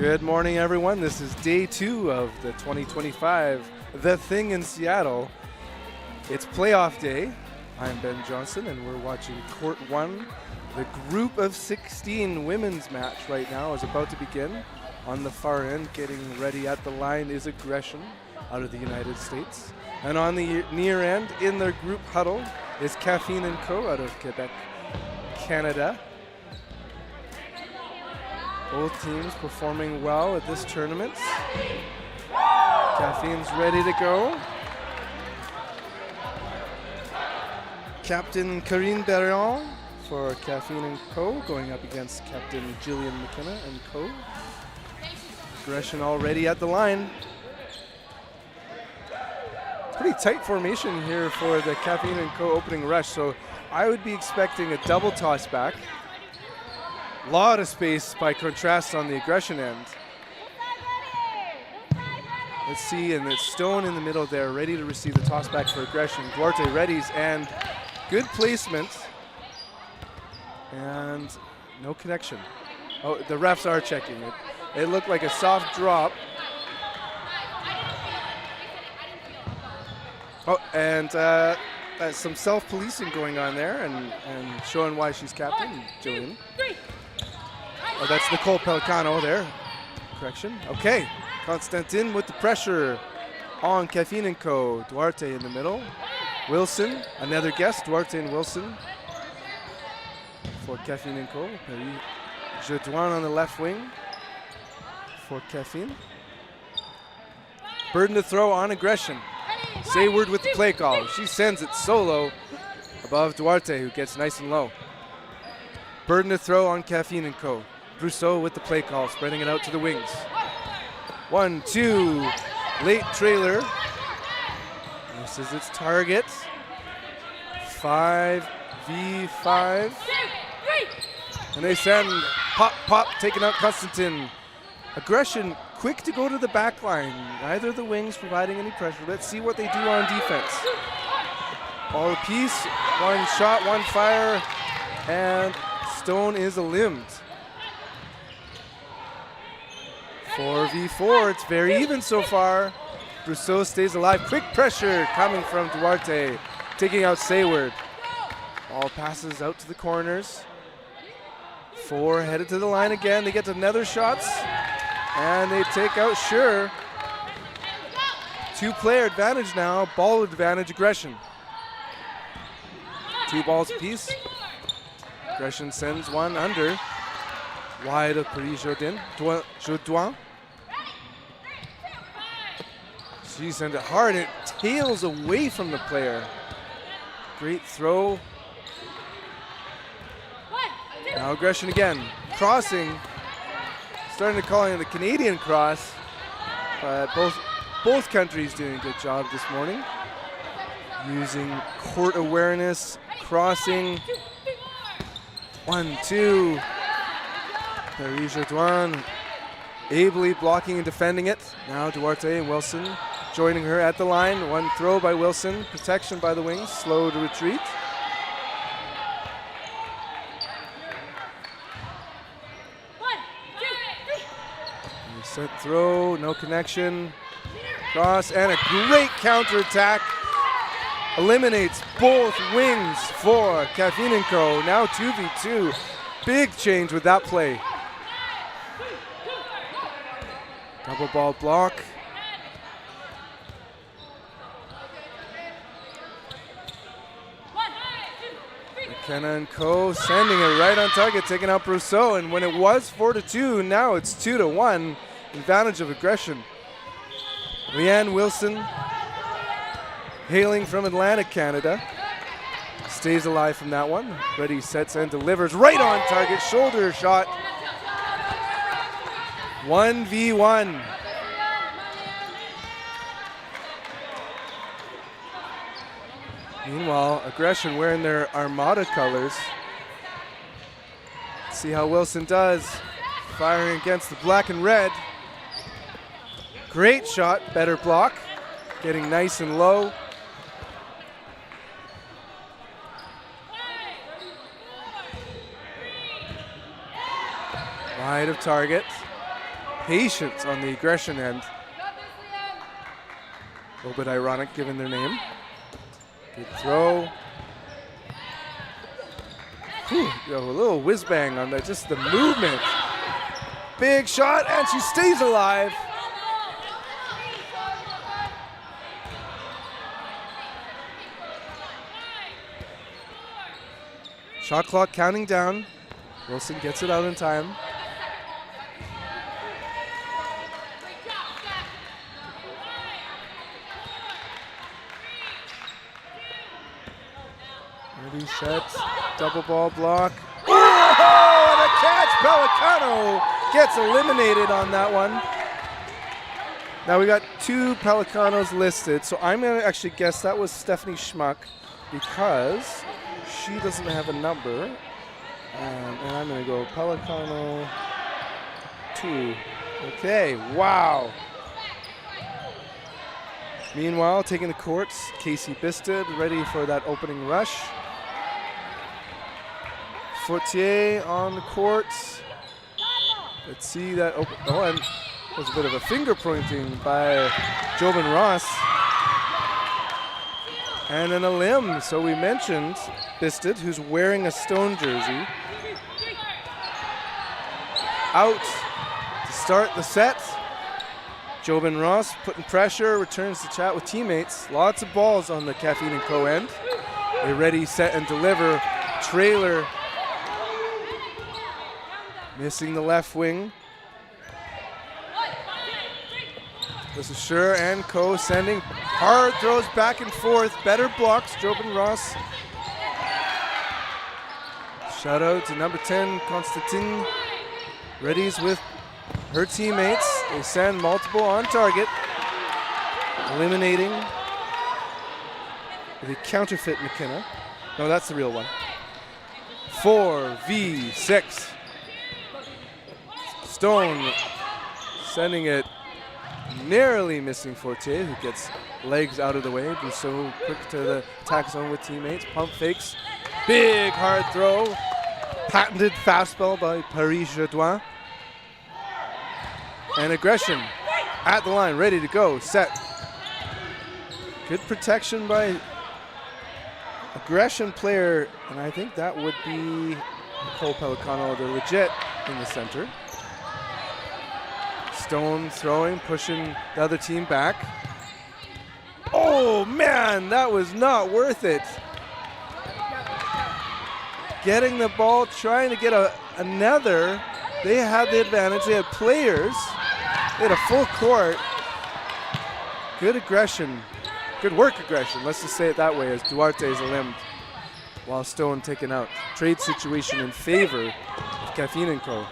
Good morning, everyone. This is day 2 of the 2025 The Thing in Seattle. It's playoff day. I'm Ben Johnson, and we're watching Court 1. The group of 16 women's match right now is about to begin. On the far end, getting ready at the line is Aggression out of the United States. And on the near end, in their group huddle, is Caffeine & Co. out of Quebec, Canada. Both teams performing well at this tournament. Caffeine's ready to go. Captain Karine Berrion for Caffeine & Co. going up against Captain Jillian McKenna and Co. Aggression already at the line. Pretty tight formation here for the Caffeine & Co. opening rush, so I would be expecting a double toss back. Lot of space by contrast on the Aggression end. Let's see, and it's Stone in the middle there, ready to receive the toss back for Aggression. Duarte readies, and good placement. And no connection. Oh, the refs are checking it. It looked like a soft drop. Oh, and some self-policing going on there, and showing why she's captain, Jillian. Oh, that's Nicole Pelicano there. Correction. Okay. Constantin with the pressure on Caffeine & Co. Duarte in the middle. Wilson, another guest, Duarte and Wilson for Caffeine & Co. Jodoin on the left wing for Caffeine. Burden to throw on Aggression. Sayward with the play call. She sends it solo above Duarte, who gets nice and low. Burden to throw on Caffeine & Co. Brousseau with the play call, spreading it out to the wings. 1-2, late trailer. This is its target. 5v5. And they send pop, taking out Constantin. Aggression quick to go to the back line. Neither of the wings providing any pressure. Let's see what they do on defense. All apiece, one shot, one fire, and Stone is eliminated. 4v4, it's very even so far. Brousseau stays alive. Quick pressure coming from Duarte, taking out Sayward. All passes out to the corners. 4 headed to the line again. They get to nether shots, and they take out Sure. 2-player advantage now, ball advantage, Aggression. 2 balls apiece. Aggression sends one under. Wide of Paris Jodoin. She sends it hard. It tails away from the player. Great throw. Now Aggression again. Crossing. Starting to call it the Canadian cross. But both countries doing a good job this morning. Using court awareness. Crossing. 1-2. Paris Jodoin ably blocking and defending it. Now Duarte and Wilson joining her at the line. One throw by Wilson. Protection by the wings. Slow to retreat. Set throw, no connection. Cross, and a great counterattack. Eliminates both wings for Caffeine & Co. Now 2v2. Big change with that play. Double ball block. McKenna & Co. sending it right on target, taking out Brousseau. And when it was 4-2, now it's 2-1. Advantage of Aggression. Leanne Wilson, hailing from Atlantic, Canada, stays alive from that one. Ready, sets, and delivers right on target. Shoulder shot. 1v1. Meanwhile, Aggression wearing their Armada colors. Let's see how Wilson does. Firing against the black and red. Great shot, better block. Getting nice and low. Wide of target. patience on the aggression end. A little bit ironic given their name. Good throw. Whew, a little whiz bang on that, just the movement. Big shot, and she stays alive. Shot clock counting down. Wilson gets it out in time. Ready, set, double ball block. Oh, and a catch! Pelicano gets eliminated on that one. Now we got 2 Pelicanos listed, so I'm going to actually guess that was Stephanie Schmuck because she doesn't have a number. And I'm going to go Pelicano 2. Okay, wow. Meanwhile, taking the courts, Casey Bisted ready for that opening rush. Fortier on the courts. Let's see that open. Oh, and there's a bit of a finger pointing by Jobin Ross. And then a limb. So we mentioned Bisted, who's wearing a Stone jersey. Out to start the set. Jobin Ross putting pressure, returns to chat with teammates. Lots of balls on the Caffeine & Co. end. They ready, set, and deliver. Trailer missing the left wing. This is Sure and Co. sending hard throws back and forth. Better blocks, Jobin Ross. Shout out to number 10, Constantine. Readies with her teammates. They send multiple on target, eliminating the counterfeit McKenna. No, that's the real one. 4v6. Stone sending it, narrowly missing Fortier, who gets legs out of the way. Brousseau quick to the attack zone with teammates. Pump fakes. Big hard throw. Patented fastball by Paris Jourdoin. And aggression at the line, ready to go, set. Good protection by aggression player, and I think that would be Nicole Pelicano, the legit in the center. Stone throwing, pushing the other team back. Oh man, that was not worth it. Getting the ball, trying to get another. They had the advantage, they had players. They had a full court. Good aggression, good work aggression, let's just say it that way, as Duarte is limbed while Stone taken out. Trade situation in favor of Caffeine & Co.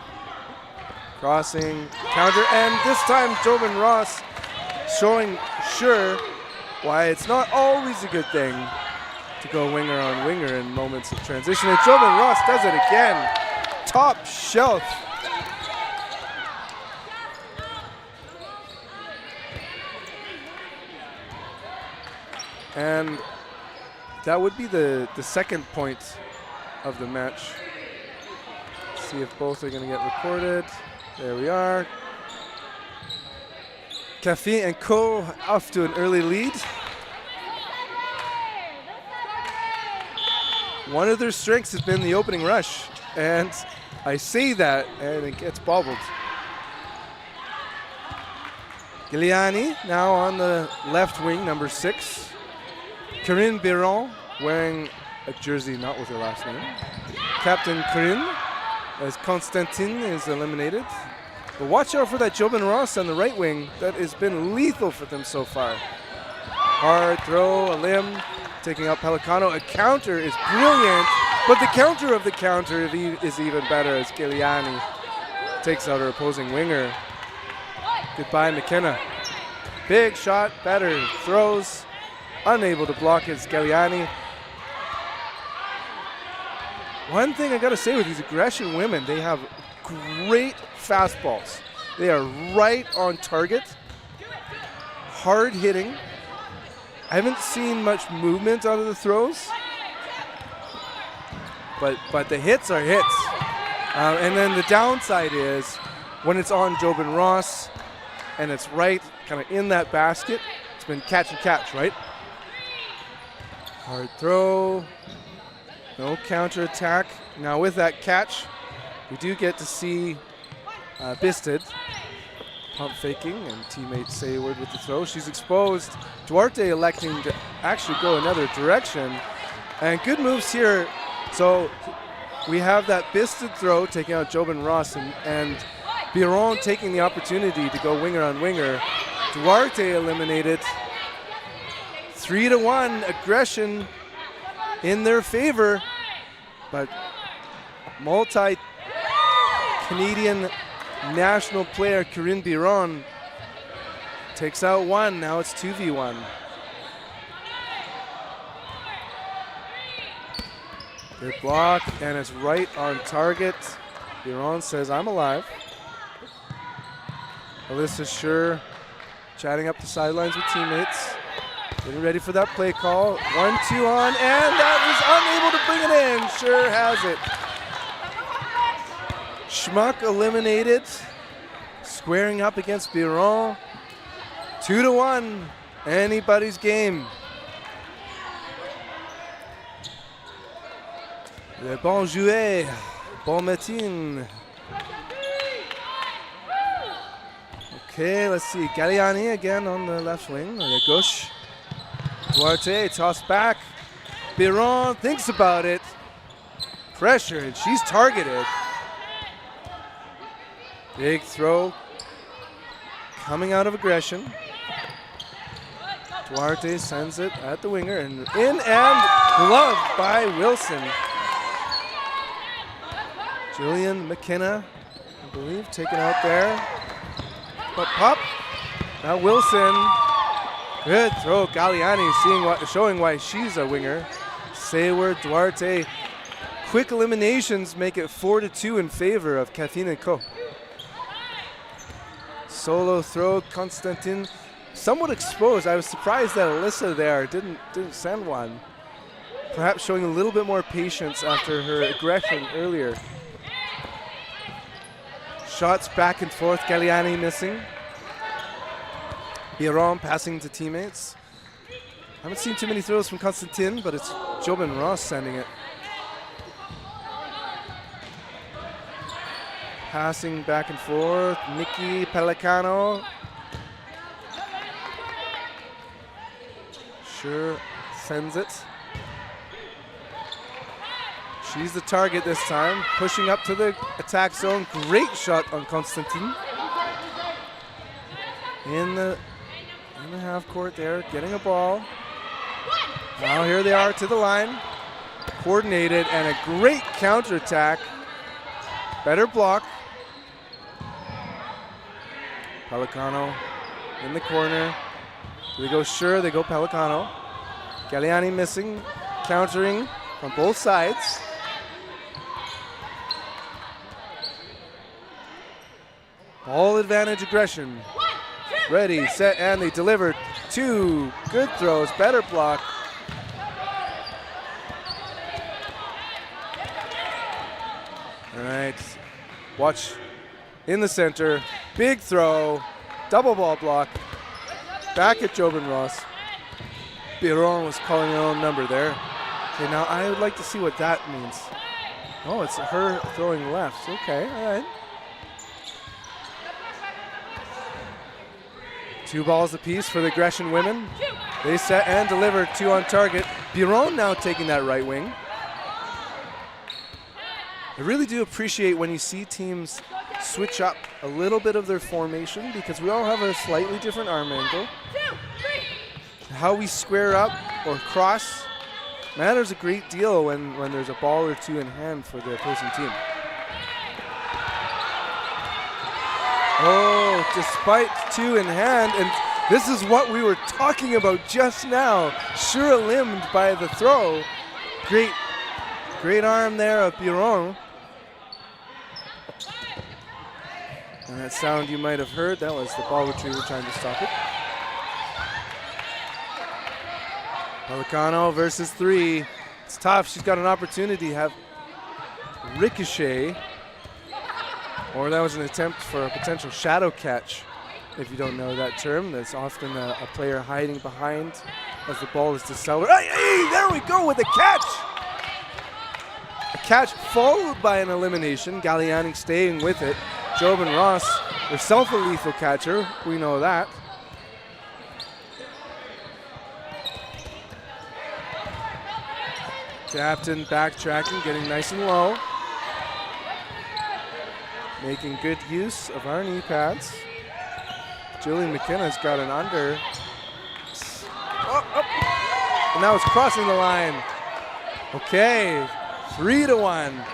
Crossing, counter, and this time Jobin Ross showing Sure why it's not always a good thing to go winger on winger in moments of transition. And Jobin Ross does it again. Top shelf. And that would be the second point of the match. See if both are going to get recorded. There we are. Caffeine & Co. off to an early lead. One of their strengths has been the opening rush, and I say that, and it gets bobbled. Giuliani now on the left wing, number 6. Corinne Biron wearing a jersey not with her last name. Captain Corinne, as Constantine is eliminated. But watch out for that Jobin Ross on the right wing. That has been lethal for them so far. Hard throw, a limb, taking out Pelicano. A counter is brilliant, but the counter of the counter is even better as Giuliani takes out her opposing winger. Goodbye, McKenna. Big shot, better throws. Unable to block it, Giuliani. One thing I gotta say with these aggression women, they have great fastballs. They are right on target, hard hitting. I haven't seen much movement out of the throws, but the hits are hits. And then the downside is when it's on Jobin Ross and it's right kind of in that basket, it's been catch and catch, right? Hard throw, no counter attack. Now with that catch, we do get to see Bisted pump faking and teammate Sayward with the throw. She's exposed. Duarte electing to actually go another direction. And good moves here. So we have that Bisted throw taking out Jobin Ross and Biron taking the opportunity to go winger on winger. Duarte eliminated. 3-1 aggression in their favor, but multi-Canadian national player Corinne Biron takes out one. Now it's 2v1. Good block, and it's right on target. Biron says, I'm alive. Alyssa Schur chatting up the sidelines with teammates. Getting ready for that play call. 1-2 on, and that was unable to bring it in. Schur has it. Schmuck eliminated. Squaring up against Biron. 2-1. Anybody's game. Le bon jouet. Bon matin. Okay, let's see. Galliani again on the left wing, la gauche. Duarte tossed back. Biron thinks about it. Pressure, and she's targeted. Big throw coming out of aggression. Duarte sends it at the winger and in and gloved by Wilson. Julian McKenna, I believe, taken out there. But pop. Now Wilson. Good throw. Galliani showing why she's a winger. Sayward, Duarte. Quick eliminations make it 4-2 in favor of Kathleen and Co. Solo throw, Constantin. Somewhat exposed. I was surprised that Alyssa there didn't send one. Perhaps showing a little bit more patience after her aggression earlier. Shots back and forth. Galliani missing. Biron passing to teammates. Haven't seen too many throws from Constantin, but it's Jobin Ross sending it. Passing back and forth. Nikki Pelicano. Schur sends it. She's the target this time. Pushing up to the attack zone. Great shot on Constantin. In the half court there, getting a ball. Now here they are to the line. Coordinated and a great counterattack. Better block. Pelicano in the corner. Do they go Schur? They go Pelicano. Galliani missing, countering on both sides. Ball advantage aggression. Ready, set, and they delivered. Two good throws, better block. All right, watch in the center. Big throw, double ball block. Back at Jobin Ross. Biron was calling her own number there. Okay, now I would like to see what that means. Oh, it's her throwing left. Okay, all right. 2 balls apiece for the Gresham women. They set and deliver 2 on target. Biron now taking that right wing. I really do appreciate when you see teams switch up a little bit of their formation because we all have a slightly different arm angle. How we square up or cross matters a great deal when there's a ball or 2 in hand for the opposing team. Oh, despite 2 in hand, and this is what we were talking about just now. Sure limbed by the throw. Great arm there of Biron. And that sound you might have heard, that was the ball retriever trying to stop it. Pelicano versus 3. It's tough. She's got an opportunity to have Ricochet Or that was an attempt for a potential shadow catch. If you don't know that term, that's often a player hiding behind as the ball is decelerated. Hey, there we go with a catch! A catch followed by an elimination. Galliani staying with it. Job and Ross, herself a lethal catcher. We know that. Captain backtracking, getting nice and low. Making good use of our knee pads. Julie McKenna's got an under. And now it's crossing the line. Okay, 3-1.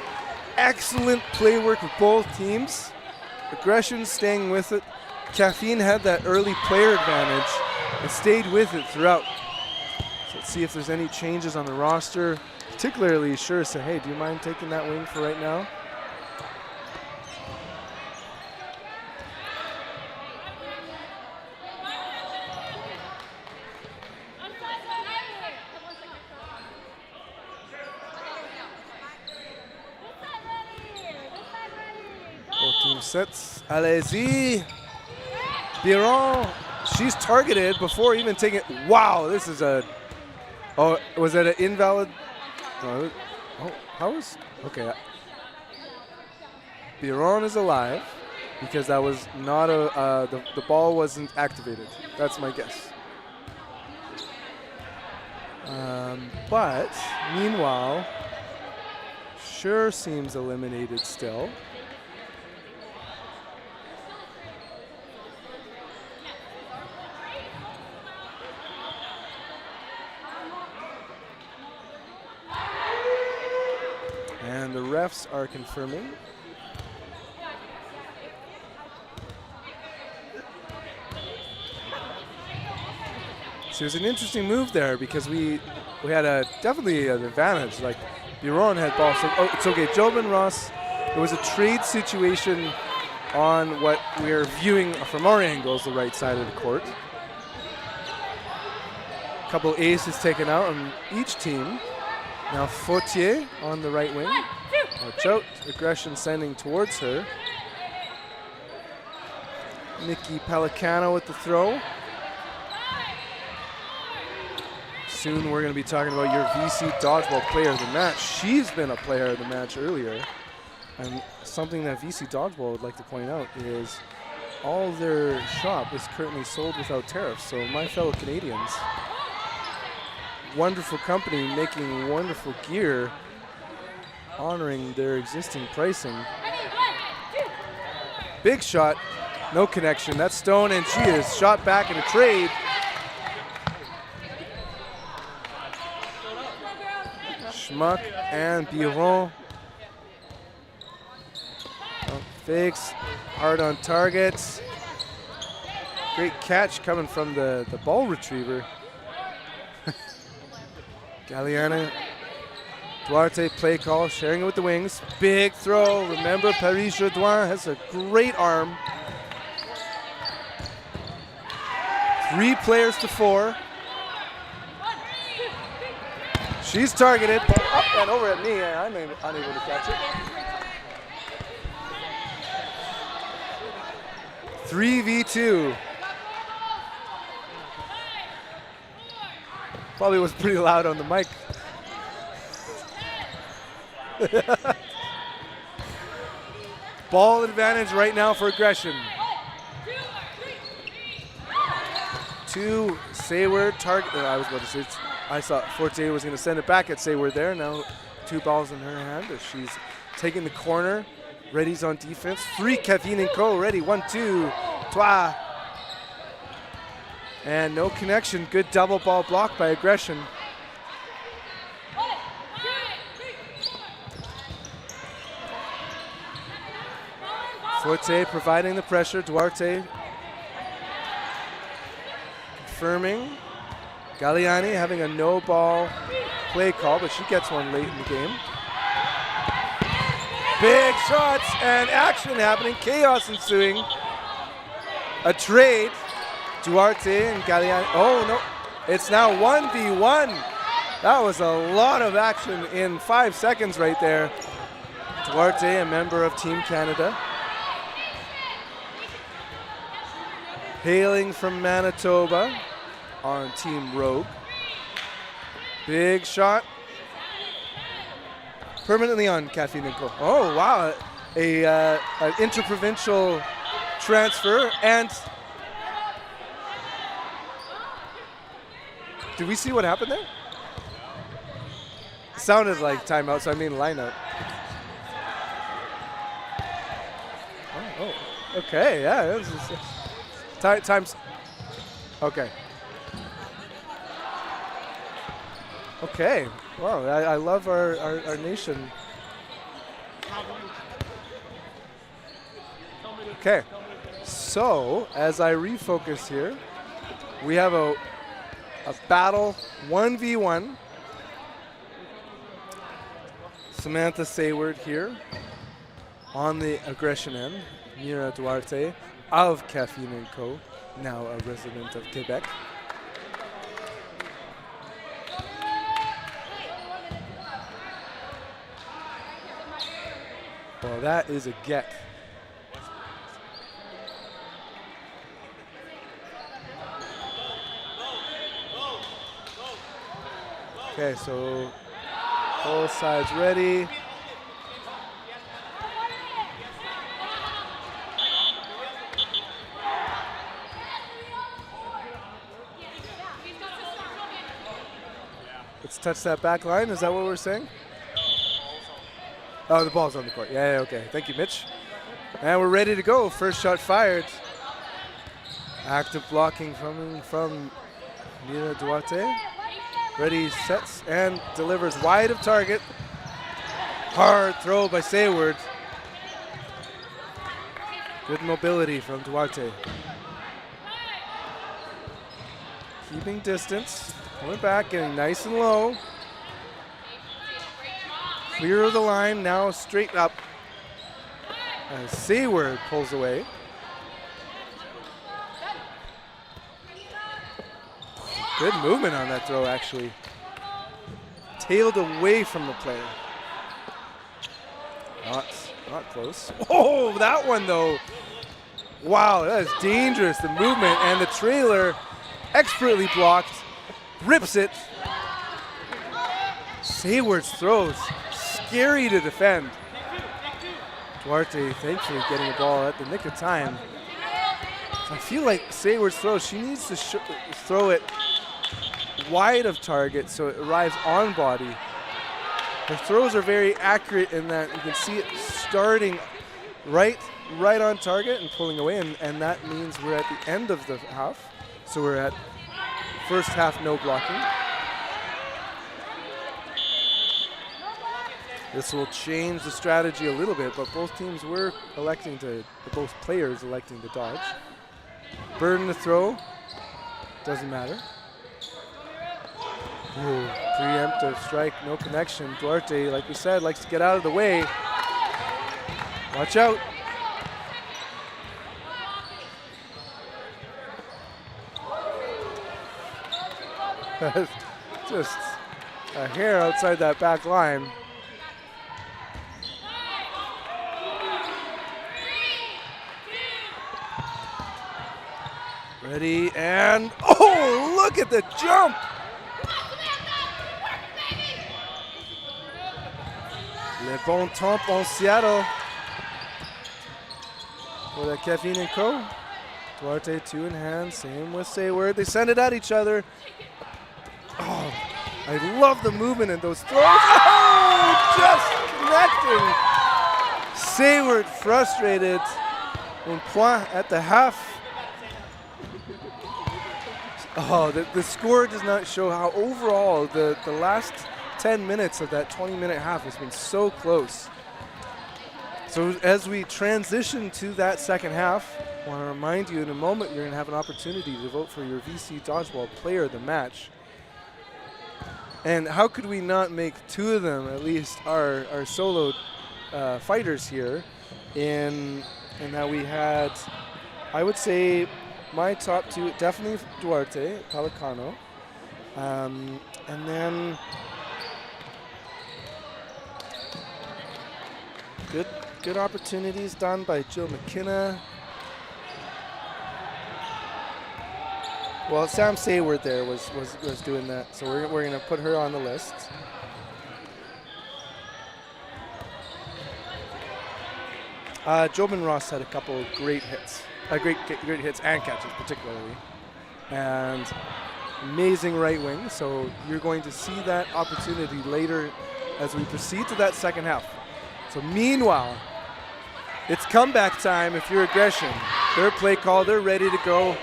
Excellent play work of both teams. Aggression staying with it. Caffeine had that early player advantage and stayed with it throughout. So let's see if there's any changes on the roster. Particularly Sure said, hey, do you mind taking that wing for right now? Both team sets. Allez-y. Biron. She's targeted before even taking it. Wow, this is a. Oh, was that an invalid? Oh, how was? Okay. Biron is alive because that was not a. The ball wasn't activated. That's my guess. But meanwhile, Sure seems eliminated still. And the refs are confirming. So it was an interesting move there because we had definitely an advantage. Like Biron had ball, so it's okay. Jobin Ross, it was a trade situation on what we're viewing from our angles, the right side of the court. A couple aces taken out on each team. Now Fautier on the right wing. Watch out, aggression sending towards her. Nikki Pelicano with the throw. Soon we're going to be talking about your VC Dodgeball Player of the Match. She's been a player of the match earlier. And something that VC Dodgeball would like to point out is all their shop is currently sold without tariffs. So my fellow Canadians, wonderful company making wonderful gear, honoring their existing pricing. Big shot, no connection. That's Stone, and she is shot back in a trade. Schmuck and Biron. Fakes, hard on targets. Great catch coming from the ball retriever. Galliana, Duarte play call, sharing it with the wings. Big throw. Remember, Paris Jourdouin has a great arm. 3 players to 4. She's targeted. Up and over at me. I'm unable to catch it. 3v2. Probably was pretty loud on the mic. Ball advantage right now for aggression. 2 Sayward target. I was about to say, I thought Forte was going to send it back at Sayward there. Now 2 balls in her hand as she's taking the corner. Reddy's on defense. 3 Kevin and Co. ready. 1, 2, 3. And no connection. Good double ball block by aggression. Forte providing the pressure. Duarte confirming. Galliani having a no ball play call, but she gets one late in the game. Big shots and action happening. Chaos ensuing. A trade. Duarte and Galliani. Oh, no. It's now 1v1. That was a lot of action in 5 seconds right there. Duarte, a member of Team Canada. hailing from Manitoba on Team Rogue. Big shot. Permanently on Caffeine & Co. Oh, wow. An interprovincial transfer. And did we see what happened there? Sounded like timeout, so I mean lineout. Oh, okay, yeah. This is, times. Okay. Okay. Wow, I love our nation. Okay. So, as I refocus here, we have a battle 1v1. Samantha Sayward here on the aggression end. Mira Duarte of Caffeine & Co., now a resident of Quebec. Well, that is a get. Okay, so both sides ready. Let's touch that back line. Is that what we're saying? Oh, the ball's on the court. Yeah, okay. Thank you, Mitch. And we're ready to go. First shot fired. Active blocking from Mira Duarte. Ready, sets, and delivers wide of target. Hard throw by Sayward. Good mobility from Duarte. Keeping distance. Going back, getting nice and low. Clear of the line, now straight up. As Sayward pulls away. Good movement on that throw, actually. Tailed away from the player. Not close. Oh, that one though. Wow, that is dangerous. The movement and the trailer expertly blocked. Rips it. Sayward's throws. Scary to defend. Duarte thankfully getting the ball at the nick of time. So I feel like Sayward's throw, she needs to throw it wide of target so it arrives on body. Her throws are very accurate in that you can see it starting right on target and pulling away, and that means we're at the end of the half. So we're at first half no blocking. This will change the strategy a little bit, but both teams were both players electing to dodge. Burden to throw, doesn't matter. Ooh, preemptive strike, no connection. Duarte, like we said, likes to get out of the way. Watch out. Just a hair outside that back line. Ready, and oh, look at the jump! Le bon temps en Seattle for the Caffeine & Co. Duarte, two in hand, same with Sayward. They send it at each other. Oh, I love the movement in those throws. Oh, just connecting. Sayward frustrated. Un point at the half. Oh, the score does not show how overall the last 10 minutes of that 20-minute half has been so close. So as we transition to that second half, I want to remind you in a moment you're going to have an opportunity to vote for your VC Dodgeball Player of the Match. And how could we not make two of them at least our solo fighters here in that we had, I would say, my top two, definitely Duarte, Pelicano. And then good opportunities done by Jill McKenna. Well, Sam Sayward there was doing that, so we're going to put her on the list. Jobin Ross had a couple of great hits, great hits and catches particularly, and amazing right wing. So you're going to see that opportunity later as we proceed to that second half. So meanwhile, it's comeback time if you're Aggression. Their play call, they're ready to go.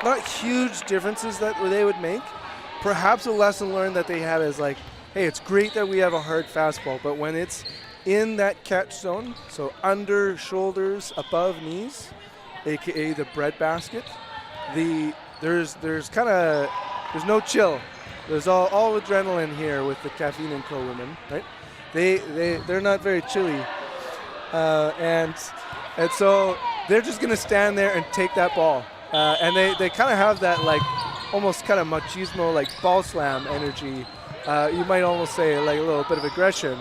Not huge differences that they would make. Perhaps a lesson learned that they had is like, hey, it's great that we have a hard fastball, but when it's in that catch zone, so under shoulders, above knees, aka the breadbasket, there's no chill. There's all adrenaline here with the Caffeine and Co women, right? They're not very chilly, and so they're just gonna stand there and take that ball, and they kind of have that like almost kind of machismo, like ball slam energy. You might almost say like a little bit of aggression.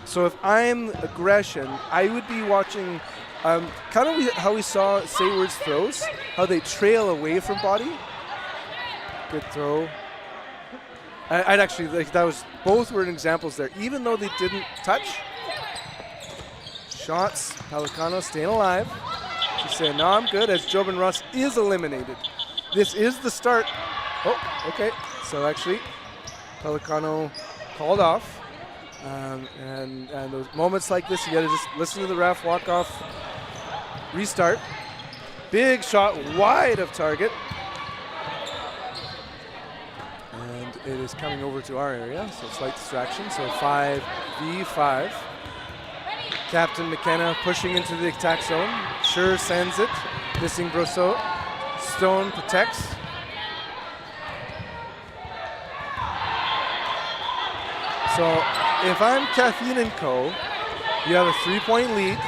So if I'm Aggression, I would be watching kind of how we saw Sayward's throws, how they trail away from body. Good throw. I'd actually like that was both were examples there, even though they didn't touch. Shots, Pelicano staying alive. She's saying, no, I'm good, as Jobin Ross is eliminated. This is the start. Oh, okay. So actually, Pelicano called off. And those moments like this, you got to just listen to the ref, walk off, restart. Big shot wide of target. And it is coming over to our area, so slight distraction. So 5v5. Captain McKenna pushing into the attack zone. Sure sends it. Missing Brosseau. Stone protects. So if I'm Caffeine and Co., you have a 3-point lead.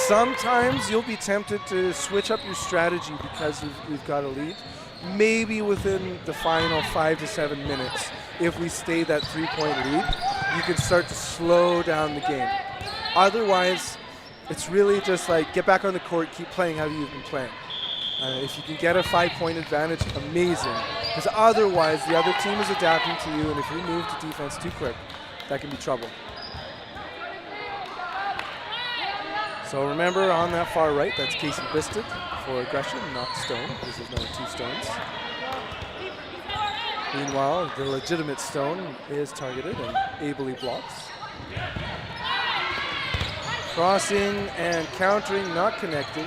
Sometimes you'll be tempted to switch up your strategy because you've got a lead. Maybe within the final 5 to 7 minutes, if we stay that 3-point lead, you can start to slow down the game. Otherwise, it's really just like get back on the court, keep playing how you've been playing. If you can get a 5-point advantage, amazing. Because otherwise, the other team is adapting to you, and if you move to defense too quick, that can be trouble. So remember, on that far right, that's Casey Bisted for Aggression, not Stone, because there's no 2 stones. Meanwhile, the legitimate Stone is targeted and ably blocks. Crossing and countering, not connecting.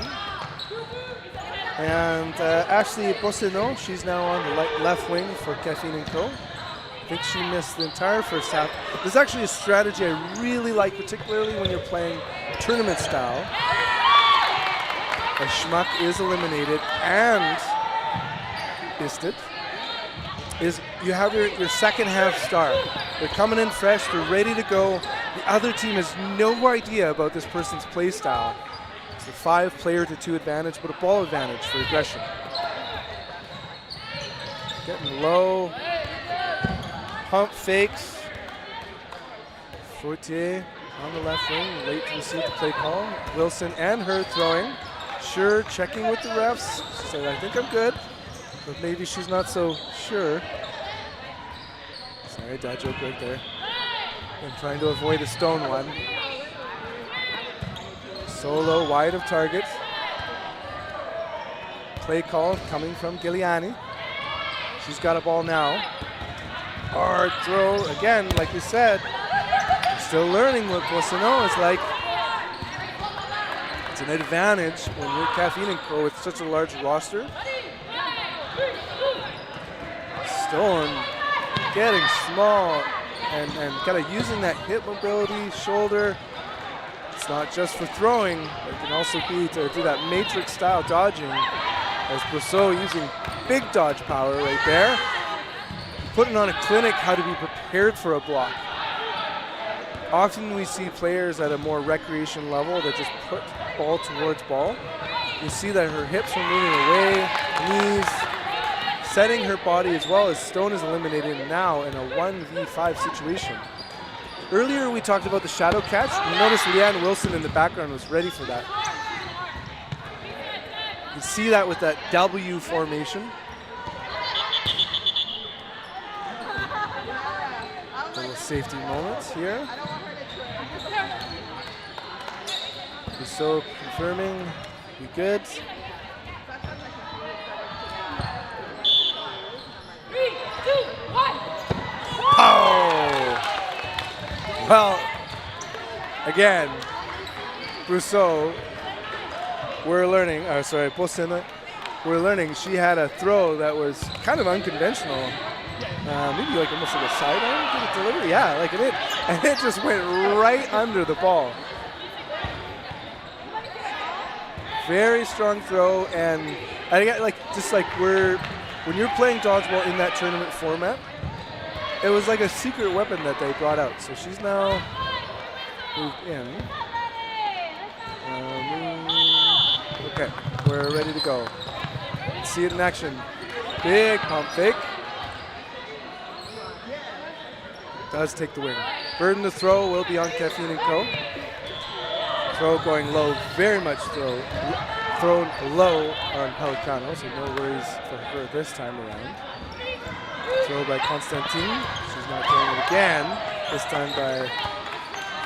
And Ashley Bossino, she's now on the left wing for Caffeine and Co. I think she missed the entire first half. This is actually a strategy I really like, particularly when you're playing tournament style. A Schmuck is eliminated and Bisted. Is you have your second half start. They're coming in fresh, they're ready to go. The other team has no idea about this person's play style. It's a 5-player to 2 advantage, but a ball advantage for Aggression. Getting low. Pump fakes. Fortier on the left wing, late to receive the play call. Wilson and her throwing. Sure, checking with the refs. She said, I think I'm good. But maybe she's not so sure. Sorry, dad joke right there. I'm trying to avoid a Stone one. Solo wide of target. Play call coming from Giuliani. She's got a ball now. Hard throw. Again, like we said, we're still learning what Bossino is like. It's an advantage when you're Caffeine and Co. with such a large roster. Stone getting small and kind of using that hip mobility, shoulder. It's not just for throwing, it can also be to do that matrix style dodging, as Brosseau using big dodge power right there. Putting on a clinic how to be prepared for a block. Often we see players at a more recreation level that just put ball towards ball. You see that her hips are moving away, knees, setting her body as well, as Stone is eliminated now in a 1v5 situation. Earlier we talked about the shadow catch. You notice Leanne Wilson in the background was ready for that. can see that with that W formation. Little safety moment here. So confirming, we good. 3, 2, 1. Oh! Well, again, Brousseau, we're learning, we're learning she had a throw that was kind of unconventional. Maybe like almost like a sidearm delivery. Yeah, like it did. And it just went right under the ball. Very strong throw, and I get when you're playing dodgeball in that tournament format, it was like a secret weapon that they brought out. So she's now moved in. Okay, we're ready to go. Let's see it in action. Big pump fake. Does take the win. Burden to throw will be on Caffeine and Co. Throw going low, very much thrown low on Pelicano, so no worries for her this time around. Throw by Constantine. She's not throwing it again, this time by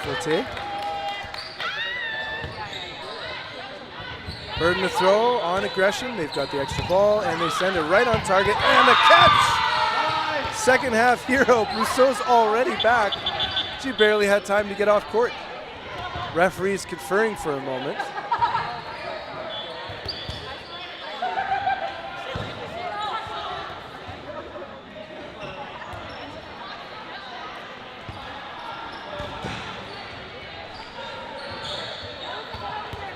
Forte. Burden to throw on aggression. They've got the extra ball, and they send it right on target, and a catch! Second half hero, Brousseau's already back. She barely had time to get off court. Referees conferring for a moment.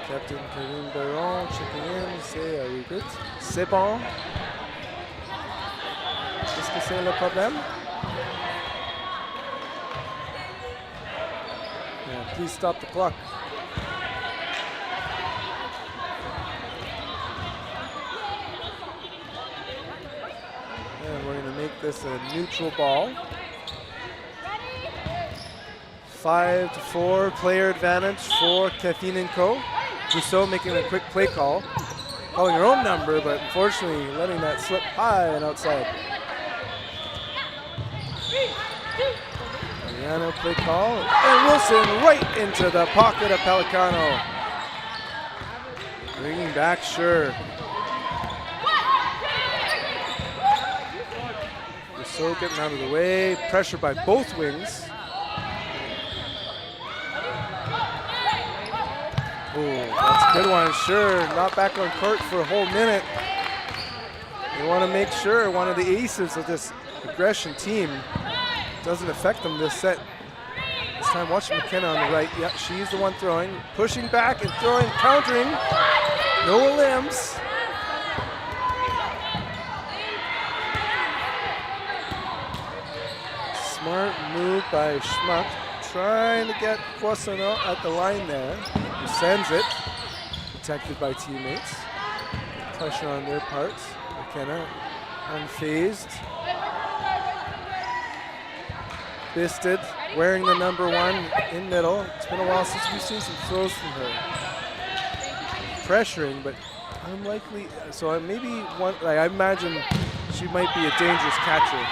Captain Karine Baron checking in, say, are we good? C'est bon. Qu'est-ce que c'est le problème? Yeah, please stop the clock. And we're going to make this a neutral ball. 5-4 player advantage for Caffeine and Co. Brousseau making a quick play call, calling her own number, but unfortunately letting that slip high and outside. Mariano play call, and Wilson right into the pocket of Pelicano. Bringing back Sure. Brousseau getting out of the way, pressure by both wings. Oh, that's a good one. Sure, not back on court for a whole minute. They want to make sure one of the aces of this aggression team doesn't affect them this set. This time, watch McKenna on the right. Yep, she's the one throwing, pushing back and throwing, countering. No limbs. Smart move by Schmuck, trying to get Poissonneau at the line there. He sends it, protected by teammates. Pressure on their part. McKenna unfazed. Bisted, wearing the number 1 in middle. It's been a while since we've seen some throws from her. Pressuring, but unlikely. So maybe one. I imagine she might be a dangerous catcher.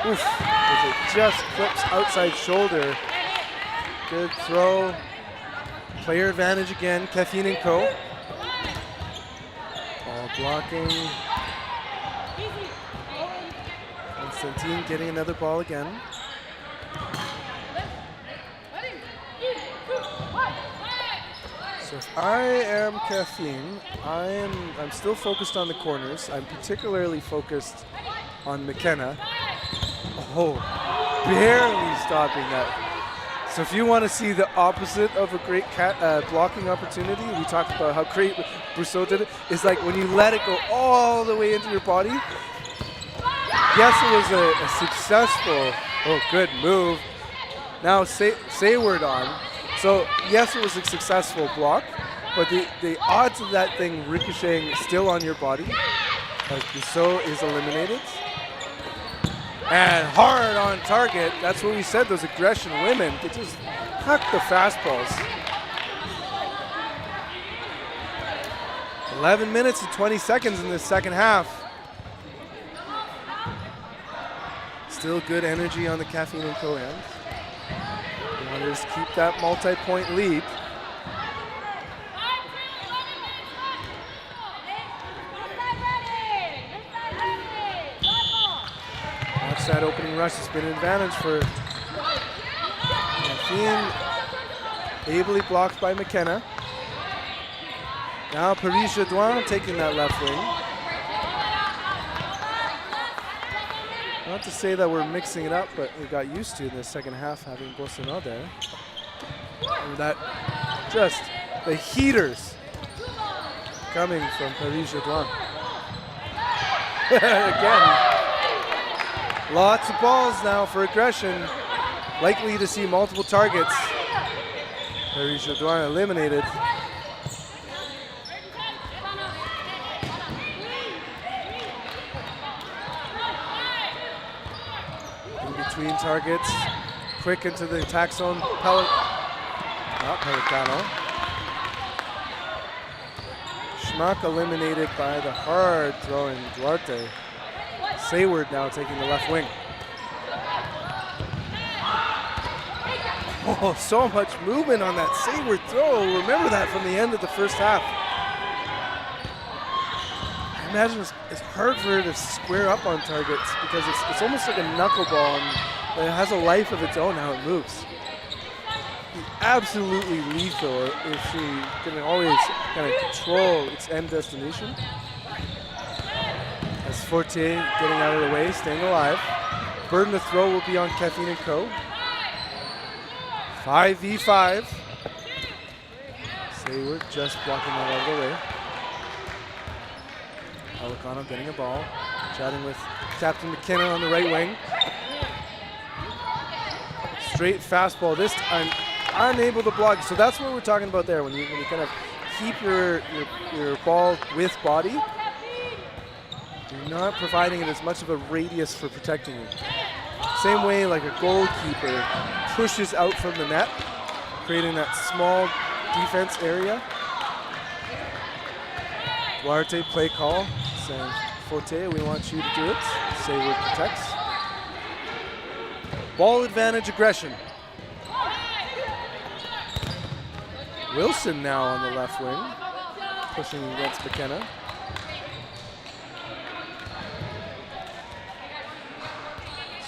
Oof! As it just clips outside shoulder. Good throw. Player advantage again. Caffeine and Co. Ball blocking. Constantine getting another ball again. So if I am Caffeine, I'm still focused on the corners. I'm particularly focused on McKenna. Oh, barely stopping that. So if you want to see the opposite of a great blocking opportunity, we talked about how great Brousseau did it. It's like when you let it go all the way into your body. Yes, it was a successful, good move. Now Sayward on. So yes, it was a successful block, but the odds of that thing ricocheting still on your body as Brousseau is eliminated. And hard on target. That's what we said, those aggression women could just huck the fastballs. 11 minutes and 20 seconds in this second half. Still good energy on the Caffeine & Co. end. The Wanderers keep that multi-point lead. Watch that opening rush. It's been an advantage for Caffeine. Ably blocked by McKenna. Now Paris Jodoin taking that left wing. Not to say that we're mixing it up, but we got used to in the second half having Bolsonaro there. And that just the heaters coming from Paris Jodoin. Again, lots of balls now for aggression. Likely to see multiple targets. Paris Jodoin eliminated. Between targets, quick into the attack zone. Not Pelicano. Schmuck eliminated by the hard throwing Duarte. Sayward now taking the left wing. Oh, so much movement on that Sayward throw. Remember that from the end of the first half. I imagine it's hard for her to square up on targets because it's almost like a knuckleball and it has a life of its own how it moves. Absolutely lethal if she can always kind of control its end destination. As Fortier getting out of the way, staying alive. Burden of throw will be on Caffeine & Co. 5v5. Sayward just blocking that out of the way. Pelicano getting a ball, chatting with Captain McKenna on the right wing. Straight fastball, this time unable to block. So that's what we're talking about there, when you kind of keep your ball with body, you're not providing it as much of a radius for protecting it. Same way like a goalkeeper pushes out from the net, creating that small defense area. Duarte play call, saying, Forte, we want you to do it. Sayward protects. Ball advantage aggression. Wilson now on the left wing, pushing against McKenna.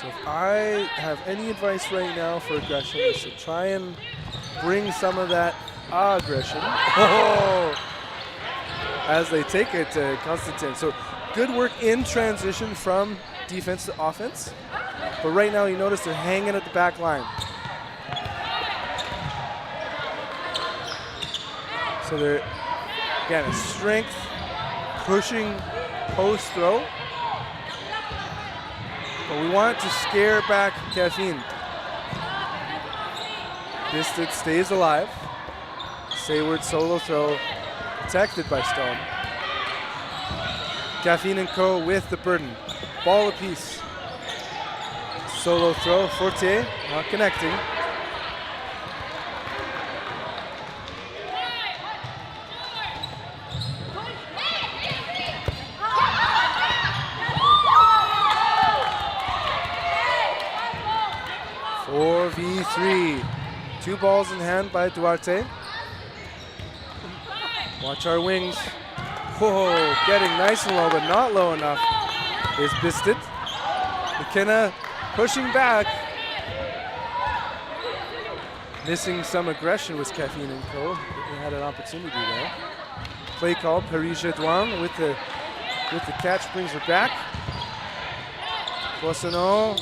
So if I have any advice right now for aggression, is to try and bring some of that aggression. Oh! As they take it to Constantin. So good work in transition from defense to offense. But right now you notice they're hanging at the back line. So they're, again, a strength, pushing post throw. But we want to scare back Caffeine. Bisted stays alive. Sayward solo throw, protected by Stone. Caffeine & Co. with the burden. Ball apiece. Solo throw, Fortier not connecting. V3. 2 balls in hand by Duarte. Watch our wings. Whoa, getting nice and low, but not low enough is Bisted. McKenna pushing back. Missing some aggression was Caffeine & Co. They had an opportunity there. Play call, Paris Jodoin with the catch, brings her back. Boissonneau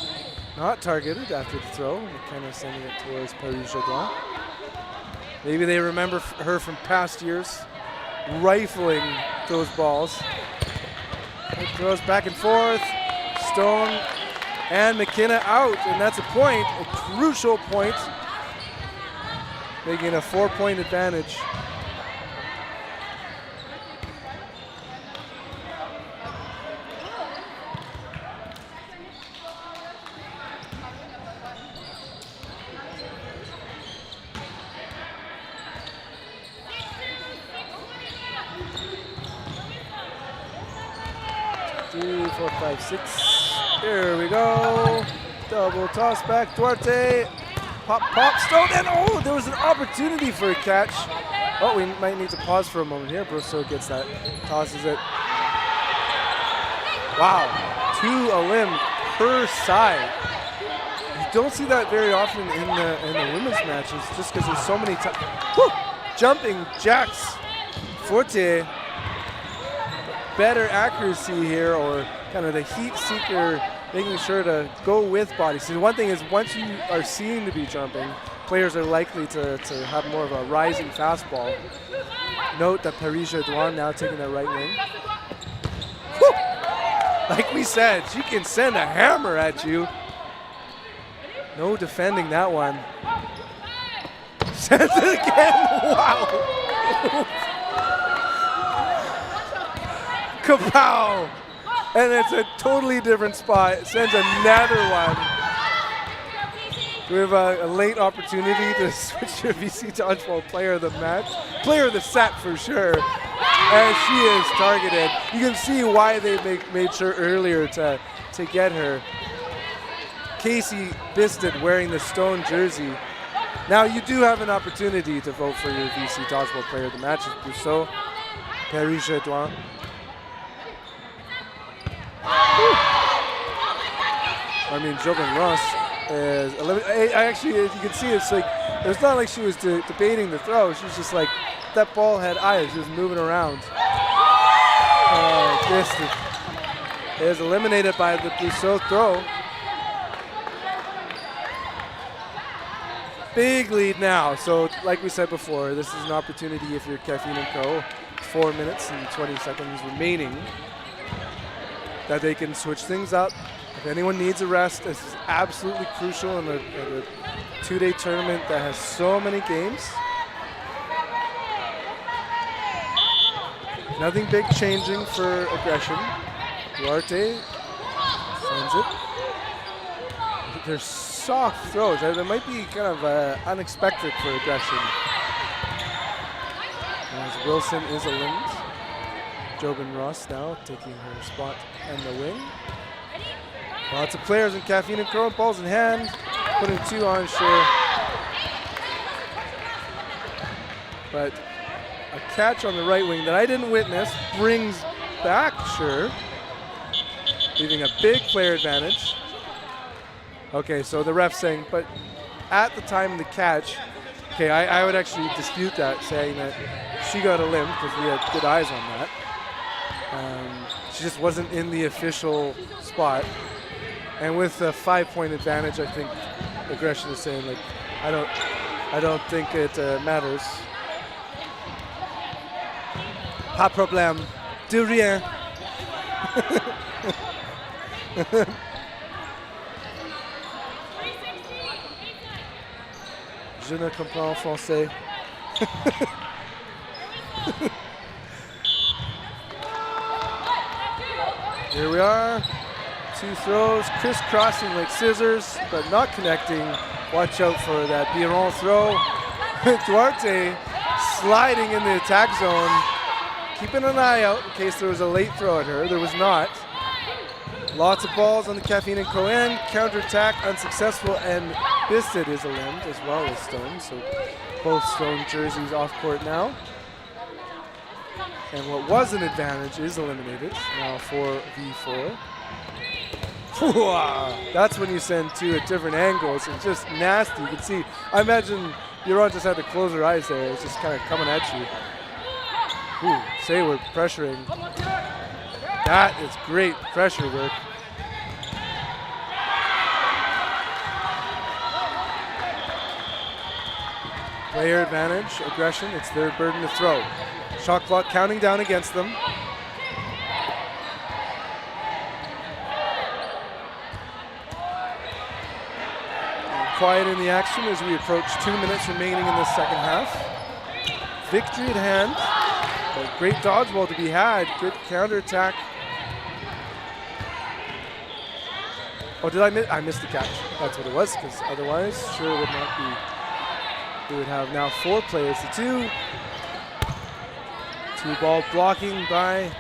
not targeted after the throw. McKenna sending it towards Paris Jodoin. Maybe they remember her from past years, rifling those balls. It throws back and forth. Stone and McKenna out, and that's a point, a crucial point, making a 4-point advantage. 4, 5, 6. Here we go. Double toss back. Duarte. Pop, pop, stone. And oh, there was an opportunity for a catch. Oh, we might need to pause for a moment here. Brousseau gets that. Tosses it. Wow. 2 a limb per side. You don't see that very often in the women's matches just because there's so many times. Jumping jacks. Forte. Better accuracy here, or kind of the heat seeker, making sure to go with body. So the one thing is, once you are seen to be jumping, players are likely to have more of a rising fastball. Note that Paris-Jourdouin now taking that right wing. Whew! Like we said, she can send a hammer at you. No defending that one. Sends it again. Wow. Kapow! And it's a totally different spot. It sends another one. We have a late opportunity to switch to VC Dodgeball player of the match. Player of the set for sure. As she is targeted. You can see why they made sure earlier to get her. Casey Bisted wearing the Stone jersey. Now you do have an opportunity to vote for your VC Dodgeball player of the match. It's Brousseau, Paris-Jourdouin. I mean, Jobin Ross is actually, as you can see, it's like, it's not like she was debating the throw. She was just like, that ball had eyes. She was moving around. This is eliminated by the Brousseau throw. Big lead now. So, like we said before, this is an opportunity if you're Caffeine & Co. 4 minutes and 20 seconds remaining, that they can switch things up. If anyone needs a rest, this is absolutely crucial in a 2-day tournament that has so many games. Nothing big changing for aggression. Duarte sends it. They're soft throws. They might be kind of unexpected for aggression. As Wilson is eliminated. Jobin Ross now taking her spot in the wing. Lots of players in Caffeine & Co. Balls in hand. Putting 2 on Sure. But a catch on the right wing that I didn't witness brings back Sure, leaving a big player advantage. Okay, so the ref saying, but at the time of the catch, okay, I would actually dispute that, saying that she got a limb because we had good eyes on that. She just wasn't in the official spot. And with a 5-point advantage, I think aggression is saying, like, I don't think it matters. Pas problème. De rien. Je ne comprends français. Here we are. 2 throws, crisscrossing like scissors, but not connecting. Watch out for that Biron throw. Duarte sliding in the attack zone. Keeping an eye out in case there was a late throw at her. There was not. Lots of balls on the Caffeine & Co. end. Counterattack unsuccessful, and Bisted is eliminated as well as Stone. So both Stone jerseys off court now. And what was an advantage is eliminated. Now 4v4. That's when you send 2 at different angles. It's just nasty. You can see, I imagine Biron just had to close her eyes there. It's just kind of coming at you. Ooh, Sayward pressuring. That is great pressure work. Player advantage, aggression, it's their burden to throw. Shot clock counting down against them. Quiet in the action as we approach 2 minutes remaining in the second half. Victory at hand. A great dodgeball to be had. Good counterattack. Oh, did I miss? I missed the catch. That's what it was, because otherwise, sure would not be. We would have now 4 players to 2. 2 ball blocking by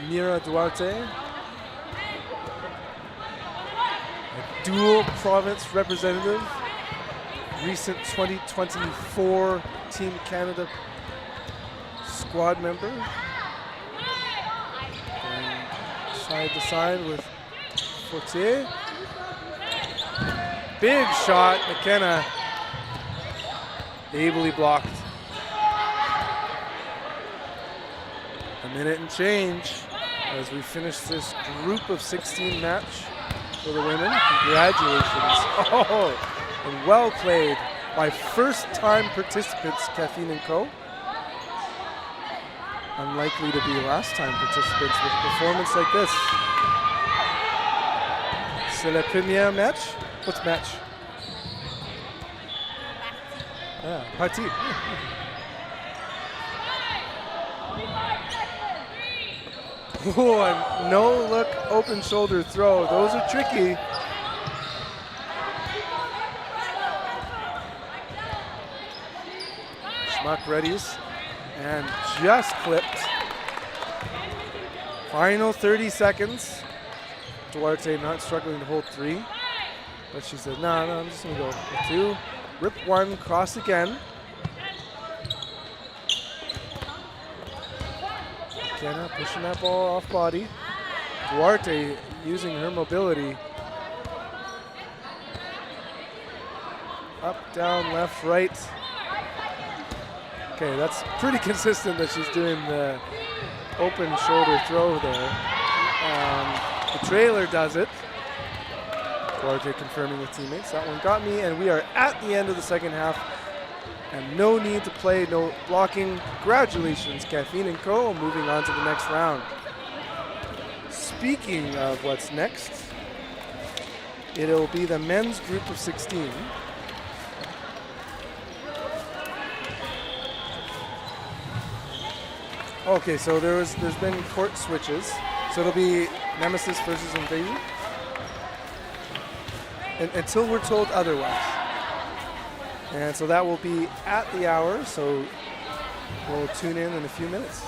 Mira Duarte. dual province representative, recent 2024 Team Canada squad member. And side to side with Fortier. Big shot, McKenna ably blocked. A minute and change as we finish this group of 16 match for the women. Congratulations. Oh, and well played by first-time participants, Caffeine and Co. Unlikely to be last-time participants with a performance like this. C'est la première match? What's match? Yeah, partie. Oh, a no-look open shoulder throw. Those are tricky. Schmuck readies and just clipped. Final 30 seconds. Duarte not struggling to hold 3. But she said, no, I'm just going to go with 2. Rip 1, cross again. McKenna pushing that ball off body. Duarte using her mobility. Up, down, left, right. Okay, that's pretty consistent that she's doing the open shoulder throw there. The trailer does it. Duarte confirming with teammates. That one got me, and we are at the end of the second half. And no need to play, no blocking. Congratulations, Caffeine and Co. Moving on to the next round. Speaking of what's next, it'll be the men's group of 16. Okay, so there's been court switches. So it'll be Nemesis versus Invasion. Until we're told otherwise. And so that will be at the hour, so we'll tune in a few minutes.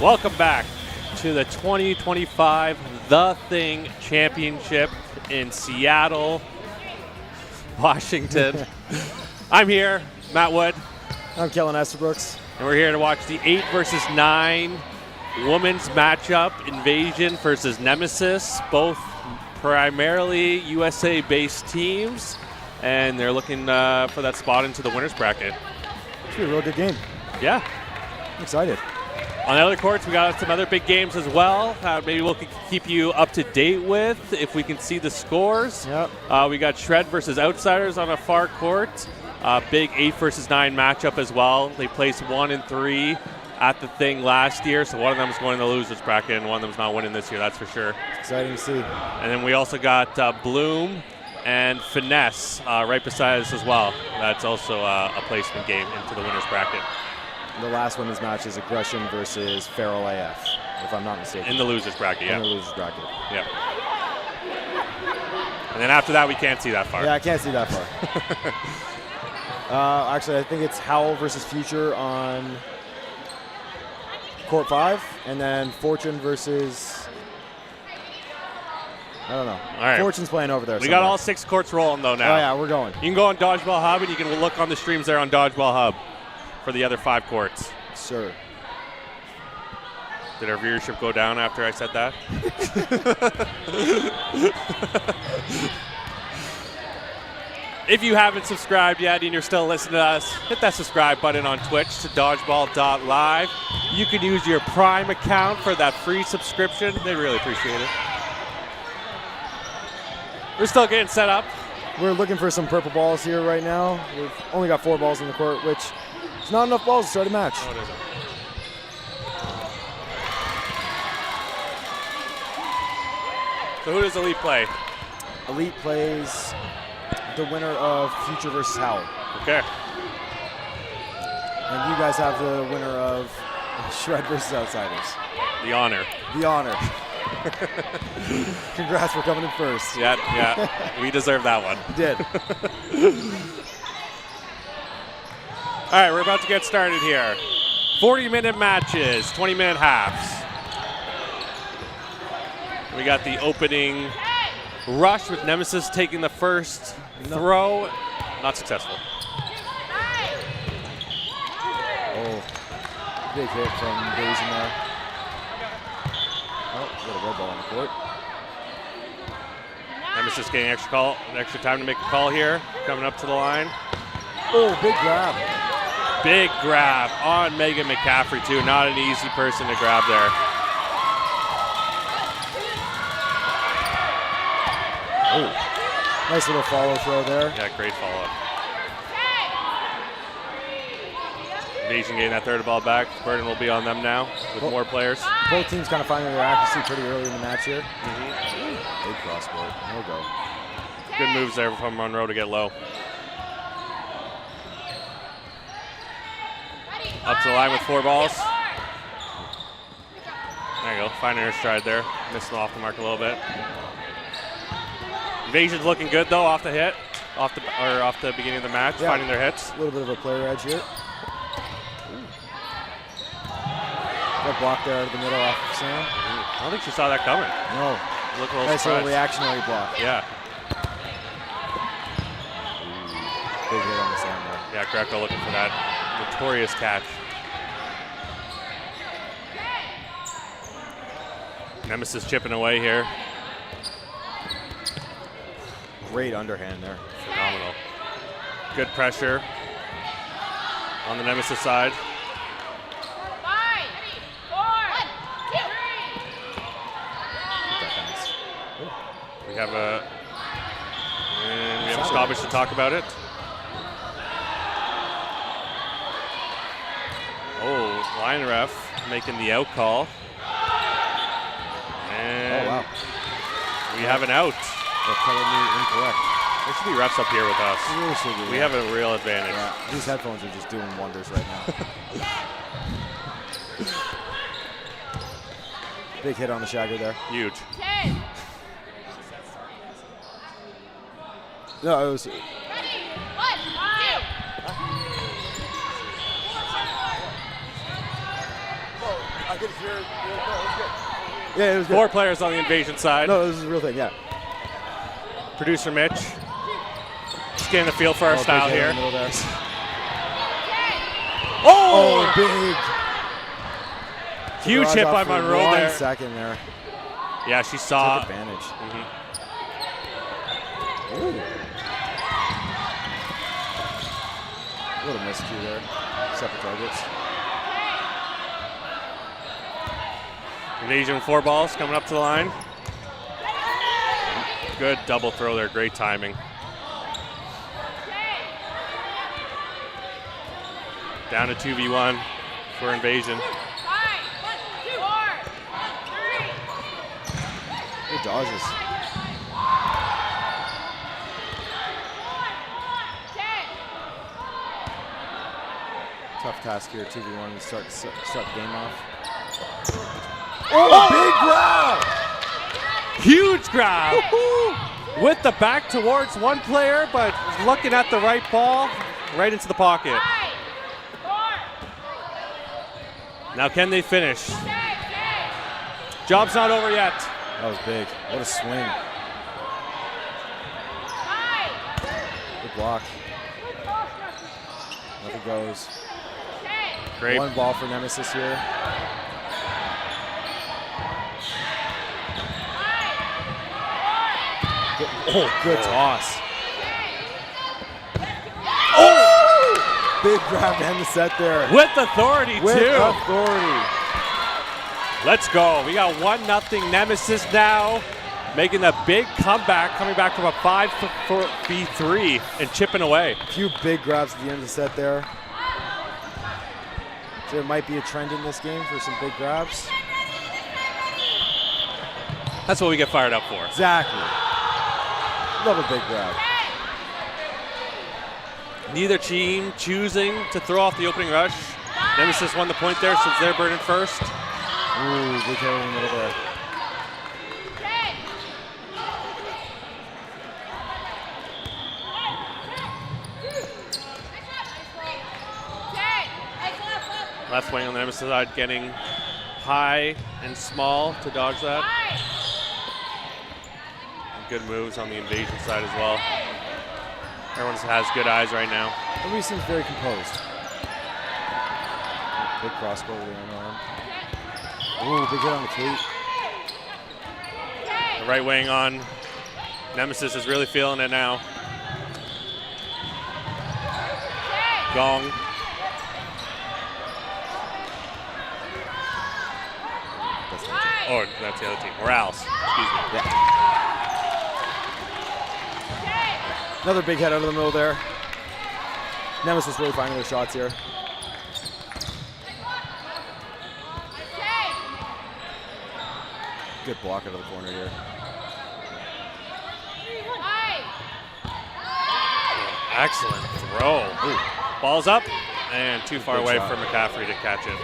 Welcome back to the 2025 The Thing Championship in Seattle, Washington. I'm here, Matt Wood. I'm Kellen Estabrooks. And we're here to watch the 8 versus 9 women's matchup, Invasion versus Nemesis, both primarily USA-based teams, and they're looking for that spot into the winner's bracket. It's a real good game. Yeah. I'm excited. On the other courts, we got some other big games as well. Maybe we'll keep you up to date with if we can see the scores. Yep. We got Shred versus Outsiders on a far court. Big 8 versus 9 matchup as well. They placed 1 and 3 at the thing last year, so one of them is going in the losers bracket, and one of them is not winning this year. That's for sure. Exciting to see. And then we also got Bloom and Finesse right beside us as well. That's also a placement game into the winner's bracket. The last women's match is Aggression versus Feral AF, if I'm not mistaken. In the losers bracket, yeah. In the losers bracket. Yeah. And then after that, we can't see that far. Yeah, I can't see that far. Actually, I think it's Howl versus Future on court 5, and then Fortune versus, I don't know. All right. Fortune's playing over there. We got all 6 courts rolling, though, now. Oh, yeah, we're going. You can go on Dodgeball Hub, and you can look on the streams there on Dodgeball Hub for the other 5 courts. Sure. Did our viewership go down after I said that? If you haven't subscribed yet and you're still listening to us, hit that subscribe button on Twitch to dodgeball.live. You can use your Prime account for that free subscription. They really appreciate it. We're still getting set up. We're looking for some purple balls here right now. We've only got 4 balls in the court, which is not enough balls to start a match. No, it isn't. So who does Elite play? Elite plays the winner of Future versus Howl. Okay. And you guys have the winner of Shred versus Outsiders. The honor. The honor. Congrats for coming in first. Yeah. We deserve that one. You did. All right, we're about to get started here. 40-minute matches, 20-minute halves. We got the opening rush with Nemesis taking the first throw. Not successful. Oh, big hit from Invasion there. Oh, got a red ball on the court. Nemesis getting extra time to make a call here. Coming up to the line. Oh, big grab. Big grab on Megan McCaffrey, too. Not an easy person to grab there. Oh, nice little follow throw there. Yeah, great follow-up. Invasion getting that third ball back. Burden will be on them now with more players. Both teams kind of finding their accuracy pretty early in the match here. Big crossboard. No go. Good moves there from Monroe to get low. Up to the line with 4 balls. There you go, finding her stride there. Missing off the mark a little bit. Invasion's looking good though, off the hit, off the beginning of the match, finding their hits. A little bit of a player edge here. Got blocked there out of the middle off of Sam. I don't think she saw that coming. No. Look a little Nice little surprised. reactionary block. Yeah. Big hit on the Sam there. Yeah, Greco looking for that notorious catch. Nemesis chipping away here. Great underhand there. Phenomenal. Good pressure on the Nemesis side. 5, 4, 2. We have a stoppage to talk about it. Oh, line ref making the out call. And we have an out. They're telling me incorrect. There should be refs up here with us. Really should be, We have a real advantage. Yeah, these headphones are just doing wonders right now. Big hit on the shagger there. Huge. 10. No, it was. Ready? 1, 2. I could hear it. No, it was good. Yeah, it was good. 4 players on the invasion side. No, this is a real thing, yeah. Producer Mitch. Just getting the feel for our style here. Oh, big. Huge hit by for Monroe 1 there. second there. Yeah, she saw. Took advantage. Mhm. Ooh. A little miscue there. Separate targets. Invasion 4 balls coming up to the line. Good double throw there. Great timing. Down to 2v1 for Invasion. Good dodges. Tough task here, 2v1 to start the game off. Oh, big grab! Huge grab! With the back towards one player, but looking at the right ball, right into the pocket. Now can they finish? Job's not over yet. That was big. What a swing. Good block. Nothing goes. Great. 1 ball for Nemesis here. Good toss. Oh! Big grab to end the set there. With authority, With too. authority. Let's go. We got 1-0 Nemesis now, making a big comeback, coming back from a 5-3 and chipping away. A few big grabs at the end of the set there. So there might be a trend in this game for some big grabs. That's what we get fired up for. Exactly. Love a big grab. Neither team choosing to throw off the opening rush. Nemesis won the point there since they're burning first. Ooh, big hit in the middle there. Left wing on the Nemesis side getting high and small to dodge that. And good moves on the Invasion side as well. Everyone has good eyes right now. Everybody seems very composed. Big crossbow with the arm. Ooh, big hit on the cleat. The right wing on Nemesis is really feeling it now. Gong. Oh, that's the other team. Morales. Excuse me. Yeah. Another big head out of the middle there. Nemesis really finding their shots here. Good block out of the corner here. Excellent throw. Ooh. Ball's up and too far Good away shot. for McCaffrey to catch it.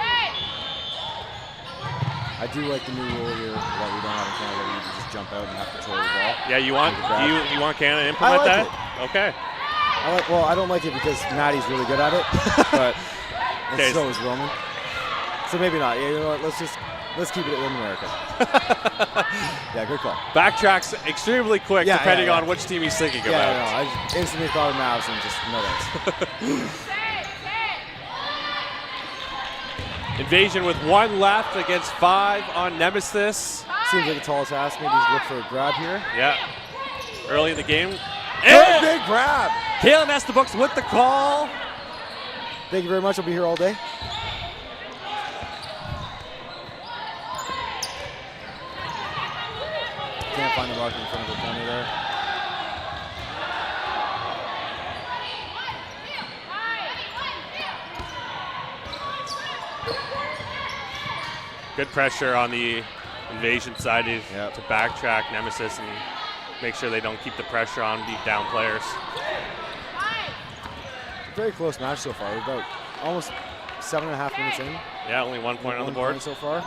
I do like the new rule here that we don't have in Canada where you can just jump out and have control of the ball. Yeah, you want you want Canada to I implement like that? it. Okay. Well, I don't like it because Maddie's really good at it, but Okay. so is Roman. So maybe not. Yeah, you know what? Let's keep it in America. Yeah, good call. Backtracks extremely quick Yeah, depending yeah, yeah. on which team he's thinking Yeah, about. no, I instantly thought of Mavs and just no thanks. Invasion with 1 left against 5 on Nemesis. Seems like a tall task. Maybe just look for a grab here. Yeah. Early in the game. Good And big grab. Kalen Estabooks with the call. Thank you very much. I'll be here all day. Can't find the mark in front of the corner there. Good pressure on the Invasion side to backtrack Nemesis and make sure they don't keep the pressure on deep down players. Very close match so far. We're about almost 7.5 minutes in. Yeah, only 1 point on the board. Point so far.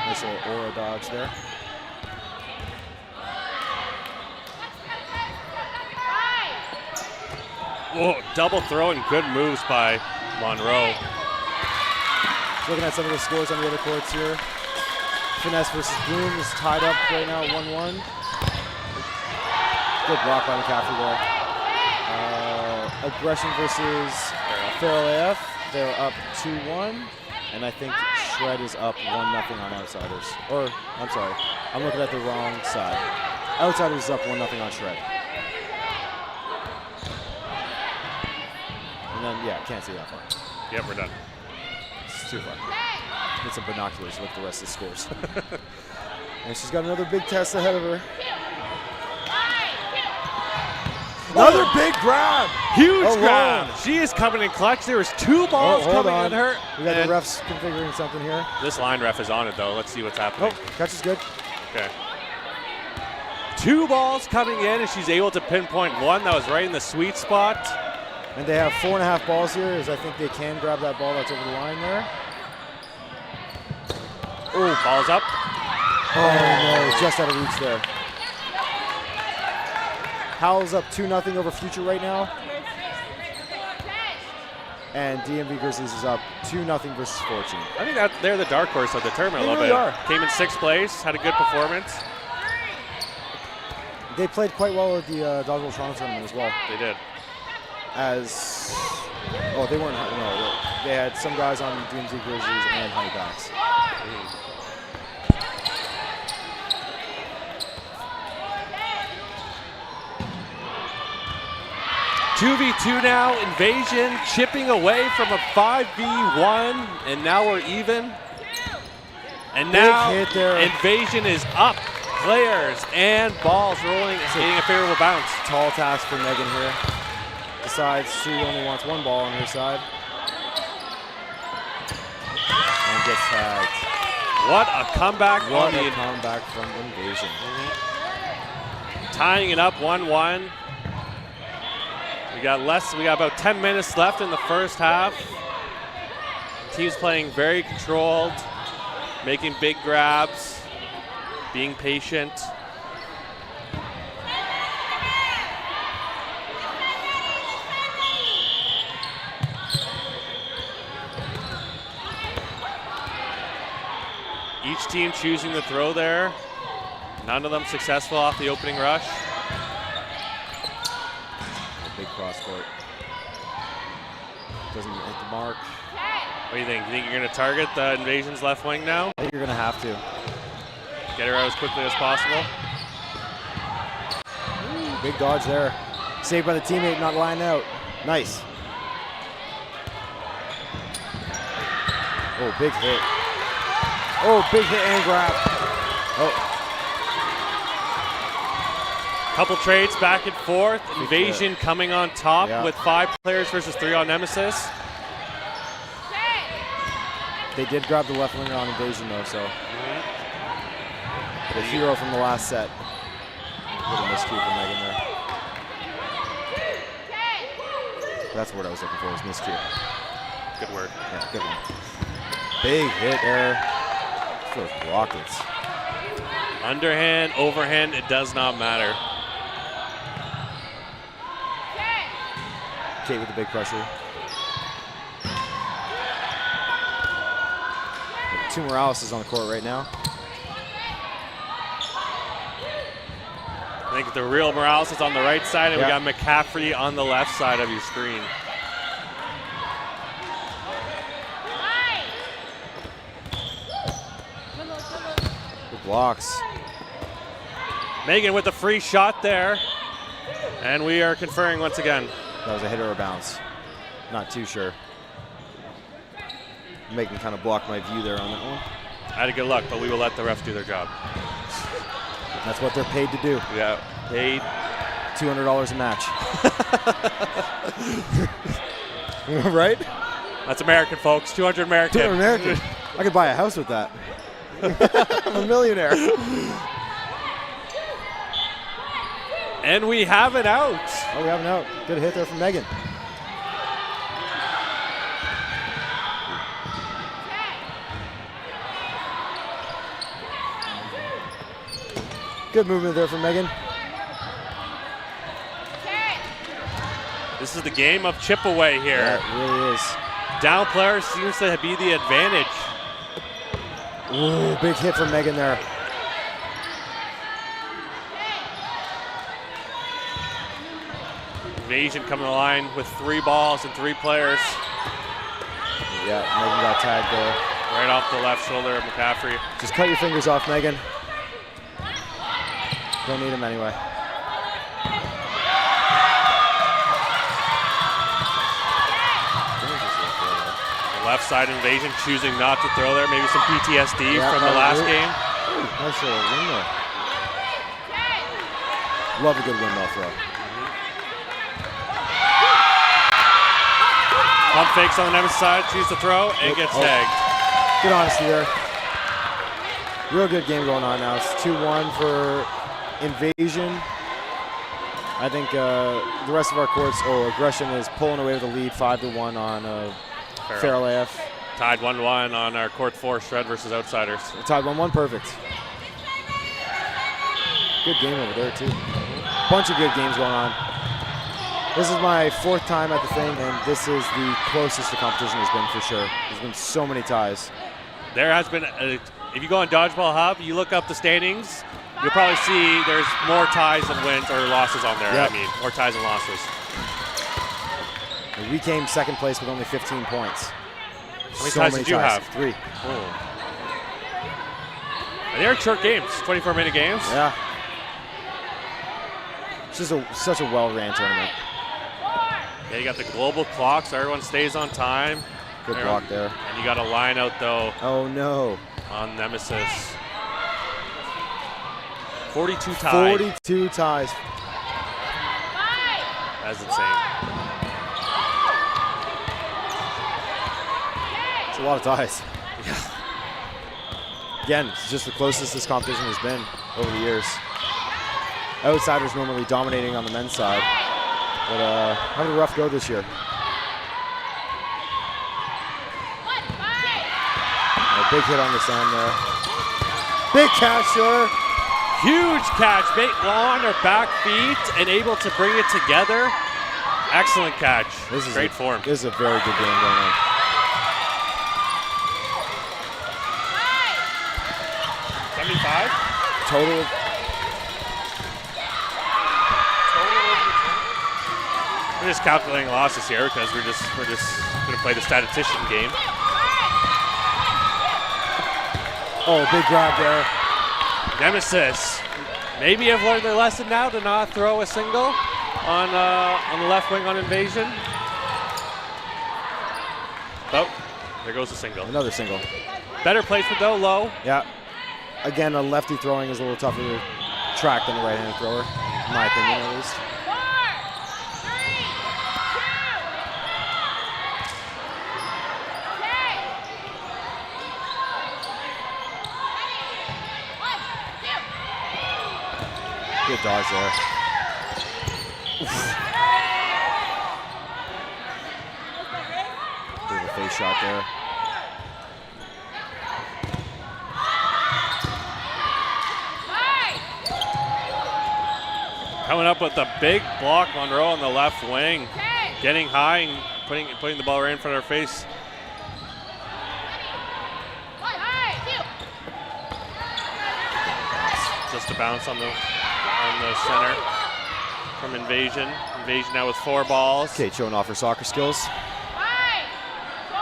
Nice little aura dodge there. Oh, double throw and good moves by Monroe. Looking at some of the scores on the other courts here. Finesse versus Bloom is tied up right now at 1-1. Good block by McCaffrey there. Aggression versus Farrell AF. They're up 2-1. And I think Shred is up 1-0 on Outsiders. Or, I'm sorry, I'm looking at the wrong side. Outsiders is up 1-0 on Shred. And then, yeah, can't see that far. Yep, we're done. It's too far. Get some binoculars to look at the rest of the scores. And she's got another big test ahead of her. Another big grab. Huge grab. She is coming in clutch. There was 2 balls coming at her. We got the refs configuring something here. This line ref is on it, though. Let's see what's happening. Oh, catch is good. Okay. 2 balls coming in, and she's able to pinpoint one that was right in the sweet spot. And they have 4.5 balls here, as I think they can grab that ball that's over the line there. Oh, ball's up. Oh, no, just out of reach there. Howell's up 2-0 over Future right now. And DMV Grizzlies is up 2-0 versus Fortune. I think that they're the dark horse of the tournament a little really bit. are. Came in 6th place, had a good performance. They played quite well at the Dodgeball Toronto tournament as well. They did. They weren't, no, they had some guys on DMV Grizzlies and Honeybacks. 2v2 now, Invasion chipping away from a 5v1, and now we're even. And now Invasion is up. Players and balls rolling, getting a favorable bounce. Tall task for Megan here. Decides she only wants 1 ball on her side. And gets tagged. What a comeback. What a comeback from Invasion. Tying it up 1-1. We got about 10 minutes left in the first half. Team's playing very controlled, making big grabs, being patient. Each team choosing the throw there. None of them successful off the opening rush. Big cross court. Doesn't hit the mark. What do you think? You think you're going to target the Invasion's left wing now? I think you're going to have to. Get her out as quickly as possible. Big dodge there. Saved by the teammate not lining out. Nice. Oh, big hit. Oh, big hit and grab. Oh. Couple trades back and forth. Invasion coming on top with 5 players versus 3 on Nemesis. They did grab the left winger on Invasion though, so. The hero from the last set. Little miscue from Megan there. That's the word I was looking for, was miscue. Good word. Yeah, good one. Big hit there. Those rockets. Underhand, overhand, it does not matter. Kate with the big pressure. 2 Morales is on the court right now. I think the real Morales is on the right side, and we got McCaffrey on the left side of your screen. Good blocks. Megan with the free shot there. And we are conferring once again. That was a hit or a bounce. Not too sure. Megan kind of blocked my view there on that one. I had a good luck, but we will let the refs do their job. That's what they're paid to do. Yeah, paid. $200 a match. Right? That's American, folks. 200 American. 200 American. I could buy a house with that. I'm a millionaire. And we have it out. Oh, we have it out. Good hit there from Megan. Good movement there from Megan. This is the game of chip away here. Yeah, it really is. Down player seems to be the advantage. Ooh, big hit from Megan there. Invasion coming to the line with 3 balls and 3 players. Yeah, Megan got tagged there. Right off the left shoulder of McCaffrey. Just cut your fingers off, Megan. Don't need them anyway. Left side Invasion choosing not to throw there. Maybe some PTSD from the last game. Ooh, nice little windmill. Love a good windmill throw. Pump fakes on the Nemesis side, choose to throw, and gets tagged. Good honesty there. Real good game going on now. It's 2-1 for Invasion. I think the rest of our courts, Aggression is pulling away with the lead 5-1 on Farrell AF. Tied 1-1 on our court 4, Shred versus Outsiders. Tied 1-1, perfect. Good game over there too. Bunch of good games going on. This is my 4th time at the thing, and this is the closest the competition has been for sure. There's been so many ties. There has been, if you go on Dodgeball Hub, you look up the standings, you'll probably see there's more ties than wins or losses on there. Yep. I mean, more ties than losses. We came 2nd place with only 15 points. How many ties did you have? 3. Oh. And they're short games, 24-minute games. Yeah. It's just such a well-ran tournament. Yeah, you got the global clock, so everyone stays on time. Good block there. And you got a line out, though. Oh, no. On Nemesis. 42 ties. 42 ties. That's insane. It's a lot of ties. Again, it's just the closest this competition has been over the years. Outsiders normally dominating on the men's side, but having a rough go this year. A big hit on the sand there. Big catch there. Huge catch. On her back feet and able to bring it together. Excellent catch. This is great form. This is a very good game going on. Total. We're just calculating losses here because we're just gonna play the statistician game. Oh, big grab there. Nemesis maybe have learned their lesson now to not throw a single on the left wing on Invasion. Oh, there goes a single. Another single. Better placement though, low. Yeah. Again, a lefty throwing is a little tougher to track than a right-handed thrower, in my opinion at least. 4, 3, 2. Good dodge there. Bit of a face shot there. Coming up with a big block, Monroe on the left wing. Getting high and putting the ball right in front of her face. Just a bounce on the center from Invasion. Invasion now with 4 balls. Kate showing off her soccer skills. 5, 4,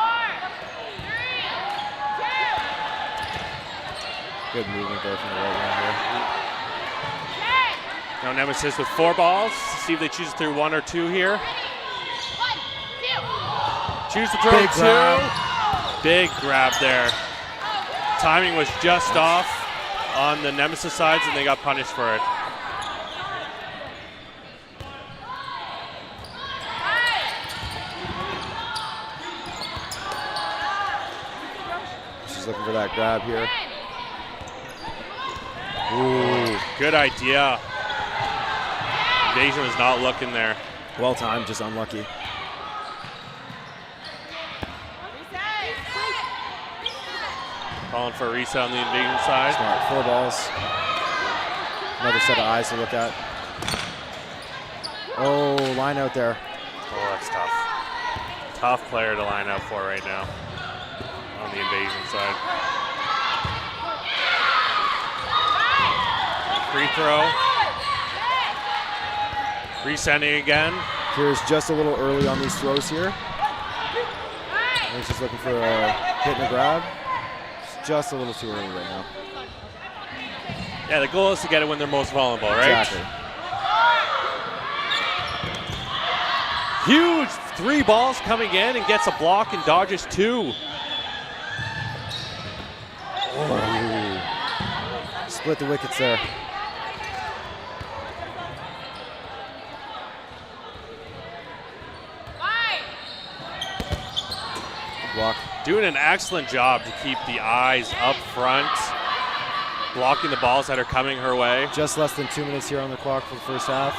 3, 2. Good movement there from the right wing here. Now Nemesis with 4 balls. See if they choose to throw 1 or 2 here. 1, 2. Choose to throw Big 2. grab. Big grab there. Timing was just off on the Nemesis sides, and they got punished for it. She's looking for that grab here. Ooh, good idea. Invasion was not looking there. Well timed, just unlucky. Calling for a reset on the Invasion side. Smart. 4 balls. Another set of eyes to look at. Oh, line out there. Oh, that's tough. Tough player to line up for right now on the Invasion side. Free throw. Resending again. Here's just a little early on these throws here. He's just looking for a hit and a grab. It's just a little too early right now. Yeah, the goal is to get it when they're most vulnerable, right? Exactly. Huge 3 balls coming in and gets a block and dodges 2. Oh. Split the wickets there. Block. Doing an excellent job to keep the eyes up front, blocking the balls that are coming her way. Just less than 2 minutes here on the clock for the first half.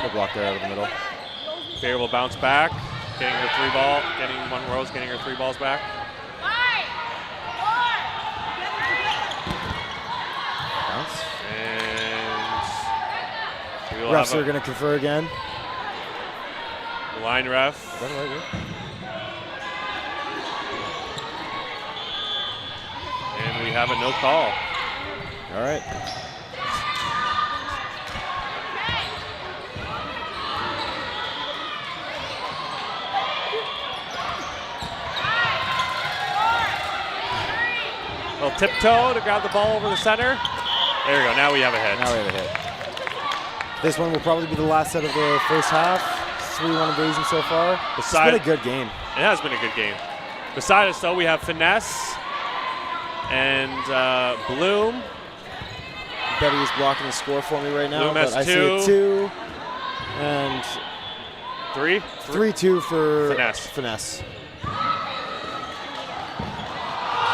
Good block there out of the middle. Favorable bounce back, getting her 3 ball, getting Monroe's getting her 3 balls back. Bounce. And we will refs have are going to confer again. Line ref. Is that right? And we have a no call. All right. Little tiptoe to grab the ball over the center. There we go. Now we have a hit. Now we have a hit. This one will probably be the last set of the first half. 3-1 Invasion so far. It's been a good game. It has been a good game. Beside us, though, we have Finesse and Bloom. Betty is blocking the score for me right now. Bloom has but I 2. see it 2. And 3? 3-2 for Finesse.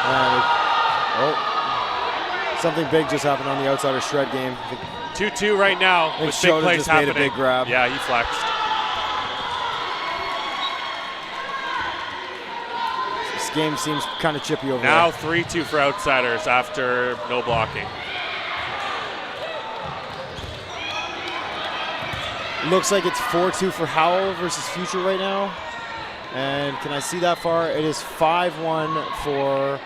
And something big just happened on the outsider shred game. 2-2 right now with big plays just happening. Made a big grab. Yeah, he flexed. This game seems kind of chippy over Now there. 3-2 for outsiders after no blocking. Looks like it's 4-2 for Howell versus Future right now. And can I see that far? It is 5-1 for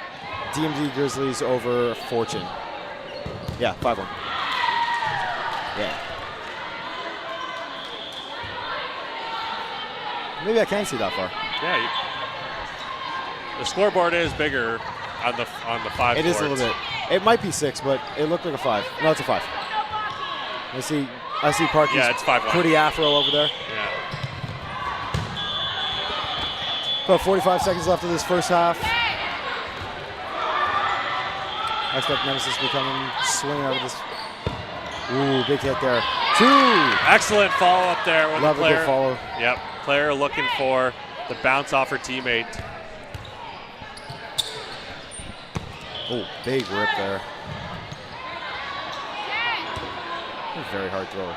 DMD Grizzlies over Fortune. Yeah, 5-1. Yeah. Maybe I can see that far. Yeah. The scoreboard is bigger on the 5 It is a little bit. It might be 6, but it looked like a 5. No, it's a 5. I see Parky's Yeah, it's 5-1. pretty afro over there. Yeah. About 45 seconds left of this first half. I expect Nemesis to be coming swinging out of this. Ooh, big hit there. 2! Excellent follow up there. With Love the a player. good follow. Yep. Player looking for the bounce off her teammate. Oh, big rip there. Very hard throw.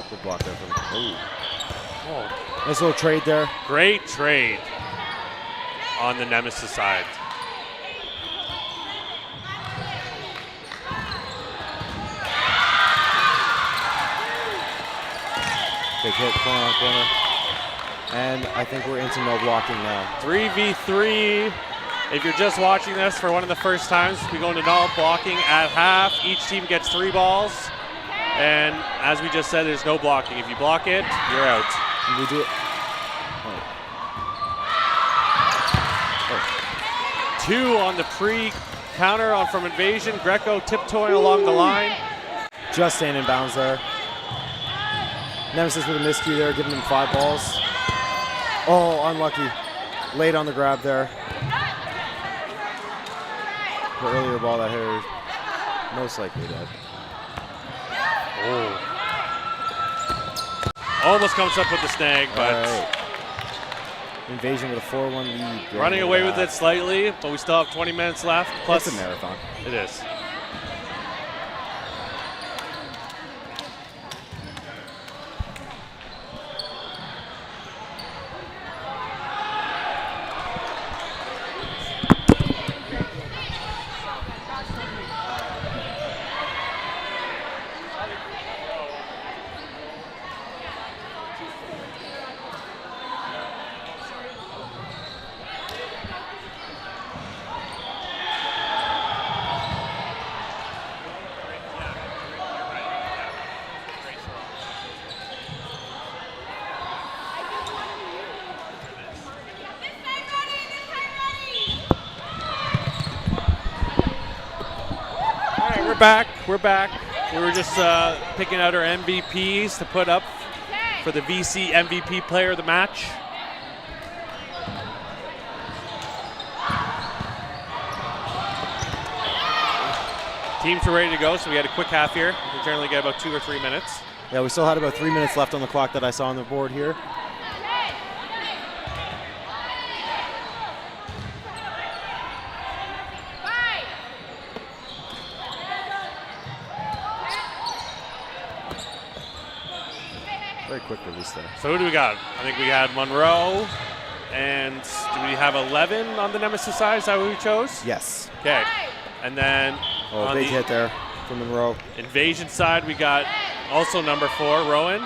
Good block there from. Oh. Nice little trade there. Great trade on the Nemesis side. Big hit, corner on corner. And I think we're into no blocking now. 3v3. If you're just watching this for one of the first times, we go into no blocking at half. Each team gets 3 balls. And as we just said, there's no blocking. If you block it, you're out. And we do it. 2 on the pre-counter from Invasion. Greco tiptoeing along the line. Just staying in bounds there. Nemesis with a miscue there, giving him 5 balls. Oh, unlucky. Late on the grab there. The earlier ball that hit her, most likely dead. Oh. Almost comes up with the snag, but right. Invasion with a 4-1 lead. running away with it slightly, but we still have 20 minutes left. Plus, it's a marathon. It is. back. We're back. We were just picking out our MVPs to put up for the VC MVP Player of the Match. Teams are ready to go, so we had a quick half here. We generally get about 2 or 3 minutes. Yeah, we still had about 3 minutes left on the clock that I saw on the board here. Very quick release there. So who do we got? I think we had Monroe, and do we have 11 on the Nemesis side? Is that what we chose? Yes. Okay. And then on Big the hit there from Monroe. Invasion side, we got also number 4, Rowan.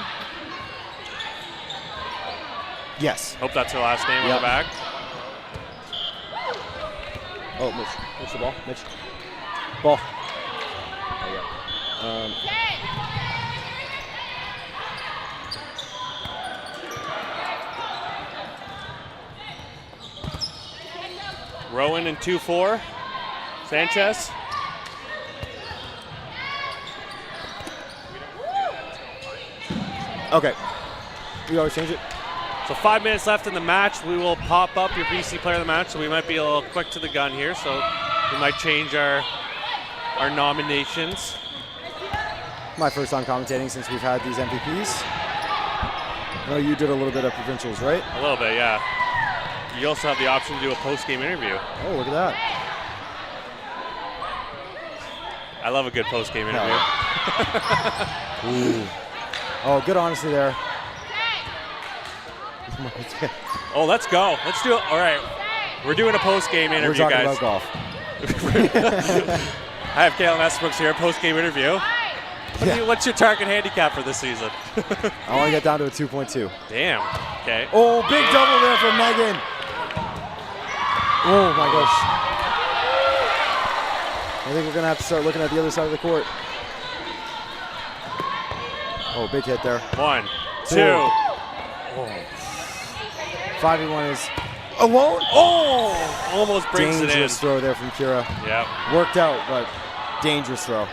Yes. Hope that's her last name on Yep. the back. Oh, Mitch. Mitch the ball. Mitch. Ball. There you go. Rowan in 2-4. Sanchez. Okay. We always change it. So 5 minutes left in the match. We will pop up your VC Player of the Match, so we might be a little quick to the gun here. So we might change our nominations. My first time commentating since we've had these MVPs. I know you did a little bit of provincials, right? A little bit, yeah. You also have the option to do a post-game interview. Oh, look at that. I love a good post-game interview. Ooh. Oh, good honesty there. Oh, let's go. Let's do it. All right. We're doing a post-game interview, We're talking guys. about golf. I have Kalen Esbrooks here, post-game interview. What's your target handicap for this season? I want to get down to a 2.2. Damn. Okay. Oh, big double there from Megan. Oh, my gosh. I think we're going to have to start looking at the other side of the court. Oh, big hit there. 1, 2. Oh. 5v1 is alone. Oh! Almost brings it in. Dangerous throw there from Kira. Yep. Worked out, but dangerous throw.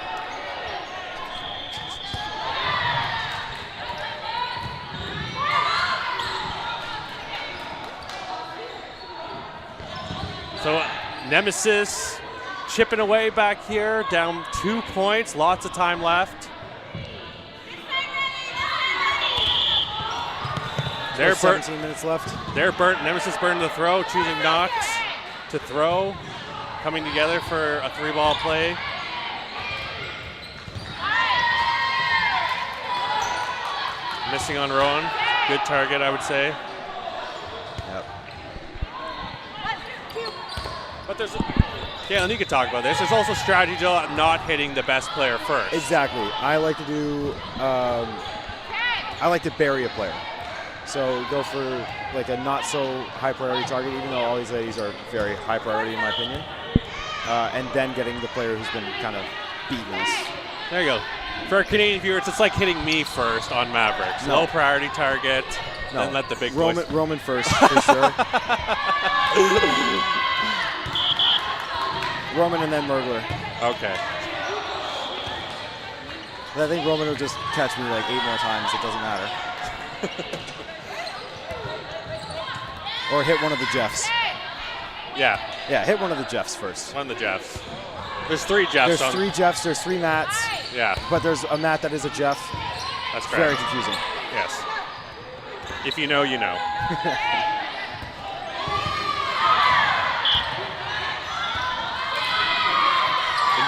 So Nemesis chipping away back here, down 2 points, lots of time left. They're 17 minutes left. They're burnt. Nemesis burned the throw, choosing not to throw. Coming together for a 3-ball play. Missing on Rowan. Good target, I would say. Yep. But there's, Kalen, you could talk about this. There's also strategy to not hitting the best player first. Exactly. I like to do, I like to bury a player. So go for like a not so high priority target, even though all these ladies are very high priority in my opinion. And then getting the player who's been kind of beating us. There you go. For our Canadian viewers, it's like hitting me first on Mavericks. No. Low priority target, No. then let the big boys. Roman first, for sure. Roman and then Mergler. Okay. I think Roman will just catch me like 8 more times. It doesn't matter. Or hit one of the Jeffs. Yeah, Yeah, hit one of the Jeffs first. one of the Jeffs. There's 3 Jeffs. There's 3 Jeffs, there's 3 Matts, Yeah, but there's a Matt that is a Jeff. that's Very correct. confusing. Yes. If you know, you know.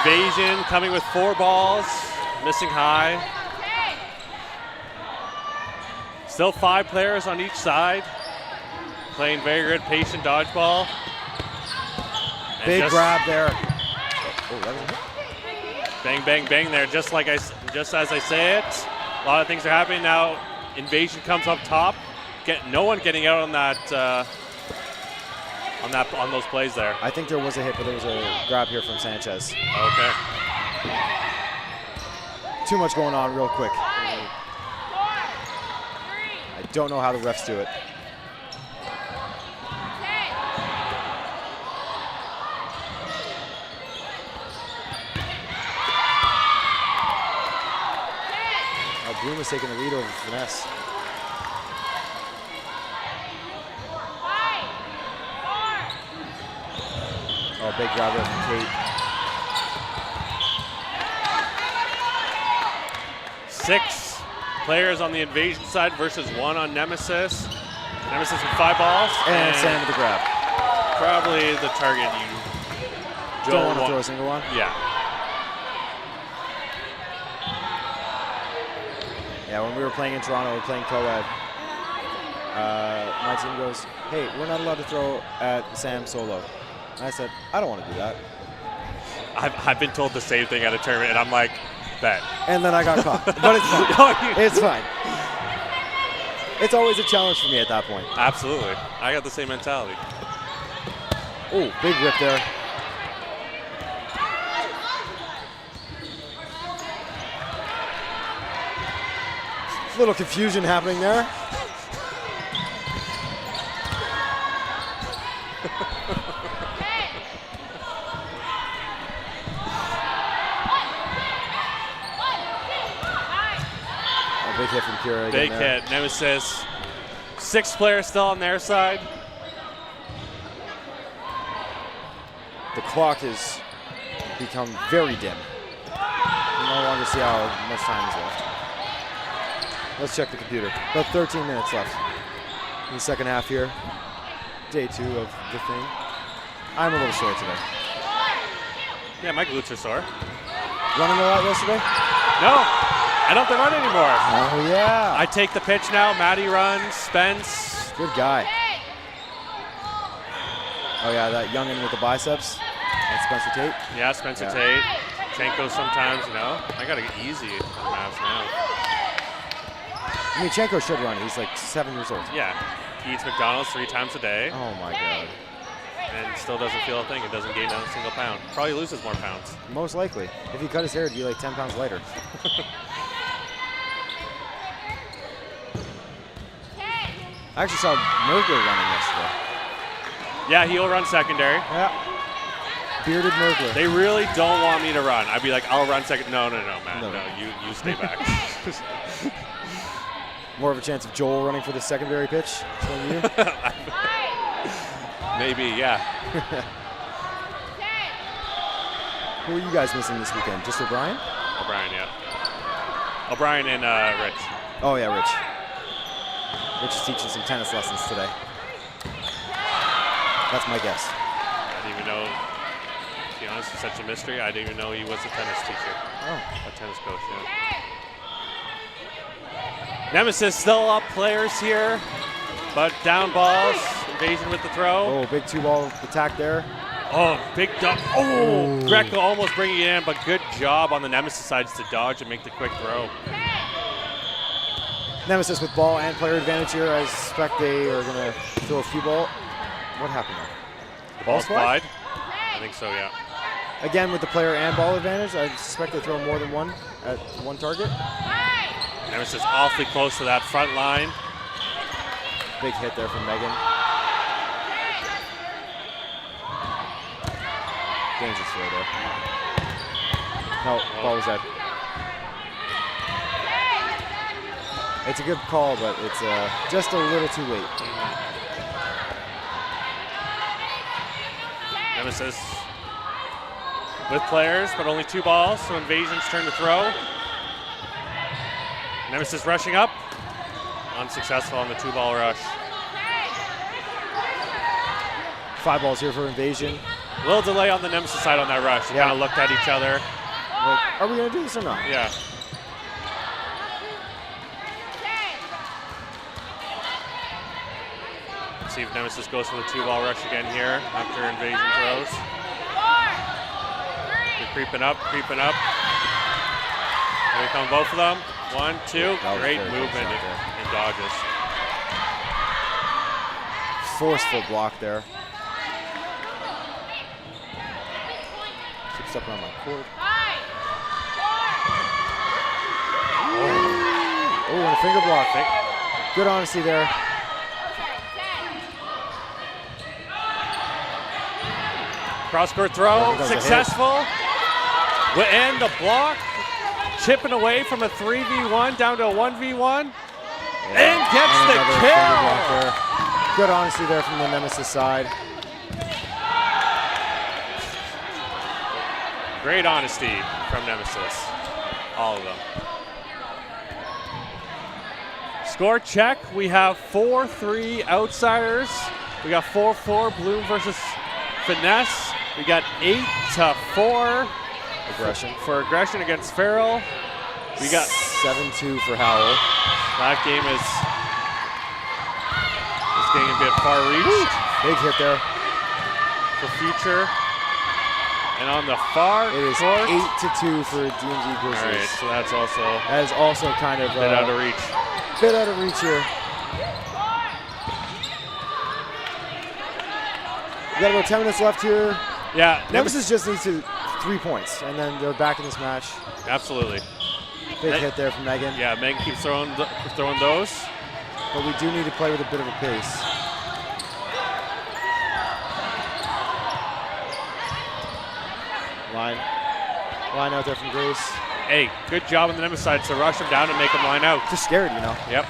Invasion coming with 4 balls, missing high. Still 5 players on each side, playing very good patient dodgeball. And Big just grab there. Oh, that was a hit. bang, bang, bang there, just as I say it. A lot of things are happening now. Invasion comes up top. No one getting out on that. On those plays there. I think there was a hit, but there was a grab here from Sanchez. Okay. Too much going on real quick. I don't know how the refs do it. Bloom is taking the lead over Finesse. Oh, big grab there from Kate. 6 players on the Invasion side versus 1 on Nemesis. Nemesis with 5 balls. And Sam with the grab. Probably the target you Don't want to throw a single one? Yeah. Yeah, when we were playing in Toronto, we were playing co-ed. My team goes, hey, we're not allowed to throw at Sam solo. And I said, I don't want to do that. I've been told the same thing at a tournament, and I'm like, bet. And then I got caught. But it's fine. It's fine. It's always a challenge for me at that point. Absolutely. I got the same mentality. Oh, big rip there. Little confusion happening there. A big hit from Kira. Big hit. Nemesis. 6 players still on their side. The clock has become very dim. You no longer see how much time is left. Let's check the computer. About 13 minutes left in the second half here. Day 2 of the thing. I'm a little sore today. Yeah, my glutes are sore. Running a lot yesterday? No, I don't have to run anymore. Oh, yeah. I take the pitch now. Maddie runs. Spence. Good guy. Oh, yeah, that youngin with the biceps. That's Spencer Tate. Yeah, Spencer Tate. Chenko sometimes, you know. I got to get easy on the mats now. I mean, Chenko should run. He's like 7 years old. Yeah. He eats McDonald's 3 times a day. Oh, my God. And still doesn't feel a thing. It doesn't gain down a single pound. Probably loses more pounds. Most likely. If he cut his hair, it'd be like 10 pounds lighter. I actually saw Merger running yesterday. Yeah, he'll run secondary. Yeah. Bearded Mergler. They really don't want me to run. I'd be like, I'll run second. No, Matt. No, you stay back. More of a chance of Joel running for the secondary pitch than you? Maybe, yeah. Who are you guys missing this weekend? Just O'Brien? O'Brien, yeah. O'Brien and Rich. Oh, yeah, Rich. Rich is teaching some tennis lessons today. That's my guess. I didn't even know, to be honest, it's such a mystery. I didn't even know he was a tennis teacher. Oh. A tennis coach, yeah. Nemesis still up players here, but down balls. Invasion with the throw. Oh, big 2-ball attack there. Oh, big dump. Oh, Greco almost bringing it in, but good job on the Nemesis sides to dodge and make the quick throw. Nemesis with ball and player advantage here. I suspect they are going to throw a few ball. What happened there? The ball slide? I think so, yeah. Again, with the player and ball advantage, I suspect they throw more than one at one target. Nemesis awfully close to that front line. Big hit there from Megan. Dangerous throw there. No, ball was dead. It's a good call, but it's just a little too late. Nemesis with players, but only 2 balls, so Invasion's turn to throw. Nemesis rushing up. Unsuccessful on the 2-ball rush. 5 balls here for Invasion. A little delay on the Nemesis side on that rush. They kind of looked at each other. Like, are we going to do this or not? Yeah. Let's see if Nemesis goes for the 2-ball rush again here after Invasion throws. They're creeping up, creeping up. Here come both of them. 1, 2. Great movement and dodges. Forceful block there. Keep stepping on my court. Oh, and a finger block. Good honesty there. Cross-court throw, successful. And the block chipping away from a 3v1 down to a 1v1. And And gets the another finger block kill. there. Good honesty there from the Nemesis side. Great honesty from Nemesis. All of them. Score check. We have 4-3 Outsiders. We got 4-4 Bloom versus Finesse. We got 8-4 Aggression. for aggression against Farrell. We got 7-2 for Howell. that game is getting a bit far reached Big hit there. for future. And on the far It is court, 8-2 for DMG all right, Grizzlies. so that's also a That is also kind of bit out of reach. bit out of reach here. We got about 10 minutes left here. Yeah, Nemesis just needs 3 points, and then they're back in this match. absolutely. Big hit there from Megan. Yeah, Megan keeps throwing those. But we do need to play with a bit of a pace. Line out there from Grace. Hey, good job on the Nemesis side to rush him down and make him line out. Just scared, you know. Yep.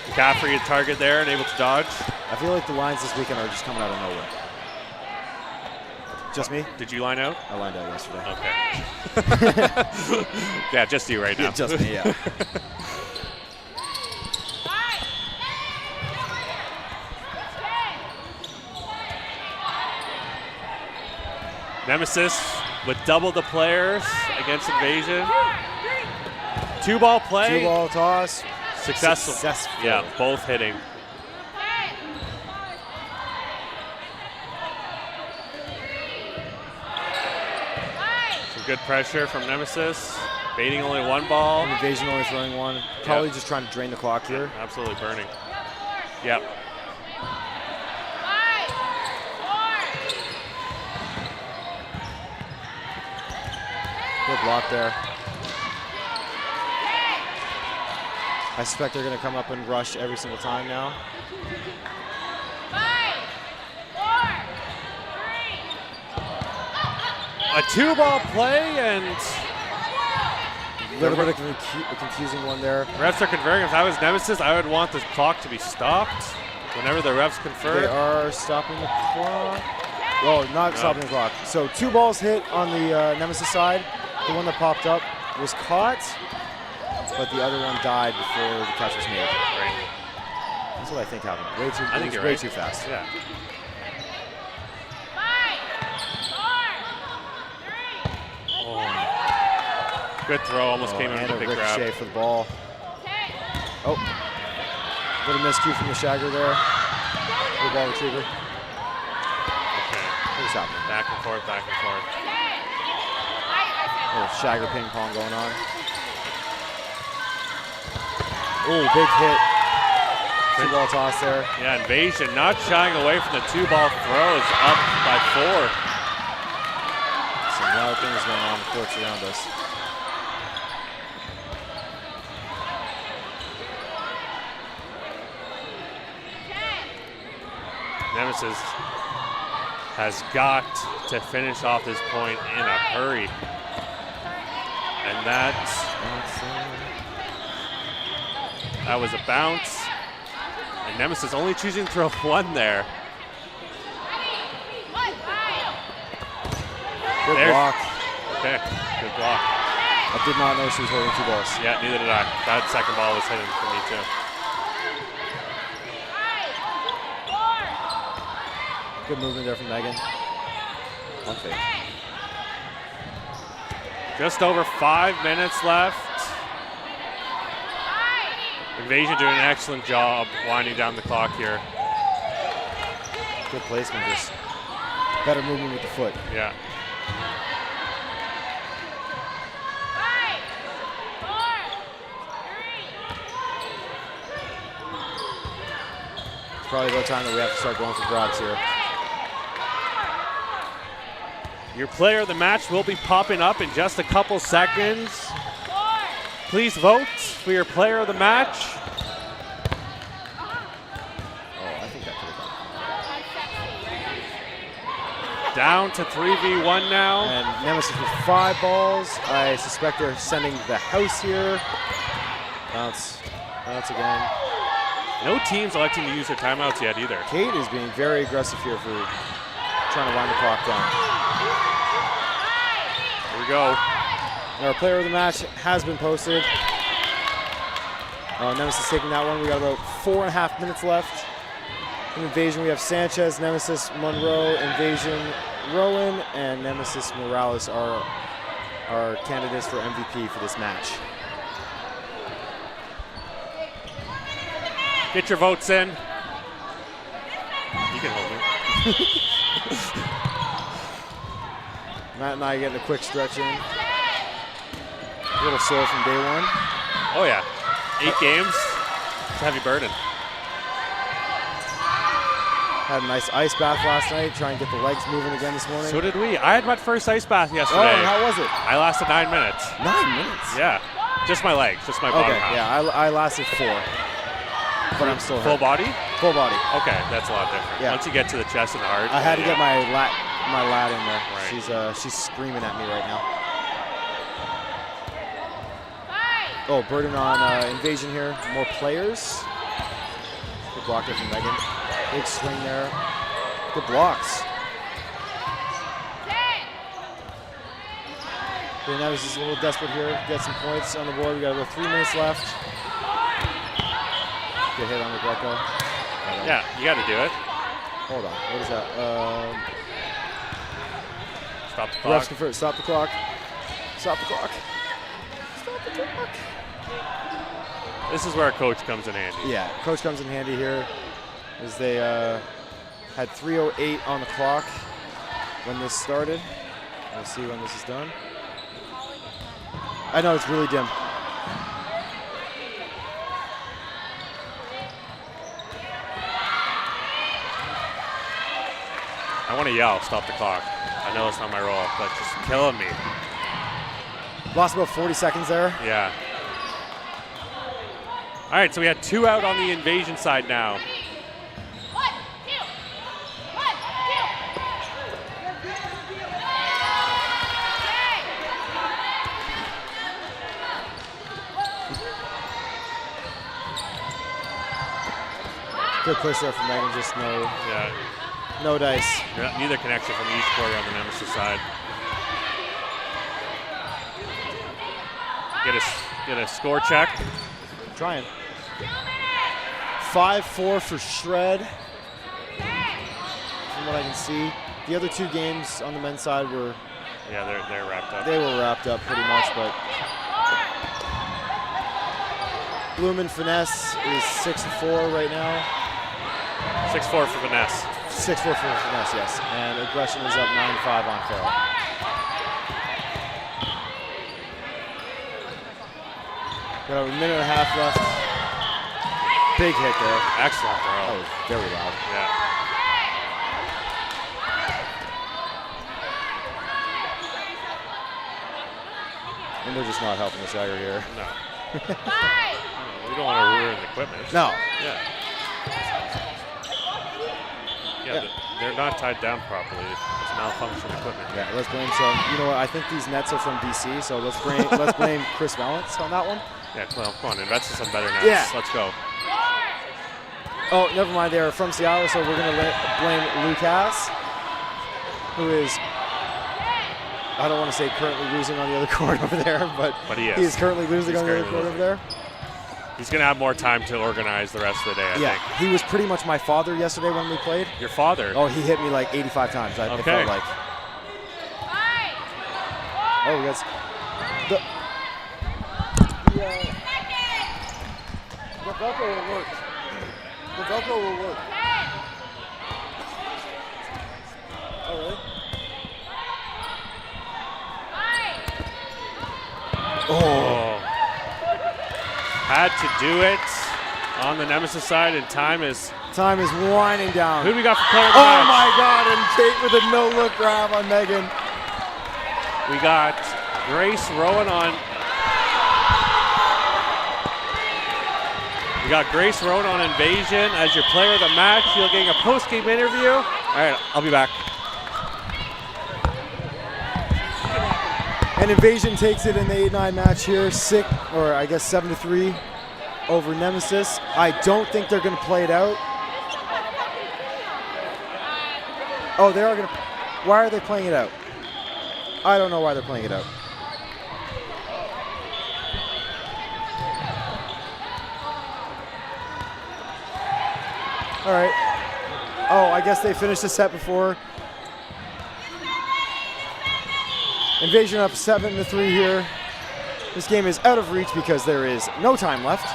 McCaffrey a target there and able to dodge. I feel like the lines this weekend are just coming out of nowhere. Just me? Did you line out? I lined out yesterday. Okay. Yeah, just you right now. Just me, yeah. Nemesis with double the players against Invasion. 2-ball play. 2-ball toss. Successful. Successful. Yeah, both hitting. Some good pressure from Nemesis. Baiting only 1 ball. Invasion only throwing 1. Probably just trying to drain the clock here. Absolutely burning. Yep. Good block there. I suspect they're going to come up and rush every single time now. 2-ball play and A little bit of a confusing one there. refs are conferring. If I was Nemesis, I would want this clock to be stopped whenever the refs They confer. are stopping the clock. Well, not No. stopping the clock. So 2 balls hit on the Nemesis side. The one that popped up was caught, but the other one died before the catch was made. Right. That's what I think happened. Way too, I think it was you're way right. too fast. Yeah. Oh. Good throw. Almost came in And with a a big ricochet grab. for the ball. Oh, little miscue from the Shagger there. Good ball retriever. Okay. What's happening? Back and forth, back and forth. Little Shagger ping pong going on. Oh, big hit. 2-ball toss there. Yeah, Invasion not shying away from the 2-ball throws, up by 4. Some wild things going on in the courts around us. Nemesis has got to finish off this point in a hurry. And that was a bounce. And Nemesis only choosing to throw 1 there. Good There's- block. Okay, good block. I did not know she was holding 2 balls. Yeah, neither did I. That second ball was hitting for me too. Good movement there from Megan. One fake. Just over 5 minutes left. Invasion doing an excellent job winding down the clock here. Good placement, just better movement with the foot. Yeah. It's probably about time that we have to start going for grabs here. Your player of the match will be popping up in just a couple seconds. Please vote for your player of the match. Oh, I think that could have Down to 3v1 now. And Nemesis with 5 balls. I suspect they're sending the house here. Bounce again. No teams electing to use their timeouts yet either. Kate is being very aggressive here for trying to wind the clock down. Here we go. Our player of the match has been posted. Nemesis taking that one. We got about 4.5 minutes left. In Invasion, we have Sanchez, Nemesis, Monroe, Invasion, Rowan, and Nemesis Morales are our candidates for MVP for this match. Get your votes in. You can hold me. Matt and I getting a quick stretch in. A little sore from day one. Oh yeah, 8 games. It's a heavy burden. Had a nice ice bath last night, trying to get the legs moving again this morning. So did we. I had my first ice bath yesterday. Oh, and how was it? I lasted 9 minutes. 9 minutes? Yeah, just my legs, just my bottom Okay, half. yeah, I lasted 4. But I'm still Full hurt. body? Full body. Okay, that's a lot different. Yeah. Once you get to the chest and the heart. I had to yeah. get my lat in there. Right. She's screaming at me right now. Oh, burden on Invasion here. More players. Good block there from Megan. Big swing there. Good blocks. Okay, now this is a little desperate here. Get some points on the board. We got about 3 minutes left. Good hit on the Greco. Yeah, you got to do it. Hold on. What is that? Stop the Refs clock. confirm. Stop the clock. Stop the clock. Stop the clock. This is where our coach comes in handy. Yeah, coach comes in handy here as they had 3:08 on the clock when this started. We'll see when this is done. I know it's really dim. I want to yell, stop the clock. I know it's not my role, but just killing me. Lost about 40 seconds there. Yeah. All right, so we had 2 out on the Invasion side now. 1, 2. 1, 2. Good push there from Megan, just Yeah. no dice. Neither connection from each quarter on the Nemesis side. Get a score check. Trying. 5-4 for Shred, from what I can see. The other 2 games on the men's side were Yeah, they're wrapped up. They were wrapped up pretty much, but Bloomin' Finesse is 6-4 right now. 6-4 for Vanessa. 6-4 for Finesse, yes. And Aggression is up 9-5 on Farrell. Got a minute and a half left. Big hit there. Excellent That throw. was very loud. Yeah. And they're just not helping the Sagger here. No. We don't want to ruin the equipment. No. Yeah. Yeah, they're not tied down properly. It's malfunction equipment. Yeah, let's blame some. You know what? I think these nets are from DC, so let's blame Chris Valance on that one. Yeah, come on, invest in some better nets. Yeah. Let's go. Oh, never mind. They are from Seattle, so we're going to blame Lucas, who is, I don't want to say currently losing on the other court over there, but he is. He is currently losing on the other court over there. He's going to have more time to organize the rest of the day, I think. He was pretty much my father yesterday when we played. Your father? Oh, he hit me like 85 times. It felt like. Oh, we got the Velcro will work. The Velcro will work. Oh, really? Oh. Had to do it on the Nemesis side, and time is winding down. Who do we got for player of the Oh match? my God! And Kate with a no-look grab on Megan. We got Grace Rowan on. We got Grace Rowan on Invasion as your player of the match. You're getting a post-game interview. All right, I'll be back. And Invasion takes it in the 8-9 match here, 7-3 over Nemesis. I don't think they're going to play it out. Oh, they are going to. Why are they playing it out? I don't know why they're playing it out. All right. Oh, I guess they finished the set before. Invasion up 7-3 here. This game is out of reach because there is no time left.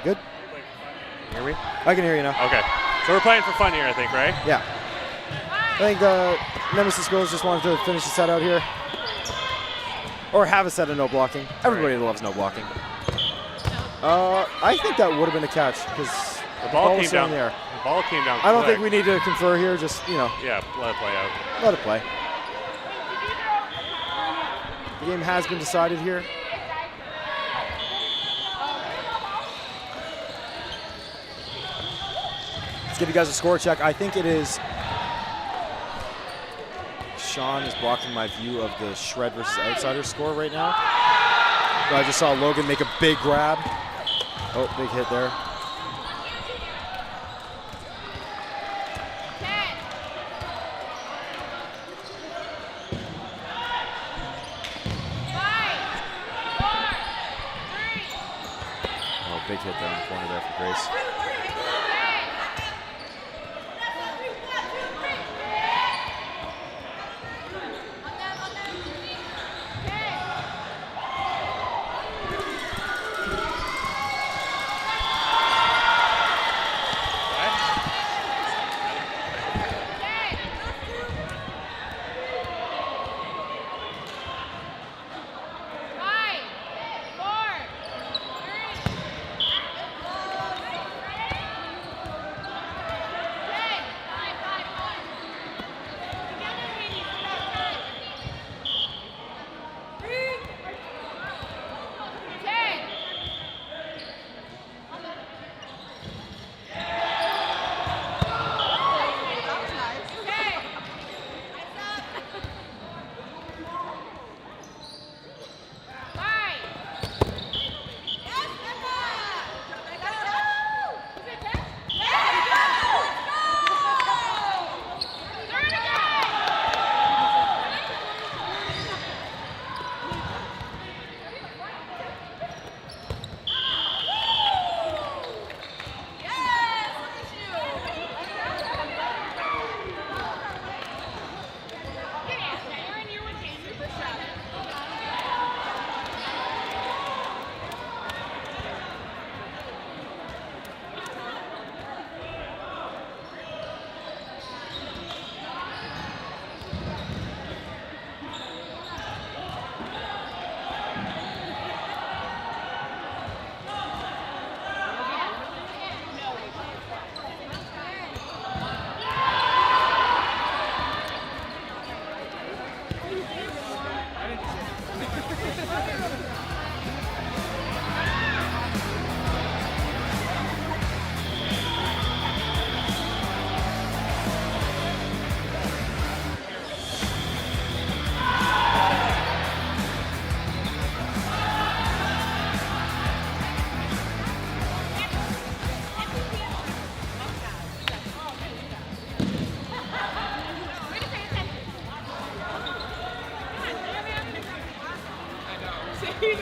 Good? Hear me? I can hear you now. Okay. So we're playing for fun here, I think, right? Yeah. I think the Nemesis girls just wanted to finish the set out here. Or have a set of no blocking. Everybody loves no blocking. I think that would have been a catch because The ball was came still down. in the air. The ball came down. I don't quick. think we need to confer here. Just, Yeah, let it play out. let it play. The game has been decided here. Let's give you guys a score check. I think it is. Sean is blocking my view of the Shred versus Outsider score right now. I just saw Logan make a big grab. Oh, big hit there. Oh, big hit there in the corner there for Grace.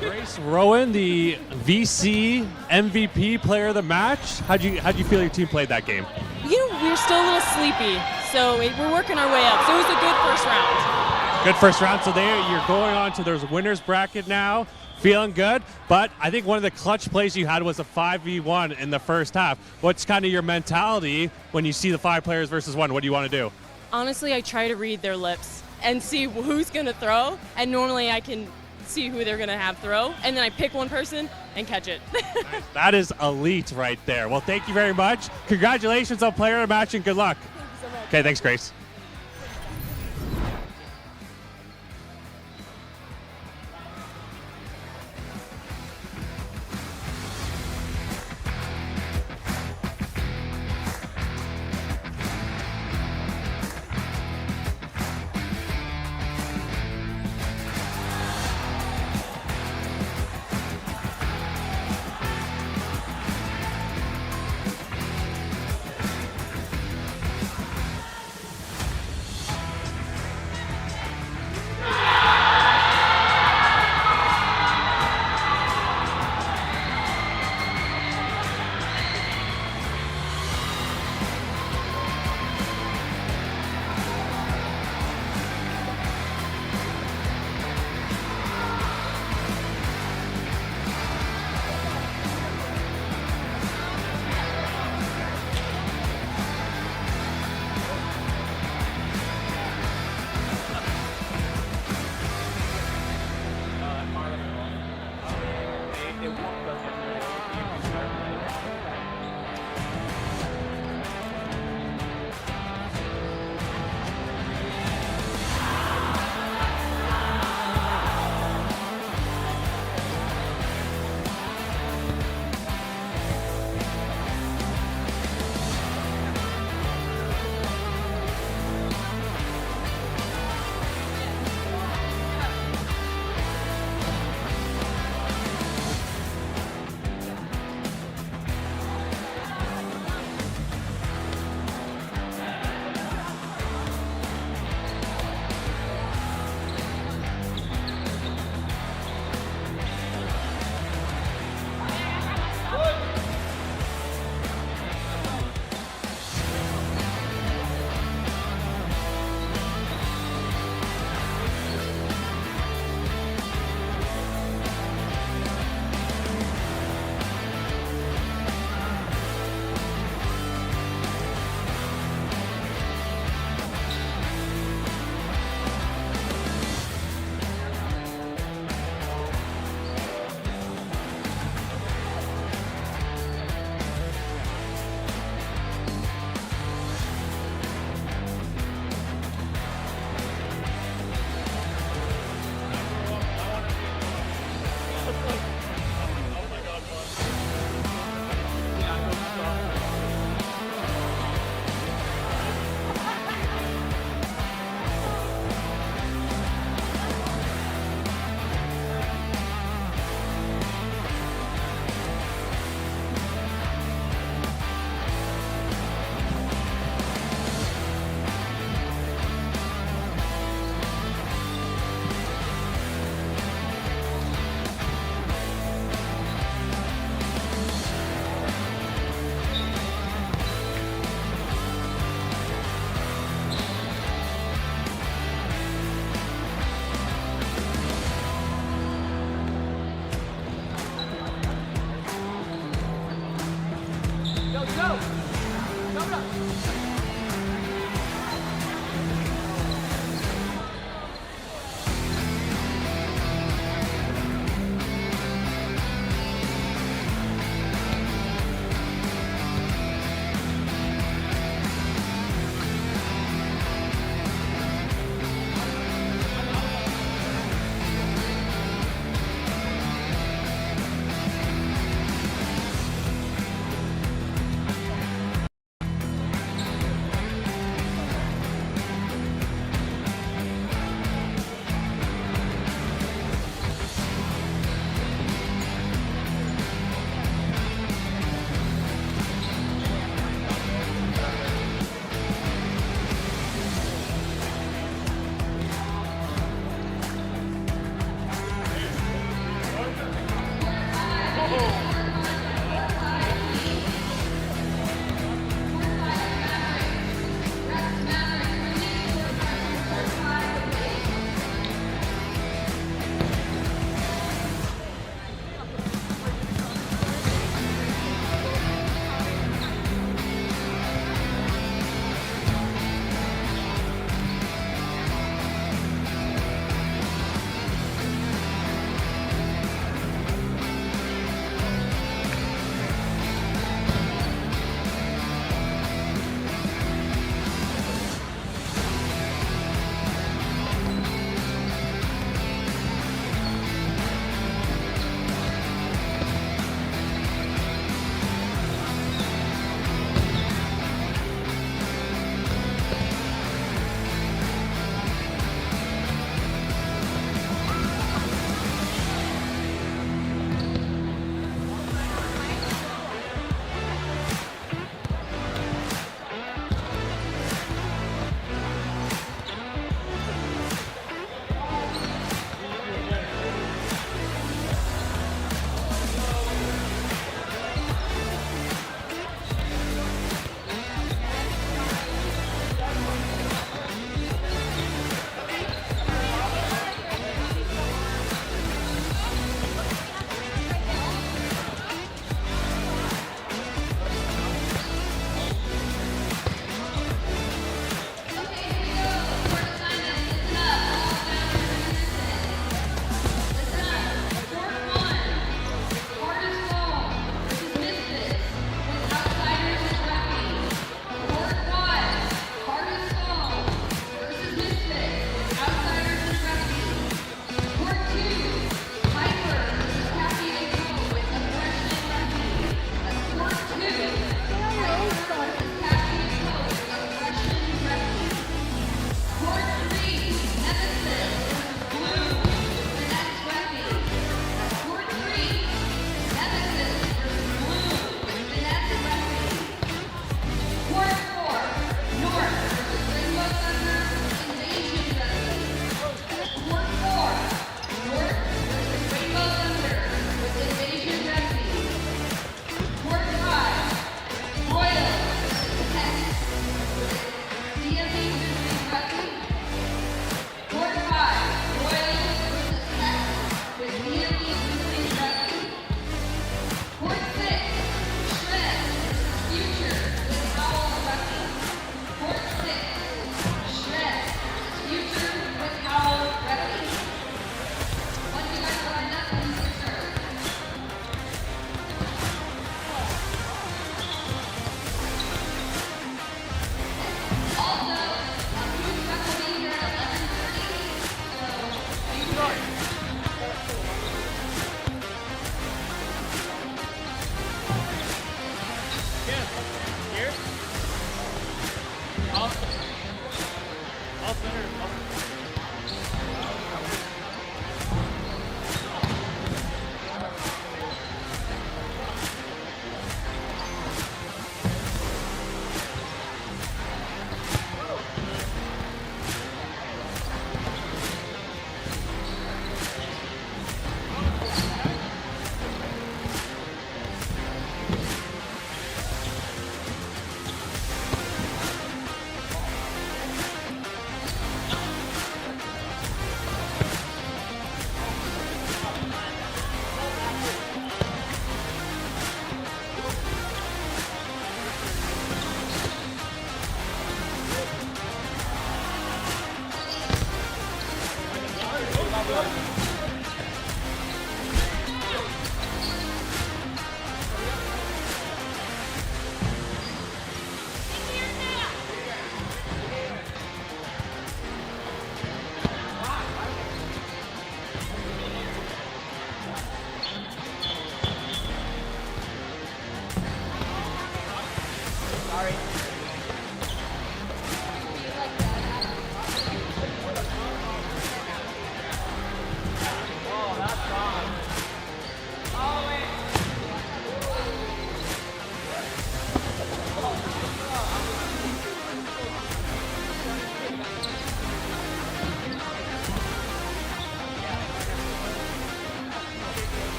Grace Rowan, the VC MVP player of the match. How'd you feel your team played that game? We were still a little sleepy, so we're working our way up. So it was a good first round. Good first round. So you're going on to there's winners bracket now. Feeling good, but I think one of the clutch plays you had was a 5v1 in the first half. What's kind of your mentality when you see the 5 players versus 1? What do you want to do? Honestly, I try to read their lips and see who's going to throw, and normally I can see who they're going to have throw, and then I pick one person and catch it. That is elite right there. Well, thank you very much. Congratulations on player of the match and good luck. Thank you so much. Okay, thanks, Grace.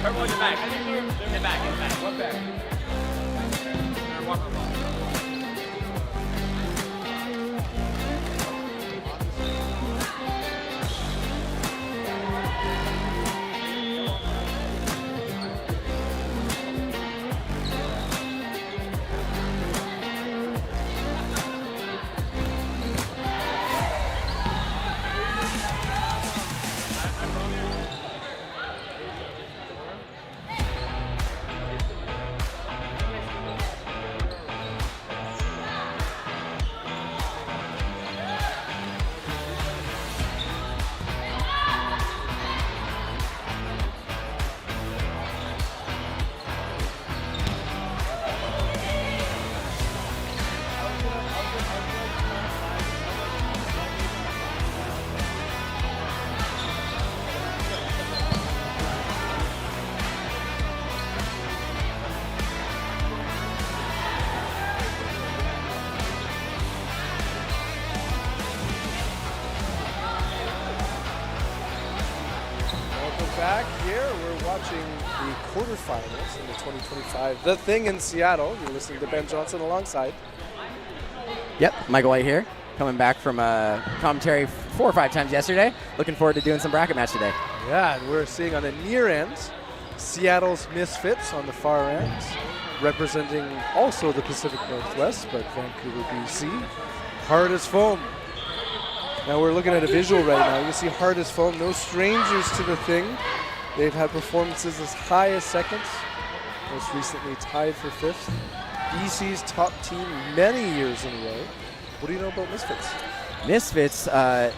Purple in the back. In the back, in the back. One back. Walk the ball. Back here, we're watching the quarterfinals in the 2025 The Thing in Seattle. You're listening to Ben Johnson alongside. Yep, Michael White here, coming back from commentary 4 or 5 times yesterday. Looking forward to doing some bracket match today. Yeah, and we're seeing on the near end Seattle's Misfits on the far end, representing also the Pacific Northwest, but Vancouver, BC. Hard as foam. Now we're looking at a visual right now. You see Hard as Foam, no strangers to the thing. They've had performances as high as second, most recently tied for 5th. BC's top team many years in a row. What do you know about Misfits? Misfits, I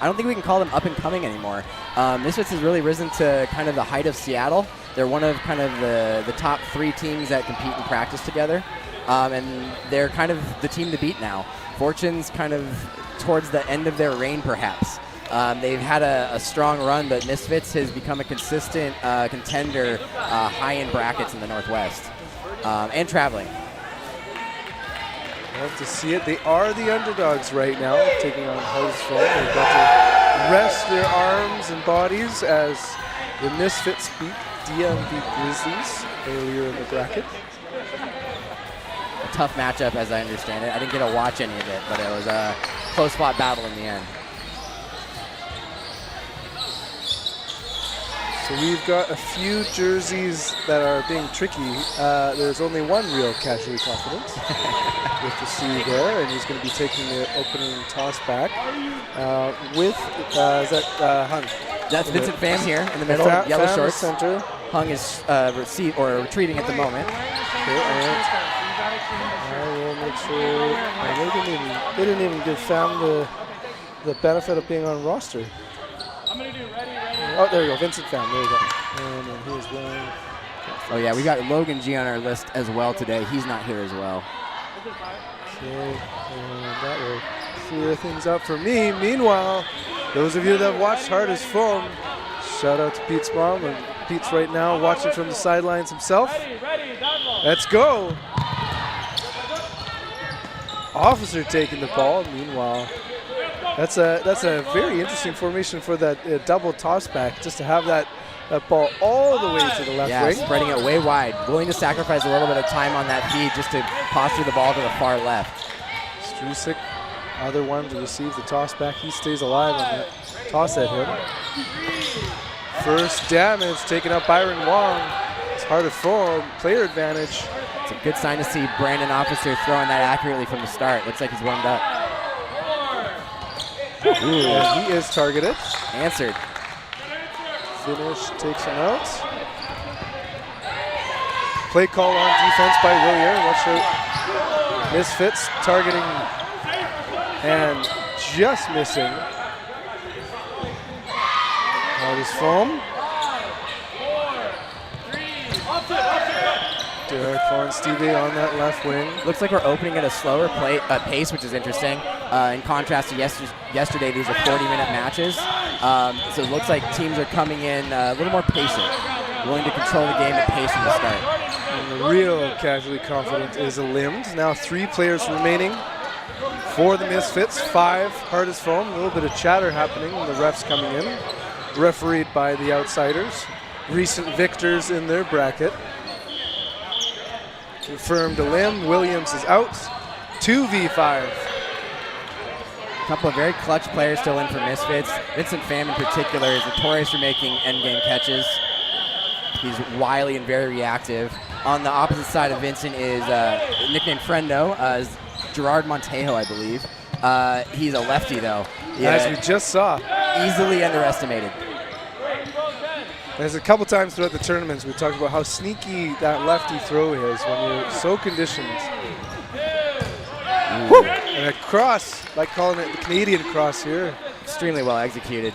don't think we can call them up and coming anymore. Misfits has really risen to kind of the height of Seattle. They're one of kind of the top 3 teams that compete and practice together. And they're kind of the team to beat now. Fortune's kind of towards the end of their reign, perhaps. They've had a strong run, but Misfits has become a consistent contender high in brackets in the Northwest and traveling. Love to see it. They are the underdogs right now, taking on Hard as Foam. They've got to rest their arms and bodies as the Misfits beat DMV Grizzlies earlier in the bracket. A tough matchup, as I understand it. I didn't get to watch any of it, but it was a close fought battle in the end. So we've got a few jerseys that are being tricky. There's only one real casually confident with the C there, and he's going to be taking the opening toss back with, is that Hung? That's Vincent Pham here in the middle, yellow Pham shorts. Center, Hung is retreating at the moment. Okay, and I will make sure. They didn't even give Fam the benefit of being on roster. I'm going to do ready. Oh, there you go. Vincent Fam. There you go. And then he's wearing. Oh, yeah, we got Logan G on our list as well today. He's not here as well. Okay, and that will clear things up for me. Meanwhile, those of you that have watched Hard as Foam, shout out to Pete's mom. And Pete's right now watching from the sidelines himself. Let's go. Officer taking the ball. Meanwhile, that's a very interesting formation for that double toss back, just to have that ball all the way to the left wing. Spreading it way wide. Willing to sacrifice a little bit of time on that feed just to posture the ball to the far left. Strusik, other one to receive the toss back. He stays alive on that toss at him. First damage taken up Byron Wong. It's Hard as Foam, player advantage. It's a good sign to see Brandon Officer throwing that accurately from the start. Looks like he's warmed up. Ooh, and he is targeted. Answered. Finish takes him out. Play call on defense by Willier. Watch out. Misfits targeting and just missing. Hard as Foam. Derek Stevie on that left wing. Looks like we're opening at a slower pace, which is interesting. In contrast to yesterday, these are 40-minute matches. So it looks like teams are coming in a little more patient, willing to control the game at pace from the start. And the real casually confident is Limbed. Now 3 players remaining for the Misfits, 5 Hard as Foam. A little bit of chatter happening, the refs coming in. Refereed by the Outsiders. Recent victors in their bracket. Confirmed to Lim. Williams is out. 2v5. A couple of very clutch players still in for Misfits. Vincent Pham in particular is notorious for making endgame catches. He's wily and very reactive. On the opposite side of Vincent is nicknamed Friendo, is Gerard Montejo, I believe. He's a lefty, though. Yeah. As we just saw. Easily underestimated. There's a couple times throughout the tournaments we talked about how sneaky that lefty throw is when you're so conditioned. And a cross, like calling it the Canadian cross here. Extremely well executed.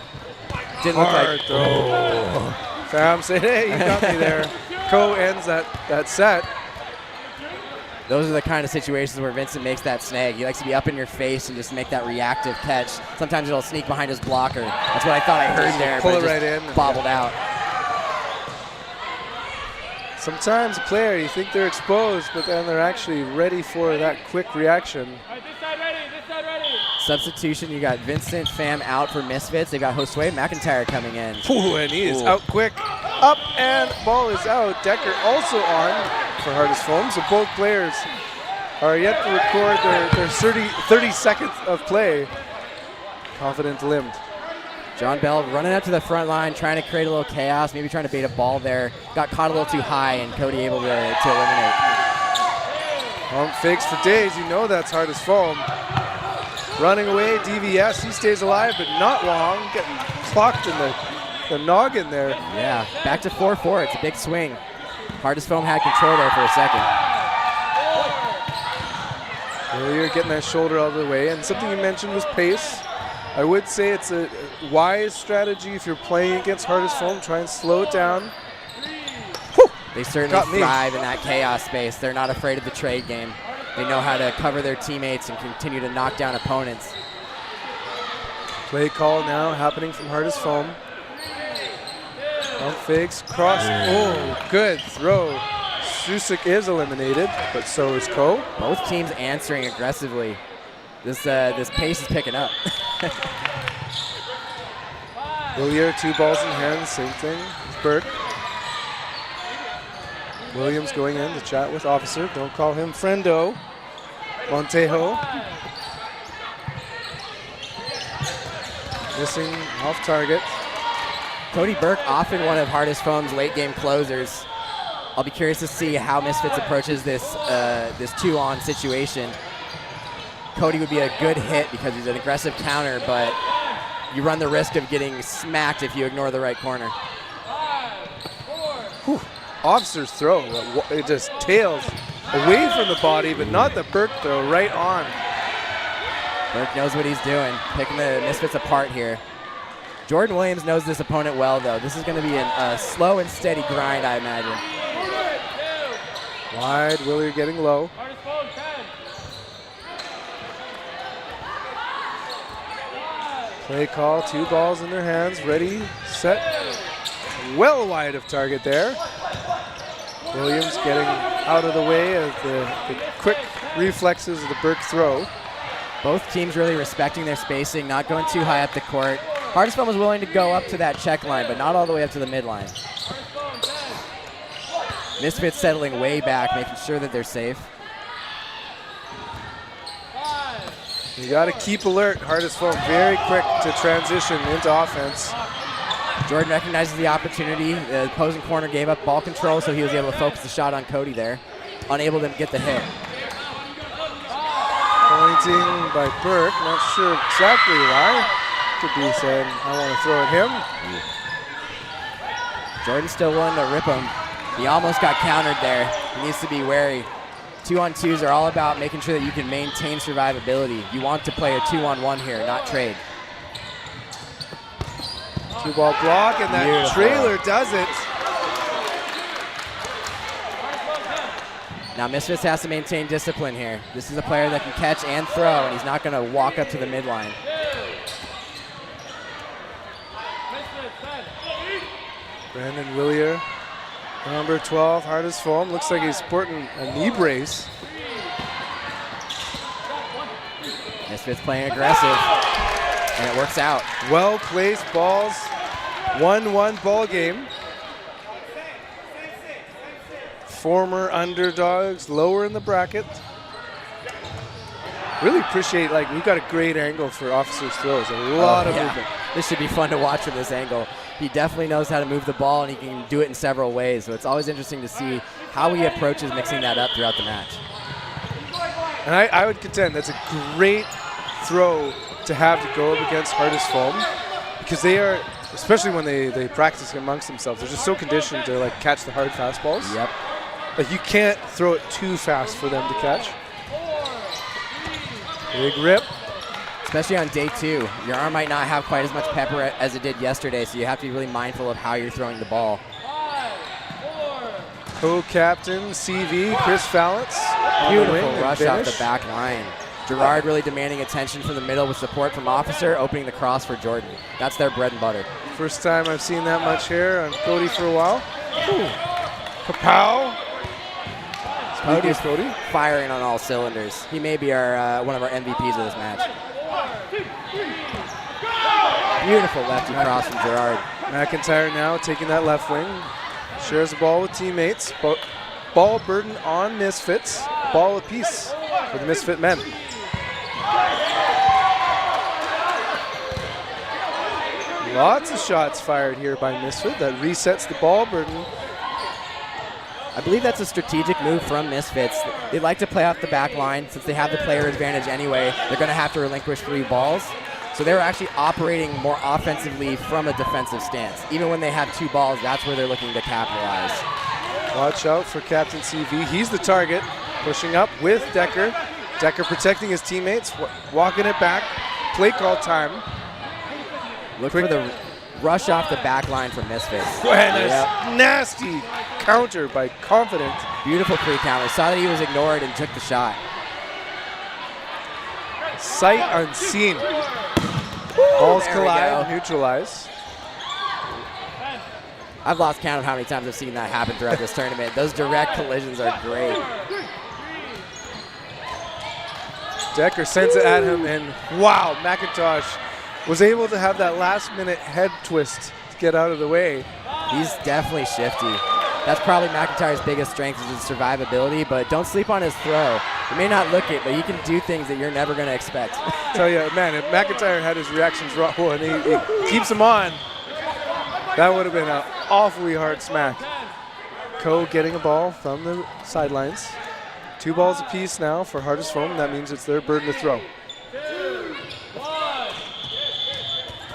Didn't Hard look like throw. Fam said, hey, you got me there. Co ends that set. Those are the kind of situations where Vincent makes that snag. He likes to be up in your face and just make that reactive catch. Sometimes it'll sneak behind his blocker. That's what I thought I heard there. Pull but it right in. Bobbled out. Sometimes a player, you think they're exposed, but then they're actually ready for that quick reaction. All right, this side ready. Substitution, you got Vincent Pham out for Misfits. They got Josue McIntyre coming in. Ooh, and he is out quick. Up and ball is out. Decker also on for Hard as Foam. So both players are yet to record their 30 seconds of play. Confident Limbed. John Bell running up to the front line, trying to create a little chaos, maybe trying to bait a ball there. Got caught a little too high, and Cody able to eliminate. Pump fakes for days. You know that's Hard as Foam. Running away, DVS. He stays alive, but not long. Getting clocked in the noggin there. Yeah, back to 4-4. It's a big swing. Hard as Foam had control there for a second. Earlier getting that shoulder out of the way. And something you mentioned was pace. I would say it's a wise strategy if you're playing against Hard as Foam. Try and slow it down. They certainly thrive in that chaos space. They're not afraid of the trade game. They know how to cover their teammates and continue to knock down opponents. Play call now happening from Hard as Foam. Pump fakes, cross. Oh, good throw. Susik is eliminated, but so is Ko. Both teams answering aggressively. This pace is picking up. Willier, 2 balls in hand, same thing with Burke. Williams going in to chat with Officer. Don't call him Friendo. Montejo. Missing off target. Cody Burke, often one of Hard as Foam's late game closers. I'll be curious to see how Misfits approaches this 2-on situation. Cody would be a good hit because he's an aggressive counter, but you run the risk of getting smacked if you ignore the right corner. Officer's throw. It just tails away from the body, but not the Burke throw, right on. Burke knows what he's doing, picking the Misfits apart here. Jordan Williams knows this opponent well, though. This is going to be a slow and steady grind, I imagine. Wide, Willier getting low. Play call, 2 balls in their hands, ready, set, well wide of target there. Williams getting out of the way of the quick reflexes of the Burke throw. Both teams really respecting their spacing, not going too high up the court. Hardisfeld was willing to go up to that check line, but not all the way up to the midline. Misfits settling way back, making sure that they're safe. You got to keep alert. Hardisfeld very quick to transition into offense. Jordan recognizes the opportunity. The opposing corner gave up ball control, so he was able to focus the shot on Cody there. Unable to get the hit. Pointing by Burke, not sure exactly why. Could be saying, I want to throw at him. Jordan's still willing to rip him. He almost got countered there. He needs to be wary. 2-on-2s are all about making sure that you can maintain survivability. You want to play a 2-on-1 here, not trade. 2-ball block, and that Beautiful. trailer does it. Now Misfits has to maintain discipline here. This is a player that can catch and throw, and he's not going to walk up to the midline. Brandon Willier, number 12, Hardisfeld. Looks like he's sporting a knee brace. Misfits playing aggressive, and it works out. Well-placed balls, 1-1 ball game. Former underdogs, lower in the bracket. Really appreciate, we've got a great angle for Officer's throws. A lot of movement. This should be fun to watch from this angle. He definitely knows how to move the ball, and he can do it in several ways. So it's always interesting to see how he approaches mixing that up throughout the match. And I would contend that's a great throw to have to go up against Hardisfeld, because they are, especially when they practice amongst themselves, they're just so conditioned to catch the hard fastballs. Yep. You can't throw it too fast for them to catch. Big rip. Especially on day 2. Your arm might not have quite as much pepper as it did yesterday, so you have to be really mindful of how you're throwing the ball. Co-captain CV, Chris Fallance. Beautiful rush off the back line. Gerard really demanding attention from the middle with support from Officer, opening the cross for Jordan. That's their bread and butter. First time I've seen that much hair on Cody for a while. Kapow. Cody's firing on all cylinders. He may be our one of our MVPs of this match. Beautiful lefty cross from Gerard. McIntyre now taking that left wing. Shares the ball with teammates. Ball burden on Misfits. Ball apiece for the Misfit men. Lots of shots fired here by Misfit. That resets the ball burden. I believe that's a strategic move from Misfits. They like to play off the back line. Since they have the player advantage anyway, they're going to have to relinquish 3 balls. So they're actually operating more offensively from a defensive stance. Even when they have 2 balls, that's where they're looking to capitalize. Watch out for Captain CV. He's the target. Pushing up with Decker. Decker protecting his teammates, walking it back. Play call time. Look for the rush off the back line from Misfits. And a nasty counter by Confident. Beautiful pre-counter. Saw that he was ignored and took the shot. Sight unseen. Balls collide, neutralize. I've lost count of how many times I've seen that happen throughout this tournament. Those direct collisions are great. Decker sends it at him, and wow, McIntosh was able to have that last-minute head twist to get out of the way. He's definitely shifty. That's probably McIntyre's biggest strength is his survivability, but don't sleep on his throw. You may not look it, but he can do things that you're never going to expect. Tell you, man, if McIntyre had his reactions raw and he keeps him on, that would have been an awfully hard smack. Coe getting a ball from the sidelines. 2 balls apiece now for Hardisfeld. That means it's their burden to throw.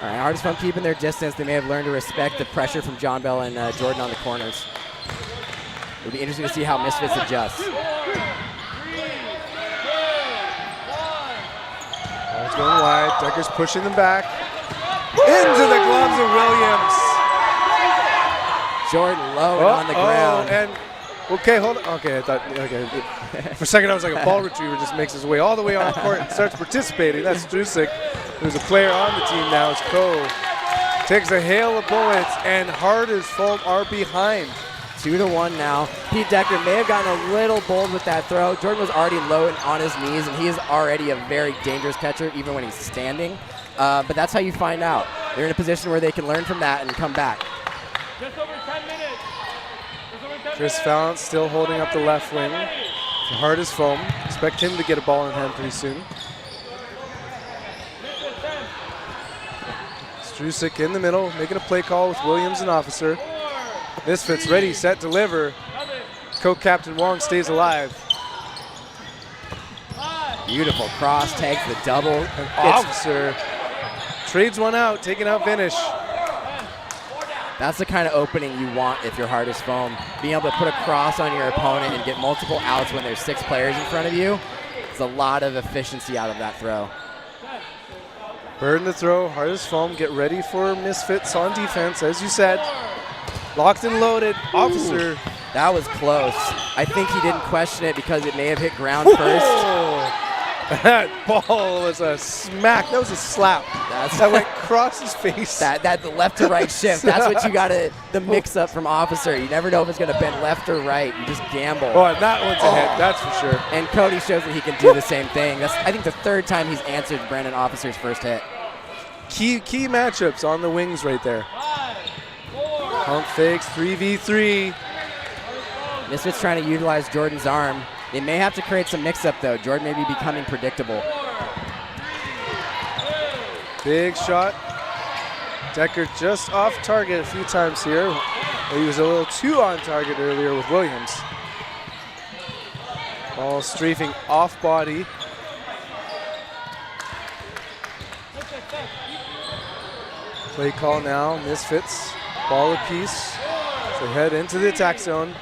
All right, Hardisfeld keeping their distance. They may have learned to respect the pressure from John Bell and Jordan on the corners. It'll be interesting to see how Misfits adjust. Ball's going wide. Decker's pushing them back. Into the gloves of Williams. Jordan low and on the ground. And okay, hold on. Okay, I thought, okay. For a second, I was like a ball retriever just makes his way all the way on court and starts participating. That's Strusik, who's a player on the team now. As Ko takes a hail of bullets, and Hard as foam are behind. 2-1 now. Pete Decker may have gotten a little bold with that throw. Jordan was already low and on his knees, and he is already a very dangerous catcher, even when he's standing. But that's how you find out. They're in a position where they can learn from that and come back. Just over 10 minutes. Chris Fallon still holding up the left wing. Hard as foam. Expect him to get a ball in hand pretty soon. Strusik in the middle, making a play call with Williams and Officer. Misfits ready, set, deliver. Co-captain Wong stays alive. Beautiful cross, tags the double. And Officer trades one out, taking out finish. That's the kind of opening you want if you're Hard as foam. Being able to put a cross on your opponent and get multiple outs when there's 6 players in front of you. It's a lot of efficiency out of that throw. Bird in the throw, Hard as foam. Get ready for Misfits on defense, as you said. Locked and loaded. Officer. Ooh, that was close. I think he didn't question it because it may have hit ground first. That ball was a smack. That was a slap. That went across his face. That the left to right shift. That's what you got to, the mix up from Officer. You never know if it's going to bend left or right. You just gamble. Oh, and that one's a hit, that's for sure. And Cody shows that he can do the same thing. That's, I think, the 3rd time he's answered Brandon Officer's first hit. Key matchups on the wings right there. Pump fakes, 3v3. Misfits trying to utilize Jordan's arm. They may have to create some mix-up, though. Jordan may be becoming predictable. Big shot. Decker just off target a few times here. He was a little too on target earlier with Williams. Ball strafing off body. Play call now, Misfits. Ball apiece. So head into the attack zone.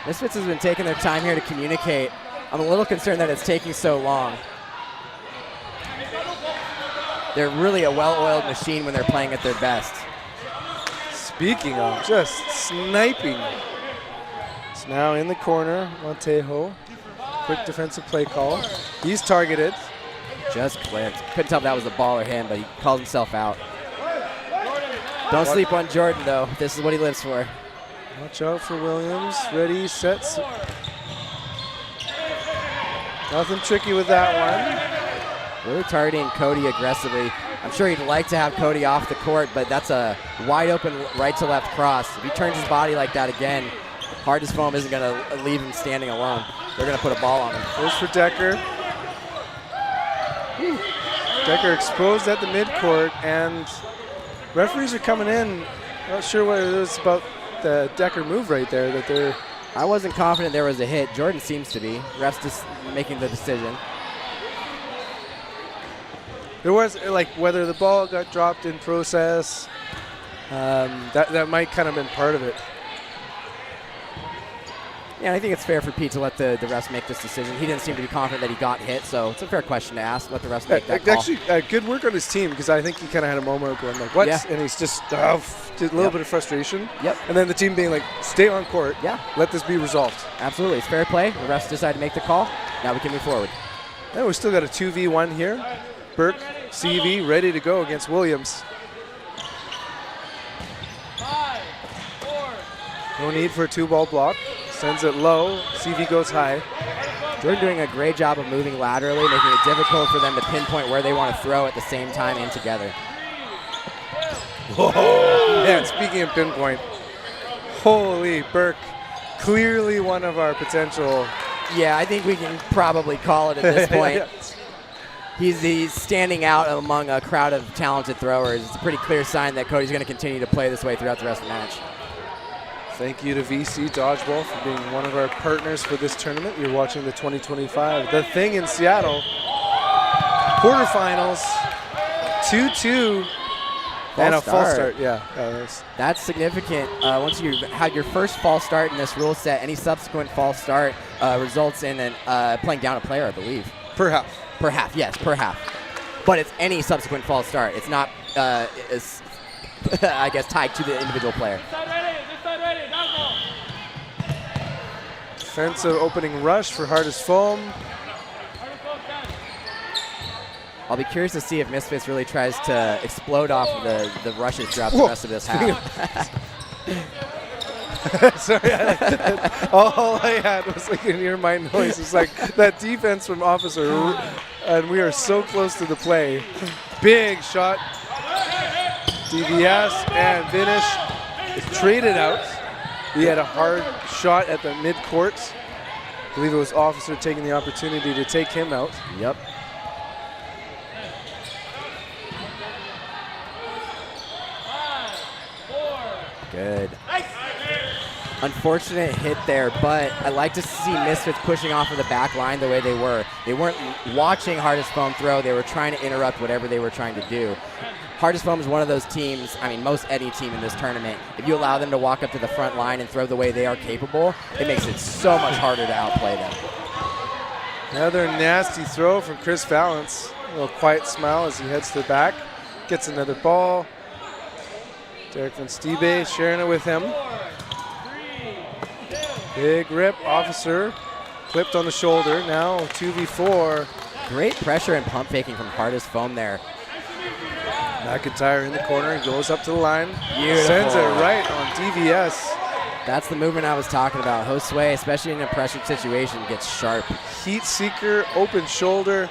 Misfits has been taking their time here to communicate. I'm a little concerned that it's taking so long. They're really a well-oiled machine when they're playing at their best. Speaking of just sniping. It's now in the corner, Montejo. Quick defensive play call. He's targeted. Just clipped. Couldn't tell if that was the ball or him, but he called himself out. Don't sleep on Jordan, though. This is what he lives for. Watch out for Williams. Ready, set. Nothing tricky with that one. Really targeting Cody aggressively. I'm sure he'd like to have Cody off the court, but that's a wide open right to left cross. If he turns his body like that again, Hard as foam isn't going to leave him standing alone. They're going to put a ball on him. Goes for Decker. Decker exposed at the midcourt, and referees are coming in. Not sure what it is about the Decker move right there that they're. I wasn't confident there was a hit. Jordan seems to be. Ref's just making the decision. There was, like, whether the ball got dropped in process, that might kind of been part of it. Yeah, I think it's fair for Pete to let the refs make this decision. He didn't seem to be confident that he got hit, so it's a fair question to ask. Let the refs make that call. Actually, good work on his team, because I think he kind of had a moment going like, what? Yeah. And he's just a little bit of frustration. Yep. And then the team being like, stay on court. Yeah. Let this be resolved. Absolutely. It's fair play. The refs decide to make the call. Now we can move forward. And we still got a 2v1 here. Burke, CV, ready to go against Williams. 5, 4. No need for a 2-ball block. Sends it low. CV goes high. Jordan doing a great job of moving laterally, making it difficult for them to pinpoint where they want to throw at the same time and together. Whoa. Yeah, speaking of pinpoint, holy, Burke, clearly one of our potential. Yeah, I think we can probably call it at this point. He's standing out among a crowd of talented throwers. It's a pretty clear sign that Cody's going to continue to play this way throughout the rest of the match. Thank you to VC Dodgeball for being one of our partners for this tournament. You're watching the 2025 The Thing in Seattle quarterfinals. 2-2 And a false start, yeah. That's significant. Once you had your first false start in this rule set, any subsequent false start results in playing down a player, I believe. Per half. Per half, yes, per half. But it's any subsequent false start. It's not, I guess, tied to the individual player. Defensive opening rush for Hardest Foam. I'll be curious to see if Misfits really tries to explode off of the rushes throughout the rest of this half. Sorry, all I had was like an ear my noise. It's like that defense from Officer, and we are so close to the play. Big shot, DVS, and finish. It's traded out. He had a hard shot at the midcourt. I believe it was Officer taking the opportunity to take him out. Yep. Good. Unfortunate hit there, but I like to see Misfits pushing off of the back line the way they were. They weren't watching Hardest Foam throw. They were trying to interrupt whatever they were trying to do. Hardest Foam is one of those teams, I mean, most any team in this tournament, if you allow them to walk up to the front line and throw the way they are capable, it makes it so much harder to outplay them. Another nasty throw from Chris Valance. A little quiet smile as he heads to the back. Gets another ball. Derek Van Stiebe sharing it with him. Big rip, Officer clipped on the shoulder. Now 2v4. Great pressure and pump faking from Hardest Foam there. McIntyre in the corner and goes up to the line. Beautiful. Sends it right on DVS. That's the movement I was talking about. Josue, especially in a pressure situation, gets sharp. Heat seeker, open shoulder.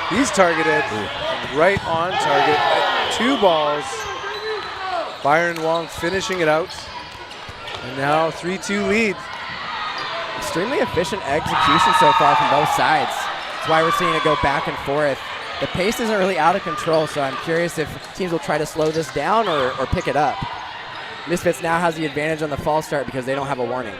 He's targeted. Right on target. 2 balls. Byron Wong finishing it out. And now 3-2 lead. Extremely efficient execution so far from both sides. That's why we're seeing it go back and forth. The pace isn't really out of control, so I'm curious if teams will try to slow this down or pick it up. Misfits now has the advantage on the false start because they don't have a warning.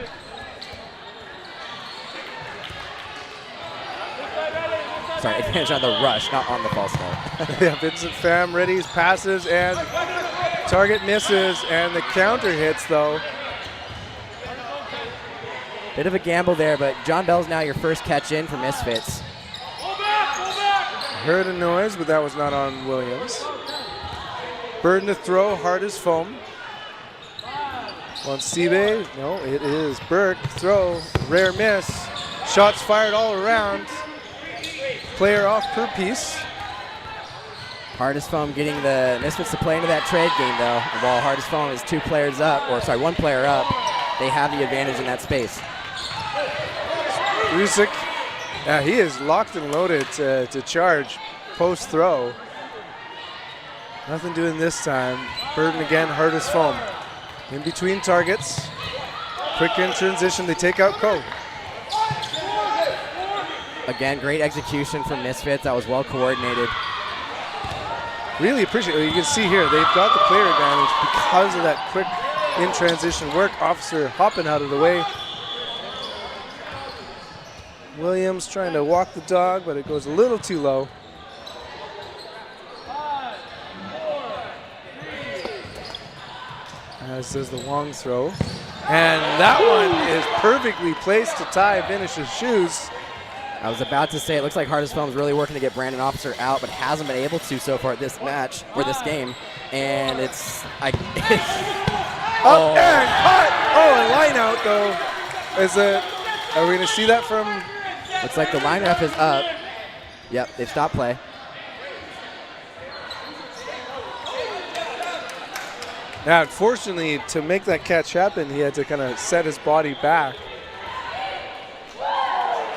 Sorry, advantage on the rush, not on the false start. Yeah, Vincent Pham readies, passes, and target misses, and the counter hits, though. Bit of a gamble there, but John Bell's now your first catch in for Misfits. Heard a noise, but that was not on Williams. Burden to throw, Hardest Foam. On Stiebe, no, it is Burke. Throw, rare miss. Shots fired all around. Player off per piece. Hardest Foam getting the Misfits to play into that trade game, though. While Hardest Foam is 2 players up, or sorry, 1 player up, they have the advantage in that space. Rusick, yeah, he is locked and loaded to charge post throw. Nothing doing this time. Burden again, Hardest Foam. In between targets. Quick in transition, they take out Coe. Again, great execution from Misfits. That was well coordinated. Really appreciate it. You can see here, they've got the player advantage because of that quick in transition work. Officer hopping out of the way. Williams trying to walk the dog, but it goes a little too low. As does the Wong throw. And that one is perfectly placed to tie Vinish's shoes. I was about to say, it looks like Hardest Foam is really working to get Brandon Officer out, but hasn't been able to so far at this match, or this game. And it's... Up and cut! Oh, a line out, though. Is it... Are we going to see that from... Looks like the line ref is up. Yep, they've stopped play. Now, unfortunately, to make that catch happen, he had to kind of set his body back.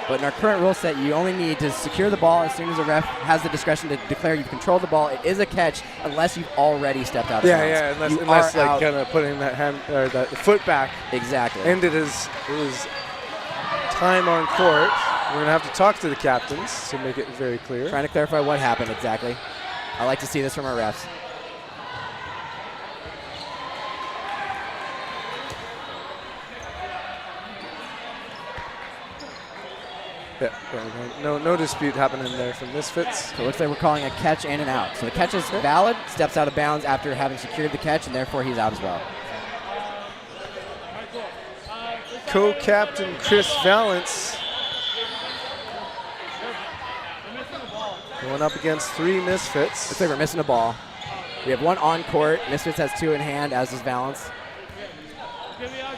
But in our current rule set, you only need to secure the ball as soon as the ref has the discretion to declare you've controlled the ball. It is a catch unless you've already stepped out of bounds. Yeah, unless like kind of putting that hand or that foot back. Exactly. Ended his time on court. We're gonna have to talk to the captains to make it very clear. Trying to clarify what happened exactly. I like to see this from our refs. Yeah, no dispute happening there from Misfits. So it looks like we're calling a catch and an out. So the catch is valid, steps out of bounds after having secured the catch, and therefore he's out as well. Co-captain Chris Valance going up against 3 Misfits. Looks like we're missing a ball. We have 1 on court. Misfits has 2 in hand, as does Valance.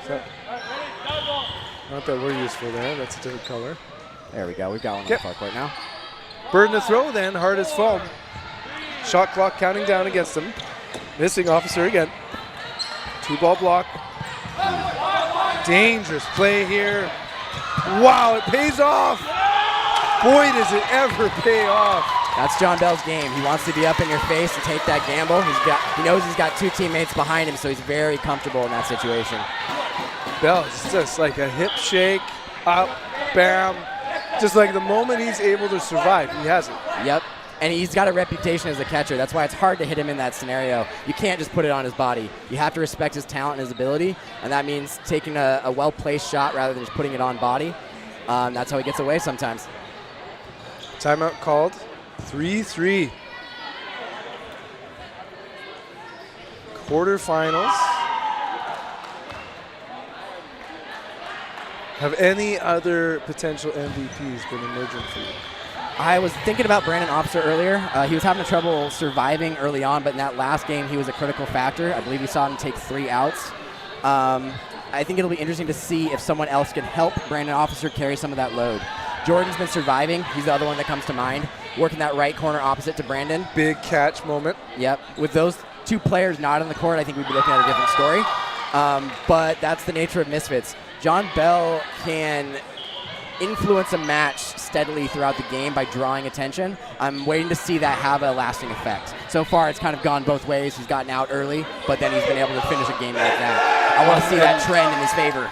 So, not that we're useful there. That's a different color. There we go. We've got one on the far court now. Burden to throw then, hardest foam. Shot clock counting down against him. Missing officer again. 2-ball block. Dangerous play here. Wow, it pays off. Boy, does it ever pay off. That's John Bell's game. He wants to be up in your face and take that gamble. He knows he's got 2 teammates behind him, so he's very comfortable in that situation. Bell is just like a hip shake, up, bam. Just like the moment he's able to survive, he has it. Yep. And he's got a reputation as a catcher. That's why it's hard to hit him in that scenario. You can't just put it on his body. You have to respect his talent and his ability, and that means taking a well-placed shot rather than just putting it on body. That's how he gets away sometimes. Timeout called. 3-3. Quarterfinals. Have any other potential MVPs been emerging for you? I was thinking about Brandon Officer earlier. He was having trouble surviving early on, but in that last game, he was a critical factor. I believe we saw him take 3 outs. I think it'll be interesting to see if someone else can help Brandon Officer carry some of that load. Jordan's been surviving. He's the other one that comes to mind. Working that right corner opposite to Brandon. Big catch moment. Yep. With those 2 players not on the court, I think we'd be looking at a different story. But that's the nature of Misfits. John Bell can influence a match steadily throughout the game by drawing attention. I'm waiting to see that have a lasting effect. So far, it's kind of gone both ways. He's gotten out early, but then he's been able to finish a game like that. I want to see that trend in his favor.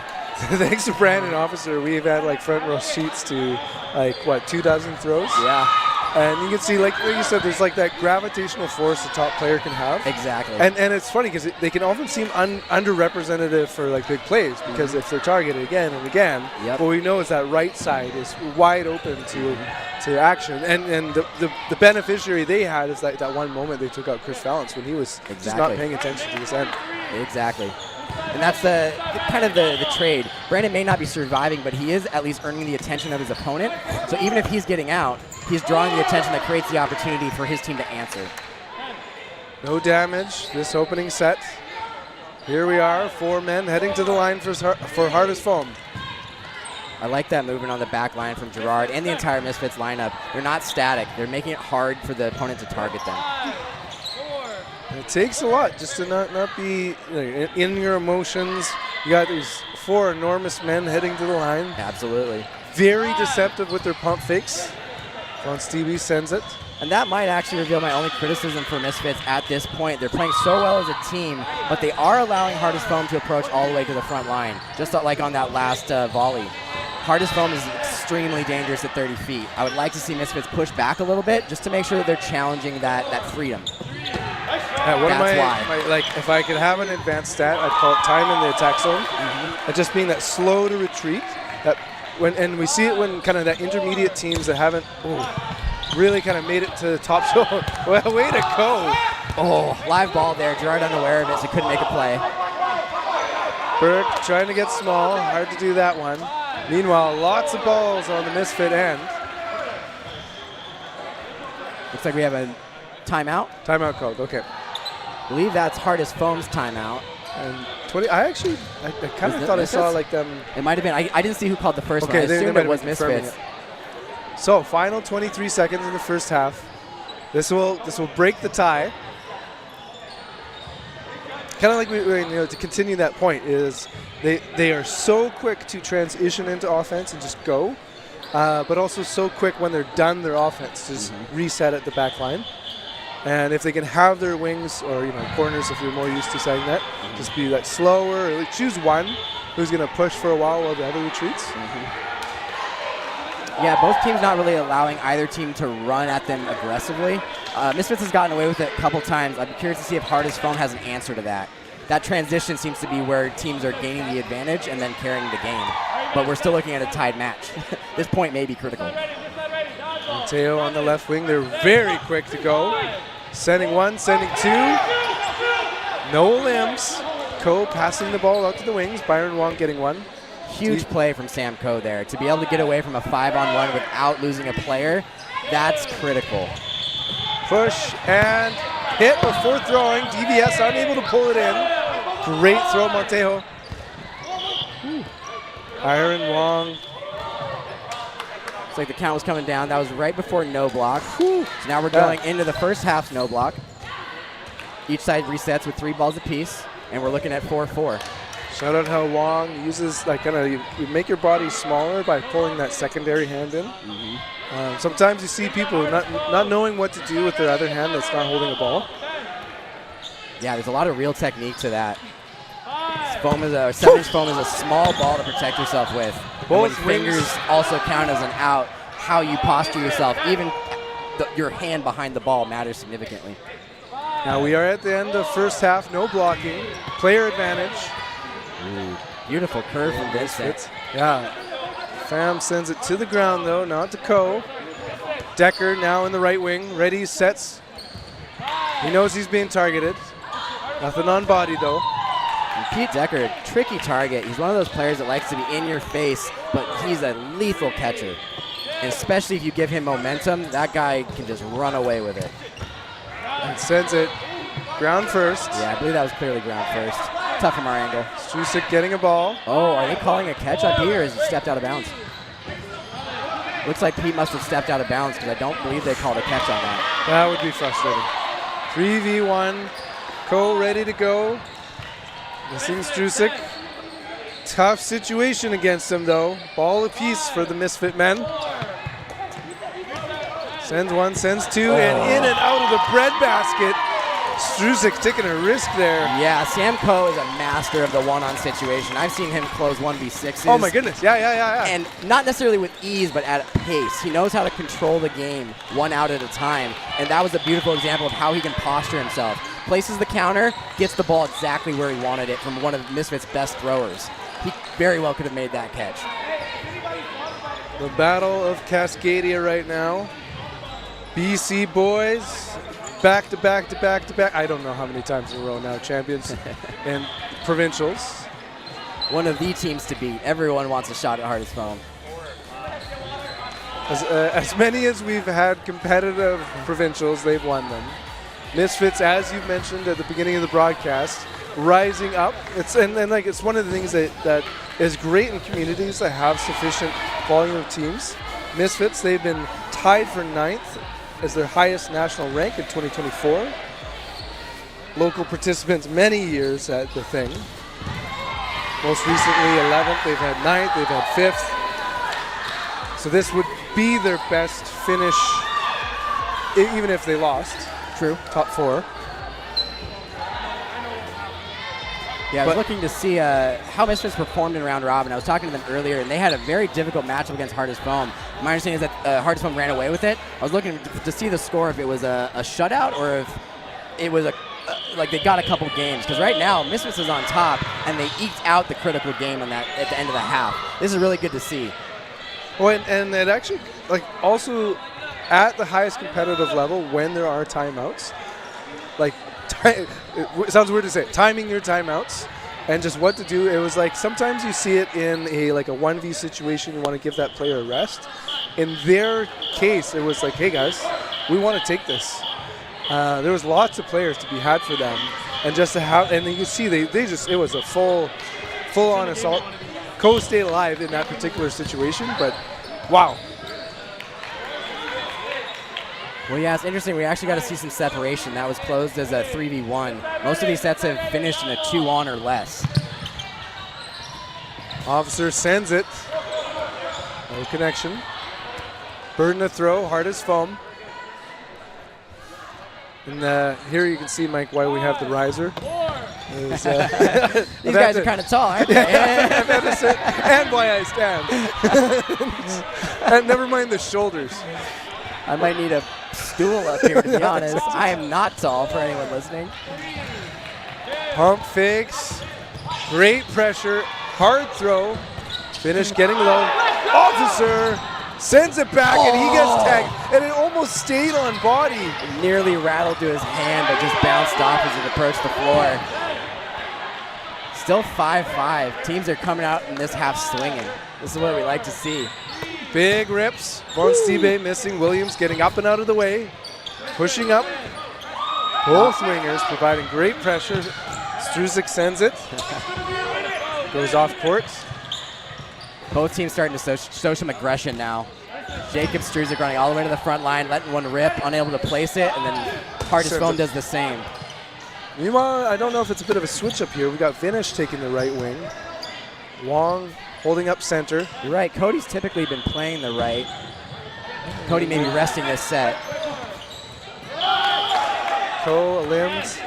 Thanks to Brandon Officer, we've had like front row seats to 2 dozen throws. Yeah. And you can see, like you said, there's like that gravitational force the top player can have. Exactly. And it's funny because they can often seem underrepresented for like big plays because if they're targeted again and again, what we know is that right side is wide open to action. And the beneficiary they had is that one moment they took out Chris Valance when he was just not paying attention to this end. Exactly. And that's the trade. Brandon may not be surviving, but he is at least earning the attention of his opponent. So even if he's getting out, he's drawing the attention that creates the opportunity for his team to answer. No damage this opening set. Here we are, 4 men heading to the line for hardest foam. I like that movement on the back line from Gerard and the entire Misfits lineup. They're not static. They're making it hard for the opponent to target them. It takes a lot just to not be in your emotions. You got these 4 enormous men heading to the line. Absolutely. Very deceptive with their pump fakes. Von Stevie sends it. And that might actually reveal my only criticism for Misfits at this point. They're playing so well as a team, but they are allowing Hardest Foam to approach all the way to the front line, just like on that last volley. Hardest Foam is extremely dangerous at 30 feet. I would like to see Misfits push back a little bit just to make sure that they're challenging that freedom. If I could have an advanced stat, I'd call it time in the attack zone. And just being that slow to retreat. And we see it when kind of that intermediate teams that haven't really kind of made it to the top zone. Well, way to go. Oh, live ball there. Gerard unaware of it, so couldn't make a play. Burke trying to get small. Hard to do that one. Meanwhile, lots of balls on the Misfit end. Looks like we have a timeout. Timeout called, okay. I believe that's Hardest Foam's timeout. And 20, I kind of thought I saw like them. It might have been. I didn't see who called the first one. I assumed it was Misfits. So final 23 seconds in the first half. This will break the tie. Kind of like to continue that point is they are so quick to transition into offense and just go, but also so quick when they're done their offense to just reset at the back line. And if they can have their wings or corners, if you're more used to saying that, just be like slower. Or choose one who's going to push for a while the other retreats. Yeah, both teams not really allowing either team to run at them aggressively. Misfits has gotten away with it a couple times. I'm curious to see if Hardest Foam has an answer to that. that transition seems to be where teams are gaining the advantage and then carrying the game. But we're still looking at a tied match. This point may be critical. Mateo on the left wing. They're very quick to go. Sending one, sending two. No limbs. Ko passing the ball out to the wings. Byron Wong getting one. Huge play from Sam Ko there. To be able to get away from a 5-on-1 without losing a player, that's critical. Push and hit before throwing. DVS unable to pull it in. Great throw, Montejo. Byron Wong. It's like the count was coming down. That was right before no block. So now we're going into the first half no block. Each side resets with 3 balls apiece, and we're looking at 4-4. Shout out how Wong uses, like, kind of, you make your body smaller by pulling that secondary hand in. Sometimes you see people not knowing what to do with their other hand that's not holding a ball. Yeah, there's a lot of real technique to that. Foam is a 7-inch foam is a small ball to protect yourself with. Both fingers also count as an out. How you posture yourself, even your hand behind the ball matters significantly. Now we are at the end of first half, no blocking, player advantage. Beautiful curve from Vincent. Yeah. Pham sends it to the ground though, not to Ko. Decker now in the right wing, ready, sets. He knows he's being targeted. Nothing on body though. And Pete Decker, tricky target. He's one of those players that likes to be in your face, but he's a lethal catcher. And especially if you give him momentum, that guy can just run away with it. And sends it ground first. Yeah, I believe that was clearly ground first. Tough from our angle. Strusik getting a ball. Oh, are they calling a catch up here, or is he stepped out of bounds? Looks like Pete must have stepped out of bounds because I don't believe they called a catch on that. That would be frustrating. 3v1. Ko ready to go. Missing Strusik. Tough situation against him though. Ball apiece for the Misfit men. Sends one, sends two, and in and out of the breadbasket. Strusik taking a risk there. Yeah, Sam Ko is a master of the one-on situation. I've seen him close 1v6s. Oh my goodness, yeah. And not necessarily with ease, but at a pace. He knows how to control the game one out at a time. And that was a beautiful example of how he can posture himself. Places the counter, gets the ball exactly where he wanted it from one of Misfit's best throwers. He very well could have made that catch. The battle of Cascadia right now. BC boys, back to back to back to back. I don't know how many times in a row now, champions and provincials. One of the teams to beat. Everyone wants a shot at hardest foam. As many as we've had competitive provincials, they've won them. Misfits, as you mentioned at the beginning of the broadcast, rising up. It's one of the things that is great in communities that have sufficient volume of teams. Misfits, they've been tied for 9th as their highest national rank in 2024. Local participants many years at the thing. Most recently 11th, they've had 9th, they've had 5th. So this would be their best finish, even if they lost. True. Top 4. Yeah, I was looking to see how Misfits performed in round robin. I was talking to them earlier, and they had a very difficult matchup against Hardest Foam. My understanding is that Hardest Foam ran away with it. I was looking to see the score if it was a shutout or if it was like they got a couple games. Because right now, Misfits is on top, and they eked out the critical game on that at the end of the half. This is really good to see. Well, and it actually, like, also at the highest competitive level when there are timeouts, like, it sounds weird to say, timing your timeouts and just what to do. It was like sometimes you see it in a 1v situation, you want to give that player a rest. In their case, it was like, hey guys, we want to take this. There was lots of players to be had for them, and just to have, and you can see it was a full on assault. Ko stayed alive in that particular situation, but wow. Well, yeah, it's interesting. We actually got to see some separation. That was closed as a 3v1. Most of these sets have finished in a 2-on or less. Officer sends it. No connection. Burden to throw, hardest foam. And here you can see, Mike, why we have the riser. These guys are kind of tall, aren't they? I've had to sit, and why I stand. And never mind the shoulders. I might need a stool up here, to be honest. I am not tall for anyone listening. Pump fakes. Great pressure. Hard throw. Finish getting low. Officer sends it back and he gets tagged. And it almost stayed on body. It nearly rattled to his hand, but just bounced off as it approached the floor. Still 5-5. Teams are coming out in this half swinging. This is what we like to see. Big rips. Von Stiebe missing. Williams getting up and out of the way. Pushing up. Both wingers providing great pressure. Struzik sends it. Goes off court. Both teams starting to show some aggression now. Jacob Struzik running all the way to the front line, letting one rip, unable to place it, and then Hardest Foam does the same. Meanwhile, I don't know if it's a bit of a switch up here. We got Vinish taking the right wing. Wong holding up center. You're right, Cody's typically been playing the right. Cody may be resting this set. Ko limbs.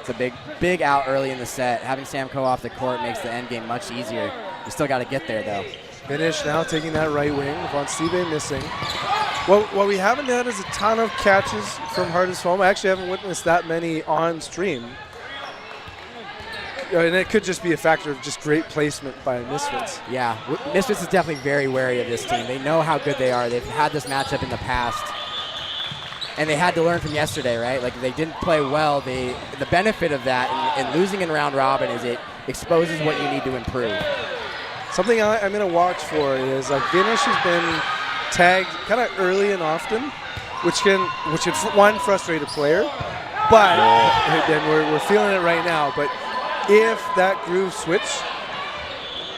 It's a big out early in the set. Having Sam Coe off the court makes the end game much easier. You still got to get there, though. Finish now taking that right wing. Von Stiebe missing. What we haven't had is a ton of catches from Hardest Foam. I actually haven't witnessed that many on stream. And it could just be a factor of just great placement by Misfits. Yeah, Misfits is definitely very wary of this team. They know how good they are. They've had this matchup in the past. And they had to learn from yesterday, right? Like, they didn't play well. The benefit of that and losing in round robin is it exposes what you need to improve. Something I'm going to watch for is like Vinish has been tagged kind of early and often, which can one frustrate a player, but then we're feeling it right now. But if that groove switch,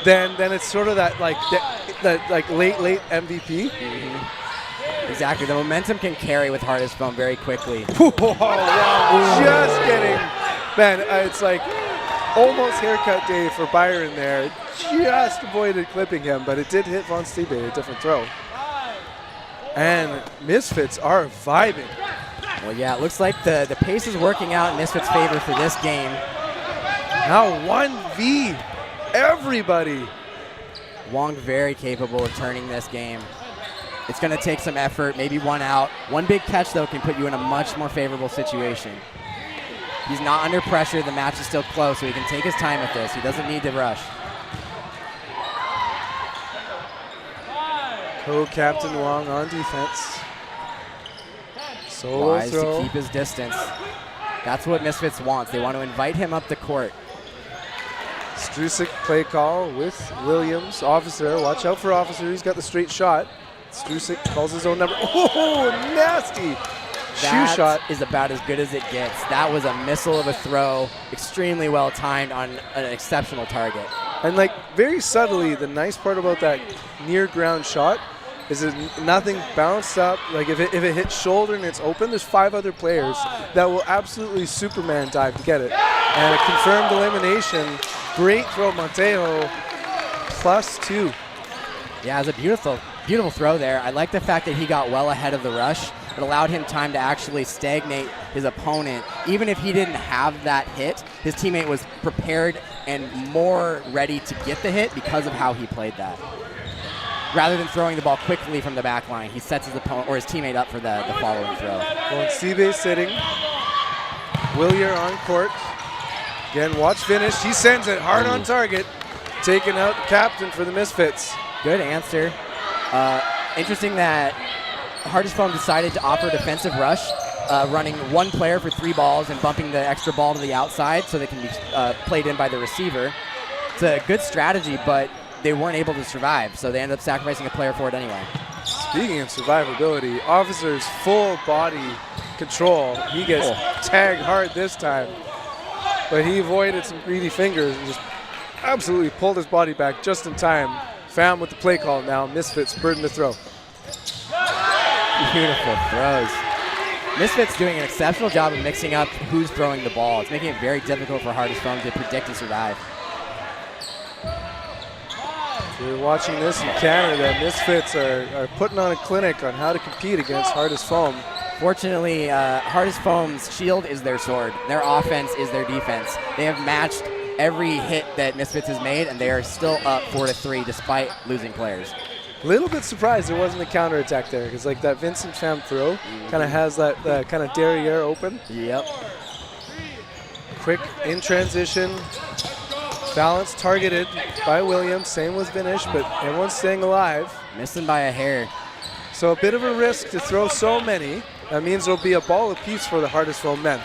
then it's sort of that late MVP. Mm-hmm. Exactly, the momentum can carry with Hardest Foam very quickly. Oh, wow. Just kidding, man. It's like almost haircut day for Byron there. Just avoided clipping him, but it did hit Von Stiebe, a different throw. And Misfits are vibing. Well, yeah, it looks like the pace is working out in Misfits' favor for this game. Now 1v, everybody. Wong very capable of turning this game. It's going to take some effort, maybe one out. One big catch, though, can put you in a much more favorable situation. He's not under pressure. The match is still close, so he can take his time with this. He doesn't need to rush. Co-captain Wong on defense. Solo Wise throw. to keep his distance. That's what Misfits wants. They want to invite him up the court. Struzik play call with Williams. Officer, watch out for Officer. He's got the straight shot. Struzik calls his own number. Oh, nasty. Shoe shot. Is about as good as it gets. That was a missile of a throw, extremely well timed on an exceptional target. And like very subtly, the nice part about that near ground shot is that nothing bounced up. Like if it hits shoulder and it's open, there's 5 other players that will absolutely Superman dive to get it. And a confirmed elimination. Great throw, Montejo, +2. Yeah, it was a beautiful throw there. I like the fact that he got well ahead of the rush. It allowed him time to actually stagnate his opponent. Even if he didn't have that hit, his teammate was prepared and more ready to get the hit because of how he played that. Rather than throwing the ball quickly from the back line, he sets his opponent or his teammate up for the following throw. Well, Stiebe sitting. Willier on court. Again, watch Finish. He sends it hard on target. Taking out the captain for the Misfits. Good answer. Interesting that Hardest Foam decided to offer a defensive rush, running one player for 3 balls and bumping the extra ball to the outside so they can be played in by the receiver. It's a good strategy, but they weren't able to survive, so they ended up sacrificing a player for it anyway. Speaking of survivability, Officer's full body control. He gets tagged hard this time, but he avoided some greedy fingers and just absolutely pulled his body back just in time. Fam with the play call now. Misfits burden to throw. Beautiful throws. Misfits doing an exceptional job of mixing up who's throwing the ball. It's making it very difficult for Hardest Foam to predict and survive. If you're watching this in Canada, Misfits are putting on a clinic on how to compete against Hardest Foam. Fortunately, Hardest Foam's shield is their sword. Their offense is their defense. They have matched every hit that Misfits has made, and they are still up 4-3 despite losing players. A little bit surprised there wasn't a counterattack there, because like that Vincent Pham throw kind of has that kind of derriere open. Yep. quick in transition. Balance targeted by Williams. Same with Vinish, but everyone's staying alive. Missing by a hair. So a bit of a risk to throw so many. That means there'll be a ball apiece for the Hardisville men.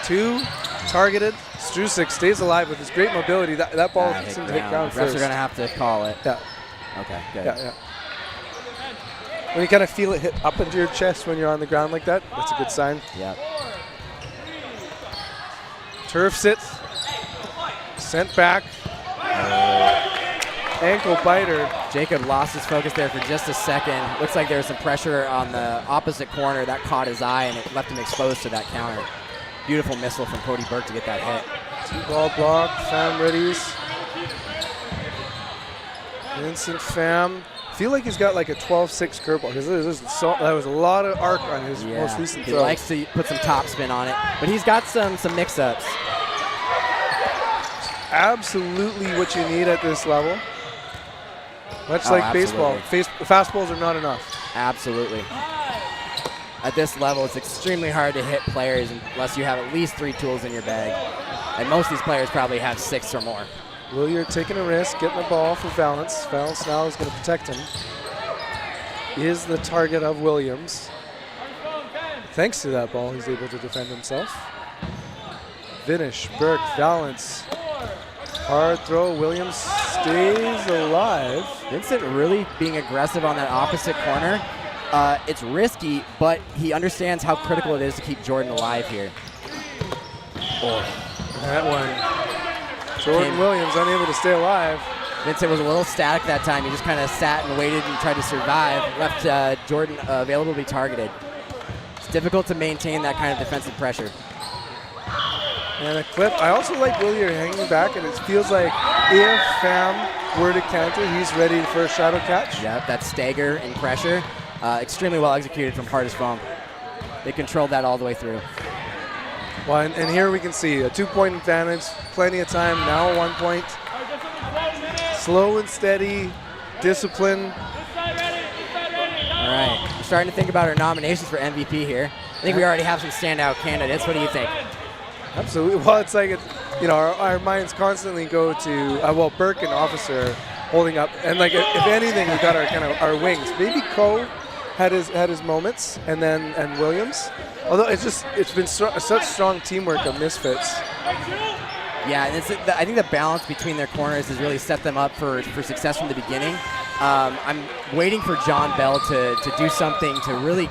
2 targeted. Strusik stays alive with his great mobility. That ball seems to hit ground Refs first. are going to have to call it. Yeah. Okay, good. Yeah. When you kind of feel it hit up into your chest when you're on the ground like that, that's a good sign. Yep. Turf sit. Sent back. Ankle biter. Jacob lost his focus there for just a second. Looks like there was some pressure on the opposite corner. That caught his eye and it left him exposed to that counter. Beautiful missile from Cody Burke to get that hit. 2-ball block. Pham readies. Vincent Pham. Feel like he's got like a 12-6 curveball because that was a lot of arc on his most recent he throw. likes to put some top spin on it, but he's got some mix-ups. Absolutely what you need at this level. Much like baseball, fastballs are not enough. Absolutely. At this level, it's extremely hard to hit players unless you have at least 3 tools in your bag. And most of these players probably have 6 or more. Willier taking a risk, getting the ball for Valance. Valance now is going to protect him. Is the target of Williams. Thanks to that ball, he's able to defend himself. Vinish, Burke, Valance. Hard throw, Williams stays alive. Vincent really being aggressive on that opposite corner. It's risky, but he understands how critical it is to keep Jordan alive here. That one. Jordan Williams unable to stay alive. Vincent was a little static that time. He just kind of sat and waited and tried to survive. Left Jordan available to be targeted. It's difficult to maintain that kind of defensive pressure. And a clip. I also like Willier hanging back, and it feels like if Pham were to counter, he's ready for a shadow catch. Yep, that stagger and pressure. Extremely well executed from Hardisville. They controlled that all the way through. Well, and here we can see a 2-point advantage, plenty of time, now a 1 point. Slow and steady, discipline. All right, we're starting to think about our nominations for MVP here. I think we already have some standout candidates. What do you think? Absolutely. Well, it's like, our minds constantly go to, Burke and Officer holding up. And like, if anything, we've got our wings. Maybe Coe had his moments, and Williams. Although it's been such strong teamwork of Misfits. Yeah, and I think the balance between their corners has really set them up for success from the beginning. I'm waiting for John Bell to do something to really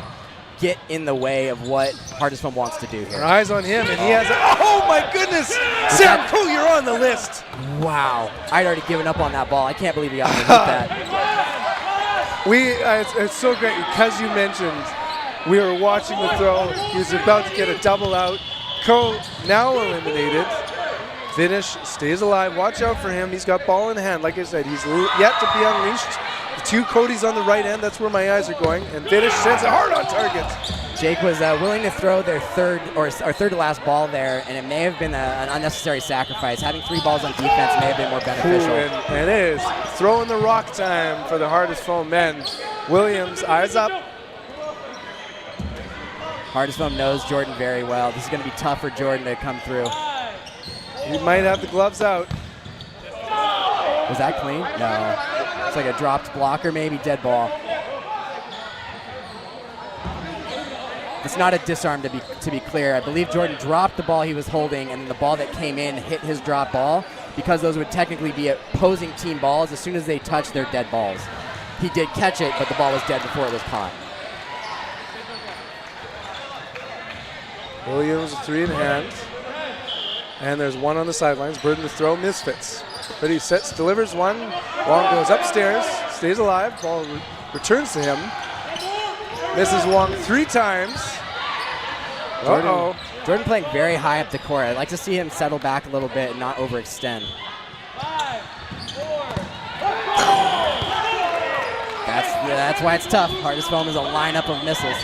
get in the way of what Hardisville wants to do here. Our eyes on him, and he has oh my goodness! Sam Coe, you're on the list! Wow, I'd already given up on that ball. I can't believe he got underneath that. It's so great because you mentioned we were watching the throw. He was about to get a double out. Coe now eliminated. Vinish stays alive. Watch out for him. He's got ball in hand. Like I said, he's yet to be unleashed. The 2 Codys on the right end. That's where my eyes are going. And Vinish sends it hard on target. Jake was willing to throw their third to last ball there, and it may have been an unnecessary sacrifice. Having 3 balls on defense may have been more beneficial. And it is throwing the rock time for the Hardisville men. Williams, eyes up. Hardisville knows Jordan very well. This is going to be tough for Jordan to come through. He might have the gloves out. Was that clean? No. It's like a dropped blocker, maybe dead ball. It's not a disarm to be clear. I believe Jordan dropped the ball he was holding, and the ball that came in hit his drop ball, because those would technically be opposing team balls. As soon as they touch, they're dead balls. He did catch it, but the ball was dead before it was caught. Williams, 3 in hand. And there's 1 on the sidelines. Burden to throw, Misfits. But he sets, delivers 1. Wong goes upstairs, stays alive. Ball returns to him. Misses Wong 3 times. Jordan playing very high up the court. I'd like to see him settle back a little bit and not overextend. That's why it's tough. Hardisville is a lineup of missiles.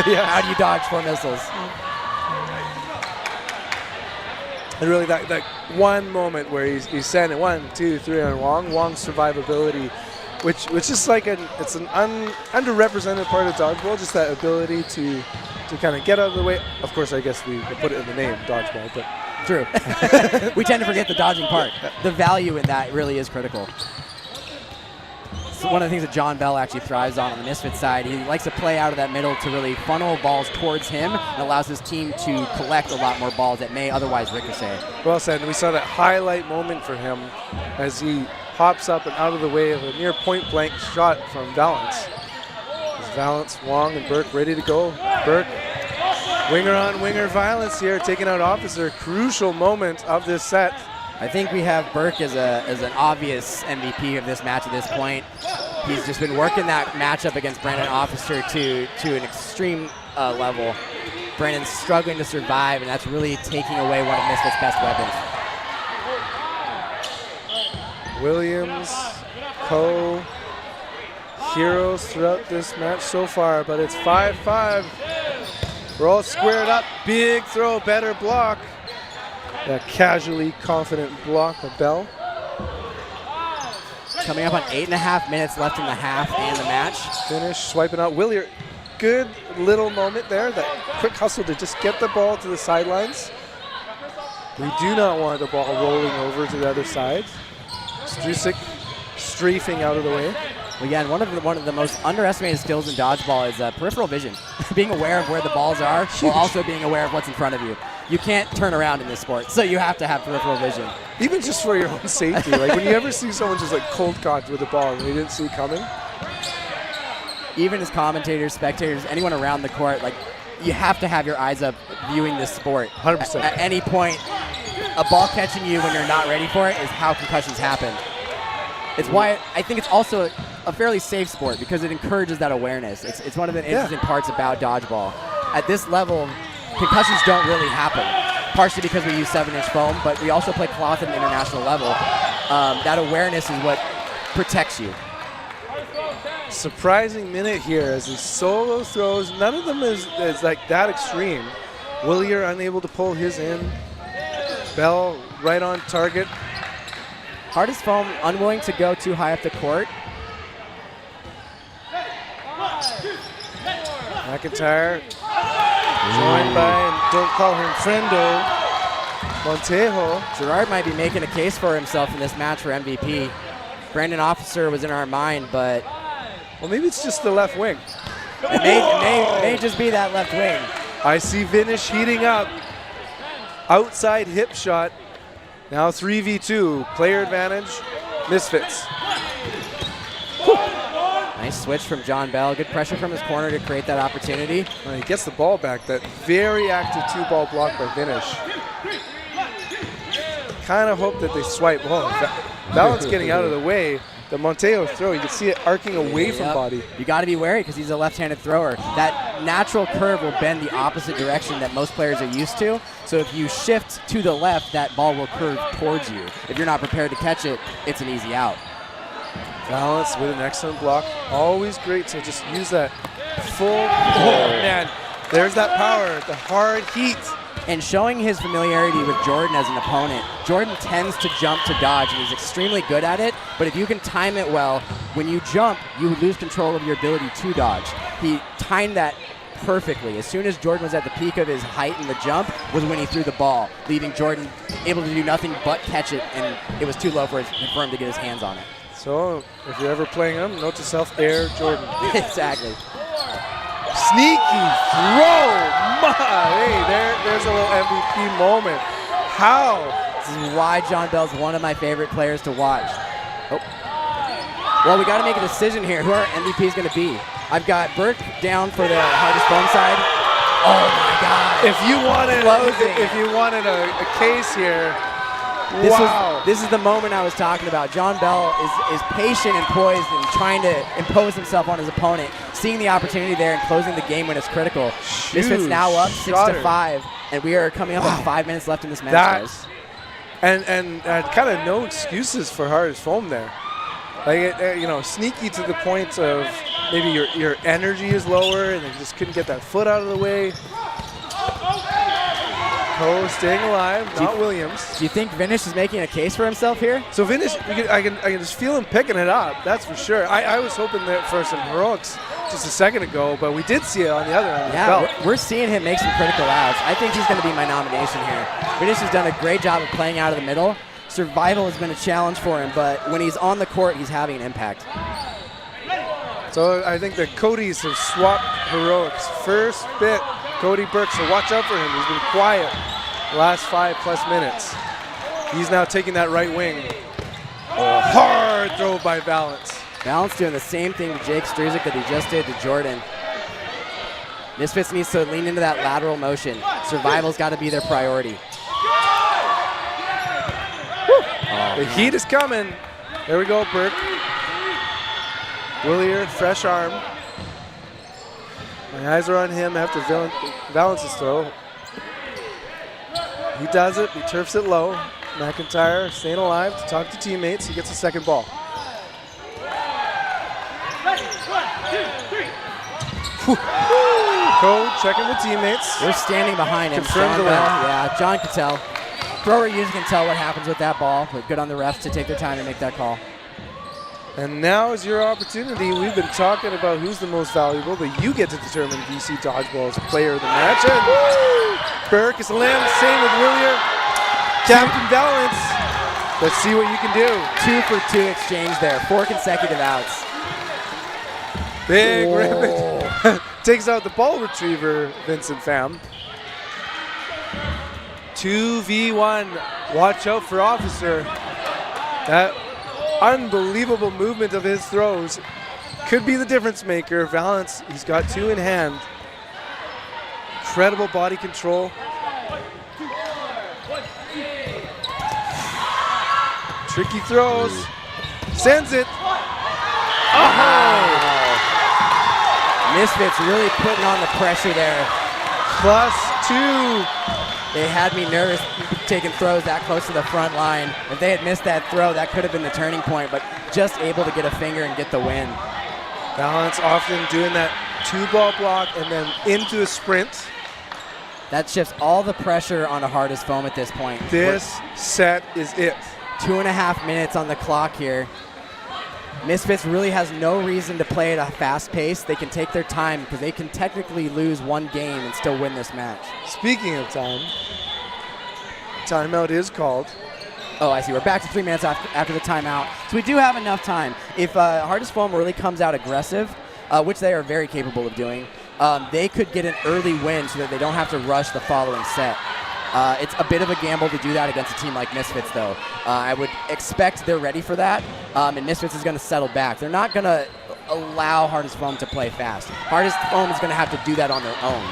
Yeah. How do you dodge 4 missiles? And really that one moment where he's sending 1, 2, 3 on Wong. Wong's survivability which is like it's an underrepresented part of dodgeball, just that ability to kind of get out of the way. Of course, I guess we put it in the name, dodgeball, but True. We tend to forget the dodging part. The value in that really is critical. It's one of the things that John Bell actually thrives on the Misfits side. He likes to play out of that middle to really funnel balls towards him and allows his team to collect a lot more balls that may otherwise ricochet. well said. And we saw that highlight moment for him as he hops up and out of the way of a near point-blank shot from Valance. Valance, Wong, and Burke ready to go. Burke, winger on winger violence here, taking out Officer. Crucial moment of this set. I think we have Burke as an obvious MVP of this match at this point. He's just been working that matchup against Brandon Officer to an extreme level. Brandon's struggling to survive, and that's really taking away one of Misfits' best weapons. Williams, Coe, heroes throughout this match so far, but it's 5-5. We're all squared up. Big throw, better block. That casually confident block of Bell. Coming up on 8.5 minutes left in the half and the match. Finish, swiping out. Willier, good little moment there. That quick hustle to just get the ball to the sidelines. We do not want the ball rolling over to the other side. Strusik strafing out of the way. Again, one of the most underestimated skills in dodgeball is peripheral vision. Being aware of where the balls are while also being aware of what's in front of you. You can't turn around in this sport, so you have to have peripheral vision. Even just for your own safety. Like when you ever see someone just like cold cocked with a ball and they didn't see coming. Even as commentators, spectators, anyone around the court, like you have to have your eyes up viewing this sport. 100%. At any point, a ball catching you when you're not ready for it is how concussions happen. It's why I think it's also a fairly safe sport because it encourages that awareness. It's one of the interesting parts about dodgeball. At this level, concussions don't really happen, partially because we use 7-inch foam, but we also play cloth at an international level. That awareness is what protects you. Surprising minute here as he solo throws. None of them is like that extreme. Willier unable to pull his in. Bell right on target. Hardest foam unwilling to go too high up the court. McIntyre joined by, and don't call him friendo, Montejo. Gerard might be making a case for himself in this match for MVP. Brandon Officer was in our mind, but Well, maybe it's just the left wing. it may just be that left wing. I see Vinish heating up. Outside hip shot. Now 3v2. Player advantage. Misfits. Nice switch from John Bell. Good pressure from his corner to create that opportunity. Well, he gets the ball back. That very active 2-ball block by Vinish. Kind of hope that they swipe. Oh, Valance getting out of the way. The Montejo throw, you can see it arcing away from body. You got to be wary because he's a left-handed thrower. That natural curve will bend the opposite direction that most players are used to. So if you shift to the left, that ball will curve towards you. If you're not prepared to catch it, it's an easy out. Valance with an excellent block. Always great to just use that full. Oh, man. There's that power, the hard heat. And showing his familiarity with Jordan as an opponent, Jordan tends to jump to dodge, and he's extremely good at it. But if you can time it well, when you jump, you lose control of your ability to dodge. He timed that perfectly. As soon as Jordan was at the peak of his height in the jump was when he threw the ball, leaving Jordan able to do nothing but catch it, and it was too low for him to get his hands on it. So if you're ever playing him, note to self, Air Jordan. Exactly. Sneaky throw. Hey, there's a little MVP moment. How? This is why John Bell's one of my favorite players to watch. Oh. Well, we got to make a decision here. Who our MVP is going to be? I've got Burke down for the hardest foam side. Oh my God! If you wanted a case here, This is the moment I was talking about. John Bell is patient and poised and trying to impose himself on his opponent, seeing the opportunity there and closing the game when it's critical. Misfits now up 6-5, and we are coming up on 5 minutes left in this match, guys. And kind of no excuses for hardest foam there. Like sneaky to the point of maybe your energy is lower and you just couldn't get that foot out of the way. Coe staying alive, not Williams. Do you think Vinish is making a case for himself here? So Vinish, I can just feel him picking it up. That's for sure. I was hoping that for some heroics just a second ago, but we did see it on the other end of the belt. We're seeing him make some critical outs. I think he's going to be my nomination here. Vinish has done a great job of playing out of the middle. Survival has been a challenge for him, but when he's on the court, he's having an impact. So I think the Codys have swapped heroics. First bit, Cody Burke, so watch out for him. He's been quiet the last 5+ minutes. He's now taking that right wing. Oh, hard throw by Valance. Valance doing the same thing to Jake Struzik that he just did to Jordan. Misfits needs to lean into that lateral motion. Survival's got to be their priority. The heat is coming. There we go, Burke. Willier, fresh arm. My eyes are on him after Valance's throw. He does it. He turfs it low. McIntyre staying alive to talk to teammates. He gets a second ball. Coe checking with teammates. We're standing behind him. Confirmed John the Bell, left. yeah, John can tell. Thrower usually can tell what happens with that ball, but good on the refs to take their time to make that call. And now is your opportunity. We've been talking about who's the most valuable, but you get to determine VC Dodgeball's player of the match. And Burke is limb, same with Willier. Captain Valance. Let's see what you can do. 2 for 2 exchange there. 4 consecutive outs. Big ribbon. Takes out the ball retriever, Vincent Pham. 2v1. Watch out for Officer. That unbelievable movement of his throws could be the difference maker. Valance, he's got 2 in hand. Incredible body control. Tricky throws. Sends it. Oh! Misfits really putting on the pressure there. +2. They had me nervous taking throws that close to the front line. If they had missed that throw, that could have been the turning point, but just able to get a finger and get the win. Valance often doing that 2-ball block and then into a sprint. That shifts all the pressure onto Hardest Foam at this point. This set is it. 2.5 minutes on the clock here. Misfits really has no reason to play at a fast pace. They can take their time because they can technically lose one game and still win this match. Speaking of time, timeout is called. Oh, I see. We're back to 3 minutes after the timeout. So we do have enough time. If Hardest Foam really comes out aggressive, which they are very capable of doing, they could get an early win so that they don't have to rush the following set. It's a bit of a gamble to do that against a team like Misfits, though. I would expect they're ready for that, and Misfits is going to settle back. They're not going to allow Hardest Foam to play fast. Hardest Foam is going to have to do that on their own.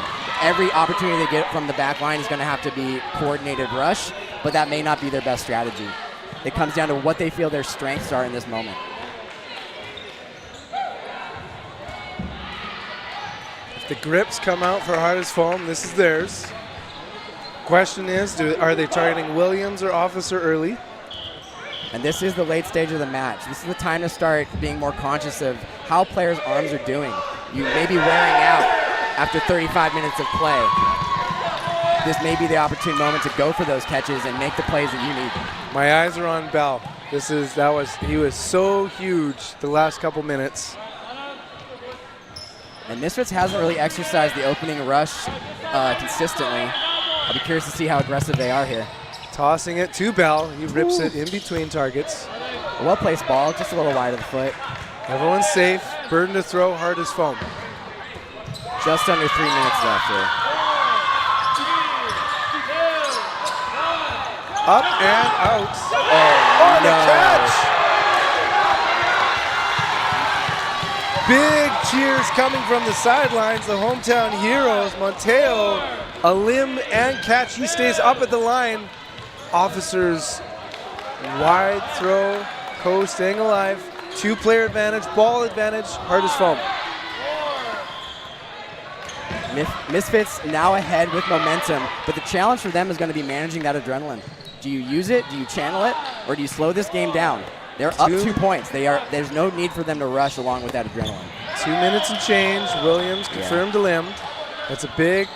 Every opportunity they get from the back line is going to have to be coordinated rush, but that may not be their best strategy. It comes down to what they feel their strengths are in this moment. If the grips come out for Hardest Foam, this is theirs. Question is, are they targeting Williams or Officer early? And this is the late stage of the match. This is the time to start being more conscious of how players' arms are doing. You may be wearing out after 35 minutes of play. This may be the opportune moment to go for those catches and make the plays that you need. My eyes are on Bell. He was so huge the last couple minutes. And Misfits hasn't really exercised the opening rush consistently. I'll be curious to see how aggressive they are here. Tossing it to Bell. He rips it in between targets. A well-placed ball, just a little wide of the foot. Everyone's safe. Burden to throw, Hardest Foam. Just under 3 minutes left here. Up and out. Oh, the catch! Big cheers coming from the sidelines. The hometown heroes, Monteo, a limb and catch. He stays up at the line. Officers, wide throw. Coe staying alive. 2-player advantage, ball advantage, Hardest Foam. Misfits now ahead with momentum, but the challenge for them is going to be managing that adrenaline. Do you use it? Do you channel it? Or do you slow this game down? They're up 2 points. There's no need for them to rush along with that adrenaline. 2 minutes and change. Williams confirmed a limb. That's a big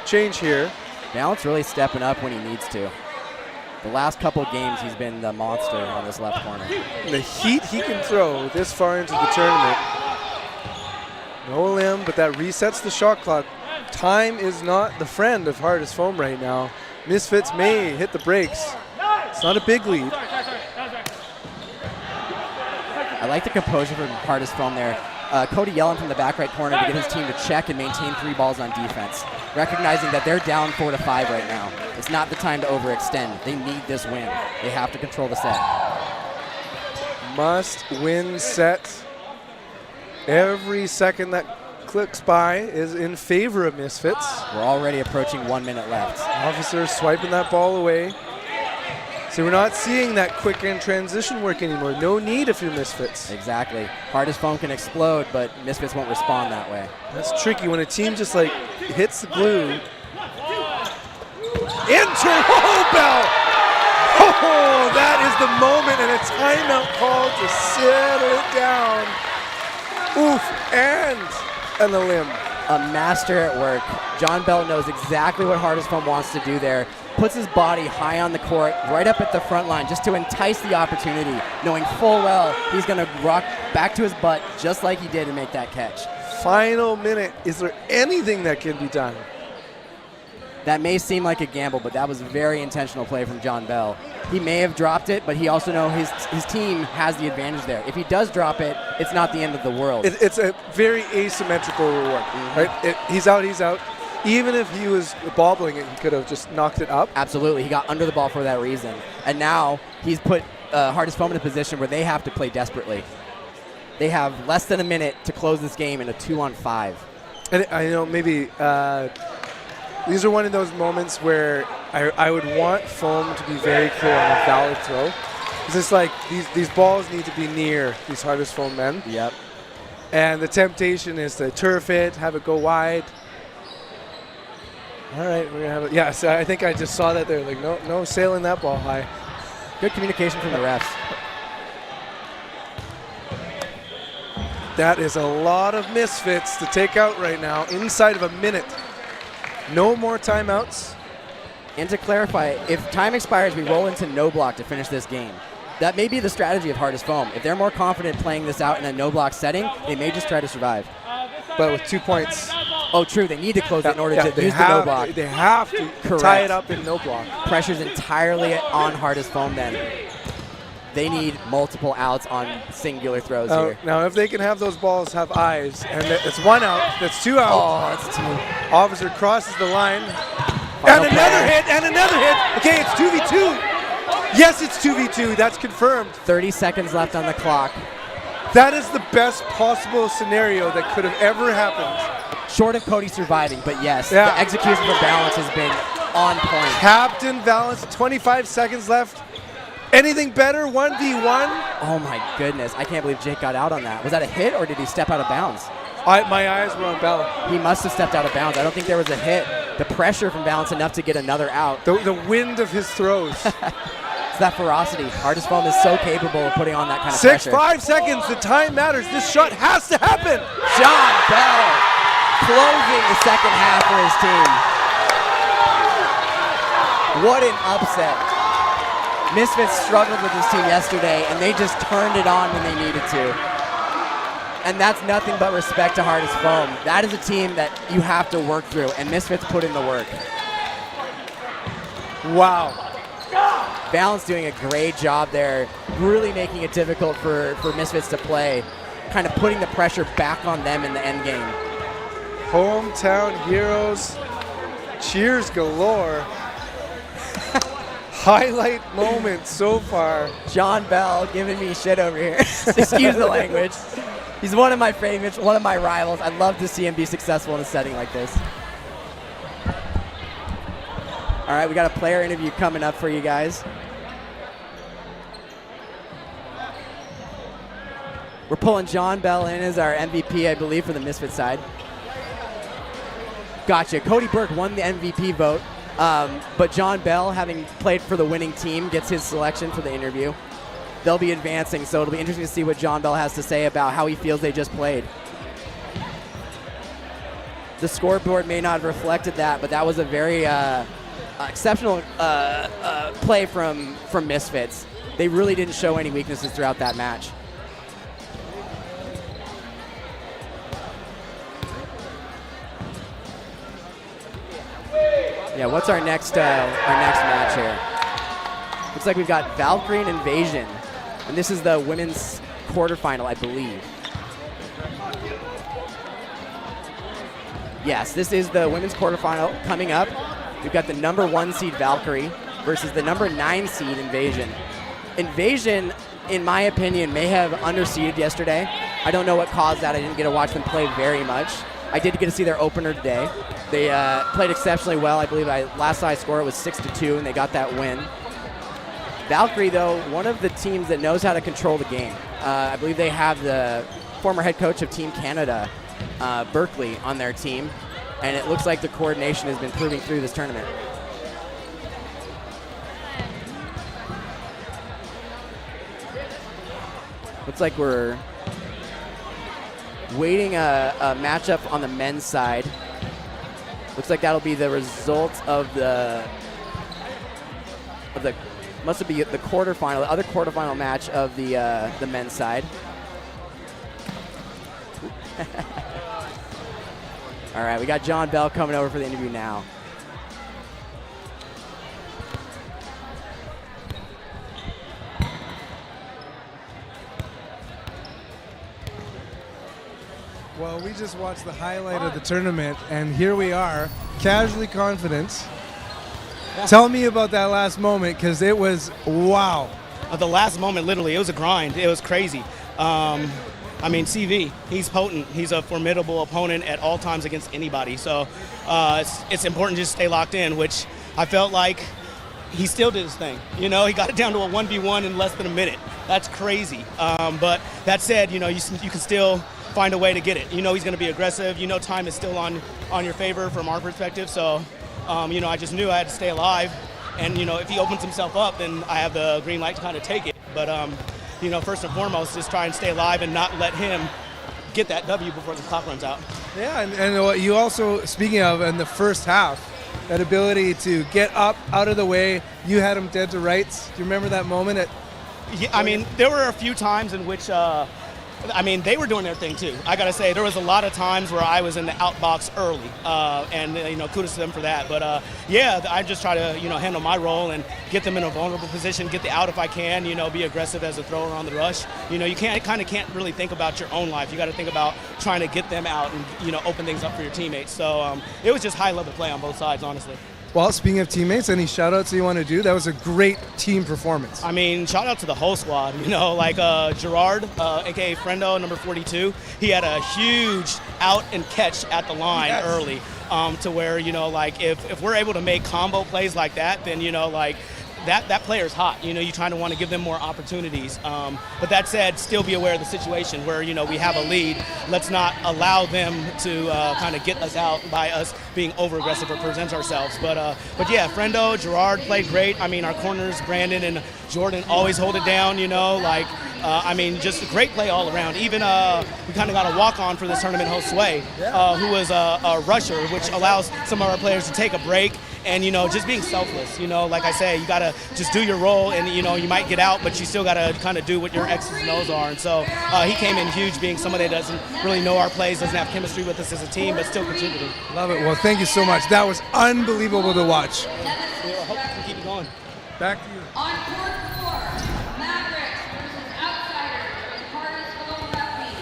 change here. Balance really stepping up when he needs to. The last couple games, he's been the monster on this left corner. The heat he can throw this far into the tournament. No limb, but that resets the shot clock. Time is not the friend of Hardest Foam right now. Misfits may hit the brakes. It's not a big lead. I like the composure from Hardest Foam there. Cody yelling from the back right corner to get his team to check and maintain 3 balls on defense, recognizing that they're down 4 to 5 right now. It's not the time to overextend. They need this win. They have to control the set. Must win set. Every second that clicks by is in favor of Misfits. We're already approaching 1 minute left. Officer swiping that ball away. So we're not seeing that quick in transition work anymore. No need if you're Misfits. Exactly. Hardest Foam can explode, but Misfits won't respond that way. That's tricky when a team just like hits the glue. Enter, oh, Bell! Oh, that is the moment and a timeout call to settle it down. Oof, and a limb. A master at work. John Bell knows exactly what Hardest Foam wants to do there. Puts his body high on the court, right up at the front line, just to entice the opportunity, knowing full well he's going to rock back to his butt just like he did and make that catch. Final minute. Is there anything that can be done? That may seem like a gamble, but that was a very intentional play from John Bell. He may have dropped it, but he also knows his team has the advantage there. If he does drop it, it's not the end of the world. It's a very asymmetrical reward, right? He's out, he's out. Even if he was bobbling it, he could have just knocked it up. Absolutely. He got under the ball for that reason. And now he's put Hardest Foam in a position where they have to play desperately. They have less than a minute to close this game in a 2-on-5. And I know maybe these are one of those moments where I would want Foam to be very clear on a valid throw. Because it's like these balls need to be near these Hardest Foam men. Yep. And the temptation is to turf it, have it go wide. All right, we're gonna have it. Yeah, so I think I just saw that there. Like, no sailing that ball high. Good communication from the refs. That is a lot of Misfits to take out right now inside of a minute. No more timeouts. And to clarify, if time expires, we roll into no block to finish this game. That may be the strategy of Hardest Foam. If they're more confident playing this out in a no block setting, they may just try to survive. But with 2 points. Oh, true. They need to close it in order to use the no block. They have to tie it up in no block. Pressure's entirely on Hardest Foam then. They need multiple outs on singular throws here. Now, if they can have those balls have eyes, and it's 1 out, that's 2 out. Oh, that's 2. Officer crosses the line. Final and another play. hit, and another hit. Okay, it's 2v2. Yes, it's 2v2. That's confirmed. 30 seconds left on the clock. That is the best possible scenario that could have ever happened. Short of Cody surviving, but yes, the execution for Balance has been on point. Captain Balance, 25 seconds left. Anything better? 1v1? Oh my goodness, I can't believe Jake got out on that. Was that a hit or did he step out of bounds? My eyes were on Bell. He must have stepped out of bounds. I don't think there was a hit. The pressure from Balance enough to get another out. The wind of his throws. It's that ferocity. Hardest Foam is so capable of putting on that kind of pressure. 5 seconds. The time matters. This shot has to happen. John Bell closing the second half for his team. What an upset. Misfits struggled with this team yesterday, and they just turned it on when they needed to. And that's nothing but respect to Hardest Foam. That is a team that you have to work through, and Misfits put in the work. Wow. Balance doing a great job there, really making it difficult for Misfits to play, kind of putting the pressure back on them in the end game. Hometown heroes, cheers galore. Highlight moment so far. John Bell giving me shit over here. Excuse the language. He's one of my favorites, one of my rivals. I'd love to see him be successful in a setting like this. All right, we got a player interview coming up for you guys. We're pulling John Bell in as our MVP, I believe, for the Misfit side. Gotcha. Cody Burke won the MVP vote, but John Bell, having played for the winning team, gets his selection for the interview. They'll be advancing, so it'll be interesting to see what John Bell has to say about how he feels they just played. The scoreboard may not have reflected that, but that was a very exceptional play from Misfits. They really didn't show any weaknesses throughout that match. Yeah, what's our next match here? Looks like we've got Valkyrie and Invasion, and this is the women's quarterfinal, I believe. Yes, this is the women's quarterfinal coming up. We've got the number 1 seed Valkyrie versus the number 9 seed Invasion. Invasion, in my opinion, may have underseeded yesterday. I don't know what caused that. I didn't get to watch them play very much. I did get to see their opener today. They played exceptionally well. I believe last I score it was 6-2, and they got that win. Valkyrie, though, one of the teams that knows how to control the game. I believe they have the former head coach of Team Canada, Berkeley, on their team, and it looks like the coordination has been proving through this tournament. Looks like we're waiting a matchup on the men's side. Looks like that'll be the result of the must be the quarterfinal, the other quarterfinal match of the men's side. All right, we got John Bell coming over for the interview now. Well, we just watched the highlight of the tournament, and here we are, casually confident. Tell me about that last moment, because it was wow. The last moment, literally, it was a grind. It was crazy. I mean, CV, he's potent. He's a formidable opponent at all times against anybody. So it's important to just stay locked in, which I felt like he still did his thing. You know, he got it down to a 1v1 in less than a minute. That's crazy. But that said, you know, you can still find a way to get it. You know he's going to be aggressive. You know time is still on your favor from our perspective. So, you know, I just knew I had to stay alive. And, you know, if he opens himself up, then I have the green light to kind of take it. But, you know, first and foremost, just try and stay alive and not let him get that W before the clock runs out. Yeah, and what you also, speaking of, in the first half, that ability to get up, out of the way, you had him dead to rights. Do you remember that moment? Yeah, I mean, there were a few times in which, I mean, they were doing their thing too. I gotta say, there was a lot of times where I was in the outbox early, and you know, kudos to them for that. But yeah, I just try to, you know, handle my role and get them in a vulnerable position, get the out if I can. You know, be aggressive as a thrower on the rush. You know, you can't really think about your own life. You got to think about trying to get them out and, you know, open things up for your teammates. So it was just high level play on both sides, honestly. Well, speaking of teammates, any shout-outs you want to do? That was a great team performance. I mean, shout-out to the whole squad. You know, like Gerard, a.k.a. Friendo, number 42. He had a huge out and catch at the line early to where, you know, like if we're able to make combo plays like that, then, you know, like that player's hot. You know, you trying to want to give them more opportunities. But that said, still be aware of the situation where, you know, we have a lead. Let's not allow them to kind of get us out by us being over-aggressive or present ourselves. But yeah, Friendo, Gerard played great. I mean, our corners, Brandon and Jordan, always hold it down, you know. Like, I mean, just a great play all around. Even we kind of got a walk-on for this tournament host, Sway, who was a rusher, which allows some of our players to take a break. And, you know, just being selfless, you know, like I say, you got to just do your role and, you know, you might get out, but you still got to kind of do what your X's and O's are. And so he came in huge, being somebody that doesn't really know our plays, doesn't have chemistry with us as a team, but still contributing. Love it. Well, thank you so much. That was unbelievable to watch. We hope we can keep it going. Back to you. On court 4, Mavericks versus Outsiders with hardest home rugby.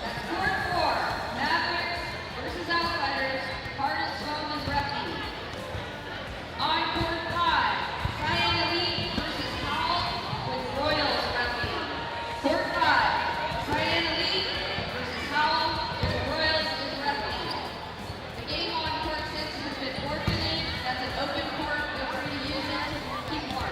That's court 4, Mavericks versus Outsiders, hardest home is rugby. On court 5, Cheyenne Elite versus Howell with Royals rugby. Court 5, Cheyenne Elite versus Howell with Royals is rugby. The game on court 6 has been forfeited. That's an open court. Feel free to use it. Keep warm.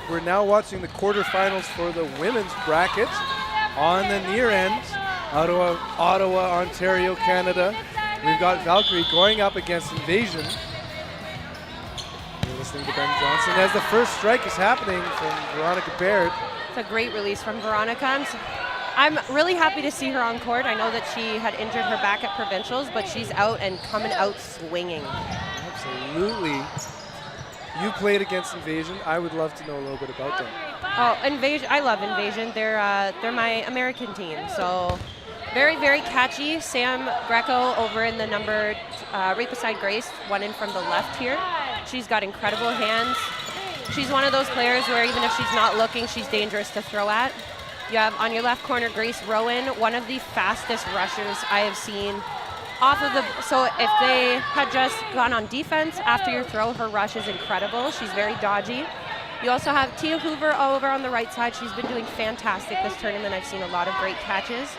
We're now watching the quarterfinals for the women's bracket. On the near end, Ottawa, Ontario, Canada. We've got Valkyrie going up against Invasion. You're listening to Ben Johnson as the first strike is happening from Veronica Baird. It's a great release from Veronica. I'm really happy to see her on court. I know that she had injured her back at provincials, but she's out and coming out swinging. Absolutely. You played against Invasion. I would love to know a little bit about them. Oh, Invasion! I love Invasion. They're my American team. So very, very catchy. Sam Greco over in the number right beside Grace, one in from the left here. She's got incredible hands. She's one of those players where even if she's not looking, she's dangerous to throw at. You have on your left corner Grace Rowan, one of the fastest rushers I have seen off of the. So if they had just gone on defense after your throw, her rush is incredible. She's very dodgy. You also have Tia Hoover over on the right side. She's been doing fantastic this tournament. I've seen a lot of great catches.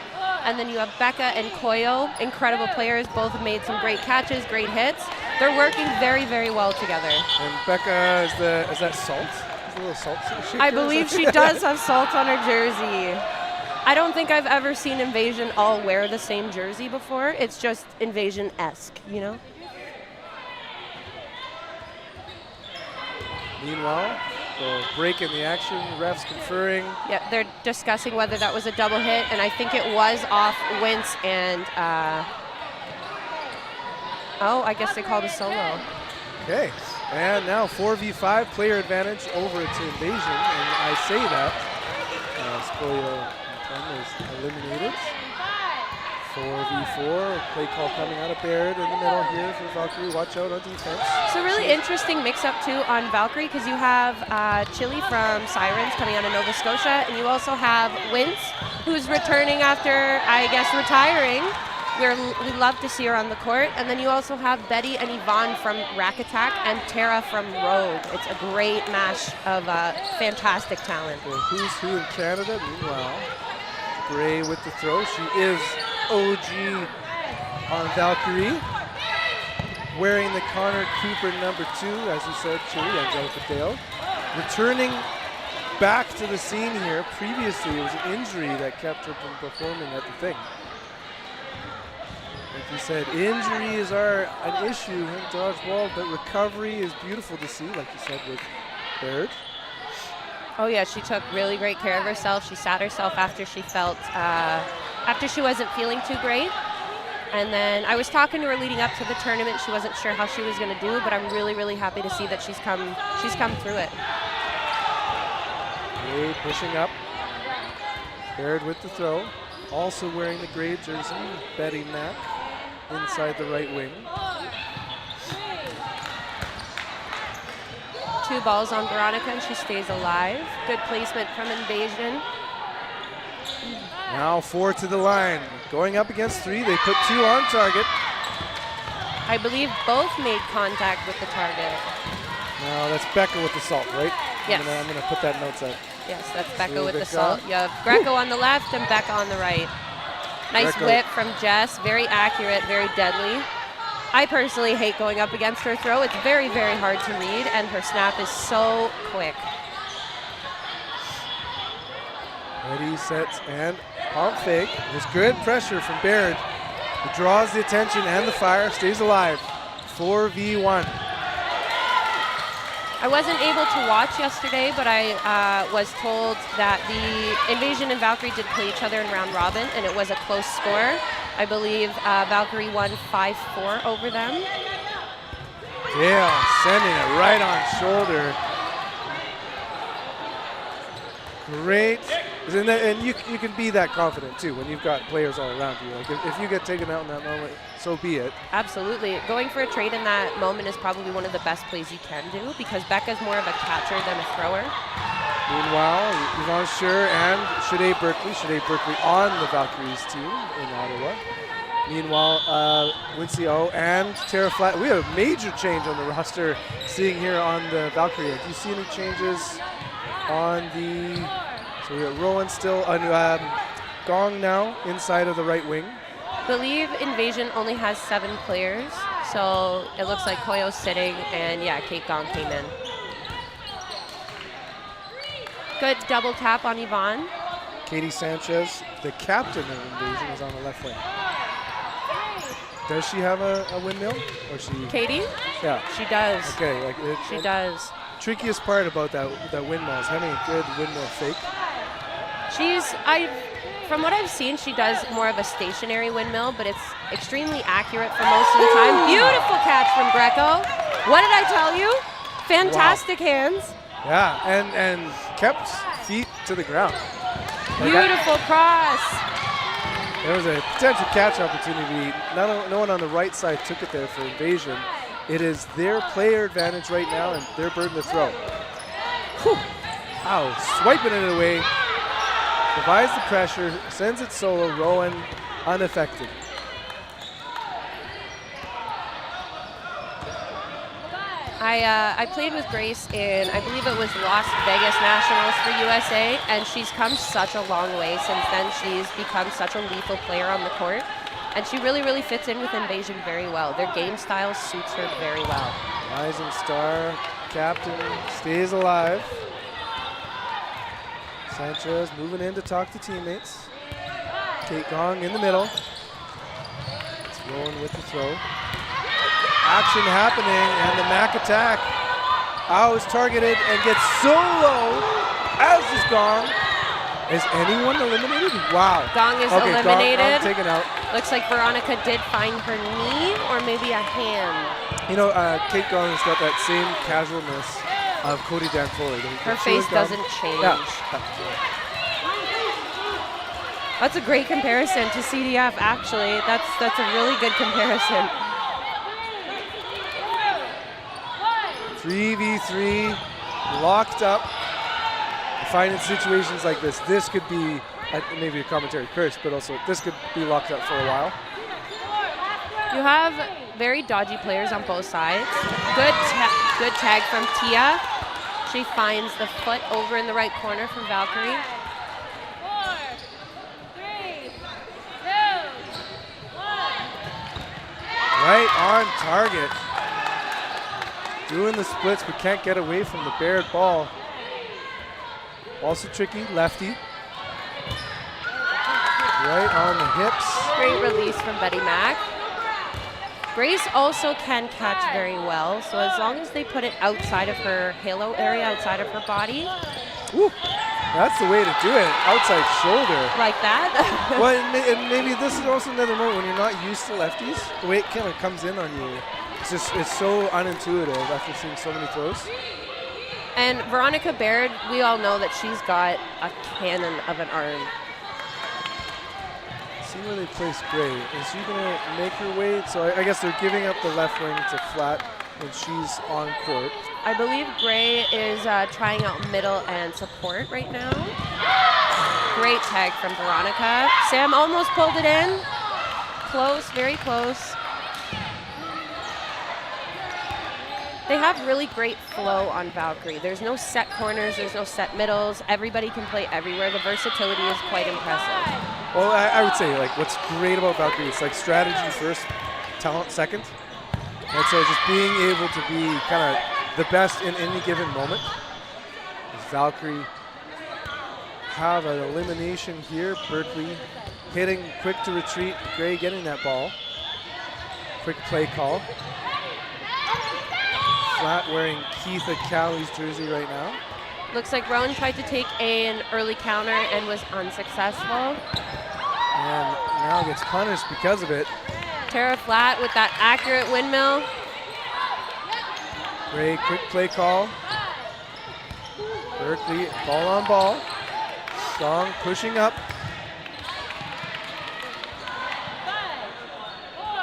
And then you have Becca and Koyo, incredible players. Both have made some great catches, great hits. They're working very, very well together. And Becca is that salt? Is a little salt shaker? I believe she does have salt on her jersey. I don't think I've ever seen Invasion all wear the same jersey before. It's just Invasion-esque, you know? Meanwhile, the break in the action, refs conferring. Yeah, they're discussing whether that was a double hit, and I think it was off Wentz and, I guess they called a solo. Okay, and now 4v5 player advantage over to Invasion, and I say that as Koyo is eliminated. 4v4, play call coming out of Baird in the middle here for Valkyrie. Watch out on defense. It's a really interesting mix-up, too, on Valkyrie, because you have Chili from Sirens coming out of Nova Scotia, and you also have Wintz, who's returning after, I guess, retiring. We love to see her on the court. And then you also have Betty and Yvonne from Rack Attack and Tara from Rogue. It's a great mash of fantastic talent. Well, who's who in Canada? Meanwhile, Gray with the throw. She is OG on Valkyrie. Wearing the Connor Cooper number 2, as you said, Chili, Angelica Dale. Returning back to the scene here. Previously, it was an injury that kept her from performing at the thing. Like you said, injuries are an issue in dodgeball, but recovery is beautiful to see, like you said, with Baird. Oh yeah, she took really great care of herself. She sat herself after she felt, after she wasn't feeling too great. And then I was talking to her leading up to the tournament. She wasn't sure how she was going to do, but I'm really, really happy to see that she's come through it. Gray pushing up. Baird with the throw. Also wearing the gray jersey, Betty Mack inside the right wing. 2 balls on Veronica, and she stays alive. Good placement from Invasion. Now 4 to the line. Going up against 3, they put 2 on target. I believe both made contact with the target. Now that's Becca with the salt, right? Yes. I'm gonna put that notes out. Yes, that's Becca So with the Becca. salt. You have Greco on the left and Becca on the right. Nice Greco. whip from Jess. Very accurate, very deadly. I personally hate going up against her throw. It's very, very hard to read, and her snap is so quick. Ready, set, and pump fake. There's good pressure from Baird. It draws the attention and the fire, stays alive. 4v1. I wasn't able to watch yesterday, but I was told that the Invasion and Valkyrie did play each other in round robin, and it was a close score. I believe Valkyrie won 5-4 over them. Dale sending it right on shoulder. Great. And you can be that confident too when you've got players all around you. Like if you get taken out in that moment, so be it. Absolutely. Going for a trade in that moment is probably one of the best plays you can do because Becca's more of a catcher than a thrower. Meanwhile, Yvonne Schur and Shade Berkeley on the Valkyries team in Ottawa. Meanwhile, Wincy O and Tara Flat. We have a major change on the roster seeing here on the Valkyrie. Do you see any changes on the... So we have Rowan still, Gong now inside of the right wing. I believe Invasion only has 7 players, so it looks like Koyo's sitting, and yeah, Kate Gong came in. Good double tap on Yvonne. Katie Sanchez, the captain of Invasion, is on the left wing. Does she have a windmill? Or she? Katie? Yeah. She does. Okay. Like She does. Trickiest part about that windmill is having a good windmill fake. From what I've seen, she does more of a stationary windmill, but it's extremely accurate for most of the time. Beautiful catch from Greco. What did I tell you? Fantastic hands. Yeah, and kept feet to the ground. Beautiful cross. There was a potential catch opportunity. No one on the right side took it there for Invasion. It is their player advantage right now and their burden to throw. Whew. Ow, swiping it away. Provides the pressure, sends it solo. Rowan unaffected. I played with Grace in, I believe it was Las Vegas Nationals for USA, and she's come such a long way since then. She's become such a lethal player on the court, and she really, really fits in with Invasion very well. Their game style suits her very well. Rising star captain stays alive. Sanchez moving in to talk to teammates. Kate Gong in the middle. It's rolling with the throw. Action happening, and the Mac attack. Ao is targeted and gets so low, as is Gong. Is anyone eliminated? Wow. Gong is eliminated. Gong taken out. Looks like Veronica did find her knee or maybe a hand. You know, Kate Gong has got that same casualness of Cody Danforth. Her face doesn't change. Yeah. That's a great comparison to CDF, actually. That's a really good comparison. 3v3, locked up. I find in situations like this could be maybe a commentary curse, but also this could be locked up for a while. You have very dodgy players on both sides. Good tag from Tia. She finds the foot over in the right corner from Valkyrie. 4, 3, 2, 1. Right on target. Doing the splits, but can't get away from the Barrett ball. Also tricky, lefty. Right on the hips. Great release from Betty Mack. Grace also can catch very well, so as long as they put it outside of her halo area, outside of her body. Woo. That's the way to do it, outside shoulder. Like that? Well, and maybe this is also another moment when you're not used to lefties, the way it kind of comes in on you. It's so unintuitive after seeing so many throws. And Veronica Baird, we all know that she's got a cannon of an arm. See where they place Gray. Is she going to make her way? So I guess they're giving up the left wing to Flat when she's on court. I believe Gray is trying out middle and support right now. Great tag from Veronica. Sam almost pulled it in. Close, very close. They have really great flow on Valkyrie. There's no set corners, there's no set middles. Everybody can play everywhere. The versatility is quite impressive. Well, I would say, like, what's great about Valkyrie, it's like strategy first, talent second. And so just being able to be kind of the best in any given moment. Valkyrie have an elimination here. Berkeley hitting quick to retreat. Gray getting that ball. Quick play call. Flat wearing Keitha Cowley's jersey right now. Looks like Rowan tried to take an early counter and was unsuccessful. And now gets punished because of it. Tara Flat with that accurate windmill. Gray, quick play call. Berkeley, ball on ball. Gong pushing up.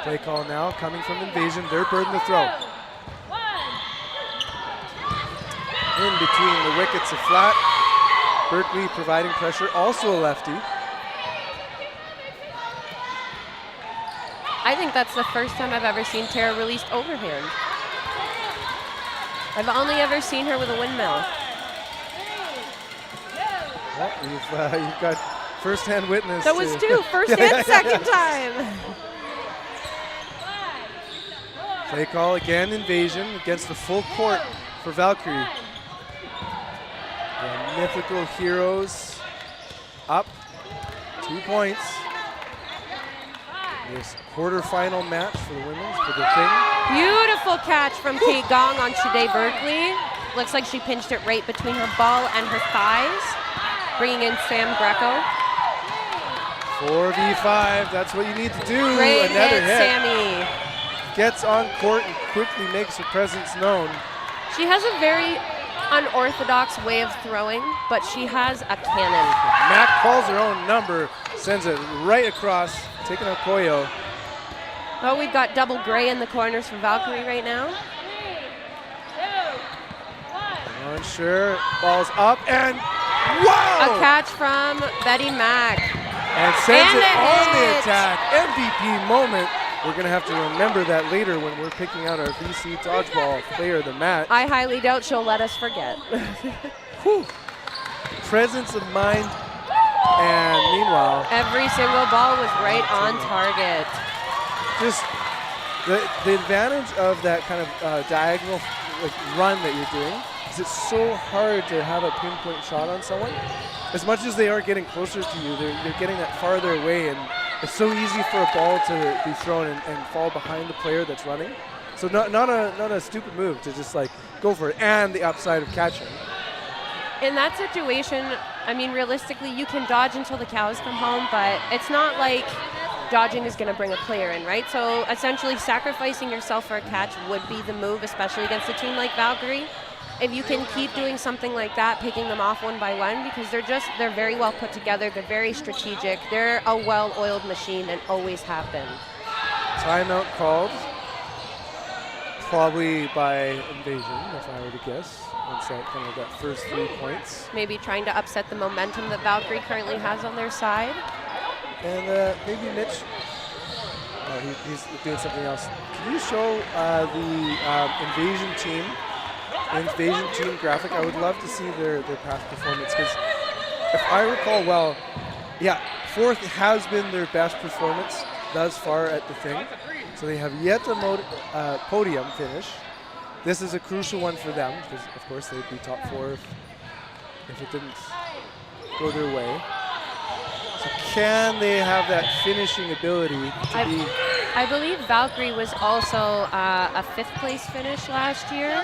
Play call now coming from Invasion. Their burden to throw. In between the wickets of Flat. Berkeley providing pressure, also a lefty. I think that's the first time I've ever seen Tara released overhand. I've only ever seen her with a windmill. Well, you've got first-hand witness. That was two, first and second time. Play call again, Invasion against the full court for Valkyrie. mythical heroes up 2 points. This quarterfinal match for the women's for the thing. Beautiful catch from Kate Gong on Shade Berkeley. Looks like she pinched it right between her ball and her thighs, bringing in Sam Greco. 4v5, that's what you need to do. Great Another hit, Sammy. Gets on court and quickly makes her presence known. She has a very unorthodox way of throwing, but she has a cannon. Mac calls her own number, sends it right across, taking out Koyo. Well, we've got double gray in the corners for Valkyrie right now. Unsure, ball's up, and wow! A catch from Betty Mack. And sends And it a on the hit. attack. MVP moment. We're going to have to remember that later when we're picking out our BC Dodgeball player of the match. I highly doubt she'll let us forget. Whew. Presence of mind, and meanwhile, Every single ball was right on target. just the advantage of that kind of diagonal run that you're doing is it's so hard to have a pinpoint shot on someone. As much as they are getting closer to you, they're getting that farther away, and it's so easy for a ball to be thrown and fall behind the player that's running. So not a stupid move to just like go for it, and the upside of catching. In that situation, I mean, realistically, you can dodge until the cows come home, but it's not like dodging is going to bring a player in, right? So essentially sacrificing yourself for a catch would be the move, especially against a team like Valkyrie. If you can keep doing something like that, picking them off one by one, because they're very well put together, they're very strategic, they're a well-oiled machine and always have been. Timeout called, probably by Invasion, if I were to guess, once that kind of that first 3 points. Maybe trying to upset the momentum that Valkyrie currently has on their side. And maybe Mitch, he's doing something else. Can you show the Invasion team graphic? I would love to see their past performance, because if I recall well, yeah, fourth has been their best performance thus far at the thing. So they have yet a podium finish. This is a crucial one for them, because of course they'd be top 4 if it didn't go their way. So can they have that finishing ability to be? I believe Valkyrie was also a 5th place finish last year.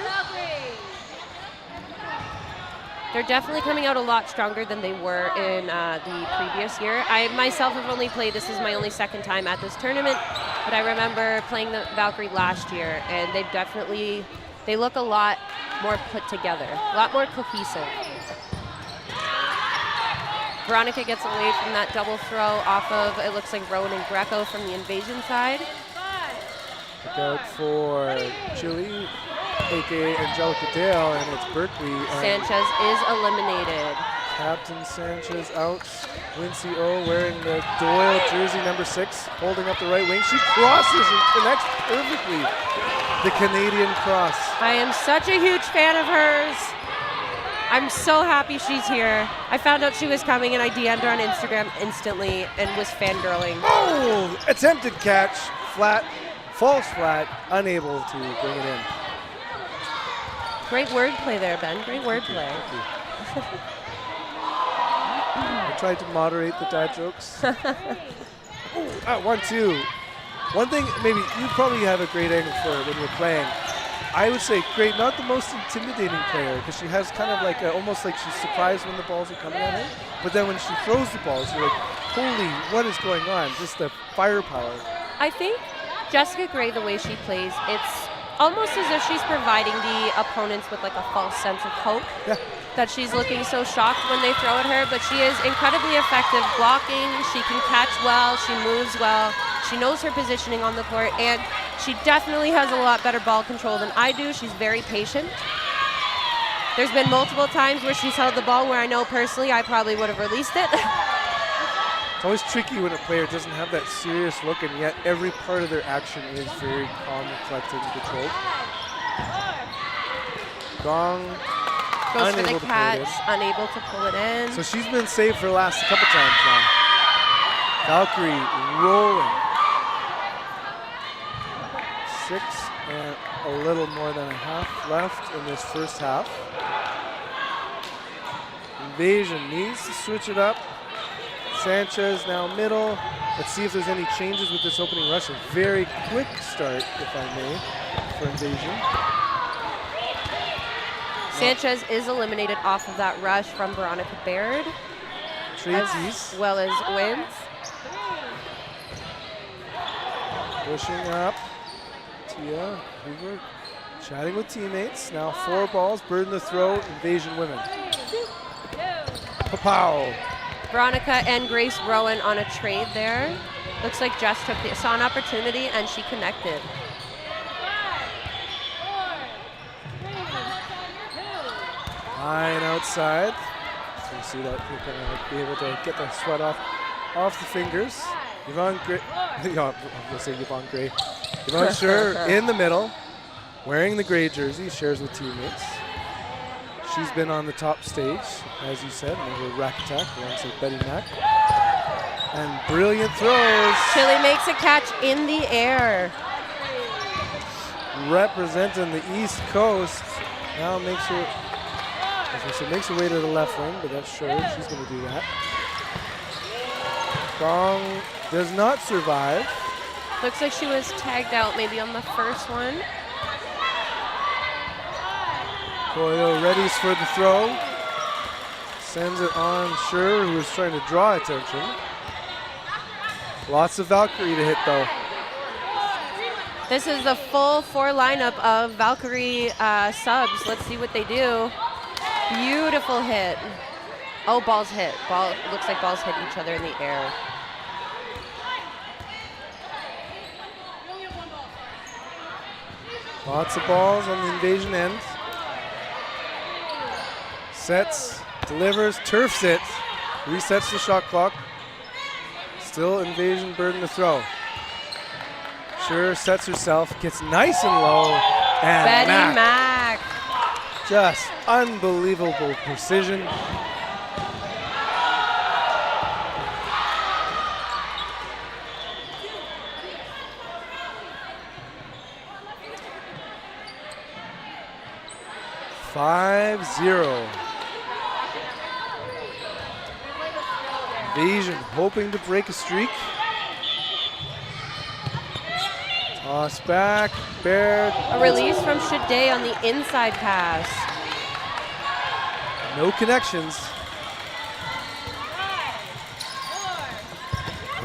They're definitely coming out a lot stronger than they were in the previous year. I myself have only played, this is my only 2nd time at this tournament, but I remember playing the Valkyrie last year, and they look a lot more put together, a lot more cohesive. Veronica gets away from that double throw off of, it looks like Rowan and Greco from the Invasion side. Look out for Chile, aka Angelica Dale, and it's Berkeley. Sanchez is eliminated. Captain Sanchez out. Wincy O wearing the Doyle jersey number 6, holding up the right wing. She crosses and connects perfectly. The Canadian cross. I am such a huge fan of hers. I'm so happy she's here. I found out she was coming and I DM'd her on Instagram instantly and was fangirling. Oh! Attempted catch, flat, falls flat, unable to bring it in. Great wordplay there, Ben. Great wordplay. I tried to moderate the dad jokes. 1-2. One thing, maybe you probably have a great angle for it when you're playing. I would say great, not the most intimidating player, because she has kind of like almost like she's surprised when the balls are coming at her. But then when she throws the balls, you're like, holy, what is going on? Just the firepower. I think Jessica Gray, the way she plays, it's almost as if she's providing the opponents with like a false sense of hope. Yeah. That she's looking so shocked when they throw at her, but she is incredibly effective blocking. She can catch well, she moves well, she knows her positioning on the court, and she definitely has a lot better ball control than I do. She's very patient. There's been multiple times where she's held the ball where I know personally I probably would have released it. It's always tricky when a player doesn't have that serious look, and yet every part of their action is very calm, collected, and controlled. Gong. Goes for the catch, unable to pull it in. So she's been saved for the last couple times now. Valkyrie rolling. 6 and a little more than a half left in this first half. Invasion needs to switch it up. Sanchez now middle. Let's see if there's any changes with this opening rush. A very quick start, if I may, for Invasion. Sanchez is eliminated off of that rush from Veronica Baird, Tradesies as well as wins. pushing up. Tia Hoover chatting with teammates. Now 4 balls, Bird in the throw, Invasion women. Pow! Veronica and Grace Rowan on a trade there. Looks like Jess saw an opportunity and she connected. Line outside. So you see that you're going to be able to get the sweat off the fingers. Yvonne Gray, I'm going to say Yvonne Gray. Yvonne Scher in the middle, wearing the gray jersey, shares with teammates. She's been on the top stage, as you said, in her rack attack alongside Betty Mack. And brilliant throws. Chile makes a catch in the air. Representing the East Coast. Now makes her way to the left wing, but that's sure she's going to do that. Gong does not survive. Looks like she was tagged out maybe on the first one. Coyle readies for the throw. Sends it on Scher, who is trying to draw attention. Lots of Valkyrie to hit, though. This is the full 4 lineup of Valkyrie subs. Let's see what they do. Beautiful hit. Oh, balls hit. Looks like balls hit each other in the air. Lots of balls on the Invasion end. Sets, delivers, turfs it, resets the shot clock. Still Invasion Bird in the throw. Scher sets herself, gets nice and low, and Betty Mack. Just unbelievable precision. (5-0). Invasion hoping to break a streak. Toss back, Baird. A release from Shade on the inside pass. No connections.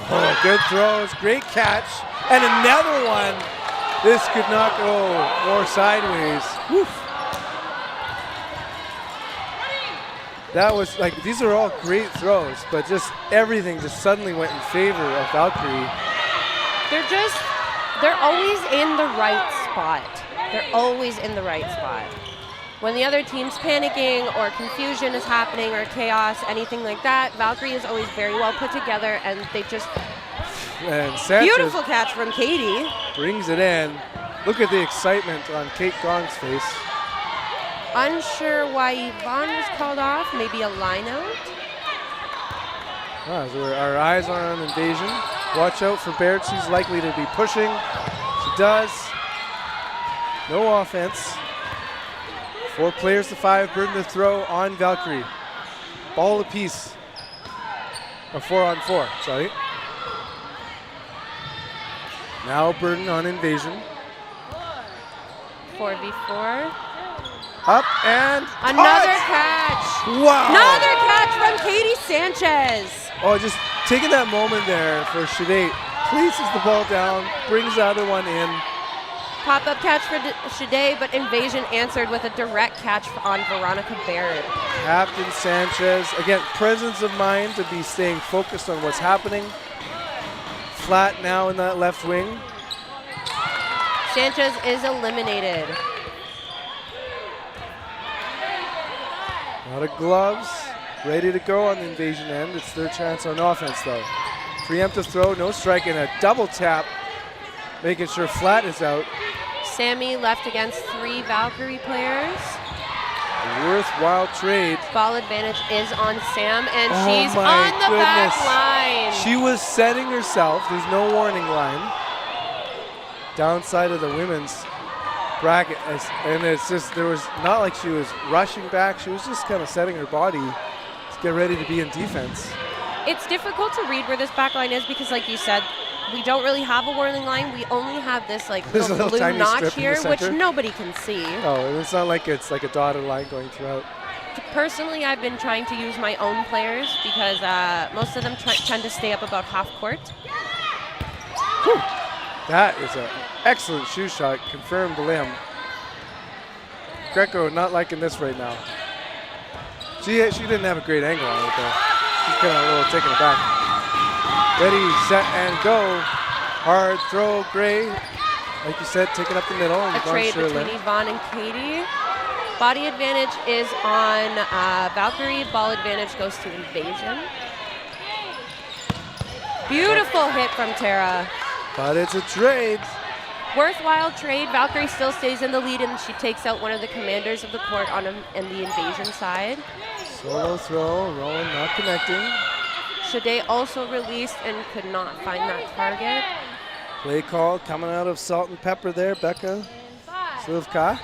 Oh, good throws, great catch, and another one. This could not go more sideways. Woof. That was like, these are all great throws, but just everything just suddenly went in favor of Valkyrie. They're always in the right spot. They're always in the right spot. When the other team's panicking or confusion is happening or chaos, anything like that, Valkyrie is always very well put together, and they just... And Sanchez beautiful catch from Katie. Brings it in. Look at the excitement on Kate Gong's face. Unsure why Yvonne was called off. Maybe a line out. So our eyes are on Invasion. Watch out for Baird. She's likely to be pushing. She does. No offense. 4 players to 5. Burden to throw on Valkyrie. Ball apiece. Or 4-on-4, sorry. Now Burden on Invasion. 4v4. Up and another catch. Wow. Another catch from Katie Sanchez. Oh, just taking that moment there for Shade. Places the ball down, brings the other one in. Pop-up catch for Shade, but Invasion answered with a direct catch on Veronica Baird. Captain Sanchez, again, presence of mind to be staying focused on what's happening. Flat now in that left wing. Sanchez is eliminated. A lot of gloves, ready to go on the Invasion end. It's their chance on offense, though. Preemptive throw, no strike, and a double tap, making sure Flat is out. Sammy left against 3 Valkyrie players. A worthwhile trade. Ball advantage is on Sam, and she's on the back line. She was setting herself. There's no warning line. Downside of the women's bracket, and it's just, there was not like she was rushing back. She was just kind of setting her body get ready to be in defense. It's difficult to read where this back line is because, like you said, we don't really have a whirling line. We only have this like There's a little little blue tiny notch strip in the here, which center. nobody can see. Oh, and it's not like it's like a dotted line going throughout. Personally, I've been trying to use my own players because most of them tend to stay up about half court. Whew. That is an excellent shoe shot, confirmed limb. Greco not liking this right now. She didn't have a great angle on it though. She's kind of a little taken aback. Ready, set, and go. Hard throw, Gray. Like you said, taking up the middle. A trade between Yvonne and Katie. Body advantage is on Valkyrie. Ball advantage goes to Invasion. Beautiful hit from Tara. But it's a trade. Worthwhile trade. Valkyrie still stays in the lead, and she takes out one of the commanders of the court on the Invasion side. Solo throw, Rowan not connecting. Shade also released and could not find that target. Play call coming out of Salt and Pepper there, Becca Slivka.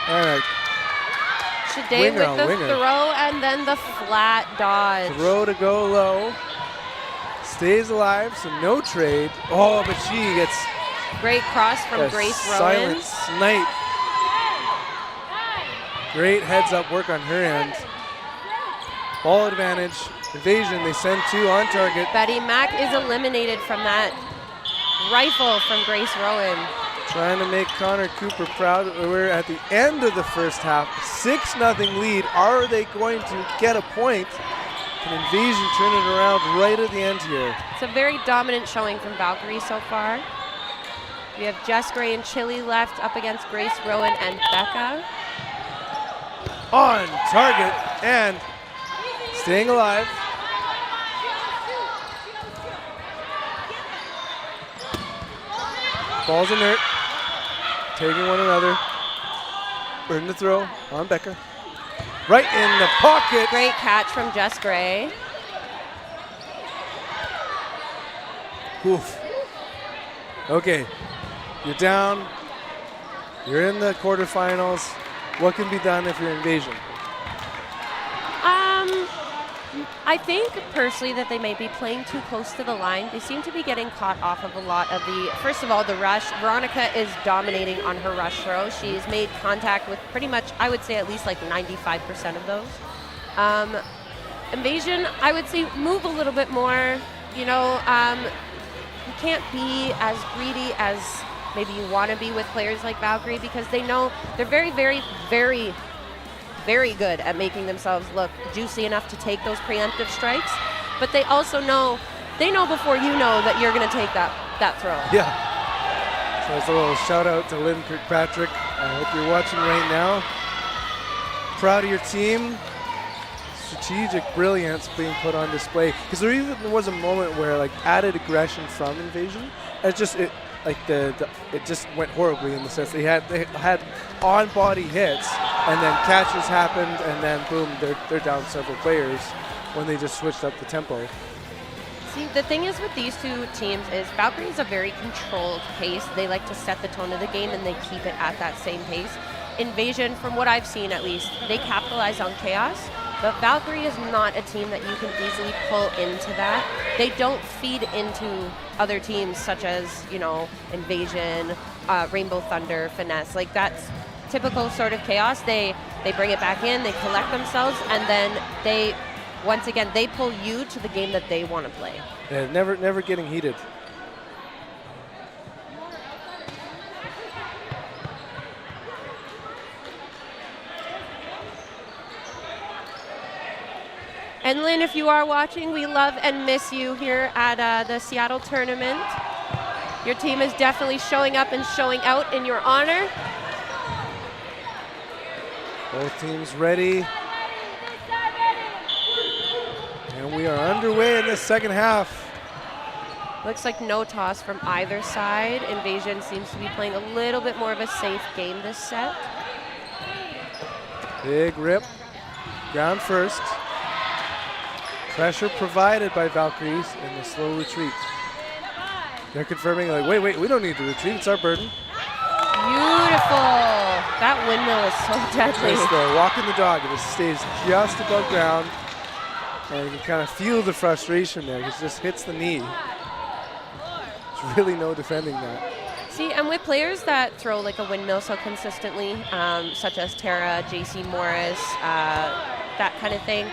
And Shade with the throw and then the flat dodge. throw to go low. Stays alive, so no trade. Oh, but she gets Great cross from a Grace silent Rowan. snipe. Great heads up work on her end. Ball advantage. Invasion, they send two on target. Betty Mack is eliminated from that rifle from Grace Rowan. Trying to make Connor Cooper proud. We're at the end of the first half. 6-0 lead. Are they going to get a point? Can Invasion turn it around right at the end here? It's a very dominant showing from Valkyrie so far. We have Jess Gray and Chili left up against Grace Rowan and Becca. On target and staying alive. Balls inert. Taking one another. Burn the throw on Becca. Right in the pocket. Great catch from Jess Gray. Oof. Okay, you're down. You're in the quarterfinals. What can be done if you're Invasion? I think personally that they may be playing too close to the line. They seem to be getting caught off of a lot of the, first of all, the rush. Veronica is dominating on her rush throw. She's made contact with pretty much, I would say at least like 95% of those. Invasion, I would say move a little bit more. You know, you can't be as greedy as maybe you want to be with players like Valkyrie because they know they're very, very, very, very good at making themselves look juicy enough to take those preemptive strikes, but they also know, they know before you know that you're going to take that throw. Yeah. So it's a little shout out to Lynn Kirkpatrick. I hope you're watching right now. Proud of your team. Strategic brilliance being put on display. Because there even was a moment where like added aggression from Invasion. It's just it just went horribly in the sense they had on body hits and then catches happened and then boom they're down several players when they just switched up the tempo. See, the thing is with these two teams is Valkyrie is a very controlled pace. They like to set the tone of the game and they keep it at that same pace. Invasion, from what I've seen at least, they capitalize on chaos. But Valkyrie is not a team that you can easily pull into that. They don't feed into other teams such as, you know, Invasion, Rainbow Thunder, Finesse. Like that's typical sort of chaos. They bring it back in, they collect themselves, and then they, once again, they pull you to the game that they want to play. Yeah, never getting heated. And Lynn, if you are watching, we love and miss you here at the Seattle tournament. Your team is definitely showing up and showing out in your honor. Both teams ready. And we are underway in the second half. Looks like no toss from either side. Invasion seems to be playing a little bit more of a safe game this set. Big rip. Ground first. Pressure provided by Valkyries in the slow retreat. They're confirming, like, wait, we don't need to retreat. It's our burden. Beautiful. That windmill is so deadly. It's the walking the dog. It stays just above ground. And you can kind of feel the frustration there. He just hits the knee. There's really no defending that. See, and with players that throw like a windmill so consistently, such as Tara, JC Morris, that kind of thing,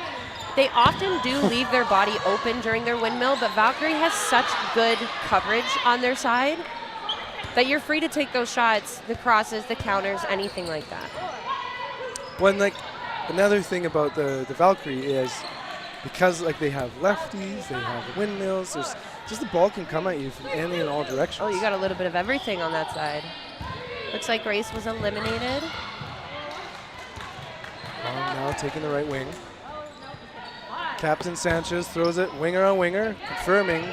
they often do leave their body open during their windmill, but Valkyrie has such good coverage on their side that you're free to take those shots, the crosses, the counters, anything like that. One like another thing about the Valkyrie is because like they have lefties, they have windmills, there's just the ball can come at you from any and all directions. Oh, you got a little bit of everything on that side. Looks like Grace was eliminated. Now taking the right wing. Captain Sanchez throws it winger on winger, confirming.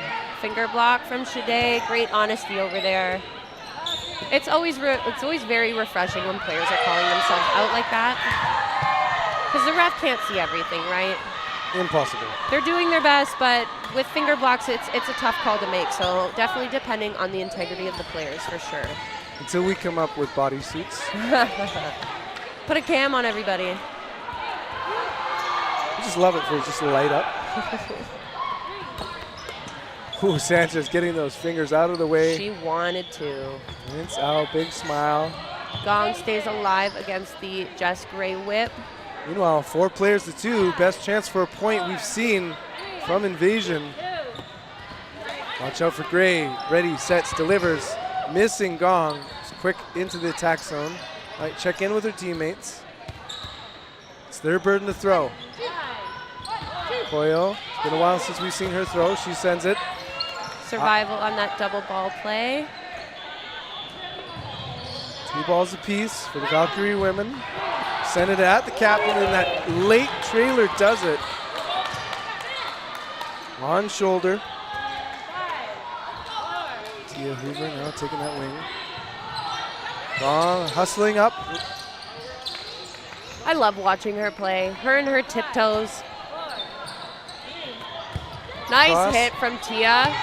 Finger block from Shade. Great honesty over there. It's always very refreshing when players are calling themselves out like that, because the ref can't see everything, right? Impossible. They're doing their best, but with finger blocks, it's a tough call to make. So definitely depending on the integrity of the players for sure. Until we come up with bodysuits. Put a cam on everybody. I just love it for just light up. Ooh, Sanchez getting those fingers out of the way. She wanted to. Rinse out, big smile. Gong stays alive against the Jess Gray whip. Meanwhile, 4 players to 2. Best chance for a point we've seen from Invasion. Watch out for Gray. Ready, sets, delivers. Missing Gong. It's quick into the attack zone. All right, check in with her teammates. It's their burden to throw. Koyo, it's been a while since we've seen her throw. She sends it. Survival on that double ball play. 2 balls apiece for the Valkyrie women. Send it at the captain, and that late trailer does it. On shoulder. Tia Hoover now taking that wing. Gong hustling up. I love watching her play. Her and her tiptoes. Nice Cross. hit from Tia.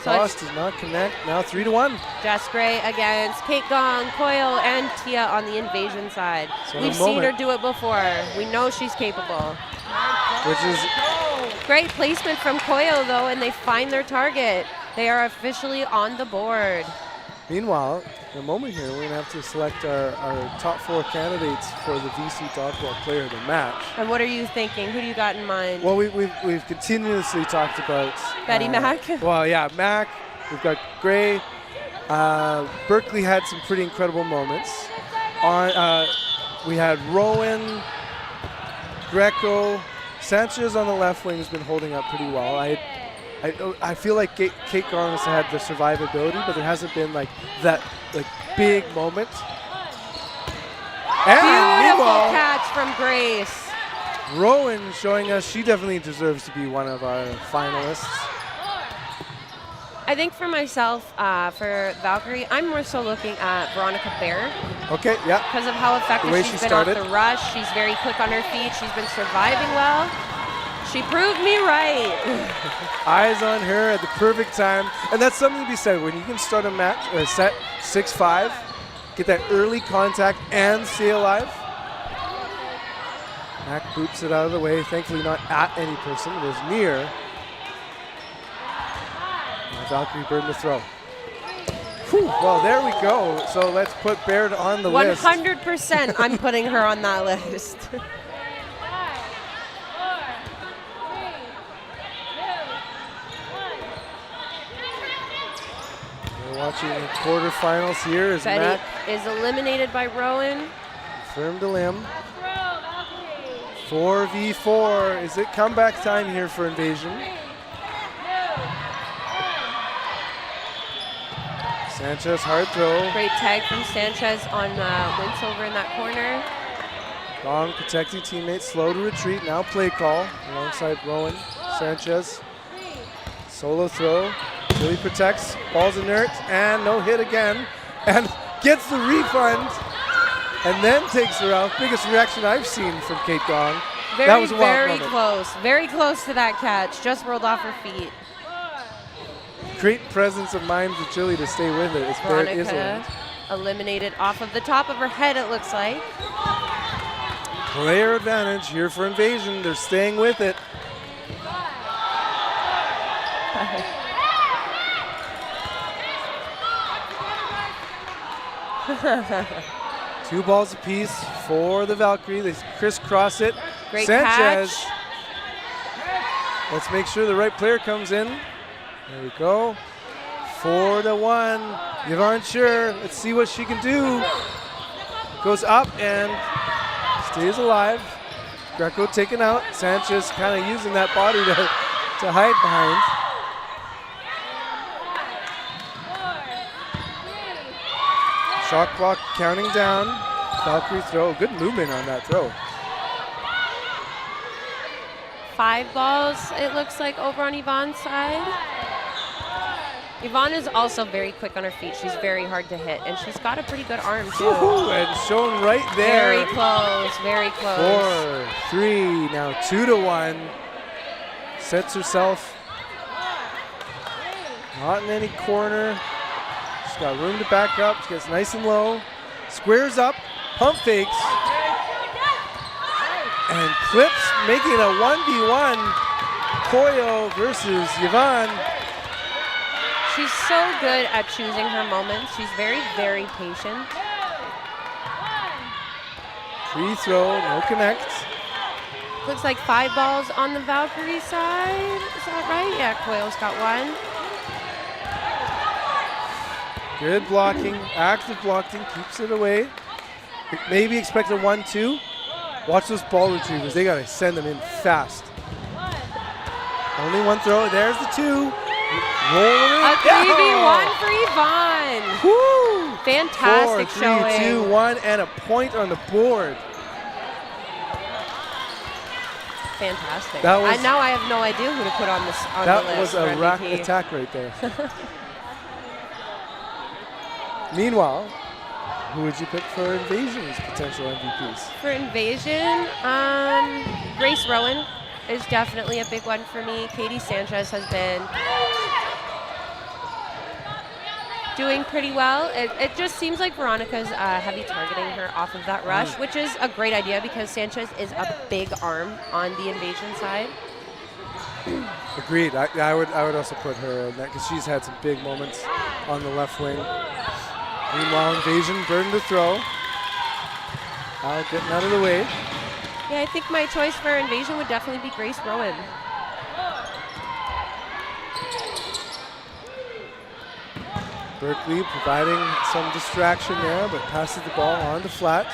Cross does not connect. Now 3-1. Jess Gray against Kate Gong, Coyle, and Tia on the Invasion side. So We've seen her do it before. We know she's capable. Which is Great placement from Coyle, though, and they find their target. They are officially on the board. meanwhile, in a moment here, we're going to have to select our top 4 candidates for the VC Dodgeball Player of the Match. And what are you thinking? Who do you got in mind? Well, we've continuously talked about Betty Mack? Well, yeah, Mack. We've got Gray. Berkeley had some pretty incredible moments. We had Rowan, Greco, Sanchez on the left wing has been holding up pretty well. I feel like Kate Gong has had the survivability, but there hasn't been like that big moment. And Beautiful meanwhile, catch from Grace. Rowan showing us she definitely deserves to be one of our finalists. I think for myself, for Valkyrie, I'm more so looking at Veronica Baer. Okay, yeah. Because of how effective The way she's she been off started. the rush. She's very quick on her feet. She's been surviving well. She proved me right. Eyes on her at the perfect time. And that's something to be said. When you can start a match or a set 6-5, get that early contact and stay alive. Mack boots it out of the way. Thankfully not at any person. It was near. And Valkyrie burden to throw. Whew, well, there we go. So let's put Baird on the list. 100% I'm putting her on that list. We're watching the quarterfinals here as Betty Mack is eliminated by Rowan. firmed a limb. 4v4. Is it comeback time here for Invasion? Sanchez, hard throw. Great tag from Sanchez on Winsover in that corner. Gong protecting teammates, slow to retreat. Now play call alongside Rowan. Sanchez. Solo throw. Really protects. Ball's inert and no hit again. And gets the refund. And then takes her out. Biggest reaction I've seen from Kate Gong. That was a wild Very moment. close. Very close to that catch. Just rolled off her feet. Great presence of mind for Chile to stay with it. It's Barrett Veronica Island. eliminated off of the top of her head, it looks like. Player advantage here for Invasion. They're staying with it. Two balls apiece for the Valkyrie. They crisscross it. Great Sanchez. catch. Let's make sure the right player comes in. There we go. 4-1. Yvonne Sure. Let's see what she can do. Goes up and stays alive. Greco taken out. Sanchez kind of using that body to hide behind. Shot clock counting down. Valkyrie throw. Good movement on that throw. 5 balls, it looks like, over on Yvonne's side. Yvonne is also very quick on her feet. She's very hard to hit, and she's got a pretty good arm, too. Ooh, and shown right there. Very close, very close. 4-3, now 2-1. Sets herself not in any corner. She's got room to back up. She gets nice and low. Squares up, pump fakes. And clips, making a 1v1. Koyo versus Yvonne. She's so good at choosing her moments. She's very, very patient. Free throw, no connect. Looks like 5 balls on the Valkyrie side. Is that right? Yeah, Koyo's got 1. Good blocking, active blocking, keeps it away. Maybe expect a 1-2. Watch those ball retrievers. They got to send them in fast. Only one throw. There's the 2. Rolling A it 3v1 down. for Yvonne. Woo! Fantastic 4, 3, showing. 2, 1, and a point on the board. Fantastic. That was- now I have no idea who to put on this on That the list was a for rack MVP. attack right there. Meanwhile, who would you pick for Invasion's potential MVPs? For Invasion, Grace Rowan is definitely a big one for me. Katie Sanchez has been doing pretty well. It just seems like Veronica's heavy targeting her off of that rush, which is a great idea because Sanchez is a big arm on the Invasion side. Agreed. I would also put her in that because she's had some big moments on the left wing. Meanwhile, Invasion, burden to throw. Getting out of the way. Yeah, I think my choice for Invasion would definitely be Grace Rowan. Berkeley providing some distraction there, but passes the ball on to flat.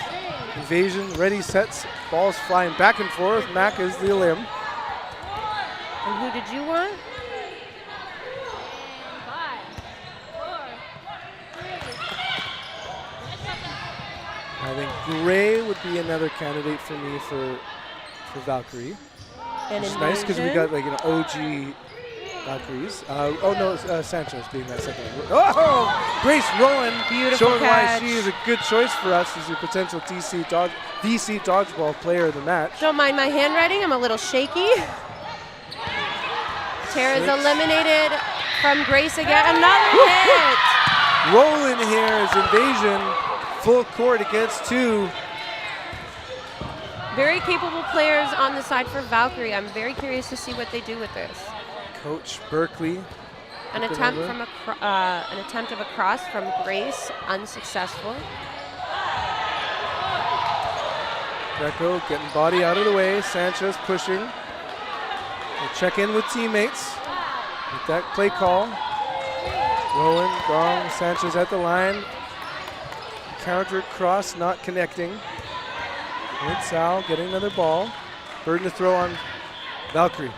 Invasion ready, sets, balls flying back and forth. Mac is the limb. And who did you want? I think Gray would be another candidate for me for Valkyrie. And Which is nice because we Invasion? got like an OG Valkyries. Sanchez being that second one. Oh! Grace Rowan Beautiful showing catch. why she is a good choice for us as a potential VC Dodgeball player of the match. Don't mind my handwriting, I'm a little shaky. Tara's 6. eliminated from Grace again. Another hit! Rolling here is Invasion. Full court against 2. Very capable players on the side for Valkyrie. I'm very curious to see what they do with this. Coach Berkeley. An looking attempt over. from an attempt of a cross from Grace, unsuccessful. Greco getting body out of the way. Sanchez pushing. We'll check in with teammates. With that play call. Rowan, Gong, Sanchez at the line. Counter cross, not connecting. Good Sal getting another ball. Burden to throw on Valkyrie.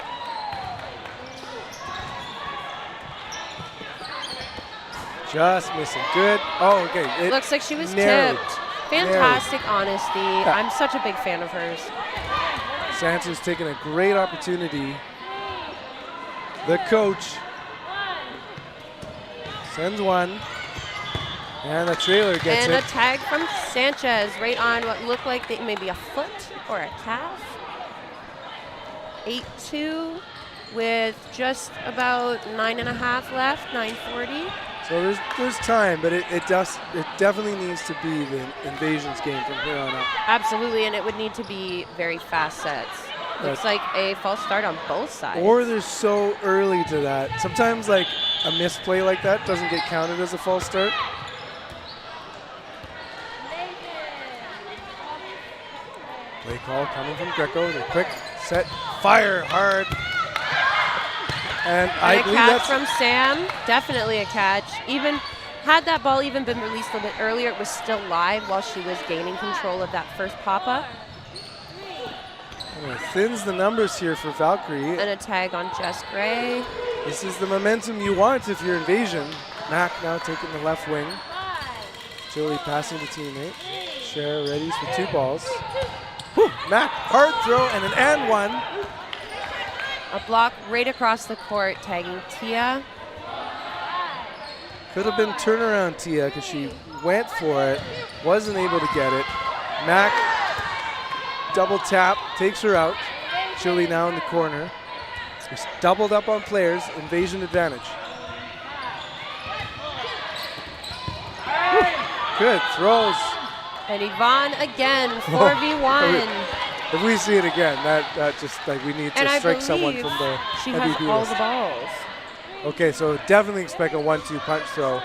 Just missing. Good. Oh, okay. It Looks like she was narrowed. tipped. Fantastic honesty. I'm such a big fan of hers. Sanchez taking a great opportunity. The coach sends one. And the trailer gets And it. a tag from Sanchez right on what looked like maybe a foot or a calf. 8-2 with just about 9.5 left, 9:40. So there's time, but it definitely needs to be the Invasion's game from here on out. Absolutely, and it would need to be very fast sets. Looks like a false start on both sides. Or they're so early to that. Sometimes like a misplay like that doesn't get counted as a false start. Play call coming from Greco. The quick set, fire hard. And I a believe catch that's from Sam, definitely a catch. Even had that ball even been released a little bit earlier, it was still live while she was gaining control of that first pop-up. and it thins the numbers here for Valkyrie. And a tag on Jess Gray. This is the momentum you want if you're Invasion. Mac now taking the left wing. Julie passing to teammate. Cher readies for 2 balls. Whew, Mac, hard throw and an and one. A block right across the court, tagging Tia. Could have been turnaround Tia because she went for it, wasn't able to get it. Mac, double tap, takes her out. Chili now in the corner. Just doubled up on players, Invasion advantage. Whew, good throws. And Yvonne again, 4v1. If we see it again, that just like we need to And I strike someone believe from the she has MVP all list. the balls. Okay, so definitely expect a 1-2 punch throw.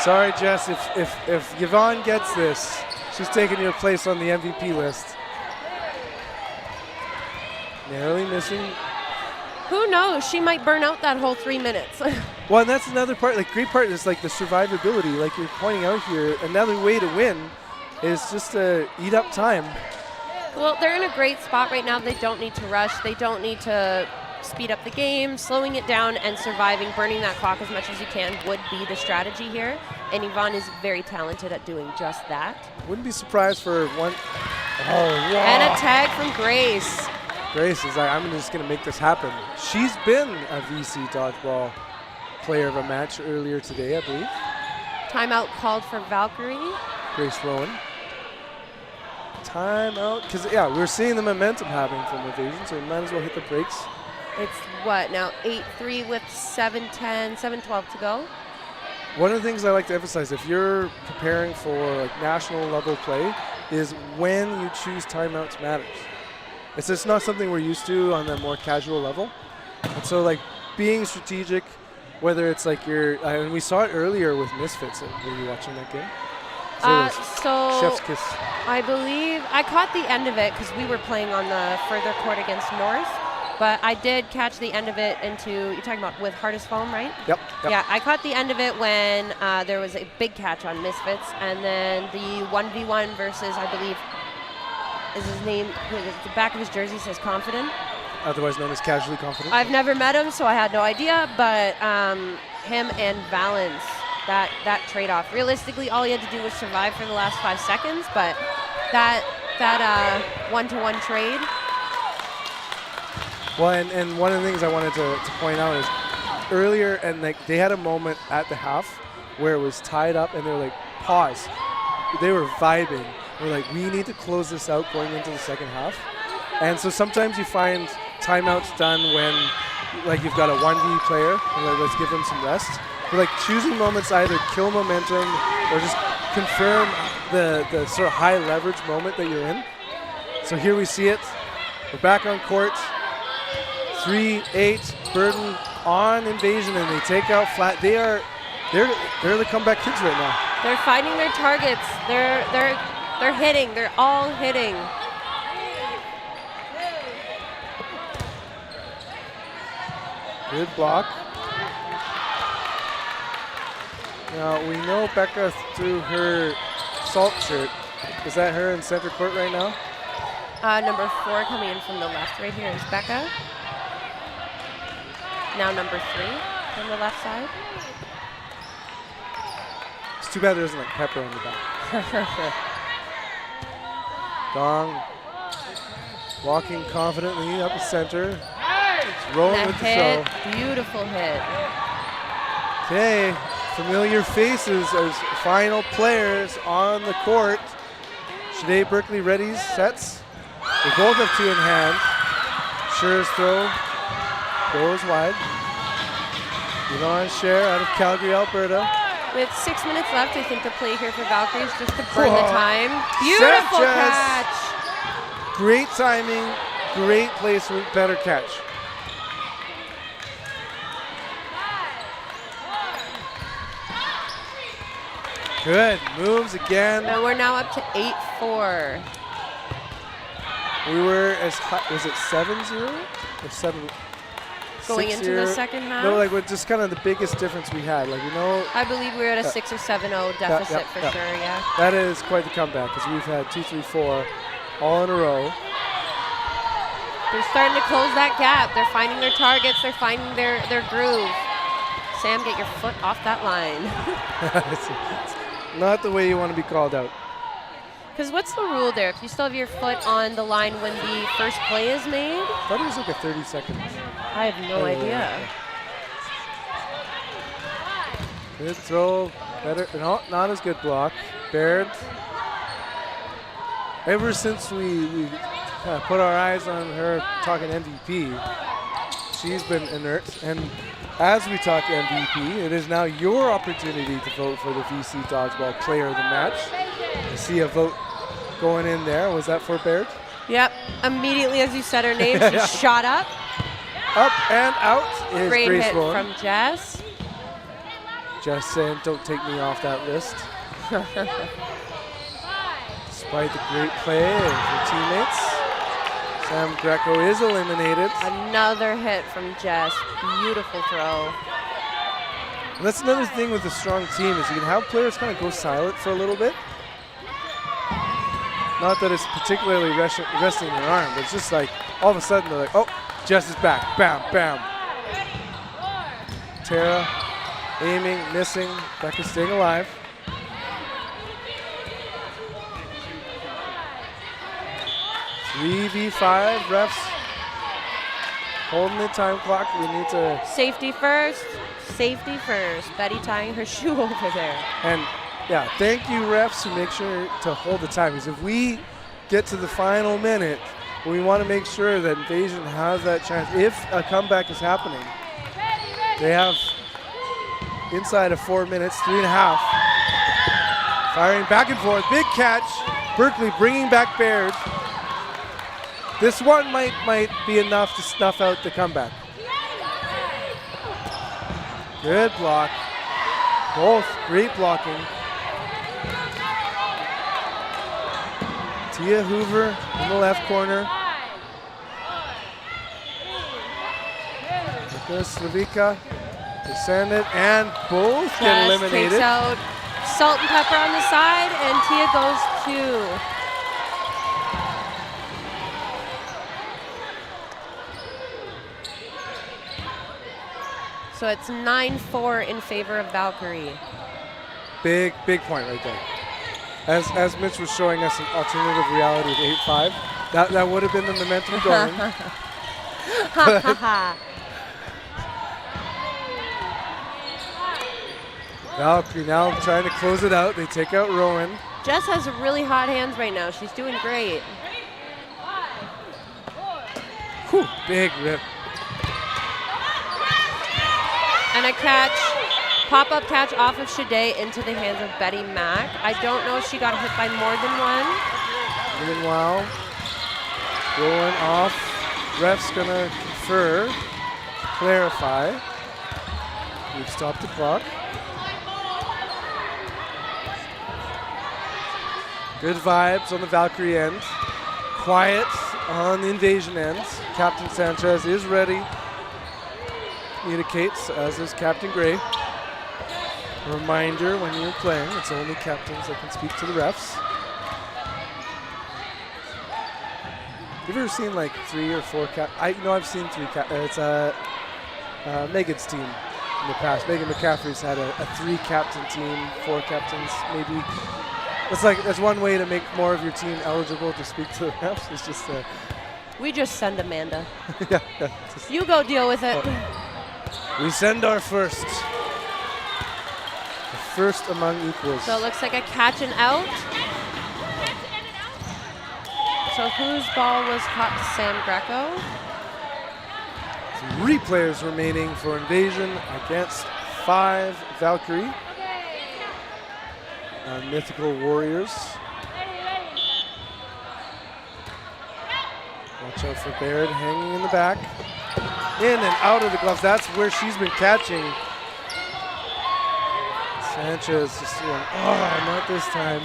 Sorry, Jess, if Yvonne gets this, she's taking your place on the MVP list. Narrowly missing. Who knows? She might burn out that whole 3 minutes. Well, and that's another part, like great part is like the survivability, like you're pointing out here. Another way to win is just to eat up time. Well, they're in a great spot right now. They don't need to rush. They don't need to speed up the game. Slowing it down and surviving, burning that clock as much as you can would be the strategy here. And Yvonne is very talented at doing just that. Wouldn't be surprised for one. Oh, wow. And a tag from Grace. Grace is like, I'm just going to make this happen. She's been a VC Dodgeball player of a match earlier today, I believe. Timeout called for Valkyrie. Grace Rowan. Timeout, because yeah, we're seeing the momentum happening from Invasion, so we might as well hit the brakes. It's what now, 8-3 with 7-10, 7-12 to go. One of the things I like to emphasize, if you're preparing for like national level play, is when you choose timeouts matters. It's just not something we're used to on the more casual level. And so like being strategic, whether it's like and we saw it earlier with Misfits. Were you watching that game? So Chef's kiss. I believe I caught the end of it because we were playing on the further court against North, but I did catch the end of it you're talking about with Hardest Foam, right? Yep. Yeah, I caught the end of it when there was a big catch on Misfits, and then the 1v1 versus, I believe, is his name, the back of his jersey says Confident. Otherwise known as Casually Confident. I've never met him, so I had no idea, but him and Valence, that trade-off. Realistically, all he had to do was survive for the last 5 seconds, but that one-to-one trade. Well, and one of the things I wanted to point out is earlier, and like they had a moment at the half where it was tied up, and they were like, pause. They were vibing. We're like, we need to close this out going into the second half. And so sometimes you find timeouts done when like you've got a 1v player, and like, let's give them some rest. But like choosing moments either kill momentum or just confirm the sort of high leverage moment that you're in. So here we see it. We're back on court. 3-8 burden on Invasion, and they take out flat. They're the comeback kids right now. They're finding their targets. They're hitting. They're all hitting. Good block. Now we know Becca threw her salt shirt. Is that her in center court right now? Number 4 coming in from the left right here is Becca. Now number 3 from the left side. It's too bad there isn't like pepper on the back. Dong walking confidently up the center. It's rolling with the show. Beautiful hit. Okay, familiar faces as final players on the court. Shade Berkeley readies, sets. They both have 2 in hand. Cher's throw. goes wide. Yvonne Scher out of Calgary, Alberta. With 6 minutes left, I think the play here for Valkyries just to burn the Whoa. time. Beautiful Sanchez. catch. Great timing, great placement, better catch. Good moves again. And we're now up to 8-4. We were as high, was it 7-0 or 7? Going into the 6-0? second half? No, like with just kind of the biggest difference we had. Like, you know, I believe we're at a 6 or 7-0 deficit for yeah. sure, yeah. that is quite the comeback because we've had 2, 3, 4 all in a row. They're starting to close that gap. They're finding their targets. They're finding their groove. Sam, get your foot off that line. It's not the way you want to be called out. Because what's the rule there? If you still have your foot on the line when the first play is made? I thought it was like a 30 seconds. I have no idea. Good throw. Better. No, not as good block. Baird. Ever since we kind of put our eyes on her talking MVP, she's been inert. And as we talk MVP, it is now your opportunity to vote for the VC Dodgeball Player of the Match. I see a vote going in there. Was that for Baird? Yep. Immediately as you said her name, she shot up. Up and out is Great Grace hit Rowan. from Jess. Just saying, don't take me off that list. Despite the great play of her teammates, Sam Greco is eliminated. Another hit from Jess. Beautiful throw. And that's another thing with a strong team is you can have players kind of go silent for a little bit. Not that it's particularly resting their arm, but it's just like all of a sudden they're like, oh, Jess is back. Bam, bam. Tara aiming, missing. Becca staying alive. (3v5) refs holding the time clock. We need to. Safety first. Safety first. Betty tying her shoe over there. And yeah, thank you refs who make sure to hold the time. Because if we get to the final minute, we want to make sure that Invasion has that chance. If a comeback is happening, they have inside of 4 minutes, 3.5. Firing back and forth, big catch. Berkeley bringing back Baird. This one might be enough to snuff out the comeback. Good block. Both great blocking. Tia Hoover in the left corner. Slavica to send it, and both get Jess eliminated. takes out Salt and Pepper on the side, and Tia goes 2. So it's 9-4 in favor of Valkyrie. Big point right there. As Mitch was showing us an alternative reality of 8-5, that would have been the momentum going. Valkyrie now trying to close it out. They take out Rowan. Jess has really hot hands right now. She's doing great. Whew, big rip. And a catch, pop-up catch off of Shade into the hands of Betty Mack. I don't know if she got hit by more than one. Meanwhile, Rowan off. Ref's gonna confer, clarify. We've stopped the clock. Good vibes on the Valkyrie end. Quiet on the Invasion end. Captain Sanchez is ready. Communicates, as is Captain Gray. A reminder when you're playing, it's only captains that can speak to the refs. Have you ever seen like 3 or 4 I've seen 3 it's Megan's team in the past. Megan McCaffrey's had a 3-captain team, 4 captains maybe. That's one way to make more of your team eligible to speak to the refs. It's just We just send Amanda. yeah. You go deal with it. We send our first. The first among equals. So it looks like a catch and out. So whose ball was caught? Sam Greco. 3 players remaining for Invasion against 5 Valkyrie. Mythical Warriors. Watch out for Baird hanging in the back. In and out of the gloves. That's where she's been catching. Sanchez just going, oh, not this time.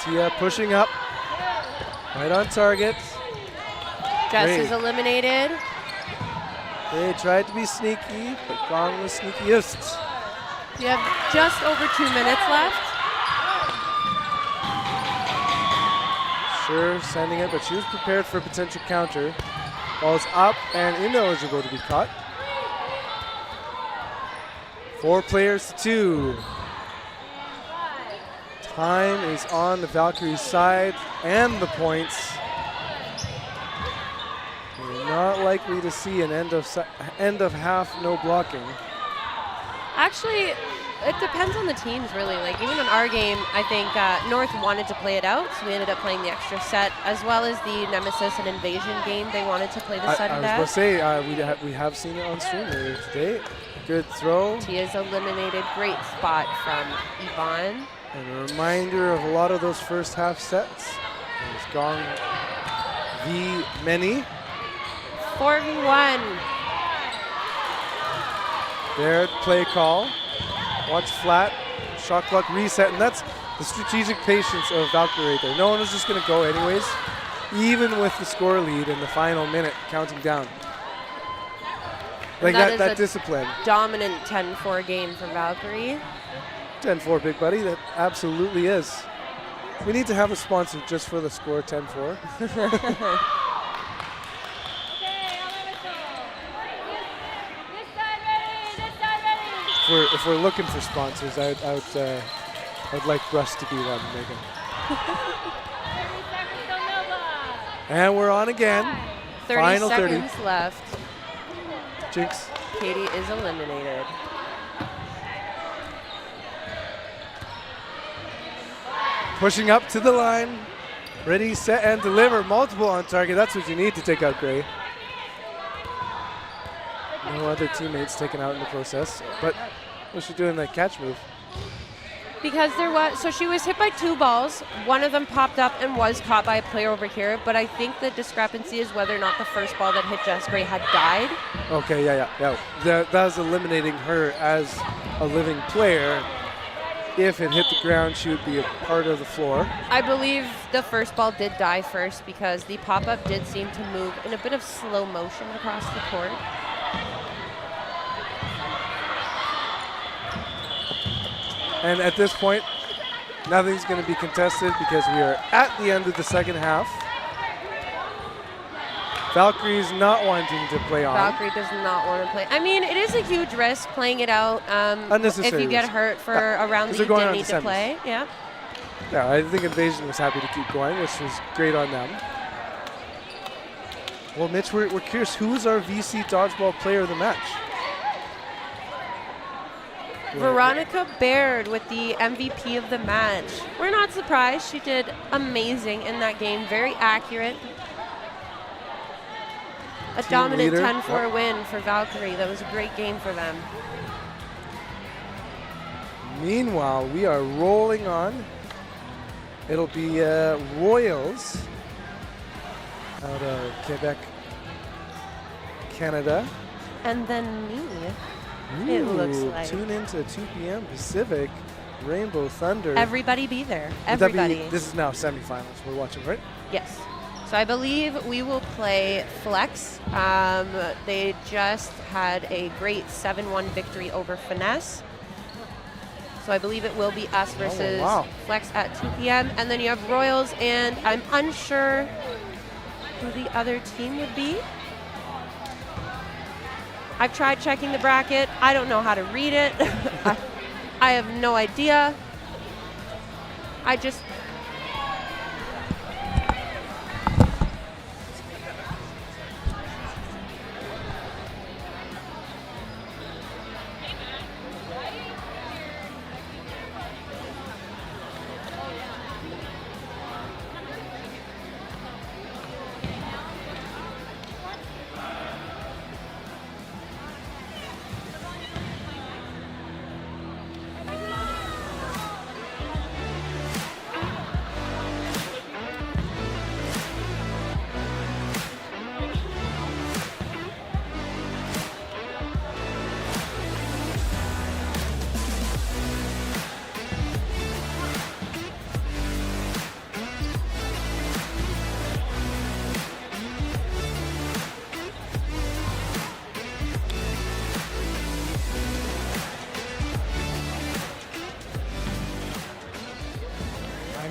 Tia pushing up. Right on target. Jess Great. is eliminated. They tried to be sneaky, but Gong was sneakiest. You have just over 2 minutes left. Sure, sending it, but she was prepared for a potential counter. Ball's up and ineligible to be caught. 4 players to 2. Time is on the Valkyrie's side and the points. We're not likely to see an end of half no blocking. Actually, it depends on the teams, really. Like, even in our game, I think North wanted to play it out, so we ended up playing the extra set, as well as the Nemesis and Invasion game. They wanted to play the sudden I was death. going to say, we have seen it on stream earlier today. Good throw. Tia's eliminated. Great spot from Yvonne. And a reminder of a lot of those first half sets. There's Gong v. Many. 4v1. There, play call. Watch flat, shot clock reset, and that's the strategic patience of Valkyrie right there. No one was just going to go anyways, even with the score lead in the final minute counting down. Like that discipline. Dominant 10-4 game for Valkyrie. 10-4, big buddy, that absolutely is. We need to have a sponsor just for the score 10-4. If we're looking for sponsors, I'd like Brush to be one, Megan. And we're on again. 30 Final seconds 30. left. Jinx. Katie is eliminated. Pushing up to the line. Ready, set, and deliver. Multiple on target. That's what you need to take out Gray. No other teammates taken out in the process. But what's she doing that catch move? Because so she was hit by 2 balls. One of them popped up and was caught by a player over here. But I think the discrepancy is whether or not the first ball that hit Jess Gray had died. Okay, yeah. That was eliminating her as a living player. If it hit the ground, she would be a part of the floor. I believe the first ball did die first because the pop-up did seem to move in a bit of slow motion across the court. And at this point, nothing's going to be contested because we are at the end of the second half. Valkyrie's not wanting to play on. Valkyrie does not want to play. I mean, it is a huge risk playing it out. Unnecessary if you get risk. hurt for a round that you didn't need to play. Yeah. Yeah, I think Invasion was happy to keep going, which was great on them. Well, Mitch, we're curious, who is our VC Dodgeball player of the match? Veronica Baird with the MVP of the match. We're not surprised. She did amazing in that game. Very accurate. A Team dominant leader. 10-4 win for Valkyrie. That was a great game for them. Meanwhile, we are rolling on. It'll be Royals out of Quebec, Canada. And then me. It looks like. Tune in to 2 p.m. Pacific, Rainbow Thunder. Everybody be there. Would that be- Everybody. this is now semifinals we're watching, right? Yes. So I believe we will play Flex. They just had a great 7-1 victory over Finesse. So I believe it will be us versus wow. Flex at 2 p.m. And then you have Royals, and I'm unsure who the other team would be. I've tried checking the bracket. I don't know how to read it. I have no idea. I just...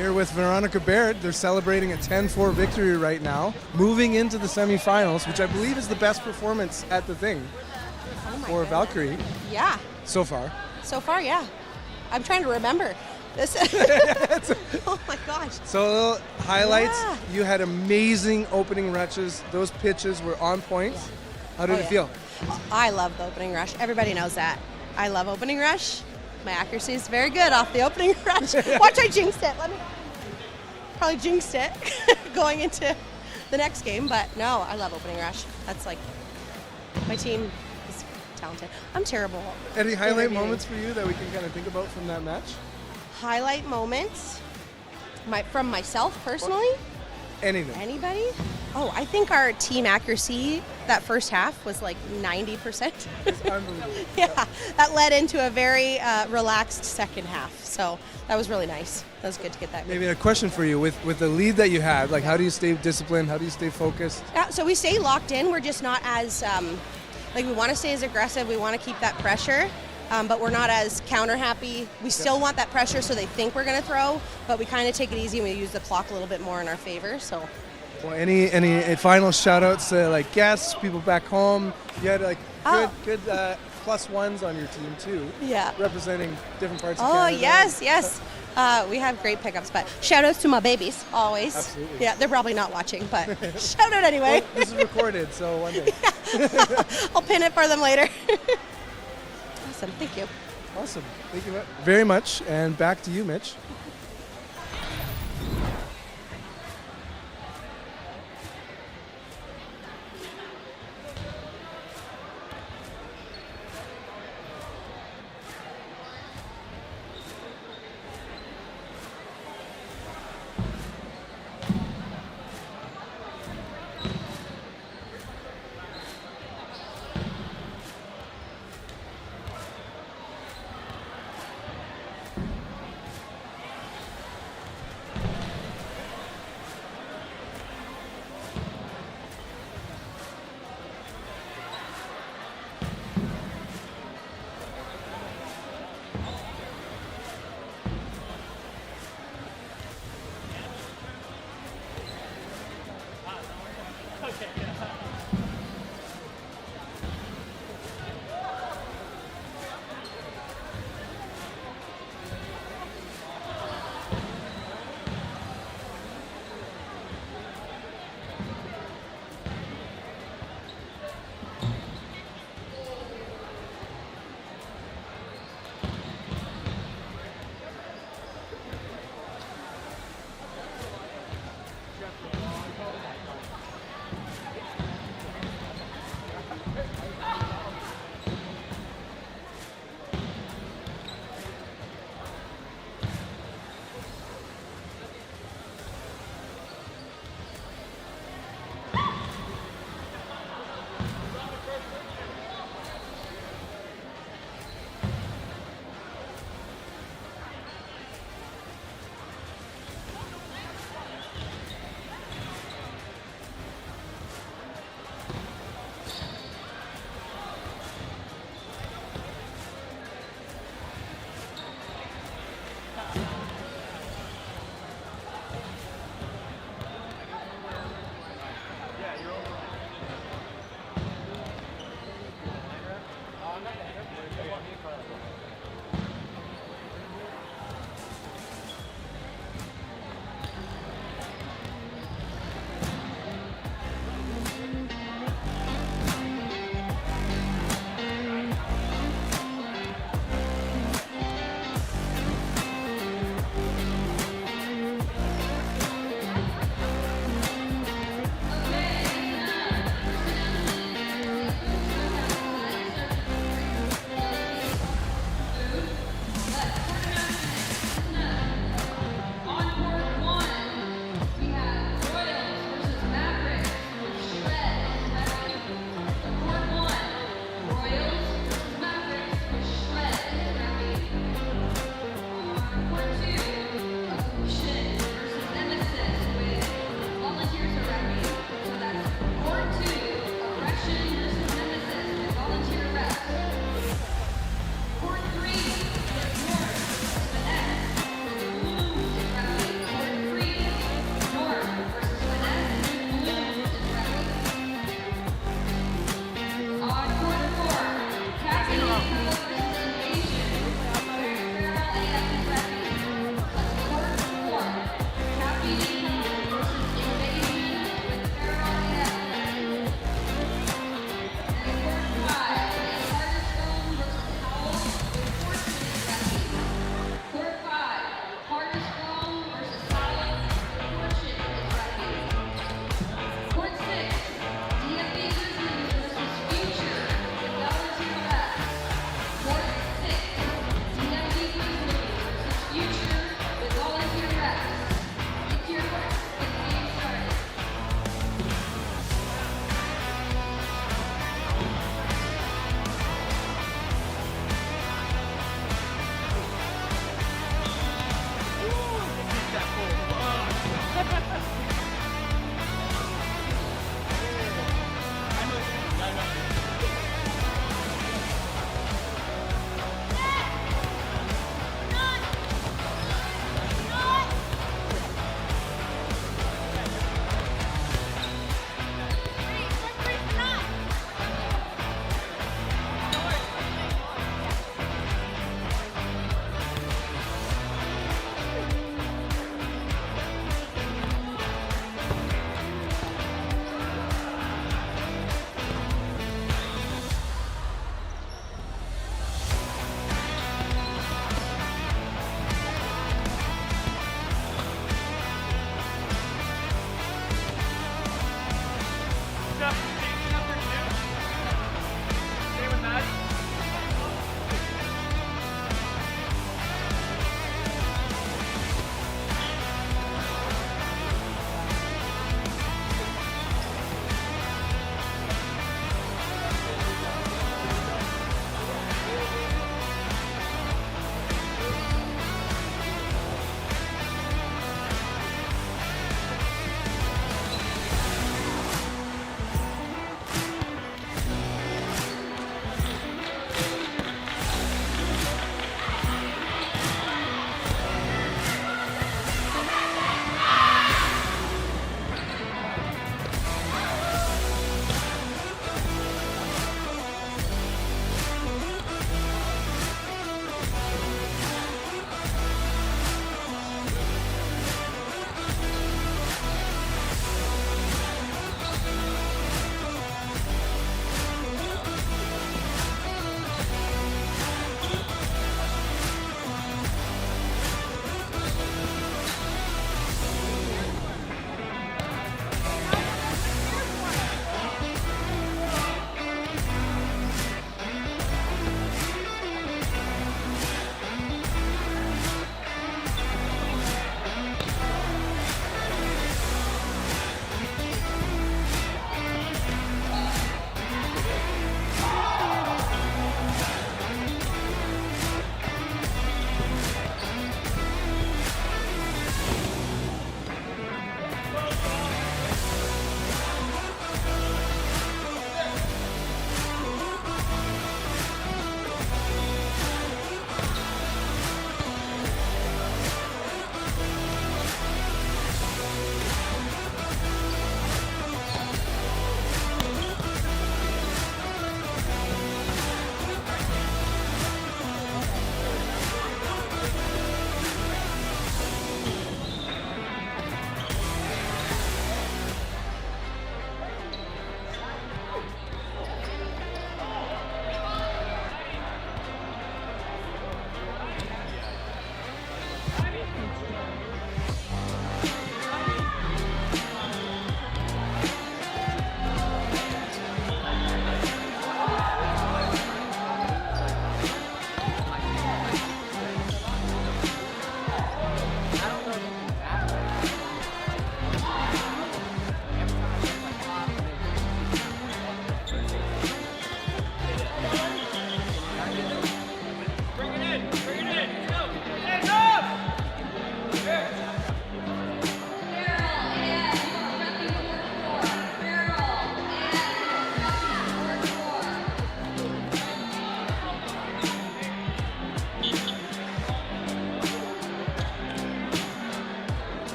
here with Veronica Baird. They're celebrating a 10-4 victory right now, moving into the semifinals, which I believe is the best performance at the thing for Valkyrie Yeah, so far. so far, yeah. I'm trying to remember. This. Oh my gosh. So, little highlights. Yeah. You had amazing opening rushes. Those pitches were on point. How did Oh, it yeah. feel? I love the opening rush. Everybody knows that. I love opening rush. My accuracy is very good off the opening rush. Watch, I jinxed it. Probably jinxed it going into the next game, but no, I love opening rush. That's like, my team is talented. I'm terrible. Any highlight Interviewing. moments for you that we can kind of think about from that match? Highlight moments from myself personally? Anything. Anybody? Oh, I think our team accuracy that first half was like 90%. It's unbelievable. Yeah, that led into a very relaxed second half. So that was really nice. That was good to get that. Maybe a question for you. With the lead that you had, like how do you stay disciplined? How do you stay focused? So we stay locked in. We're just not as, we want to stay as aggressive. We want to keep that pressure. But we're not as counter happy. We still want that pressure so they think we're going to throw, but we kind of take it easy and we use the clock a little bit more in our favor. So, Well, any final shout outs to like guests, people back home? You had like good plus ones on your team too. Yeah. Representing different parts of oh, Canada. yes. We have great pickups, but shout outs to my babies, always. Absolutely. Yeah, they're probably not watching, but shout out anyway. Well, this is recorded, so one day. I'll pin it for them later. Awesome, thank you. Awesome. Thank you very much. And back to you, Mitch.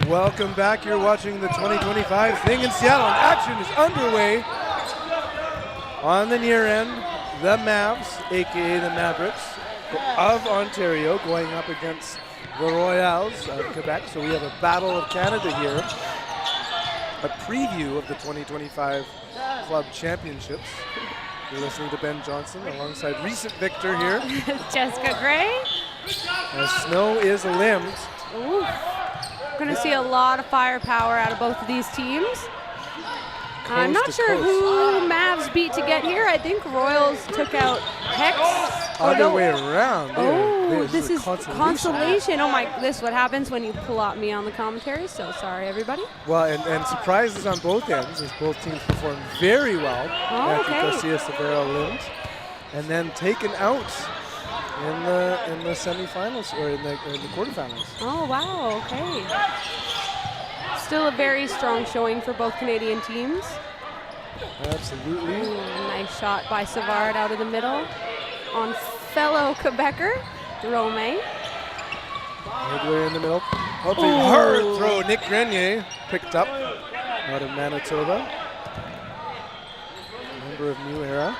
Welcome back. You're watching the 2025 Thing in Seattle, and action is underway. On the near end, the Mavs, aka the Mavericks of Ontario, going up against the Royals of Quebec. So we have a Battle of Canada here. A preview of the 2025 Club Championships. You're listening to Ben Johnson alongside recent victor here. Jessica Gray. As snow is limbed. Ooh. Going to see a lot of firepower out of both of these teams. I'm not sure who Mavs beat to get here. I think Royals took out Hex. Other way around. Oh, this is consolation. Oh my, this is what happens when you plot me on the commentary. So sorry, everybody. Well, and surprises on both ends as both teams performed very well. Oh, okay. Garcia Severo limbed, and then taken out in the semifinals or in the quarterfinals. Oh wow, okay. Still a very strong showing for both Canadian teams. Absolutely. Ooh, nice shot by Savard out of the middle on fellow Quebecer, Rome. Hegler in the middle. Hoping hard throw. Nick Grenier picked up out of Manitoba. Member of New Era.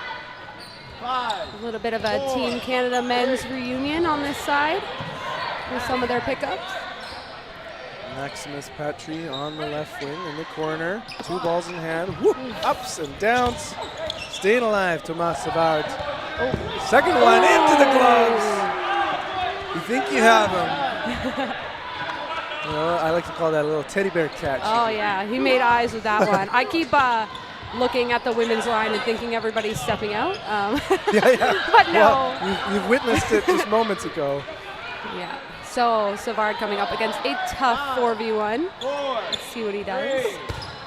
A little bit of a Team Canada men's reunion on this side with some of their pickups. Maximus Patry on the left wing in the corner. 2 balls in hand. Whoop, ups and downs. Staying alive, Tomas Savard. Second one into the gloves. You think you have him. You know, I like to call that a little teddy bear catch. Oh yeah, he made eyes with that one. I keep looking at the women's line and thinking everybody's stepping out. Yeah. But no. Well, you've witnessed it just moments ago. Yeah. So Savard coming up against a tough 4v1. Let's see what he does.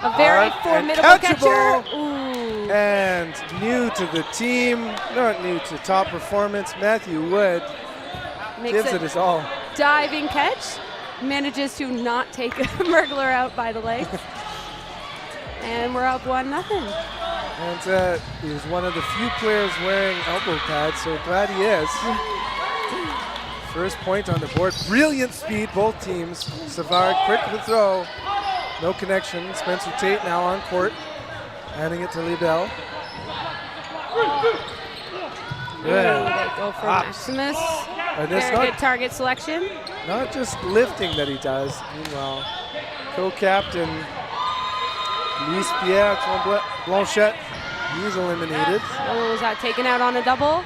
A very formidable catcher. Ooh. And new to the team, not new to top performance, Matthew Wood gives it his all. Diving catch. Manages to not take Mergler out by the legs. And we're up 1-0. And he's one of the few players wearing elbow pads, so glad he is. First point on the board. Brilliant speed, both teams. Savard quick to throw. No connection. Spencer Tate now on court. Handing it to Liebel. Good. They go for Maximus. Very good target selection. Not just lifting that he does. Meanwhile, co-captain Luis Pierre Blanchette, he's eliminated. Oh, was that taken out on a double?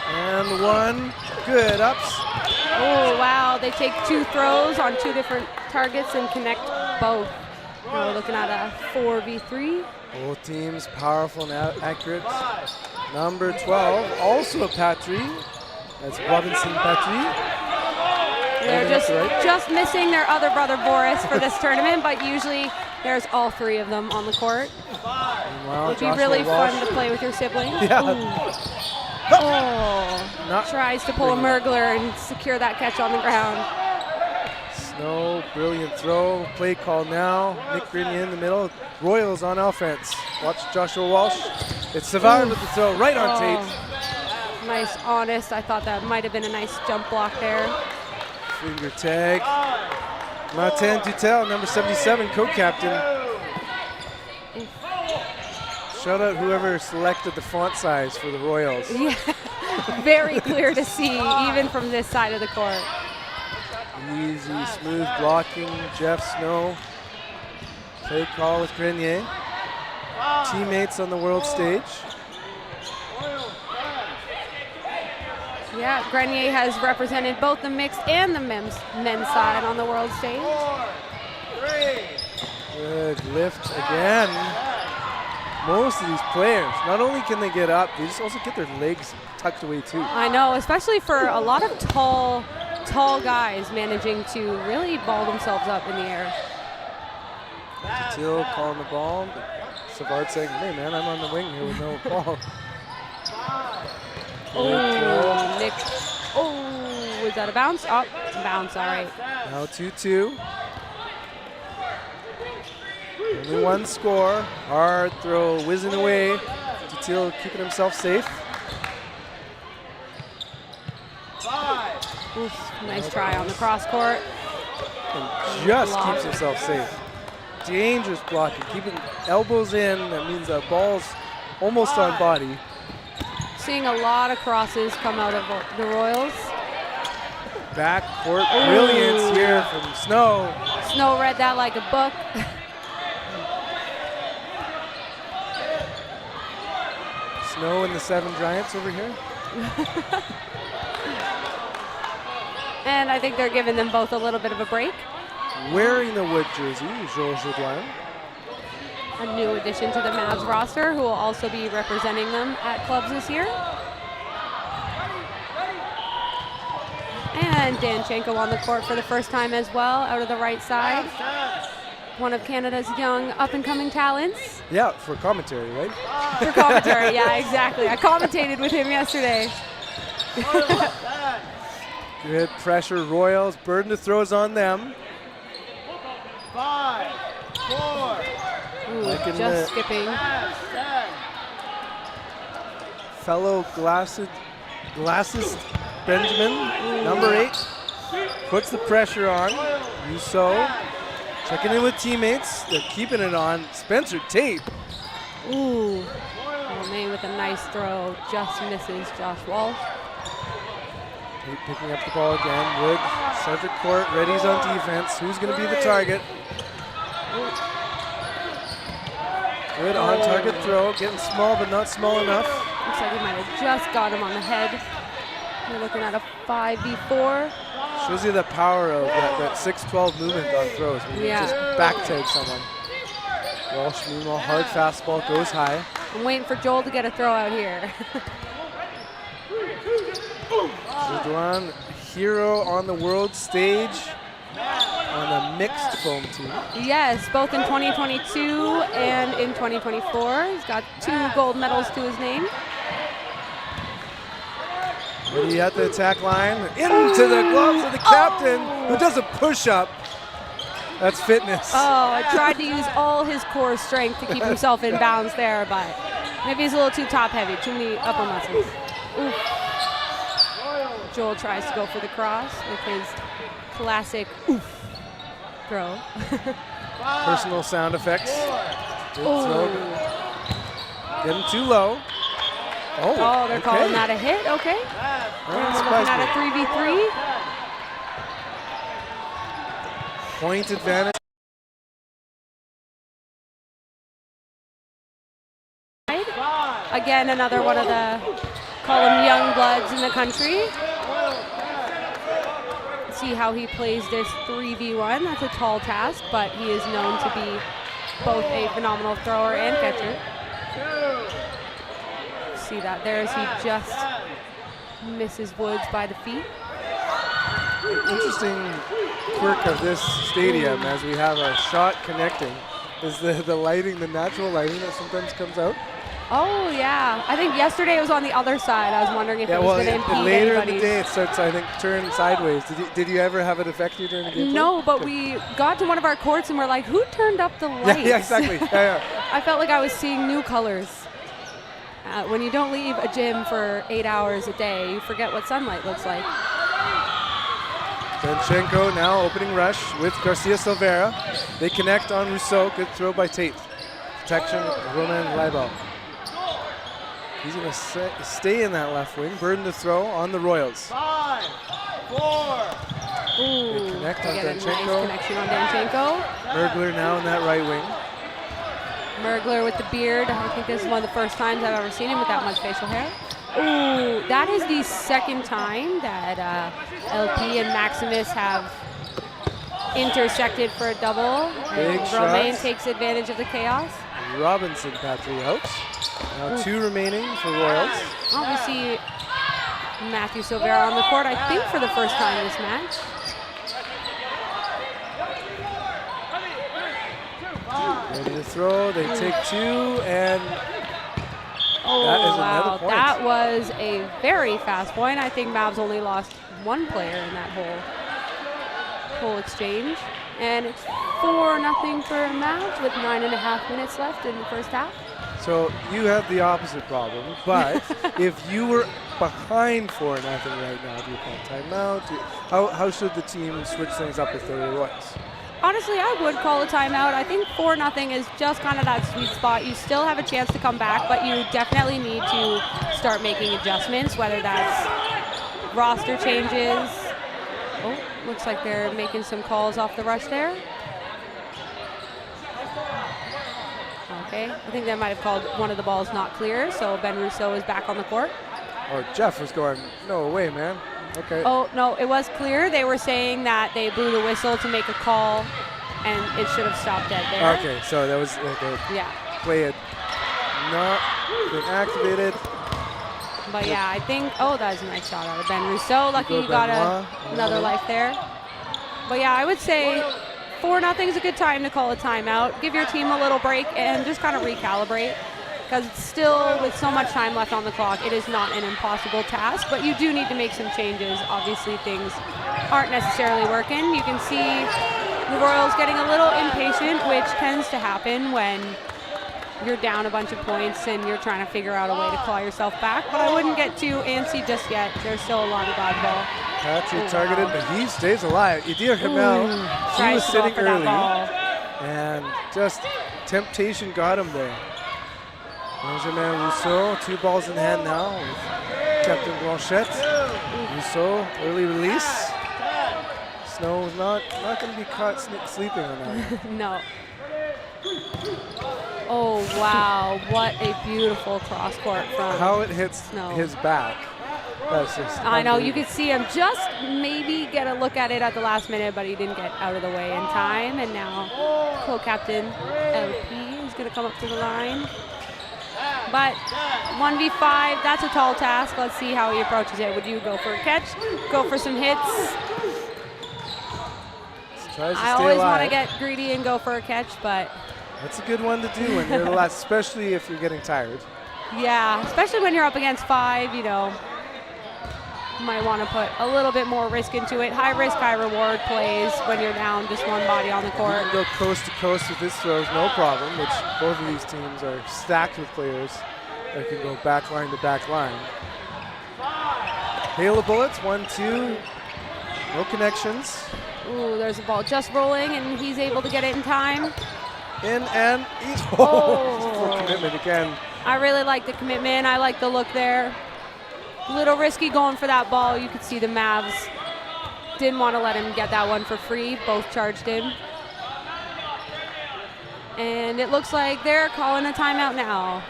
And one. Good ups. Oh, wow. They take 2 throws on 2 different targets and connect both. Now we're looking at a 4v3. Both teams powerful and accurate. Number 12, also a Patry. That's Robinson Patry. They're just missing their other brother Boris for this tournament, but usually there's all 3 of them on the court. Meanwhile, It'd be really fun to play with your siblings. Yeah. Tries to pull a Mergler and secure that catch on the ground. Snow, brilliant throw. Play call now. Nick Grenier in the middle. Royals on offense. Watch Joshua Walsh. It's Savard with the throw right on Tate. Nice, honest. I thought that might have been a nice jump block there. Finger tag. Martin Dutel, number 77, co-captain. Shout out whoever selected the font size for the Royals. Yeah, very clear to see, even from this side of the court. Easy, smooth blocking, Jeff Snow. Play call with Grenier. Teammates on the world stage. Yeah, Grenier has represented both the mixed and the men's side on the world stage. Good lift again. most of these players, not only can they get up, they just also get their legs tucked away too. I know, especially for a lot of tall guys managing to really ball themselves up in the air. Till calling the ball. Savard saying, hey man, I'm on the wing here with no ball. Oh, Nick. Oh, was that a bounce? Oh, bounce, all right. Now 2-2. Only one score. Hard throw whizzing away. Till keeping himself safe. Oof, nice try on the cross court. And just keeps himself safe. Dangerous blocking, keeping elbows in. That means the ball's almost on body. Seeing a lot of crosses come out of the Royals. Backcourt brilliance here from Snow. Snow read that like a book. Snow and the 7 Giants over here. And I think they're giving them both a little bit of a break. Wearing the wood jersey, Joel Jodoin. A new addition to the Mavs roster who will also be representing them at clubs this year. And Danchenko on the court for the first time as well, out of the right side. One of Canada's young up-and-coming talents. Yeah, for commentary, right? For commentary, yeah, exactly. I commentated with him yesterday. Good pressure, Royals. Burden to throws on them. 5, 4. Ooh, just skipping. Fellow glasses Benjamin, number 8, puts the pressure on. Rousseau checking in with teammates. They're keeping it on. Spencer Tate. Ooh, Romain with a nice throw. Just misses Josh Walsh. Tate picking up the ball again. Wood, center court, ready's on defense. Who's going to be the target? Good on-target throw. Getting small, but not small enough. Looks like he might have just got him on the head. We're looking at a 5v4. Shows you the power of that 6-12 movement on throws. When you just back tag someone. Walsh, meanwhile, hard fastball goes high. I'm waiting for Joel to get a throw out here. Jodoin, hero on the world stage on the mixed foam team. Yes, both in 2022 and in 2024. He's got 2 gold medals to his name. Ready at the attack line, into the gloves of the captain, who does a push-up. That's fitness. Oh, tried to use all his core strength to keep himself in bounds there, but maybe he's a little too top-heavy, too many upper muscles. Oof. Joel tries to go for the cross with his classic oof throw. Personal sound effects. Good throw. Getting too low. Oh, they're calling that a hit. Okay. We're looking at a 3v3. Point advantage. Again, another one of the, call them young bloods in the country. See how he plays this 3v1. That's a tall task, but he is known to be both a phenomenal thrower and catcher. See that there as he just misses Woods by the feet. Interesting quirk of this stadium as we have a shot connecting is the lighting, the natural lighting that sometimes comes out. Oh, yeah. I think yesterday it was on the other side. I was wondering if it was going to impede later anybody. in the day it starts, I think, turn sideways. Did you ever have it affect you during the game? No, but we got to one of our courts and we're like, who turned up the lights? Yeah, exactly. Yeah. I felt like I was seeing new colors. When you don't leave a gym for 8 hours a day, you forget what sunlight looks like. Danchenko now opening rush with Garcia Silveira. They connect on Rousseau. Good throw by Tate. Protection, Roman Leibel. He's going to stay in that left wing. Burden to throw on the Royals. 5, 4. Ooh, they connect on get a Danchenko. nice connection on Danchenko. Mergler now in that right wing. Mergler with the beard. I think this is one of the first times I've ever seen him with that much facial hair. Ooh, that is the second time that LP and Maximus have intersected for a double. Big Romain shots. takes advantage of the chaos. Robinson Patriots. Now 2 remaining for Royals. Oh, we see Matthew Silvera on the court, I think for the first time this match. Ready to throw, they take 2, and Oh, that is wow. another point. That was a very fast point. I think Mavs only lost 1 player in that whole exchange. And it's 4-0 for Mavs with 9.5 minutes left in the first half. So you have the opposite problem, but if you were behind 4-0 right now, do you call timeout? How should the team switch things up if they were Royals? Honestly, I would call a timeout. I think 4-0 is just kind of that sweet spot. You still have a chance to come back, but you definitely need to start making adjustments, whether that's roster changes. Oh, looks like they're making some calls off the rush there. Okay, I think they might have called one of the balls not clear, so Ben Rousseau is back on the court. Oh, Jeff was going, no way, man. Okay. Oh, no, it was clear. They were saying that they blew the whistle to make a call, and it should have stopped dead there. Okay, so that was the Yeah. play had not been activated. But yeah, I think, oh, that was a nice shot out of Ben Rousseau. Lucky he got another life there. But yeah, I would say 4-0 is a good time to call a timeout. Give your team a little break and just kind of recalibrate. Because it's still, with so much time left on the clock, it is not an impossible task, but you do need to make some changes. Obviously, things aren't necessarily working. You can see the Royals getting a little impatient, which tends to happen when you're down a bunch of points and you're trying to figure out a way to claw yourself back. But I wouldn't get too antsy just yet. There's still a lot of dodgeball. Patrick targeted, but he stays alive. Idir Hamel, he was sitting early, and just temptation got him there. Benjamin Rousseau, 2 balls in hand now with Captain Blanchette. Rousseau, early release. Snow is not going to be caught sleeping on that. No. Oh, wow. What a beautiful cross court from How it hits Snow. his back. That's just I know, you could see him just maybe get a look at it at the last minute, but he didn't get out of the way in time. And now co-captain LP is going to come up to the line. But 1v5, that's a tall task. Let's see how he approaches it. Would you go for a catch? Go for some hits? I always want to get greedy and go for a catch, but that's a good one to do when you're the last, especially if you're getting tired. yeah, especially when you're up against 5, you know, you might want to put a little bit more risk into it. High risk, high reward plays when you're down just 1 body on the court. You can go coast to coast with his throws, no problem, which both of these teams are stacked with players that can go back line to back line. Hail of bullets, 1-2, no connections. Ooh, there's a ball just rolling, and he's able to get it in time. In and he's full commitment again. I really like the commitment. I like the look there. Little risky going for that ball. You could see the Mavs didn't want to let him get that one for free. Both charged him. And it looks like they're calling a timeout now.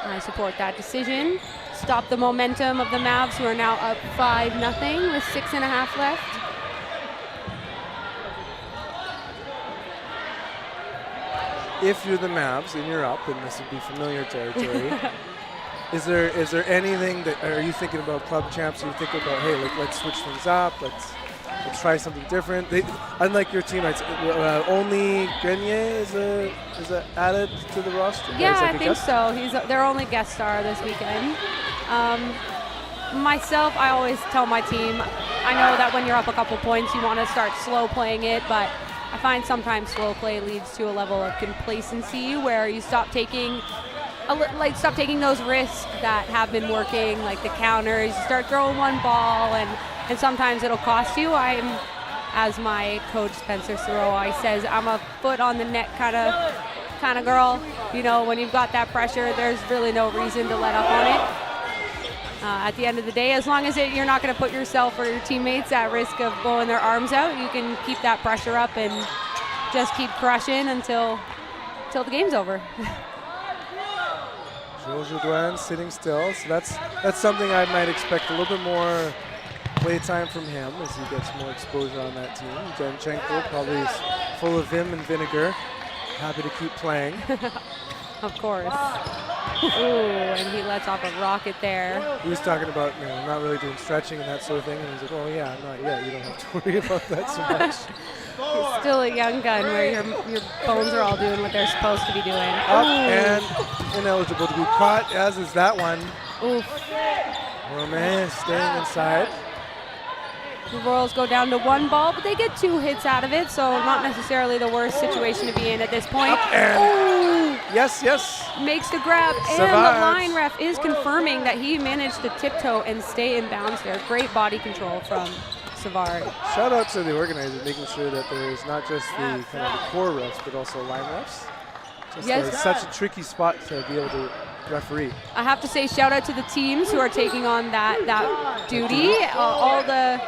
I support that decision. Stop the momentum of the Mavs, who are now up 5-0 with 6.5 left. If you're the Mavs and you're up, and this would be familiar territory, is there anything that, are you thinking about club champs? Are you thinking about, hey, let's switch things up, let's try something different? Unlike your team, only Grenier is added to the roster? Yeah, I think so. He's their only guest star this weekend. Myself, I always tell my team, I know that when you're up a couple points, you want to start slow playing it, but I find sometimes slow play leads to a level of complacency where you stop taking those risks that have been working, like the counters. You start throwing 1 ball, and sometimes it'll cost you. As my coach Spencer Soroi says, I'm a foot on the net kind of girl. You know, when you've got that pressure, there's really no reason to let up on it. At the end of the day, as long as you're not going to put yourself or your teammates at risk of blowing their arms out, you can keep that pressure up and just keep crushing until the game's over. Jules Jodoin sitting still, so that's something I might expect a little bit more play time from him as he gets more exposure on that team. Danchenko probably is full of vim and vinegar, happy to keep playing. Of course. Ooh, and he lets off a rocket there. He was talking about not really doing stretching and that sort of thing, and he's like, "Oh yeah, not yet. You don't have to worry about that so much." He's still a young gun where your bones are all doing what they're supposed to be doing. Up and ineligible to be caught, as is that one. Oof. Romain staying inside. The Royals go down to 1 ball, but they get 2 hits out of it, so not necessarily the worst situation to be in at this point. Up and yes. Makes the grab, and Savard. the line ref is confirming that he managed to tiptoe and stay in bounds there. Great body control from Savard. Shout out to the organizer, making sure that there's not just the kind of the core refs, but also line refs. It's such a tricky spot to be able to referee. I have to say shout out to the teams who are taking on that duty. All the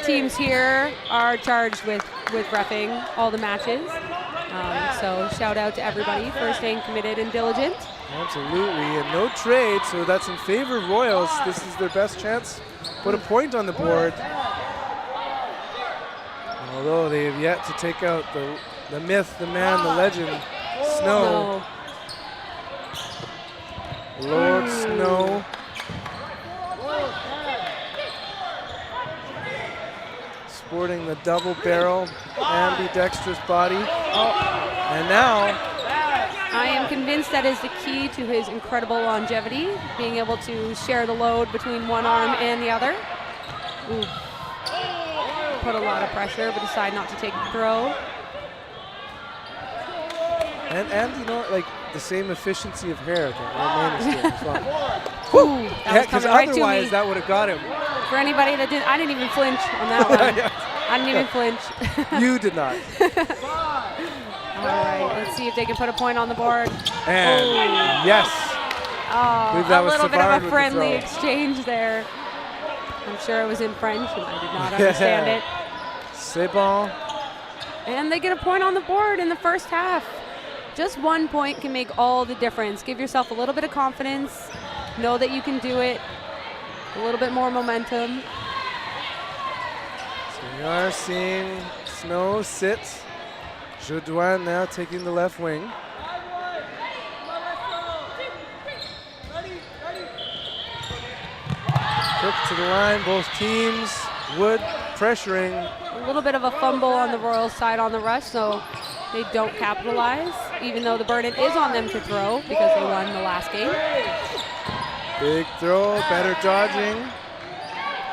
teams here are charged with reffing all the matches. So shout out to everybody for staying committed and diligent. Absolutely, and no trade, so that's in favor of Royals. This is their best chance to put a point on the board. Although they have yet to take out the myth, the man, the legend, Snow. Lord Snow. Sporting the double barrel, ambidextrous body. And now, I am convinced that is the key to his incredible longevity, being able to share the load between one arm and the other. Ooh. Put a lot of pressure, but decide not to take the throw. and like the same efficiency of hair that Romain is doing as well. Ooh, Yeah, because otherwise that would have got him. For anybody that didn't, I didn't even flinch on that one. I didn't even flinch. You did not. All right, let's see if they can put a point on the board. And yes. Oh, that a was little bit Savard of a with the friendly throw. exchange there. I'm sure it was in French and I did not understand it. C'est bon. And they get a point on the board in the first half. Just 1 point can make all the difference. Give yourself a little bit of confidence. Know that you can do it. A little bit more momentum. So we are seeing Snow sit. Jodoin now taking the left wing. Quick to the line, both teams. Wood pressuring. A little bit of a fumble on the Royals side on the rush, so they don't capitalize, even though the burden is on them to throw because they won the last game. Big throw, better dodging.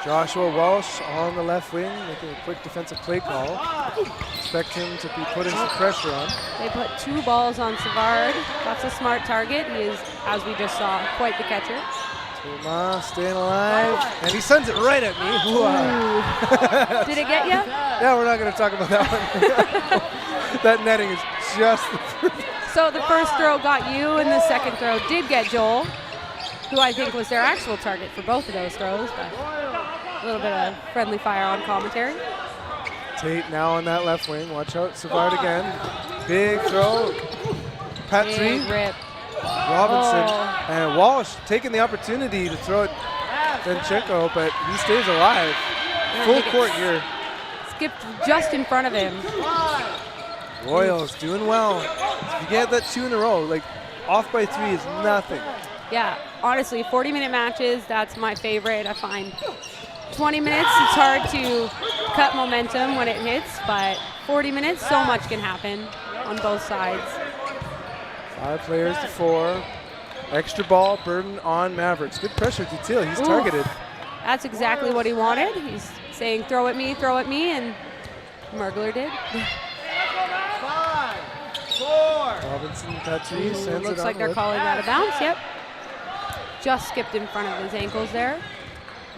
Joshua Walsh on the left wing, making a quick defensive play call. Expect him to be putting some pressure on. They put 2 balls on Savard. That's a smart target. He is, as we just saw, quite the catcher. Thomas staying alive, and he sends it right at me. Did it get you? Yeah, we're not going to talk about that one. That netting is just So the first throw got you, and the second throw did get Joel, who I think was their actual target for both of those throws, but a little bit of friendly fire on commentary. Tate now on that left wing. Watch out, Savard again. Big throw. Patry. Big rip. Robinson and Walsh taking the opportunity to throw it Venchenko, but he stays alive. Full court here. Skipped just in front of him. Royals doing well. If you get that 2 in a row, like off by 3 is nothing. Yeah, honestly, 40-minute matches, that's my favorite. I find 20 minutes, it's hard to cut momentum when it hits, but 40 minutes, so much can happen on both sides. 5 players to 4. Extra ball burden on Mavericks. Good pressure detail. He's targeted. That's exactly what he wanted. He's saying, throw at me, and Mergler did. 5, 4. Robinson, Petrie sends it Looks like on they're Wood. calling that a bounce, yep. Just skipped in front of his ankles there.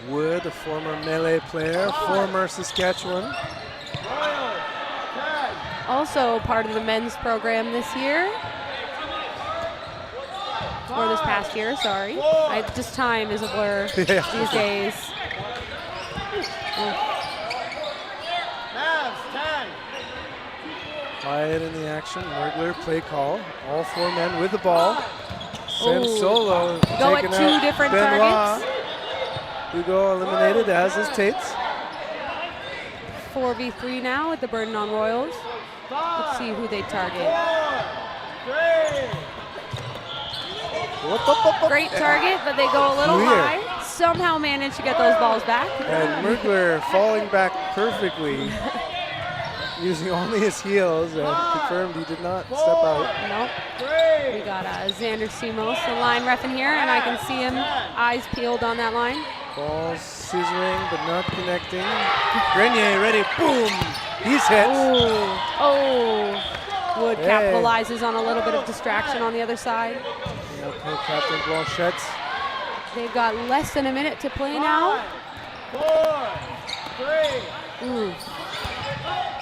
Wood, a former melee player, former Saskatchewan. Also part of the men's program this year. Or this past year, sorry. Just time is a blur these days. Quiet in the action. Mergler play call. All 4 men with the ball. Send solo. Go at 2 different targets. Hugo eliminated, as is Tate's. 4v3 now with the burden on Royals. Let's see who they target. Great target, but they go a little Clear. high. Somehow manage to get those balls back. And Mergler falling back perfectly, using only his heels, and confirmed he did not step out. Nope. We got Xander Simos, the line ref in here, and I can see him eyes peeled on that line. Ball scissoring, but not connecting. Grenier ready, boom! He's hit. Wood Hey. capitalizes on a little bit of distraction on the other side. Co-captain Blanchette. They've got less than a minute to play now. 4, 3. Ooh.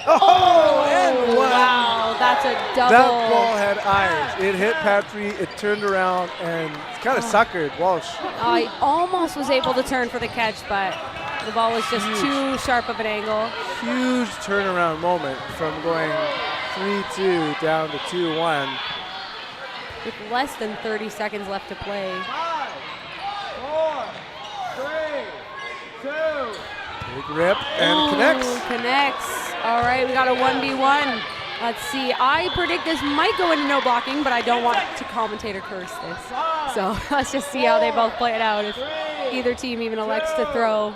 Oh, and one. Wow, that's a double. That ball had eyes. It hit Patry, it turned around, and kind of suckered Walsh. I almost was able to turn for the catch, but the ball was just too sharp of an angle. Huge turnaround moment from going 3-2 down to 2-1. With less than 30 seconds left to play. 5, 4, 3, 2. Big rip and connects. Connects. All right, we got a 1v1. Let's see. I predict this might go into no blocking, but I don't want to commentate or curse this. So let's just see how they both play it out. If either team even elects to throw.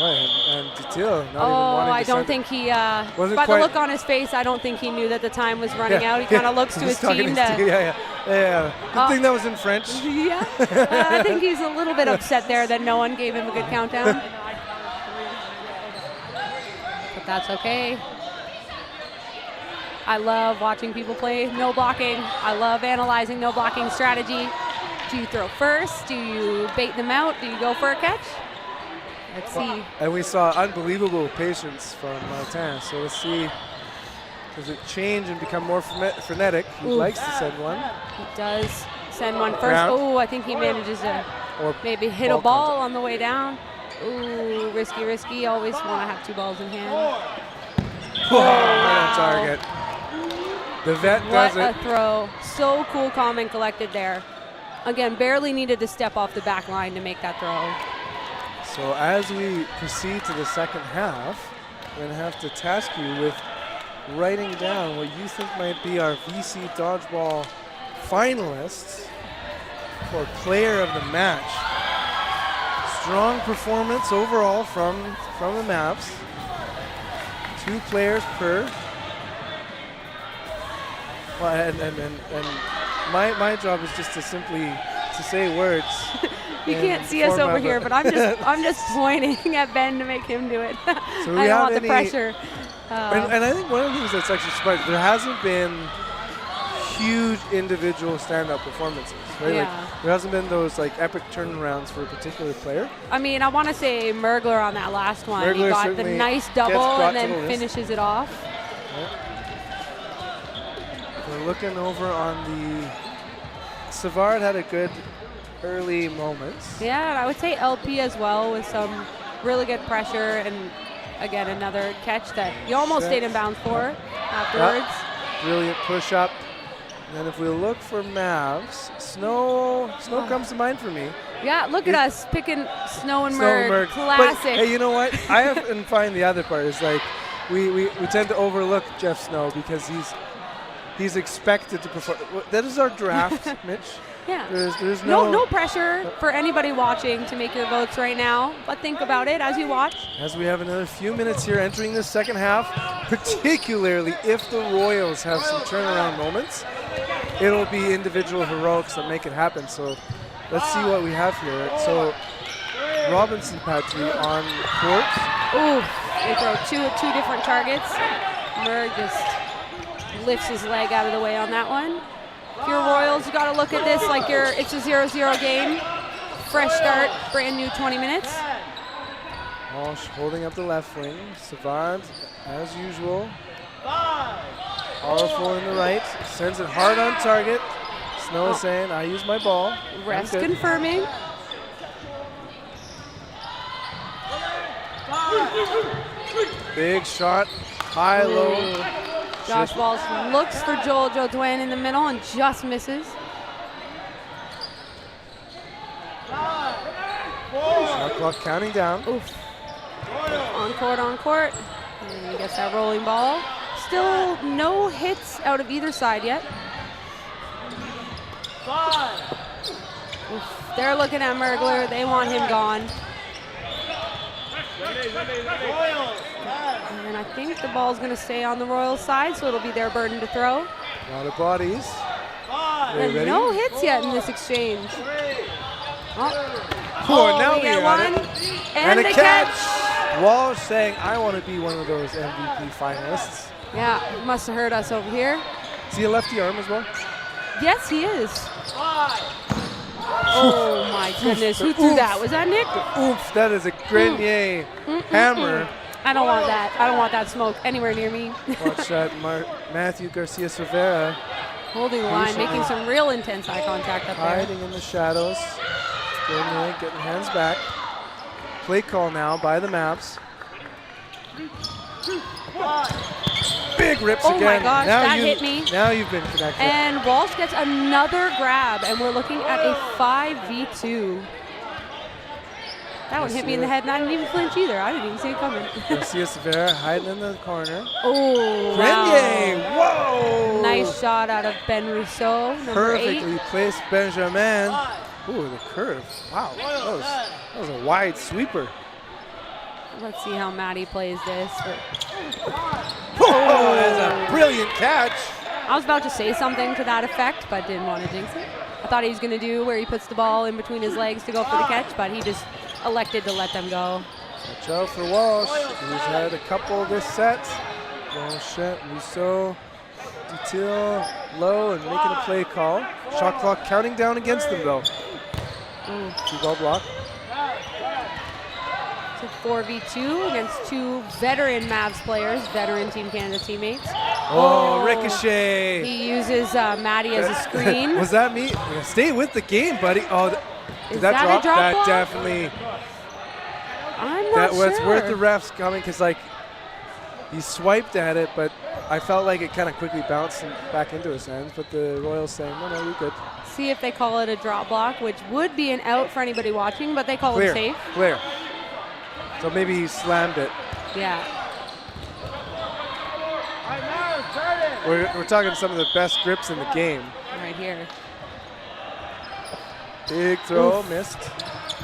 And Dutil not even wanting to I don't send think he, Wasn't by the quite- look on his face, I don't think he knew that the time was running out. He kind of looks to He's his talking team to his to. Yeah. Good thing that was in French. Yeah, I think he's a little bit upset there that no one gave him a good countdown. But that's okay. I love watching people play no blocking. I love analyzing no blocking strategy. Do you throw first? Do you bait them out? Do you go for a catch? Let's see. And we saw unbelievable patience from Martin. So let's see, does it change and become more frenetic? He likes to send one. He does send one first. Ground. Oh, I think he manages to Or maybe hit a ball on the way down. Ooh, risky. Always want to have two balls in hand. Right on target. The vet does What it. a throw. So cool, calm, and collected there. Again, barely needed to step off the back line to make that throw. So as we proceed to the second half, we're going to have to task you with writing down what you think might be our VC Dodgeball finalists for player of the match. Strong performance overall from the Maps. 2 players per. Well, and my job is just to simply to say words. You can't see us over here, but I'm just pointing at Ben to make him do it. So I don't want the pressure. And I think one of the things that's actually surprising, there hasn't been huge individual stand-up performances, right? Yeah. Like, there hasn't been those like epic turnarounds for a particular player. I mean, I want to say Mergler on that last one. He Mergler got the certainly nice gets double brought and to the then list. finishes it off. We're looking over on the Savard had a good early moments. Yeah, and I would say LP as well with some really good pressure and again another catch that you almost stayed in bounds for afterwards. Brilliant push up. And then if we look for Mavs, Snow comes to mind for me. Yeah, look at us picking Snow and Snow Merg. Classic. But, hey, you know what? I often find the other part is like we tend to overlook Jeff Snow because he's expected to perform. That is our draft, Mitch. Yeah. There's no pressure for anybody watching to make your votes right now, but think about it as you watch. As we have another few minutes here entering the second half, particularly if the Royals have some turnaround moments, it'll be individual heroics that make it happen. So let's see what we have here. So Robinson Patry on court. Ooh, they throw two different targets. Merg just lifts his leg out of the way on that one. If you're Royals, you got to look at this like it's a 0-0 game. Fresh start, brand new 20 minutes. Walsh holding up the left wing. Savard, as usual. Powerful in the right. Sends it hard on target. Snow is saying, I use my ball. Refs confirming. Big shot. High, low. Josh Walsh looks for Joel Jodouin in the middle and just misses. Shot clock counting down. Oof. On court. And he gets that rolling ball. still no hits out of either side yet. Oof, they're looking at Mergler. They want him gone. And I think the ball's going to stay on the Royals side, so it'll be their burden to throw. A lot of bodies. And Ready? no hits yet in this exchange. Now they we get got one. it. And a the catch. Walsh saying, I want to be one of those MVP finalists. Yeah, must have heard us over here. Is he a lefty arm as well? Yes, he is. Oh my goodness, who threw that? Was that Nick? Oof, that is a Grenier hammer. I don't want that. I don't want that smoke anywhere near me. Watch that, Matthew Garcia Silveira Holding the line, making some real intense eye contact up there. hiding in the shadows. Grenier getting hands back. Play call now by the Mavs. Big rips Oh again. my gosh, now that hit me. Now you've been connected. And Walsh gets another grab, and we're looking at a 5v2. That one hit me in the head, and I didn't even flinch either. I didn't even see it coming. Garcia Silveira hiding in the corner. Oh, Grenier, wow. whoa! Nice shot out of Ben Rousseau, number Perfectly 8. placed Benjamin. Ooh, the curve. Wow, that was a wide sweeper. Let's see how Maddie plays this. Oh, that's a brilliant catch. I was about to say something to that effect, but didn't want to jinx it. I thought he was going to do where he puts the ball in between his legs to go for the catch, but he just elected to let them go. Watch out for Walsh, who's had a couple this set. Blanchette, Rousseau, Dutil, low, and making a play call. Shot clock counting down against them, though. Ooh. 2-ball block. It's a 4v2 against 2 veteran Mavs players, veteran Team Canada teammates. Oh, ricochet. He uses Maddie as a screen. Was that me? Yeah, stay with the game, buddy. Oh, Is that a drop That ball? definitely. I'm not That sure. was worth the refs coming because, like, he swiped at it, but I felt like it kind of quickly bounced back into his hands. But the Royals saying, no, you're good. See if they call it a drop block, which would be an out for anybody watching, but they call it safe. Clear. So maybe he slammed it. Yeah. We're talking some of the best grips in the game. Right here. Big throw, Oof. missed.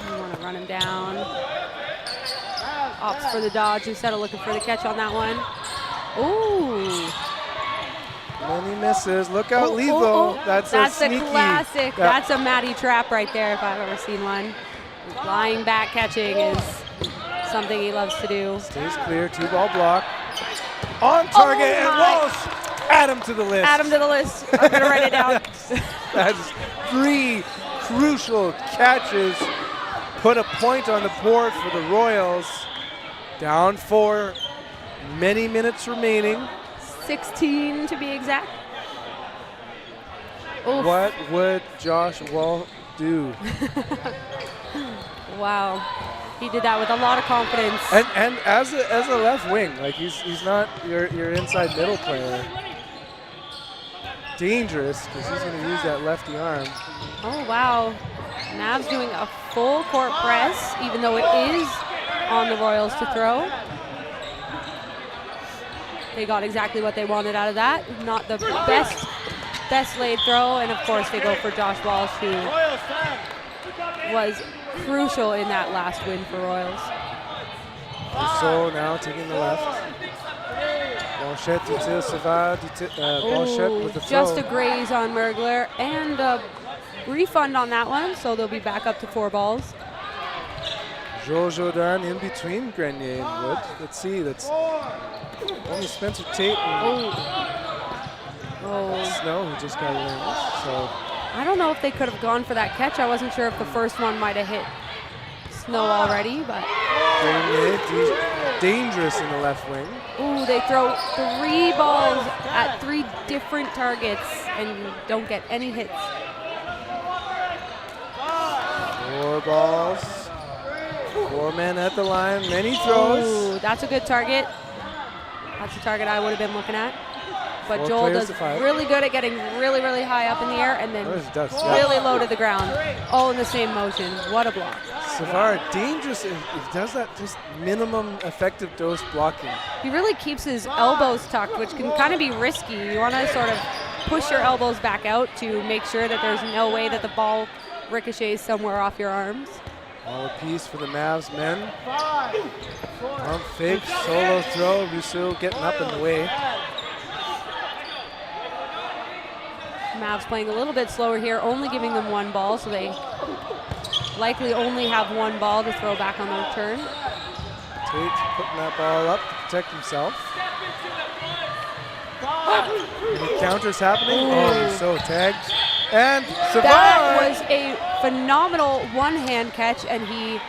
You want to run him down. Opts for the dodge instead of looking for the catch on that one. Ooh. Many misses. Look out, lethal. That's a sneaky. a classic. Yeah. That's a Maddie trap right there if I've ever seen one. Lying back catching is something he loves to do. Stays clear, 2-ball block. On target, and Walsh, add him to the list. Add him to the list. I'm going to write it down. That's 3 crucial catches. Put a point on the board for the Royals. Down 4, many minutes remaining. 16 to be exact. Oof. What would Josh Wall do? Wow. He did that with a lot of confidence. And as a left wing, like he's not your inside middle player. Dangerous because he's going to use that lefty arm. Oh, wow. Mavs doing a full court press, even though it is on the Royals to throw. They got exactly what they wanted out of that. Not the best laid throw, and of course they go for Josh Walsh, who was crucial in that last win for Royals. So now taking the left. Blanchette, Dutil, Savard, Blanchette with the throw. Just a graze on Mergler, and a refund on that one, so they'll be back up to 4 balls. Joel Jordan in between Grenier and Wood. Let's see, that's only Spencer Tate and Snow who just got in. So I don't know if they could have gone for that catch. I wasn't sure if the first one might have hit Snow already, but. Grenier dangerous in the left wing. Ooh, they throw 3 balls at 3 different targets and don't get any hits. 4 balls. 4 men at the line, many throws. Ooh, that's a good target. That's a target I would have been looking at. But 4 Joel players does to 5. really good at getting really, really high up in the air and then There's dust, yeah. really low to the ground, all in the same motion. What a block. Savard, dangerous. He does that just minimum effective dose blocking. He really keeps his elbows tucked, which can kind of be risky. You want to sort of push your elbows back out to make sure that there's no way that the ball ricochets somewhere off your arms. All apiece for the Mavs men. Pump fake, solo throw. Rousseau getting up in the way. Mavs playing a little bit slower here, only giving them 1 ball, so they likely only have 1 ball to throw back on the return. Tate putting that ball up to protect himself. Any counters happening? Oh, Rousseau tagged. And Savard! That was a phenomenal one-hand catch, and he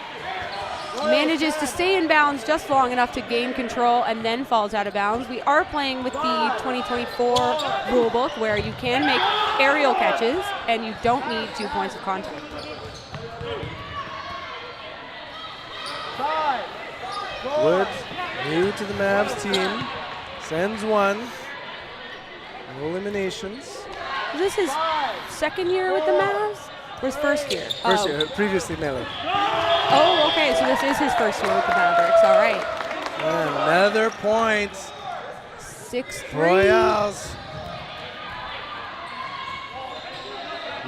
manages to stay in bounds just long enough to gain control and then falls out of bounds. We are playing with the 2024 rule book where you can make aerial catches and you don't need 2 points of contact. Wood, new to the Mavs team, sends 1. No eliminations. Is this his second year with the Mavs? Or his first year? First year, previously Miller. Oh, okay, so this is his first year with the Mavericks, all right. And another point. 6-3. Royals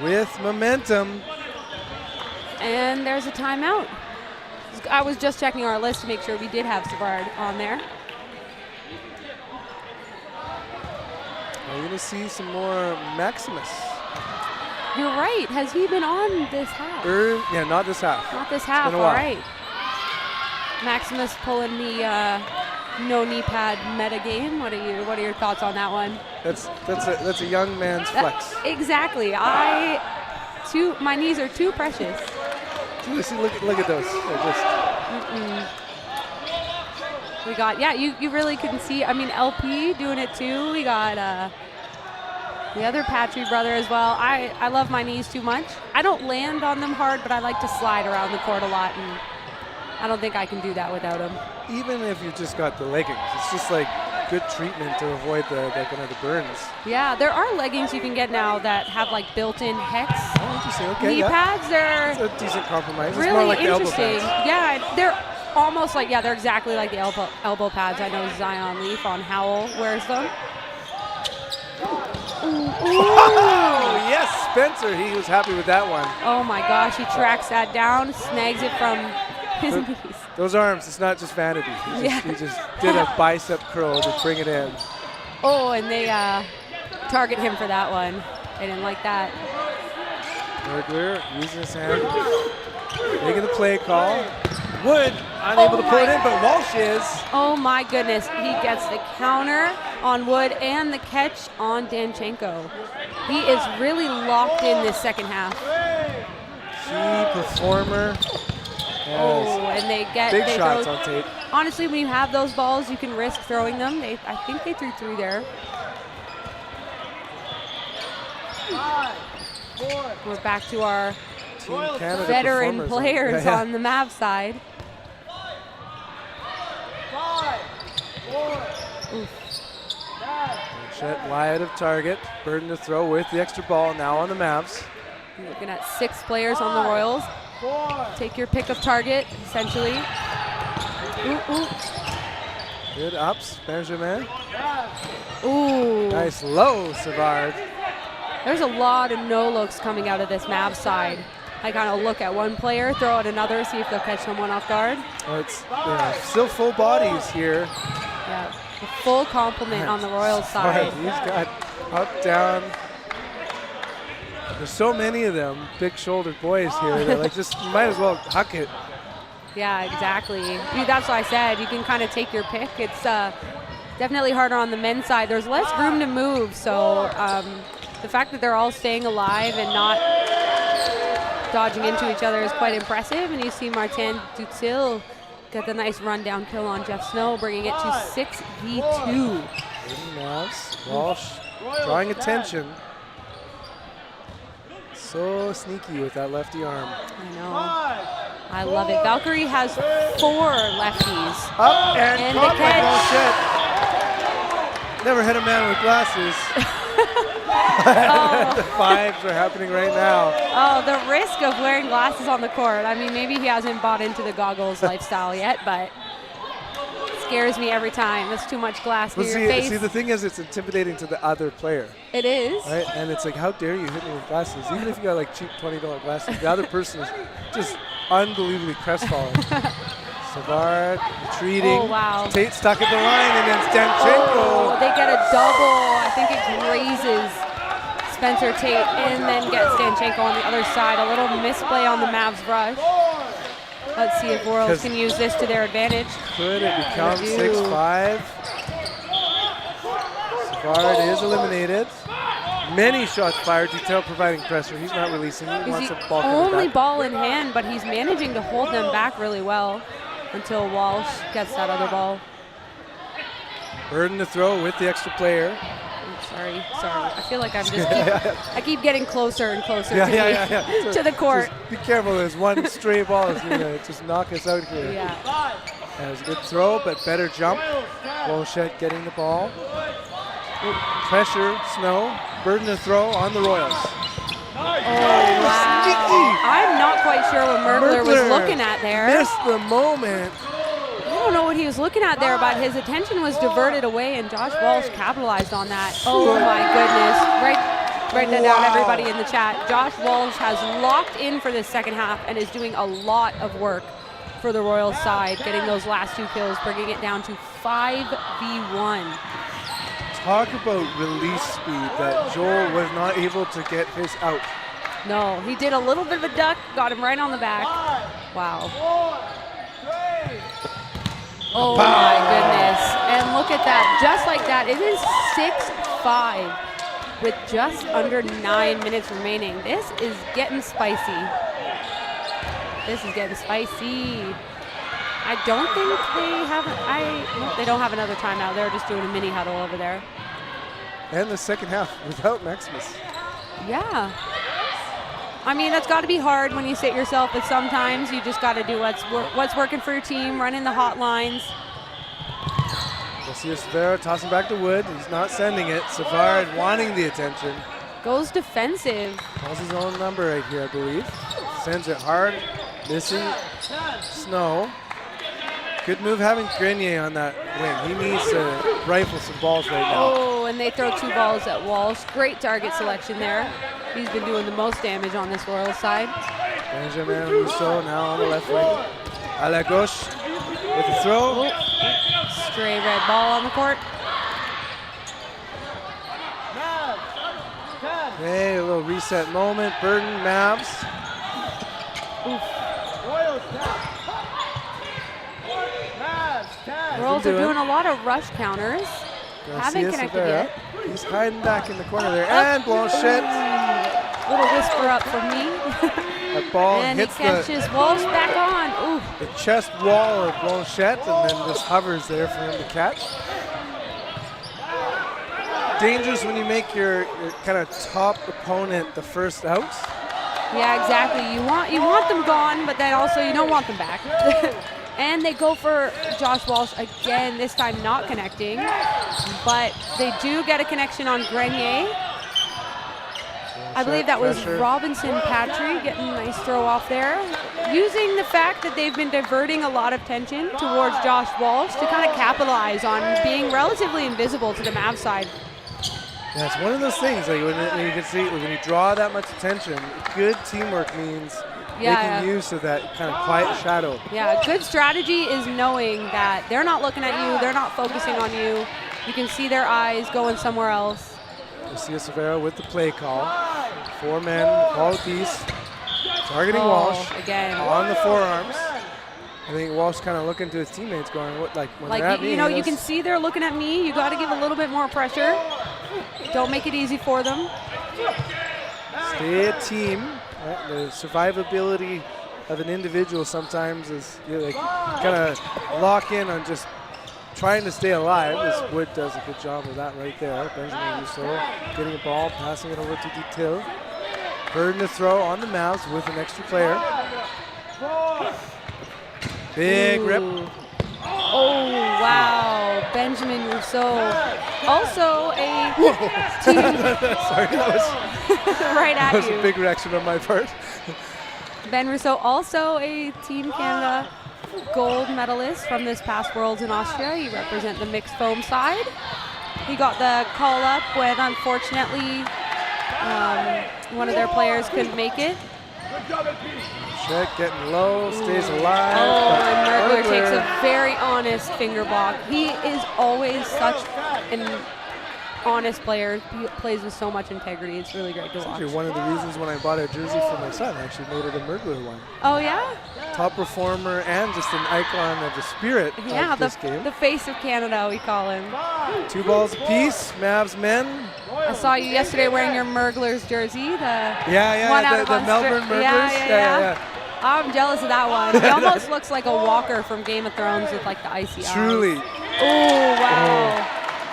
with momentum. And there's a timeout. I was just checking our list to make sure we did have Savard on there. Are you going to see some more Maximus? You're right. Has he been on this half? Yeah, not this half. Not this half, been a all while. right. Maximus pulling the no knee pad meta game. What are your thoughts on that one? That's a young man's flex. Exactly. My knees are too precious. See, look at those. We got, you really couldn't see. I mean, LP doing it too. We got the other Patry brother as well. I love my knees too much. I don't land on them hard, but I like to slide around the court a lot, and I don't think I can do that without them. Even if you just got the leggings, it's just like good treatment to avoid the kind of the burns. Yeah, there are leggings you can get now that have like built-in hex Oh, interesting. Okay, knee pads. They're It's a decent compromise. really It's more like the elbow interesting. pads. Yeah, they're almost like, they're exactly like the elbow pads. I know Zion Leaf on Howell wears them. Oh, yes, Spencer. He was happy with that one. Oh my gosh, he tracks that down, snags it from his knees. Those arms, it's not just vanity. He just did a bicep curl to bring it in. Oh, and they target him for that one. They didn't like that. Bergler using his hand, making the play call. Wood unable to put it in, but Walsh is. Oh my goodness, he gets the counter on Wood and the catch on Danchenko. He is really locked in this second half. Key performer. Oh, and they big shots throw, on Tate. honestly, when you have those balls, you can risk throwing them. I think they threw 3 there. We're back to our Team Canada veteran performers. players Yeah. on the Mavs side. Chet wide of target. Burden to throw with the extra ball now on the Mavs. You're looking at 6 players on the Royals. Take your pick of target, essentially. Ooh. Good ups, Benjamin. Ooh. Nice low, Savard. There's a lot of no looks coming out of this Mavs side. I kind of look at one player, throw at another, see if they'll catch someone off guard. Oh, it's still full bodies here. Yeah, a full complement on the Royals side. He's got up, down. There's so many of them, big-shouldered boys here. They're like, just might as well huck it. Yeah, exactly. That's what I said. You can kind of take your pick. It's definitely harder on the men's side. There's less room to move, so the fact that they're all staying alive and not dodging into each other is quite impressive. And you see Martin Dutil get the nice rundown kill on Jeff Snow, bringing it to 6v2. Mavs, Walsh drawing attention. So sneaky with that lefty arm. I know. I love it. Valkyrie has 4 lefties. Up and the caught by catch. Never hit a man with glasses. The fives are happening right now. Oh, the risk of wearing glasses on the court. I mean, maybe he hasn't bought into the goggles lifestyle yet, but it scares me every time. That's too much glass near your face. See, the thing is, it's intimidating to the other player. It is. Right? And it's like, how dare you hit me with glasses? Even if you got like cheap $20 glasses, the other person is just unbelievably crestfallen. Savard retreating. Oh, wow. Tate stuck at the line, and then Stanchenko. Oh, they get a double. I think it grazes Spencer Tate and then gets Stanchenko on the other side. A little misplay on the Mavs rush. Let's see if Royals can use this to their advantage. Could it become 6-5? Savard is eliminated. Many shots fired. Detail providing pressure. He's not releasing. He wants a ball coming only back. ball in hand, but he's managing to hold them back really well until Walsh gets that other ball. Burden to throw with the extra player. Sorry. I feel like I'm just I keep getting closer and closer to the court. Just be careful. There's one stray ball is going to just knock us out here. Yeah. That was a good throw, but better jump. Blanchette getting the ball. Pressure, Snow. Burden to throw on the Royals. Oh, wow. I'm not quite sure what Mergler was looking at there. Missed the moment. I don't know what he was looking at there, but his attention was diverted away, and Josh Walsh capitalized on that. Oh, my goodness. Write that down, everybody in the chat. Josh Walsh has locked in for the second half and is doing a lot of work for the Royals side, getting those last two kills, bringing it down to 5v1. Talk about release speed that Joel was not able to get his out. No, he did a little bit of a duck, got him right on the back. Wow. Oh my goodness. And look at that, just like that, it is 6-5 with just under 9 minutes remaining. This is getting spicy. I don't think they don't have another timeout. They're just doing a mini huddle over there. And the second half without Maximus. Yeah. I mean, that's got to be hard when you sit yourself, but sometimes you just got to do what's working for your team, running the hot lines. Garcia Savard tossing back to Wood. He's not sending it. Savard wanting the attention. Goes defensive. Calls his own number right here, I believe. Sends it hard. Missing Snow. Good move having Grenier on that wing. He needs to rifle some balls right now. Oh, and they throw 2 balls at Walsh. Great target selection there. He's been doing the most damage on this Royals side. Benjamin Rousseau now on the left wing. À la gauche with the throw. Oh. Stray red ball on the court. Okay, a little reset moment. Burden, Mavs. Royals are doing a lot of rush counters. Haven't connected yet. He's hiding back in the corner there. And Blanchette. Little whisper up from me. That ball and hits he catches Walsh back on. Ooh. the chest wall of Blanchette and then just hovers there for him to catch. Dangerous when you make your kind of top opponent the first out. Yeah, exactly. You want them gone, but then also you don't want them back. And they go for Josh Walsh again, this time not connecting. But they do get a connection on Grenier. I believe that was Robinson Patry getting a nice throw off there. Using the fact that they've been diverting a lot of tension towards Josh Walsh to kind of capitalize on being relatively invisible to the Mavs side. Yeah, it's one of those things, like when you can see, when you draw that much attention, good teamwork means making use of that kind of quiet shadow. Yeah, good strategy is knowing that they're not looking at you, they're not focusing on you. You can see their eyes going somewhere else. Garcia Savera with the play call. 4 men, ball apiece. Targeting Walsh again on the forearms. I think Walsh kind of looking to his teammates, going, "What? Like when they're at me, you know, you can see they're looking at me. You got to give a little bit more pressure. Don't make it easy for them. Stay a team. Right? The survivability of an individual sometimes is they kind of lock in on just trying to stay alive. As Wood does a good job of that right there. Benjamin Rousseau getting a ball, passing it over to Detail. Burden to throw on the Mavs with an extra player. Big rip. Oh, wow. Benjamin Rousseau. Also a team Sorry, that was, right that at was you. a big reaction on my part. Ben Rousseau, also a Team Canada gold medalist from this past Worlds in Austria. He represents the mixed foam side. He got the call up when, unfortunately, one of their players couldn't make it. Check getting low, stays alive. Oh, but and Mergler takes Mergler- a very honest finger block. He is always such an honest player. He plays with so much integrity. It's really great to It's watch. actually one of the reasons when I bought a jersey for my son, I actually made it a Mergler one. Oh, yeah? Top performer and just an icon of the spirit Yeah, of this game. the face of Canada, we call him. 2 balls apiece, Mavs men. I saw you yesterday wearing your Merglers jersey. The Yeah, one out of the Munster. Melbourne Merglers. Yeah. I'm jealous of that one. He almost looks like a walker from Game of Thrones with like the icy eyes. Truly. Oh, wow.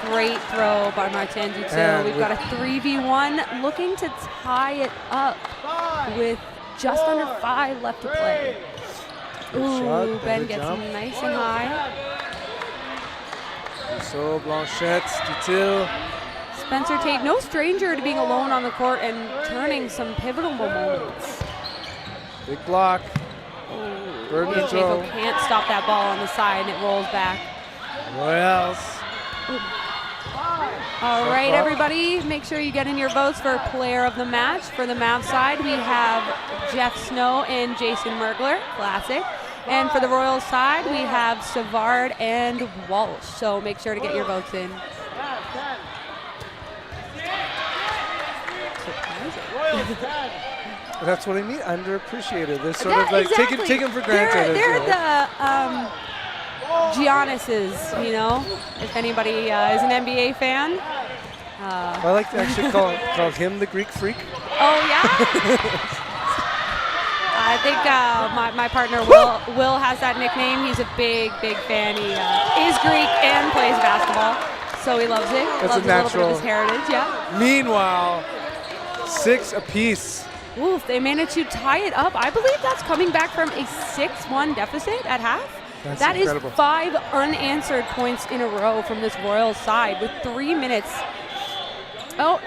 Great throw by Martin Dutil. And We've got a 3v1 looking to tie it up with just under 5 left to play. Ooh, shot, Ben better gets jump. nice and high. So Blanchette, Dutil. Spencer Tate, no stranger to being alone on the court and turning some pivotal moments. Big block. Bergman Jaco throw. can't stop that ball on the side and it rolls back. Royals. All Shot right, clock. everybody, make sure you get in your votes for player of the match. For the Mavs side, we have Jeff Snow and Jason Mergler, classic. And for the Royals side, we have Savard and Walsh. So make sure to get your votes in. That's what I mean. Underappreciated. They're sort Yeah, of like exactly. taken for granted. They're you know. the Giannis's, you know, if anybody is an NBA fan. I like to actually call him the Greek freak. Oh, yeah? I think my partner Will has that nickname. He's a big fan. He is Greek and plays basketball, so he loves it. That's loves a a little bit natural. of his heritage, yeah. Meanwhile, 6 apiece. Oof, they managed to tie it up. I believe that's coming back from a 6-1 deficit at half. That's That is incredible. 5 unanswered points in a row from this Royals side with 3 minutes. Oh,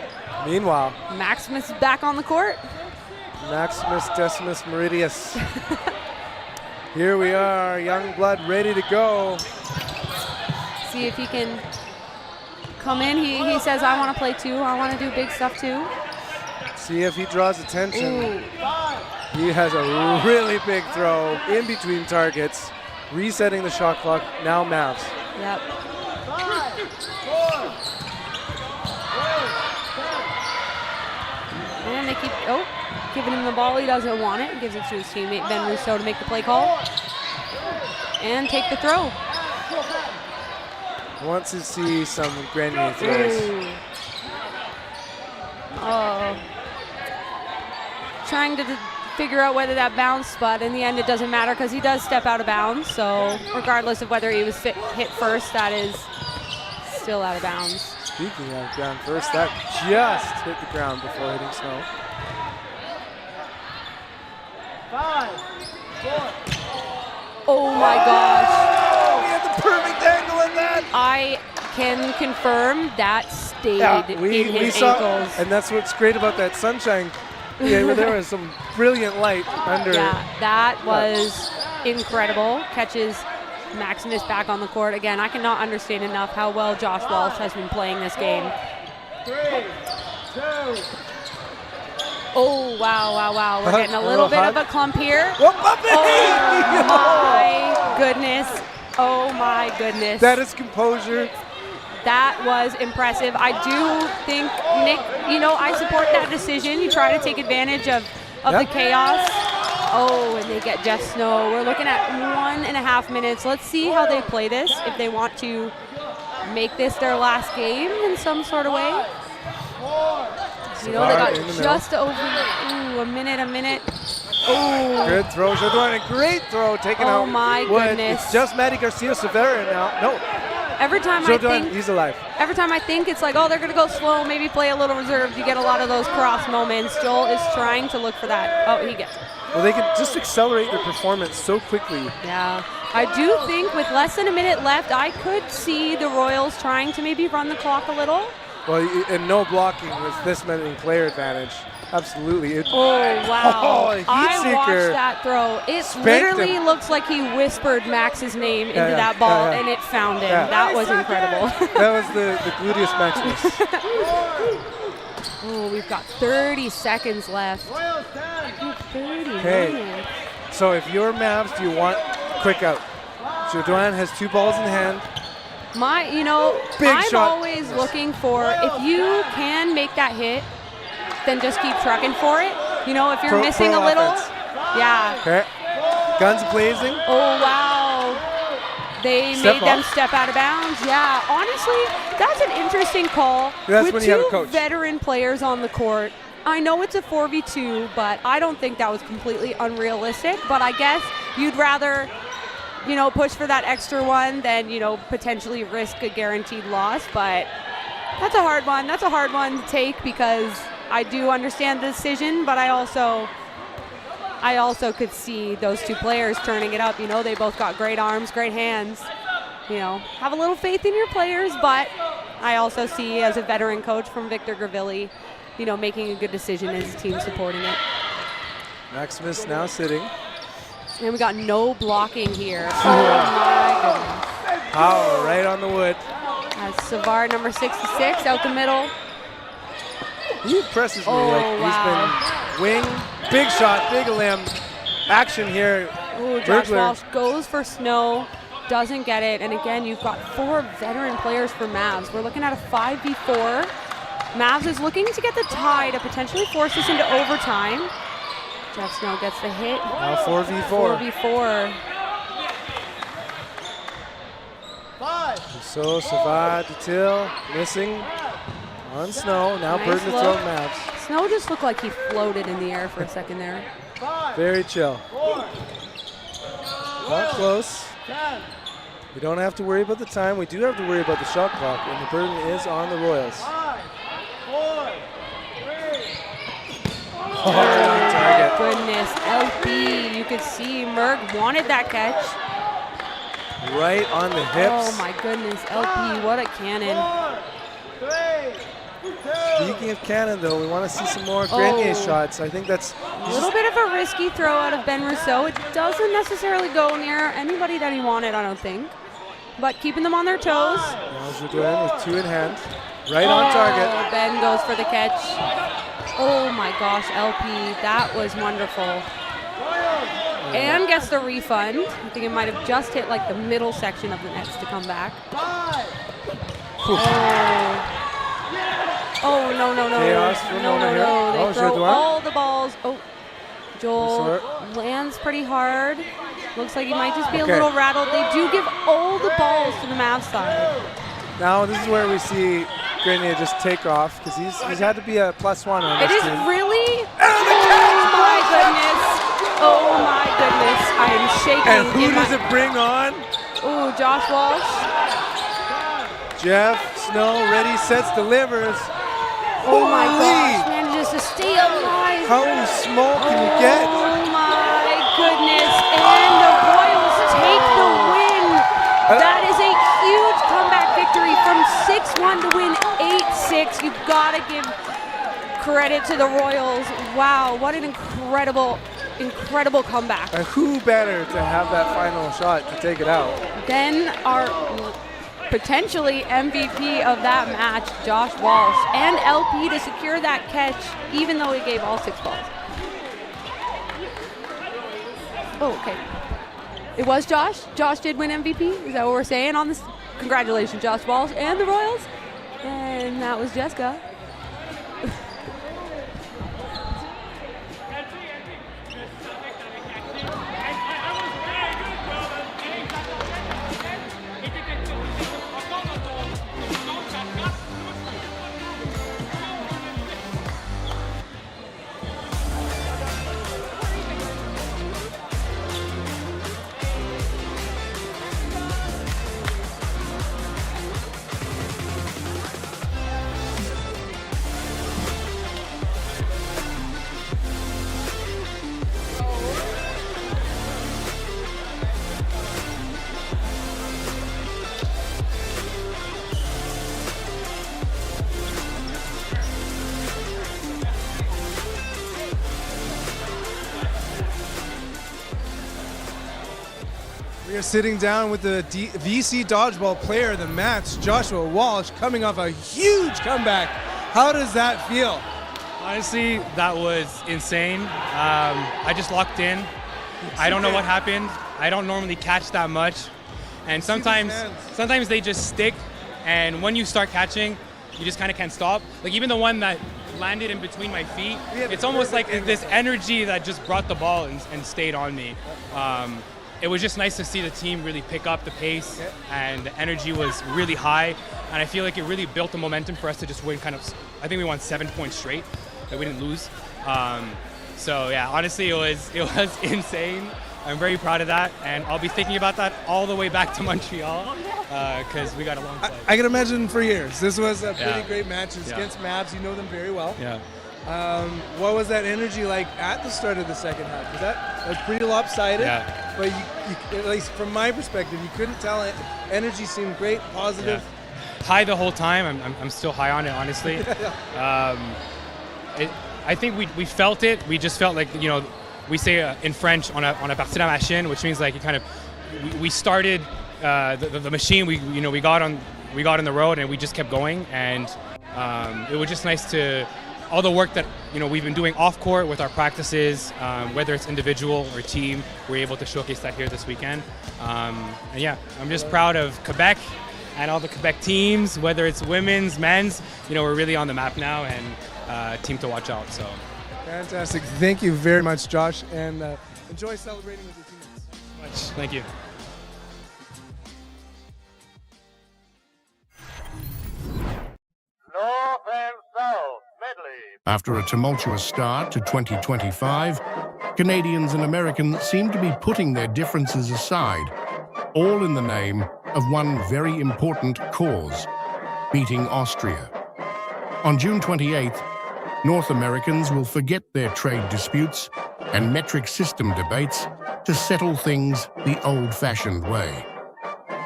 Meanwhile, Maximus is back on the court. Maximus Decimus Meridius. Here we are, young blood ready to go. See if he can come in. He says, I want to play too. I want to do big stuff too. See if he draws attention. Ooh. He has a really big throw in between targets, resetting the shot clock. Now Mavs. Yep. And they keep, giving him the ball. He doesn't want it. Gives it to his teammate Ben Rousseau to make the play call. And take the throw. Wants to see some Grenier throws. Ooh. Oh. Trying to figure out whether that bounced, but in the end it doesn't matter because he does step out of bounds. So regardless of whether he was hit first, that is still out of bounds. Speaking of ground first, that just hit the ground before hitting Snow. 5, 4. Oh my gosh. He had the perfect angle in that. I can confirm that stayed in we his saw, ankles. and that's what's great about that sunshine. Yeah, where there was some brilliant light under. Yeah, that was incredible. Catches Maximus back on the court. Again, I cannot understand enough how well Josh Walsh has been playing this game. 3, 2. Oh, wow. We're getting a A little little bit hug. of a clump here. Oh, puppy! Oh, my goodness. Oh, my goodness. That is composure. That was impressive. I do think, Nick, I support that decision. You try to take advantage of the chaos. Oh, and they get Jeff Snow. We're looking at 1.5 minutes. Let's see how they play this, if they want to make this their last game in some sort of way. They got just over a minute. Oh. Good throw. They're doing a great throw, taking out Oh, my Wood. goodness. It's just Matty Garcia Severa now. No. Every time Joe I Dunn, think he's alive. Every time I think it's like, oh, they're going to go slow, maybe play a little reserved, you get a lot of those cross moments. Joel is trying to look for that. Oh, he gets it. Well, they can just accelerate their performance so quickly. Yeah. I do think with less than a minute left, I could see the Royals trying to maybe run the clock a little. Well, and no blocking with this many player advantage. Absolutely. Oh, wow. Oh, a heat I watched seeker. that throw. It Spanked literally him. looks like he whispered Max's name into yeah, that ball, yeah. and it found him. Yeah. That was incredible. That was the gluteus maximus. Oh, we've got 30 seconds left. 30 Okay. minutes. So if you're Mavs, do you want quick out? Jodoin has 2 balls in hand. Big I'm shot. always looking for, if you can make that hit, then just keep trucking for it. If you're missing a little. Offense. Yeah. Okay. Guns blazing. Oh, wow. They Step made them off. step out of bounds. Yeah, honestly, that's an interesting call. That's With when you have a 2 coach. veteran players on the court. I know it's a 4v2, but I don't think that was completely unrealistic. But I guess you'd rather, push for that extra one than, potentially risk a guaranteed loss. But that's a hard one. That's a hard one to take because I do understand the decision, but I also could see those 2 players turning it up. They both got great arms, great hands. Have a little faith in your players, but I also see as a veteran coach from Victor Gravilli, making a good decision as a team supporting it. Maximus now sitting. And we got no blocking here. Oh my goodness. Power right on the wood. As Savard, number 66, out the middle. He impresses me. Oh, He's been wing, big shot, big limb. Action here. Ooh, Josh Burglar. Walsh goes for Snow, doesn't get it. And again, you've got 4 veteran players for Mavs. We're looking at a 5v4. Mavs is looking to get the tie to potentially force this into overtime. Jeff Snow gets the hit. Now 4v4. 4v4. So Savard to Till, missing on Snow. Now Nice burden to look. throw Mavs. Snow just looked like he floated in the air for a second there. Very chill. Not close. We don't have to worry about the time. We do have to worry about the shot clock, and the burden is on the Royals. Oh, target. Goodness, LP, you could see Merck wanted that catch. Right on the hips. Oh my goodness, LP, what a cannon. Speaking of cannon, though, we want to see some more Grenier Oh. shots. I think that's A little bit of a risky throw out of Ben Rousseau. It doesn't necessarily go near anybody that he wanted, I don't think. But keeping them on their toes. now Jodoin with 2 in hand. Right on target. Ben goes for the catch. Oh my gosh, LP, that was wonderful. And gets the refund. I think it might have just hit like the middle section of the nets to come back. Oh, no. Chaos from No. over here. They Oh, throw Jodoin. all the balls. Oh, Joel Resort. lands pretty hard. Looks like he might just be Okay. a little rattled. They do give all the balls to the Mavs side. Now this is where we see Grenier just take off because he's had to be a +1 on It this is team. really. Oh my goodness! Oh my goodness! I am shaking. And who in does my- it bring on? Ooh, Josh Walsh. Jeff Snow, ready, sets, delivers. Oh my Holy! gosh! Manages to stay alive. How small can you get? Oh my goodness! And the Royals take the win. That is a huge comeback victory from 6-1 to win 8-6. You've got to give credit to the Royals. Wow, what an incredible comeback. And who better to have that final shot to take it out? Then our potentially MVP of that match, Josh Walsh, and LP to secure that catch, even though he gave all 6 balls. Oh, okay. It was Josh. Josh did win MVP. Is that what we're saying on this? Congratulations, Josh Walsh and the Royals. And that was Jessica. We are sitting down with the VC Dodgeball Player of the Match, Joshua Walsh, coming off a huge comeback. How does that feel? Honestly, that was insane. I just locked in. I don't know what happened. I don't normally catch that much. And sometimes they just stick. And when you start catching, you just kind of can't stop. Like even the one that landed in between my feet, it's almost like this energy that just brought the ball and stayed on me. It was just nice to see the team really pick up the pace, and the energy was really high. And I feel like it really built the momentum for us to just win I think we won 7 points straight, that we didn't lose. So yeah, honestly, it was insane. I'm very proud of that, and I'll be thinking about that all the way back to Montreal because we got a long flight. I can imagine for years. This was a pretty great match. It's against Mavs. You know them very well. Yeah. What was that energy like at the start of the second half? Because that was pretty lopsided. Yeah. But you, at least from my perspective, you couldn't tell it. Energy seemed great, positive. Yeah. High the whole time. I'm still high on it, honestly. I think we felt it. We just felt like, we say in French on a partie de la machine, which means like we started the machine. We got on the road and we just kept going, and it was just nice to all the work that we've been doing off court with our practices, whether it's individual or team. We're able to showcase that here this weekend, and yeah, I'm just proud of Quebec and all the Quebec teams, whether it's women's, men's. We're really on the map now, and team to watch out. So. Fantastic. Thank you very much, Josh, and enjoy celebrating with your teammates. Thank you. North and South medley. After a tumultuous start to 2025, Canadians and Americans seem to be putting their differences aside, all in the name of one very important cause: beating Austria. On June 28th, North Americans will forget their trade disputes and metric system debates to settle things the old-fashioned way,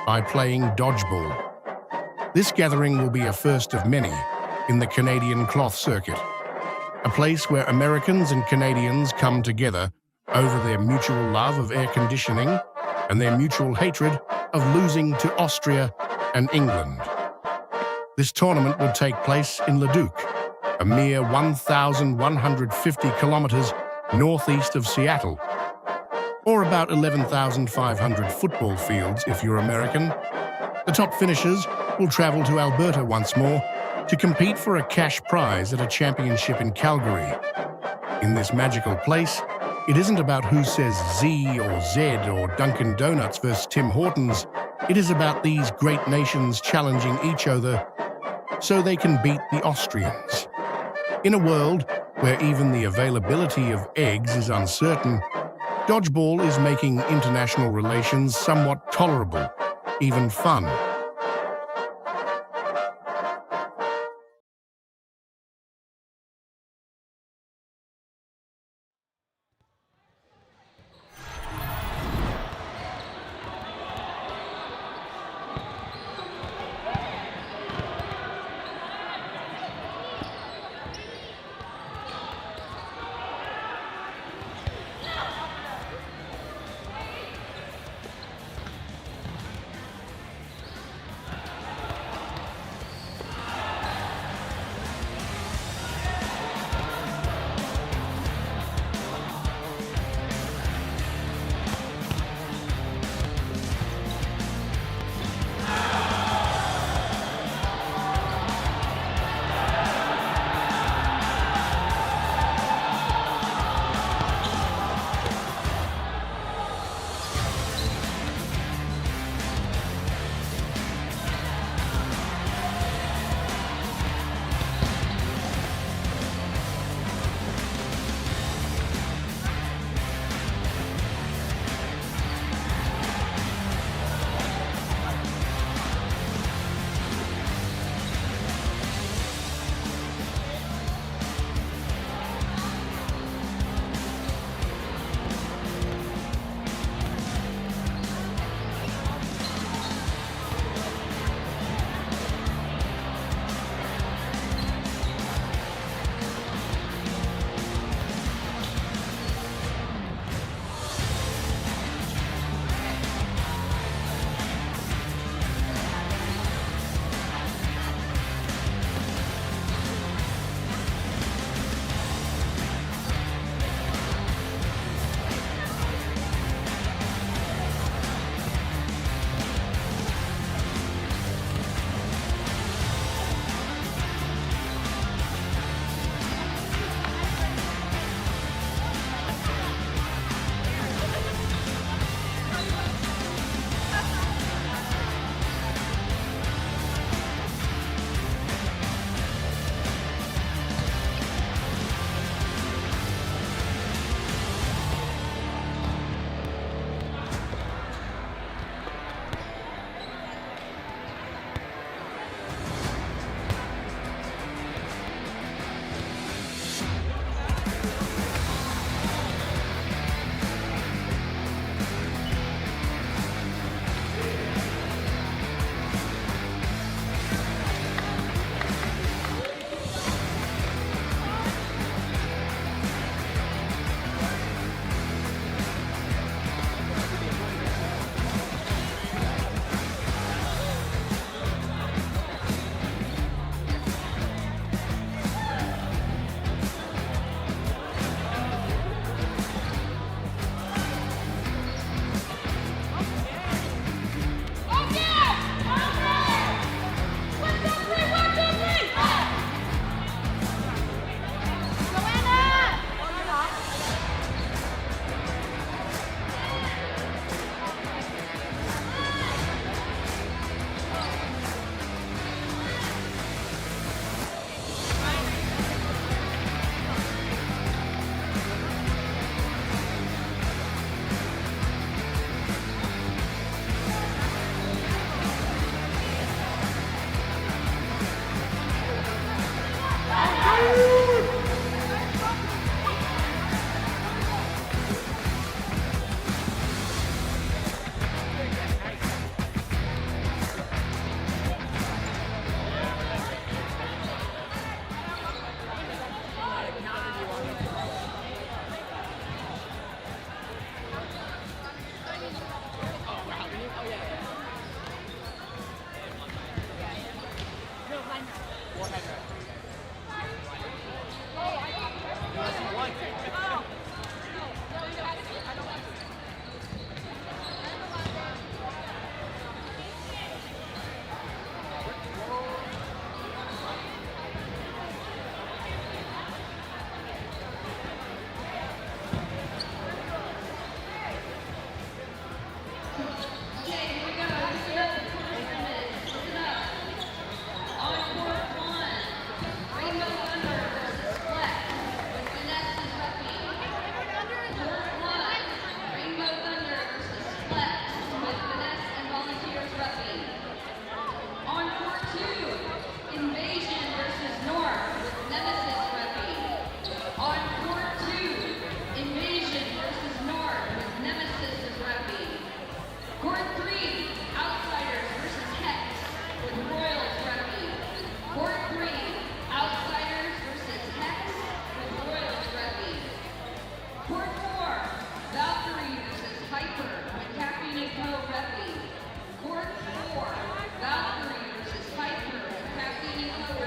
by playing dodgeball. This gathering will be a first of many in the Canadian cloth circuit, a place where Americans and Canadians come together over their mutual love of air conditioning and their mutual hatred of losing to Austria and England. This tournament will take place in Leduc, a mere 1,150 kilometers northeast of Seattle, or about 11,500 football fields if you're American. The top finishers will travel to Alberta once more to compete for a cash prize at a championship in Calgary. In this magical place, it isn't about who says Z or Z or Dunkin' Donuts versus Tim Hortons. It is about these great nations challenging each other so they can beat the Austrians. In a world where even the availability of eggs is uncertain, dodgeball is making international relations somewhat tolerable, even fun.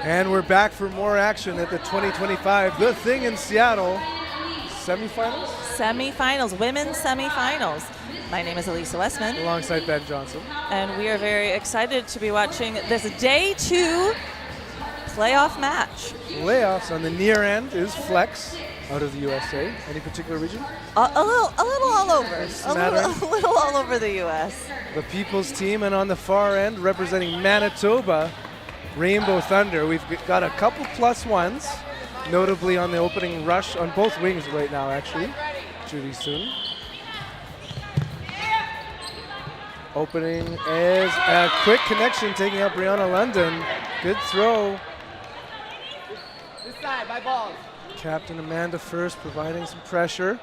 And we're back for more action at the 2025 The Thing in Seattle semifinals. Semifinals, women's semifinals. My name is Elisa Westman. Alongside Ben Johnson. And we are very excited to be watching this day 2 playoff match. Playoffs on the near end is Flex out of the USA. Any particular region? A little all over. A little all over the U.S. The People's Team, and on the far end, representing Manitoba, Rainbow Thunder. We've got a couple +1s, notably on the opening rush on both wings right now, actually. Judy Soon. Opening is a quick connection, taking out Brianna London. Good throw. This side, my balls. Captain Amanda first, providing some pressure.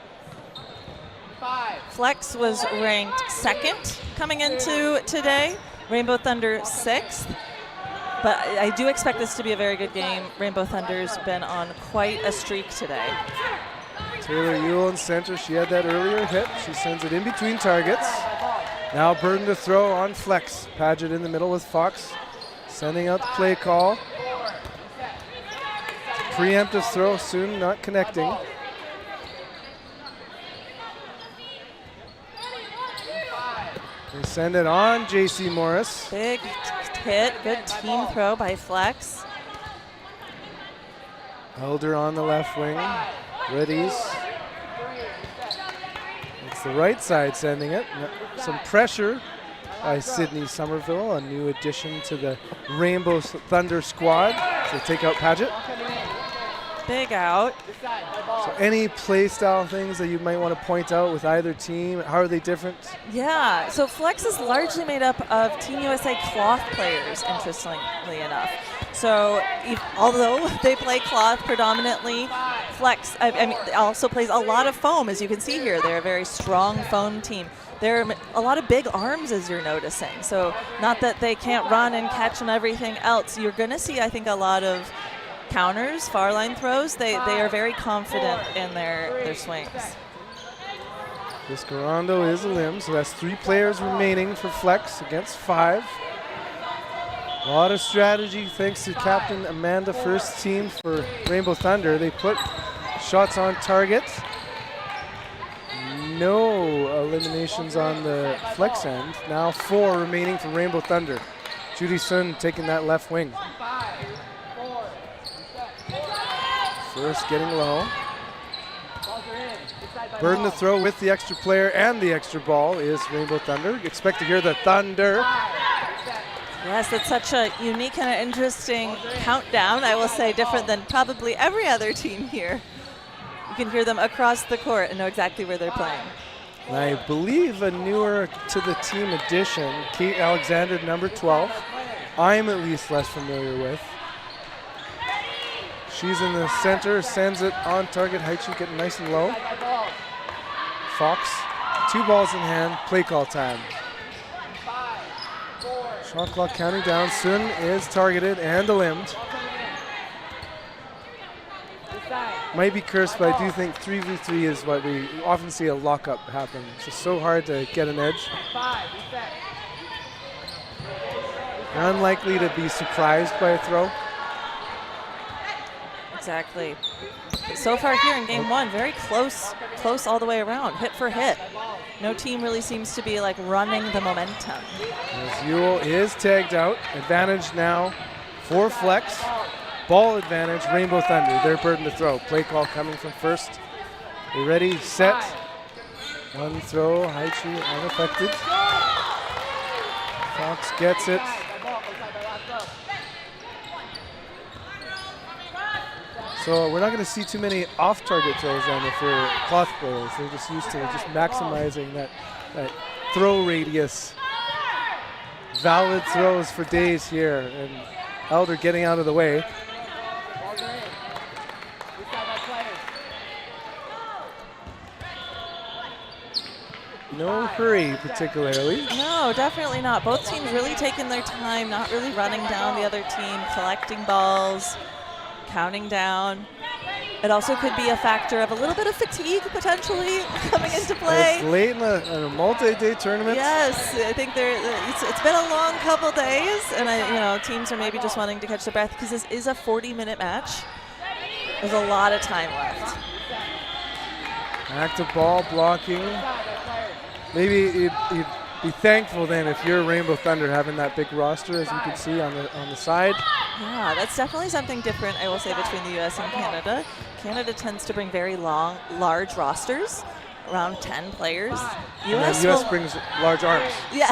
5. Flex was ranked 2nd coming into today. Rainbow Thunder 6th. But I do expect this to be a very good game. Rainbow Thunder's been on quite a streak today. Taylor Ewell in center. She had that earlier hit. She sends it in between targets. Now Burden to throw on Flex. Paget in the middle with Fox. Sending out the play call. Preemptive throw soon, not connecting. They send it on JC Morris. Big hit, good team throw by Flex. Elder on the left wing. Readies. It's the right side sending it. Some pressure by Sydney Somerville, a new addition to the Rainbow Thunder squad. So take out Paget. Big out. So any play style things that you might want to point out with either team? How are they different? Yeah, so Flex is largely made up of Team USA cloth players, interestingly enough. So although they play cloth predominantly, Flex also plays a lot of foam, as you can see here. They're a very strong foam team. There are a lot of big arms, as you're noticing. So not that they can't run and catch and everything else. You're going to see, I think, a lot of counters, far line throws. They are very confident in their swings. Viscarando is a limb, so that's 3 players remaining for Flex against 5. A lot of strategy thanks to Captain Amanda first team for Rainbow Thunder. They put shots on target. No eliminations on the Flex end. Now 4 remaining for Rainbow Thunder. Judy Sun taking that left wing. First getting low. Burden to throw with the extra player and the extra ball is Rainbow Thunder. Expect to hear the thunder. Yes, it's such a unique and interesting countdown. I will say different than probably every other team here. You can hear them across the court and know exactly where they're playing. And I believe a newer to the team addition, Kate Alexander, number 12. I'm at least less familiar with. She's in the center, sends it on target. Haichi getting nice and low. Fox, 2 balls in hand, play call time. Shot clock counting down. Sun is targeted and limbed. Might be cursed, but I do think 3v3 is what we often see a lockup happen. It's just so hard to get an edge. You're unlikely to be surprised by a throw. Exactly. So far here in game 1, very close all the way around, hit for hit. No team really seems to be like running the momentum. As Ewell is tagged out. Advantage now for Flex. Ball advantage, Rainbow Thunder. Their burden to throw. Play call coming from first. They ready, set. One throw, Haichi unaffected. Fox gets it. So we're not going to see too many off-target throws then if we're cloth players. They're just used to just maximizing that throw radius. Valid throws for days here, and Elder getting out of the way. No hurry particularly. No, definitely not. Both teams really taking their time, not really running down the other team, collecting balls, counting down. It also could be a factor of a little bit of fatigue potentially coming into play. It's late in a multi-day tournament. Yes, I think it's been a long couple days, and teams are maybe just wanting to catch their breath because this is a 40-minute match. There's a lot of time left. Active ball blocking. Maybe you'd be thankful then if you're Rainbow Thunder having that big roster, as you can see on the side. Yeah, that's definitely something different, I will say, between the U.S. and Canada. Canada tends to bring very large rosters, around 10 players. U.S. brings large arms. Yeah.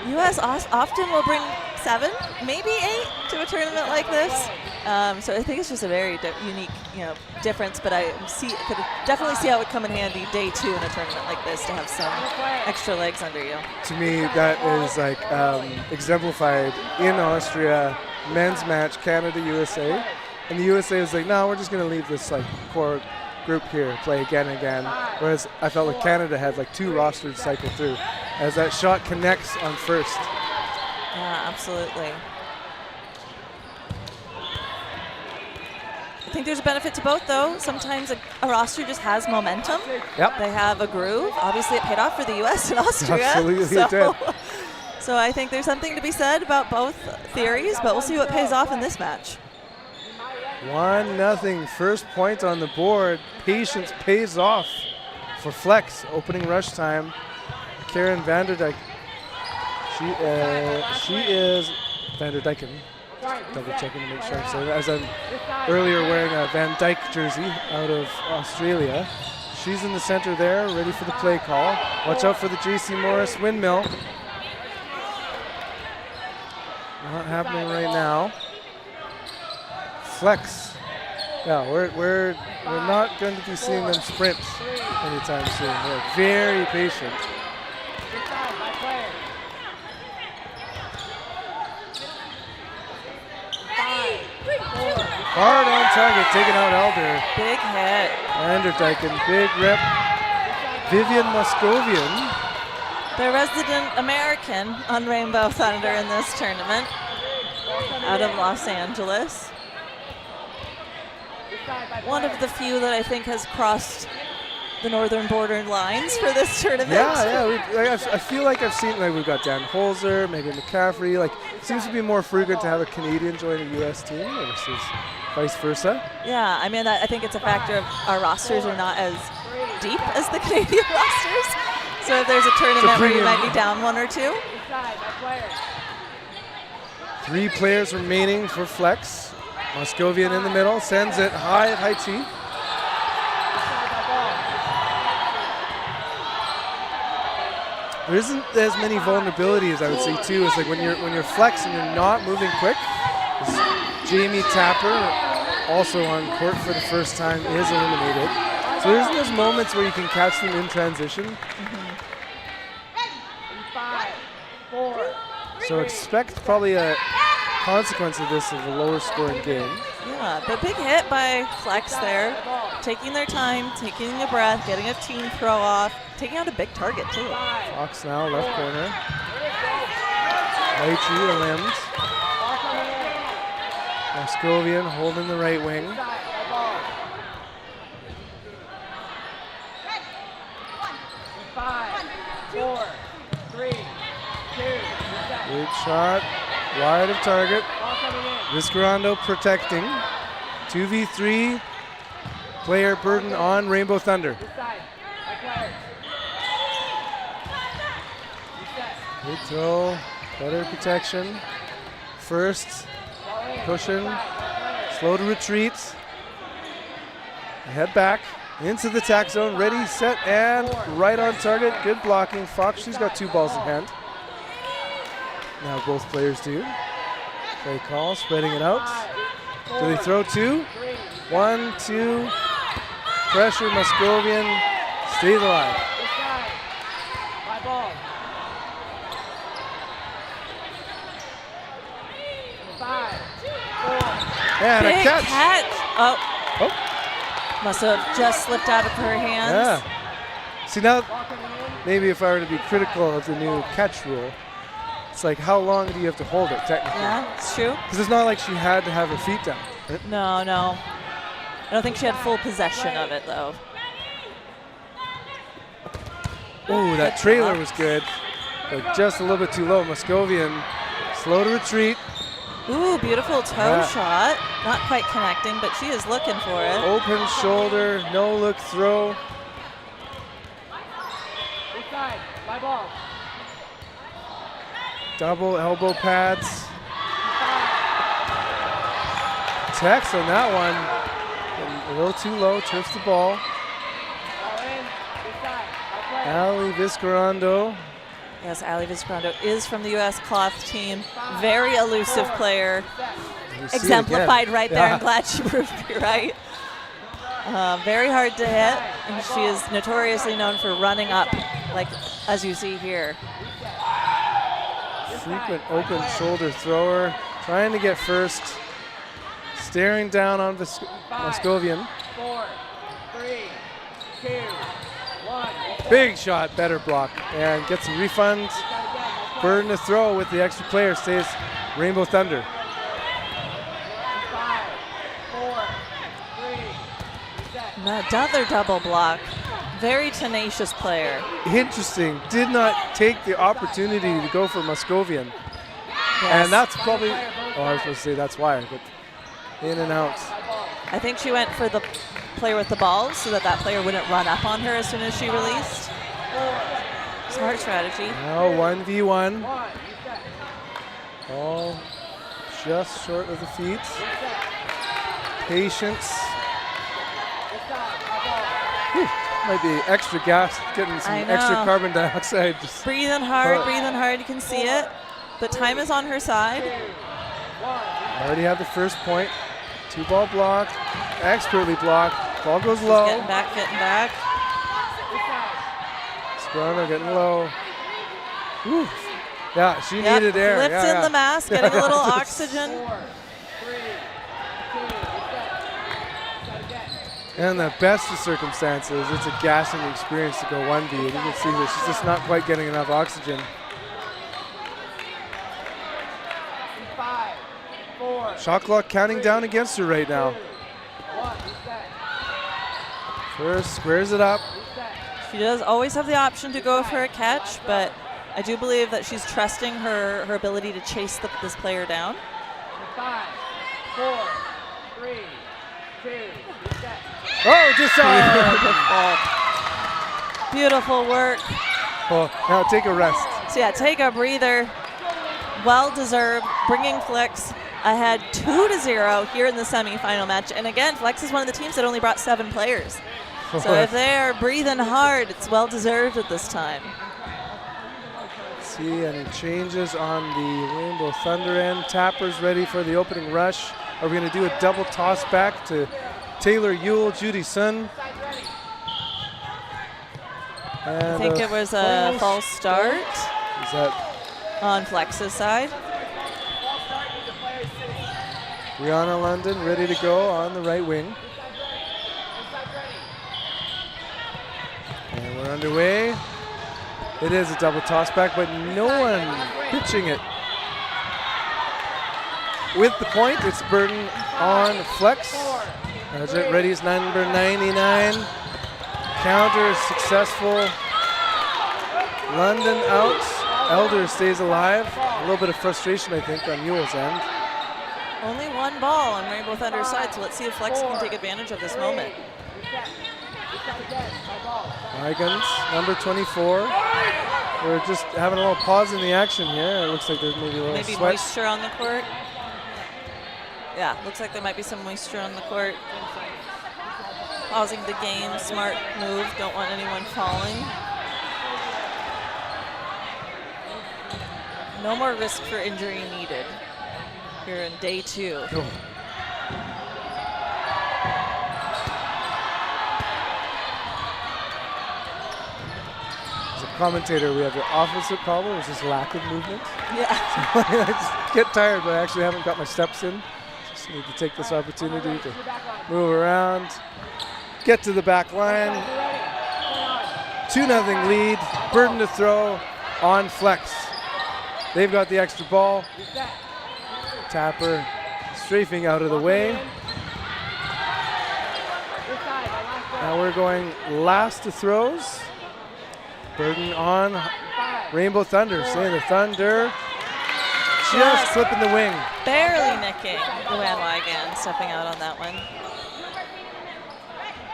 U.S. often will bring 7, maybe 8 to a tournament like this. So I think it's just a very unique, difference. But I could definitely see how it would come in handy day 2 in a tournament like this to have some extra legs under you. To me, that is like exemplified in Austria, men's match, Canada, USA. And the USA was like, no, we're just going to leave this like core group here, play again and again. Whereas I felt like Canada had like 2 rosters cycle through as that shot connects on first. Yeah, absolutely. I think there's a benefit to both, though. Sometimes a roster just has momentum. Yep. They have a groove. Obviously, it paid off for the U.S. and Austria. Absolutely, it did. So I think there's something to be said about both theories, but we'll see what pays off in this match. 1-0, first point on the board. Patience pays off for Flex. Opening rush time. Karen Vanderdyk. She is Vanderdyken. Double checking to make sure I'm saying that. As I'm earlier wearing a Van Dyke jersey out of Australia. She's in the center there, ready for the play call. Watch out for the JC Morris windmill. Not happening right now. Flex. Yeah, we're not going to be seeing them sprint anytime soon. They're very patient. Hard on target, taking out Elder. Big hit. Vanderdyken, big rip. Vivian Moscovian. The resident American on Rainbow Thunder in this tournament, out of Los Angeles. One of the few that I think has crossed the northern border lines for this tournament. Yeah. I feel like I've seen, like, we've got Dan Holzer, Megan McCaffrey. Like, it seems to be more frequent to have a Canadian join a U.S. team versus vice versa. Yeah, I mean, I think it's a factor of our rosters are not as deep as the Canadian rosters. So if there's a tournament where you might be down 1 or 2. 3 players remaining for Flex. Moscovian in the middle, sends it high at Haichi. There isn't as many vulnerabilities, I would say, too. It's like when you're Flex and you're not moving quick. Jamie Tapper, also on court for the first time, is eliminated. So there isn't those moments where you can catch them in transition. So expect probably a consequence of this is a lower scoring game. Yeah, but big hit by Flex there. Taking their time, taking a breath, getting a team throw off, taking out a big target too. Fox now, left corner. Leitchi, limbs. Moscovian holding the right wing. 5, 4, 3, 2, Good shot, wide of target. Viscarando protecting. 2v3, player burden on Rainbow Thunder. Good throw, better protection. First, pushing, slow to retreat. Head back, into the tack zone, ready, set, and right on target. Good blocking. Fox, she's got 2 balls in hand. Now both players do. Play call, spreading it out. Do they throw 2? 1, 2. Pressure, Moscovian stays alive. My ball. 5, 4. And Big a catch. Oh. Oh. Must have just slipped out of her hands. Yeah. See, now, maybe if I were to be critical of the new catch rule, it's like, how long do you have to hold it, technically? Yeah, it's true. Because it's not like she had to have her feet down. Right? No, no. I don't think she had full possession of it, though. Ooh, that trailer was good, but just a little bit too low. Moscovian, slow to retreat. Ooh, beautiful toe shot. Not quite connecting, but she is looking for it. Open shoulder, no look throw. This side. My ball. Double elbow pads. Tex on that one. Getting a little too low, trips the ball. Ali Viscarando. Yes, Ali Viscarando is from the U.S. cloth team. Very elusive player. Exemplified right there. Yeah. I'm glad she proved me right. Very hard to hit, and she is notoriously known for running up, like as you see here. Frequent open shoulder thrower, trying to get first. Staring down on Moscovian. 4, 3, 2, 1. Big shot, better block, and gets a refund. Burden to throw with the extra player stays Rainbow Thunder. 5, 4, 3, Another double block. Very tenacious player. Interesting, did not take the opportunity to go for Moscovian. Yes. And that's probably, I was supposed to say that's why, but in and out. I think she went for the player with the ball so that player wouldn't run up on her as soon as she released. Smart strategy. Now 1v1. Ball just short of the feet. Patience. Whew, might be extra gas, getting some extra carbon dioxide. Just breathing hard, you can see it. But time is on her side. Already have the first point. 2-ball block, expertly blocked. Ball goes low. Getting back. Scarano getting low. Whew. Yeah, she needed air. Lifts in the mask, getting a little oxygen. And the best of circumstances, it's a gassing experience to go 1v. And you can see that she's just not quite getting enough oxygen. 5, 4. Shot clock counting down against her right now. First, squares it up. She does always have the option to go for a catch, but I do believe that she's trusting her ability to chase this player down. 5, 4, 3, 2, Oh, just Beautiful work. Oh, now take a rest. So yeah, take a breather. Well deserved, bringing Flex ahead 2-0 here in the semifinal match. And again, Flex is one of the teams that only brought 7 players. So if they are breathing hard, it's well deserved at this time. See any changes on the Rainbow Thunder end. Tappers ready for the opening rush. Are we going to do a double toss back to Taylor Ewell, Judy Sun? I think it was a false start. Is that on Flex's side? Brianna London ready to go on the right wing. And we're underway. It is a double toss back, but no one pitching it. With the point, it's Burton on flex. As it ready is number 99. Counter successful. London out. Elder stays alive. A little bit of frustration, I think, on Ewell's end. Only one ball on Rainbow Thunder's side, so let's see if Flex can take advantage of this moment. Igans, number 24. We're just having a little pause in the action here. It looks like there's maybe a little Maybe sweat. moisture on the court. Yeah, looks like there might be some moisture on the court. Pausing the game, smart move. Don't want anyone falling. No more risk for injury needed here in day 2. Oh. As a commentator, we have the opposite problem, which is lack of movement. Yeah. So I just get tired, but I actually haven't got my steps in. Just need to take this opportunity to move around, get to the back line. 2-0 lead. Burton to throw on flex. They've got the extra ball. Tapper strafing out of the way. Now we're going last to throws. Burton on Rainbow Thunder. Saying the Thunder just clipping the wing. Barely nicking the bandwagon, stepping out on that one.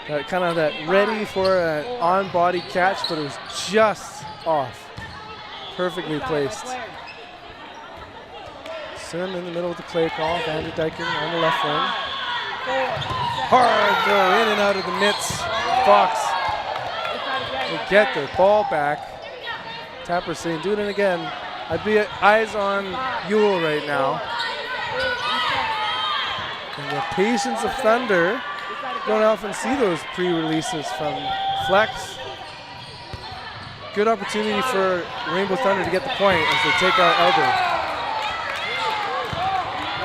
That kind of that ready for an on-body catch, but it was just off. Perfectly placed. Sim in the middle of the play call. Vanderdyken on the left wing. Hard throw in and out of the mitts. Fox will get their ball back. Tapper saying, do it again. I'd be eyes on Ewell right now. And the patience of Thunder. Don't often see those pre-releases from flex. Good opportunity for Rainbow Thunder to get the point as they take out Elder.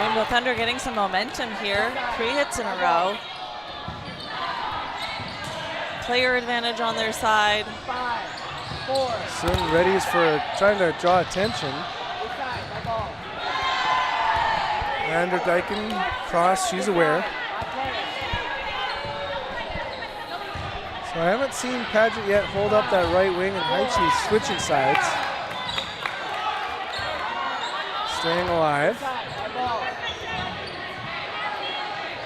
Rainbow Thunder getting some momentum here. 3 hits in a row. Player advantage on their side. Sim ready for trying to draw attention. Vanderdyken cross, she's aware. So I haven't seen Padgett yet hold up that right wing, and Heichi's switching sides. Staying alive.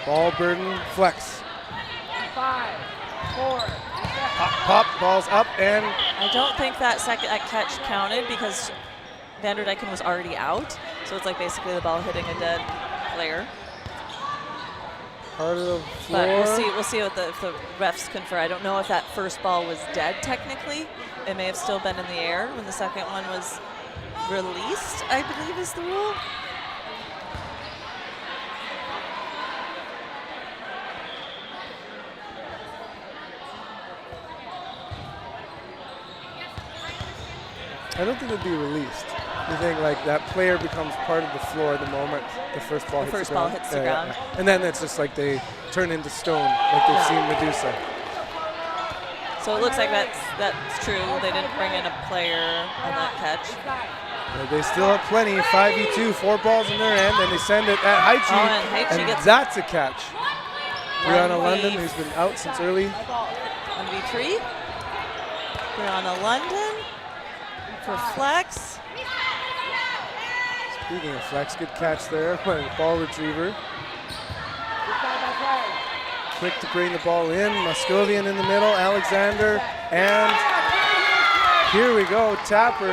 Ball Burton, flex. 5, 4. Pop, ball's up, and I don't think that catch counted because Vanderdyken was already out. So it's like basically the ball hitting a dead player. part of the floor. But we'll see what if the refs confer. I don't know if that first ball was dead technically. It may have still been in the air when the second one was released, I believe is the rule. I don't think it'd be released. You think like that player becomes part of the floor the moment the first ball hits the ground? Hits the ground. Yeah. And then it's just like they turn into stone, like they've seen Medusa. So it looks like that's true. They didn't bring in a player on that catch. They still have plenty. 5v2, 4 balls in their end, and they send it at Heichi. Oh, and Heichi gets that's a catch. Brianna London, who's been out since early. 1v3. Brianna London for flex. Speaking of flex, good catch there by the ball retriever. Quick to bring the ball in. Moscovian in the middle, Alexander, and here we go. Tapper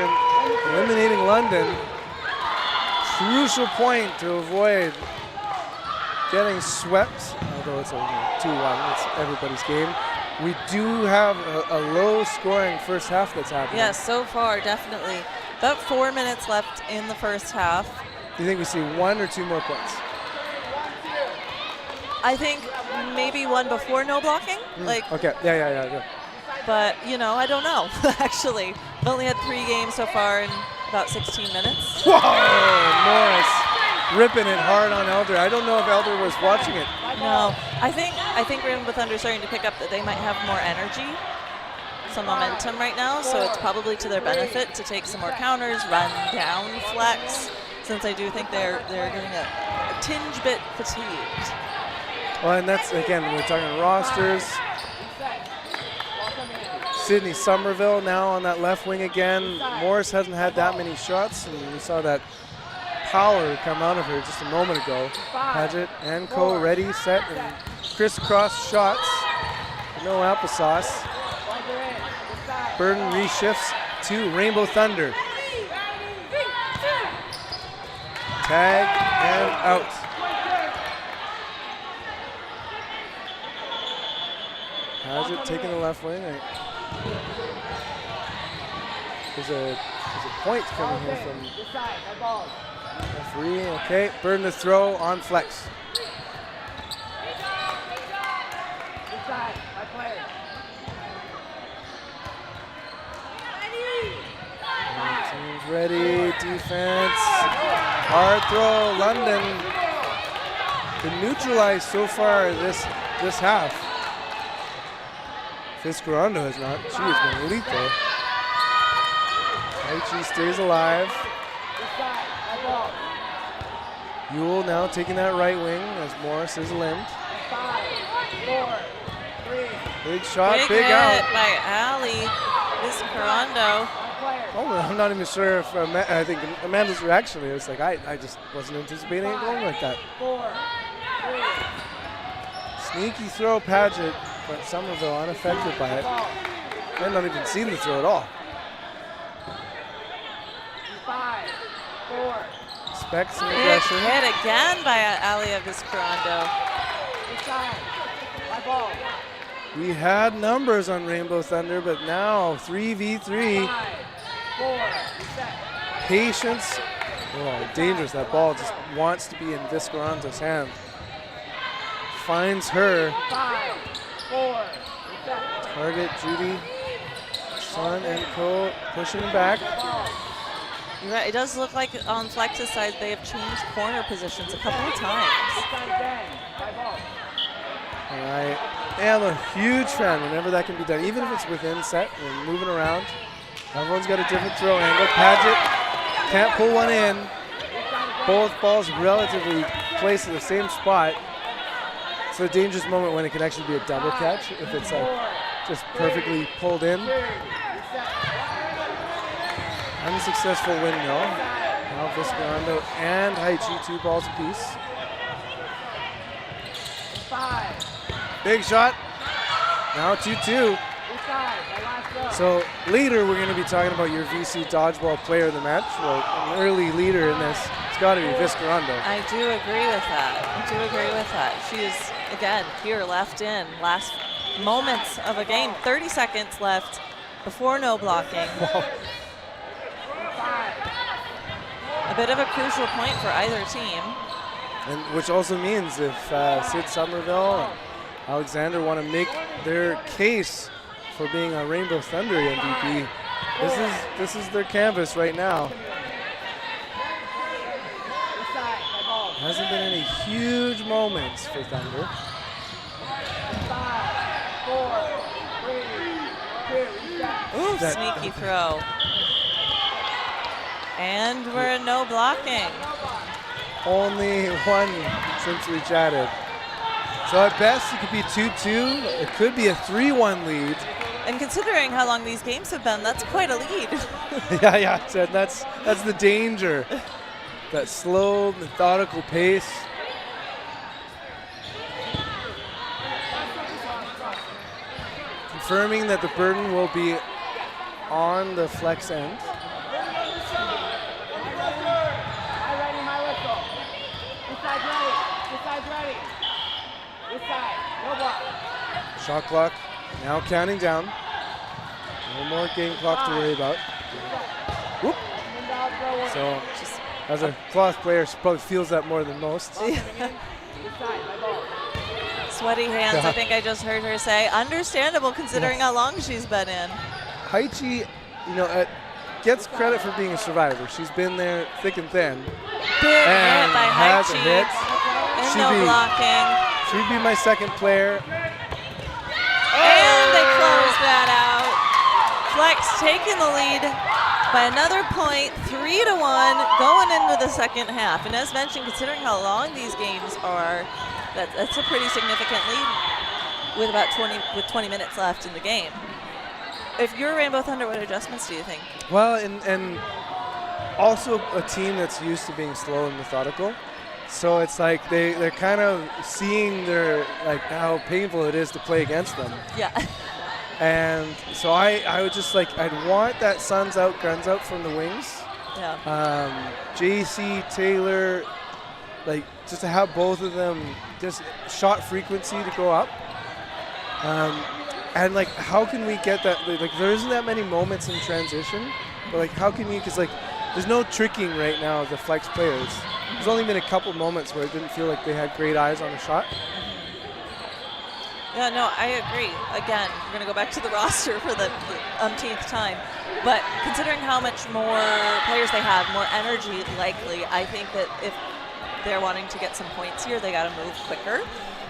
eliminating London. Crucial point to avoid getting swept, although it's only 2-1, it's everybody's game. We do have a low-scoring first half that's happening. Yes, so far, definitely. About 4 minutes left in the first half. Do you think we see 1 or 2 more points? I think maybe one before no blocking. Okay, yeah. But, I don't know, actually. We've only had 3 games so far in about 16 minutes. Whoa, Morris ripping it hard on Elder. I don't know if Elder was watching it. No, I think Rainbow Thunder starting to pick up that they might have more energy, some momentum right now, so it's probably to their benefit to take some more counters, run down Flex, since I do think they're getting a tinge bit fatigued. Well, and that's, again, we're talking rosters. Sydney Somerville now on that left wing again. Morris hasn't had that many shots, and we saw that power come out of her just a moment ago. Paget and Co. ready, set, and crisscross shots. No applesauce. Burden reshifts to Rainbow Thunder. Tag and out. Paget taking the left wing. There's a point coming here from referee. Okay, Burden to throw on Flex. Team's ready, defense. Hard throw, London. Been neutralized so far this half. Fiscarando has not. She has been lethal. Aichi stays alive. Ewell now taking that right wing as Morris is limbed. 5, 4, 3. Big shot, big hit out. by Ali Viscarando. Oh, I'm not even sure if I think Amanda's reaction is like, I just wasn't anticipating it going like that. 4, 3. Sneaky throw, Paget, but Somerville unaffected by it. Might not even seen the throw at all. 5, 4. Expect some Big aggression. hit again by Alia Viscarando. Inside. My ball. We had numbers on Rainbow Thunder, but now 3v3. 5, 4. Reset. Patience. Oh, dangerous. That ball just wants to be in Viscarando's hand. Finds her. 5, 4. Reset. Target Judy. Son and Co. pushing back. You're right, it does look like on Flex's side they have changed corner positions a couple of times. And I am a huge fan whenever that can be done, even if it's within set and moving around. Everyone's got a different throw angle. Paget can't pull one in. Both balls relatively placed in the same spot. It's a dangerous moment when it can actually be a double catch if it's like just perfectly pulled in. Unsuccessful windmill. Now Viscarando and Haichi, 2 balls apiece. 5. Big shot. Now 2-2. So later we're going to be talking about your VC Dodgeball player of the match. Well, an early leader in this, it's got to be Viscarando. I do agree with that. She is, again, here left in. Last moments of a game. 30 seconds left before no blocking. A bit of a crucial point for either team. And which also means if Sid Somerville and Alexander want to make their case for being a Rainbow Thunder MVP, this is their canvas right now. Hasn't been any huge moments for Thunder. 5, 4, 3, 2. Ooh, sneaky throw. And we're in no blocking. Only one since we chatted. So at best it could be 2-2. It could be a 3-1 lead. And considering how long these games have been, that's quite a lead. yeah, so that's the danger. That slow, methodical pace. Confirming that the burden will be on the Flex end. Shot clock now counting down. No more game clock to worry about. Whoop. So, as a cloth player, she probably feels that more than most. Sweaty hands, I think I just heard her say. Understandable considering how long she's been in. Haichi, gets credit for being a survivor. She's been there thick and thin. Big and hit by has a Haichi. hit. And no blocking. She'd be my second player. And they close that out. Flex taking the lead by another point, 3-1, going into the second half. And as mentioned, considering how long these games are, that's a pretty significant lead with about 20 minutes left in the game. If you're Rainbow Thunder, what adjustments do you think? Well, and also a team that's used to being slow and methodical. So it's like they're kind of seeing how painful it is to play against them. Yeah. And so I would just I'd want that Suns out, guns out from the wings. Yeah. JC, Taylor, just to have both of them just shot frequency to go up. And how can we get that? There isn't that many moments in transition, but how can you? Because there's no tricking right now of the Flex players. There's only been a couple moments where it didn't feel like they had great eyes on the shot. Yeah, no, I agree. Again, we're going to go back to the roster for the umpteenth time. But considering how much more players they have, more energy likely, I think that if they're wanting to get some points here, they got to move quicker.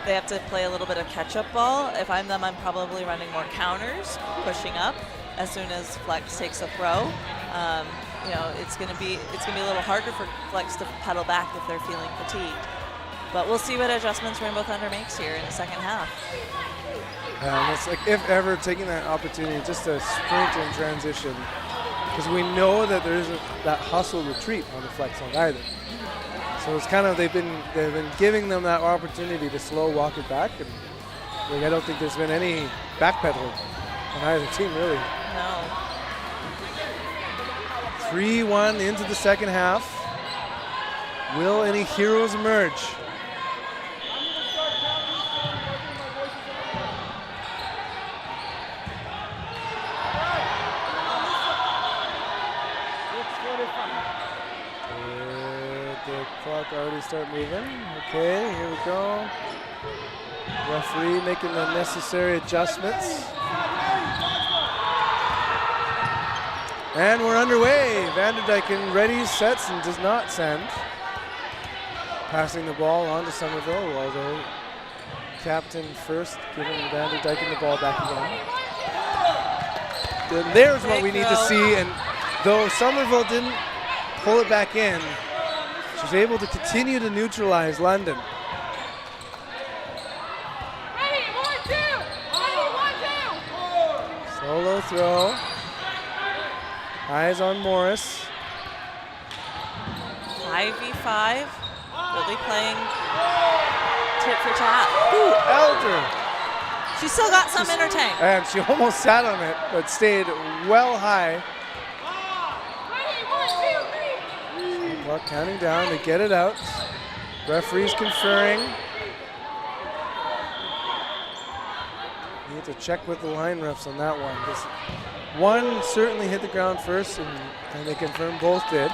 They have to play a little bit of catch-up ball. If I'm them, I'm probably running more counters, pushing up as soon as Flex takes a throw. It's going to be a little harder for Flex to pedal back if they're feeling fatigued. But we'll see what adjustments Rainbow Thunder makes here in the second half. It's if ever, taking that opportunity just to sprint in transition, because we know that there isn't that hustle retreat on the Flex side either. So it's kind of they've been giving them that opportunity to slow walk it back, and I don't think there's been any backpedaling on either team really. No. 3-1 into the second half. Will any heroes emerge? The clock already start moving. Okay, here we go. Referee making the necessary adjustments. And we're underway. Vanderdyken ready, sets, and does not send. Passing the ball on to Somerville, although captain first giving Vanderdyken the ball back again. Then there's what we need to see, and though Somerville didn't pull it back in, she was able to continue to neutralize London. Solo throw. Eyes on Morris. 5v5. Really playing tit for tat. Ooh, Elder. She still got some in her tank. And she almost sat on it, but stayed well high. Clock counting down to get it out. Referees conferring. Need to check with the line refs on that one. This one certainly hit the ground first, and they confirmed both did.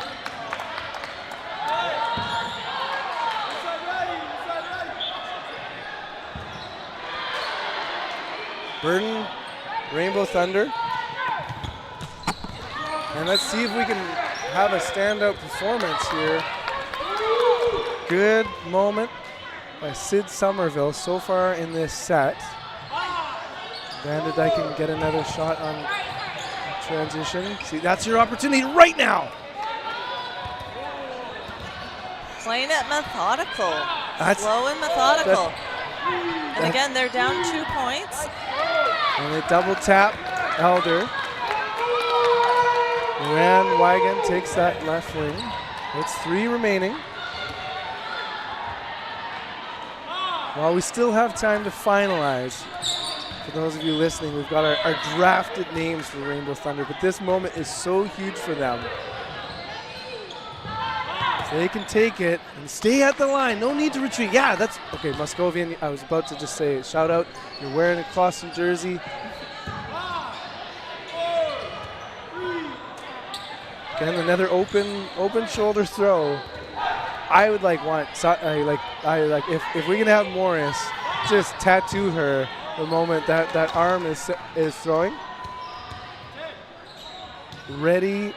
Burden, Rainbow Thunder. And let's see if we can have a standout performance here. Good moment by Sid Somerville so far in this set. Vanderdyken get another shot on transition. See, that's your opportunity right now. Playing it methodical. Slow and methodical. And again, they're down 2 points. And they double tap Elder. Moran Wigan takes that left wing. It's 3 remaining. While we still have time to finalize, for those of you listening, we've got our drafted names for Rainbow Thunder, but this moment is so huge for them. So they can take it and stay at the line. No need to retreat. Yeah, that's okay. Muscovian, I was about to just say, shout out. You're wearing a Clawson jersey. Again, another open shoulder throw. I would if we can have Morris just tattoo her the moment that arm is throwing. Ready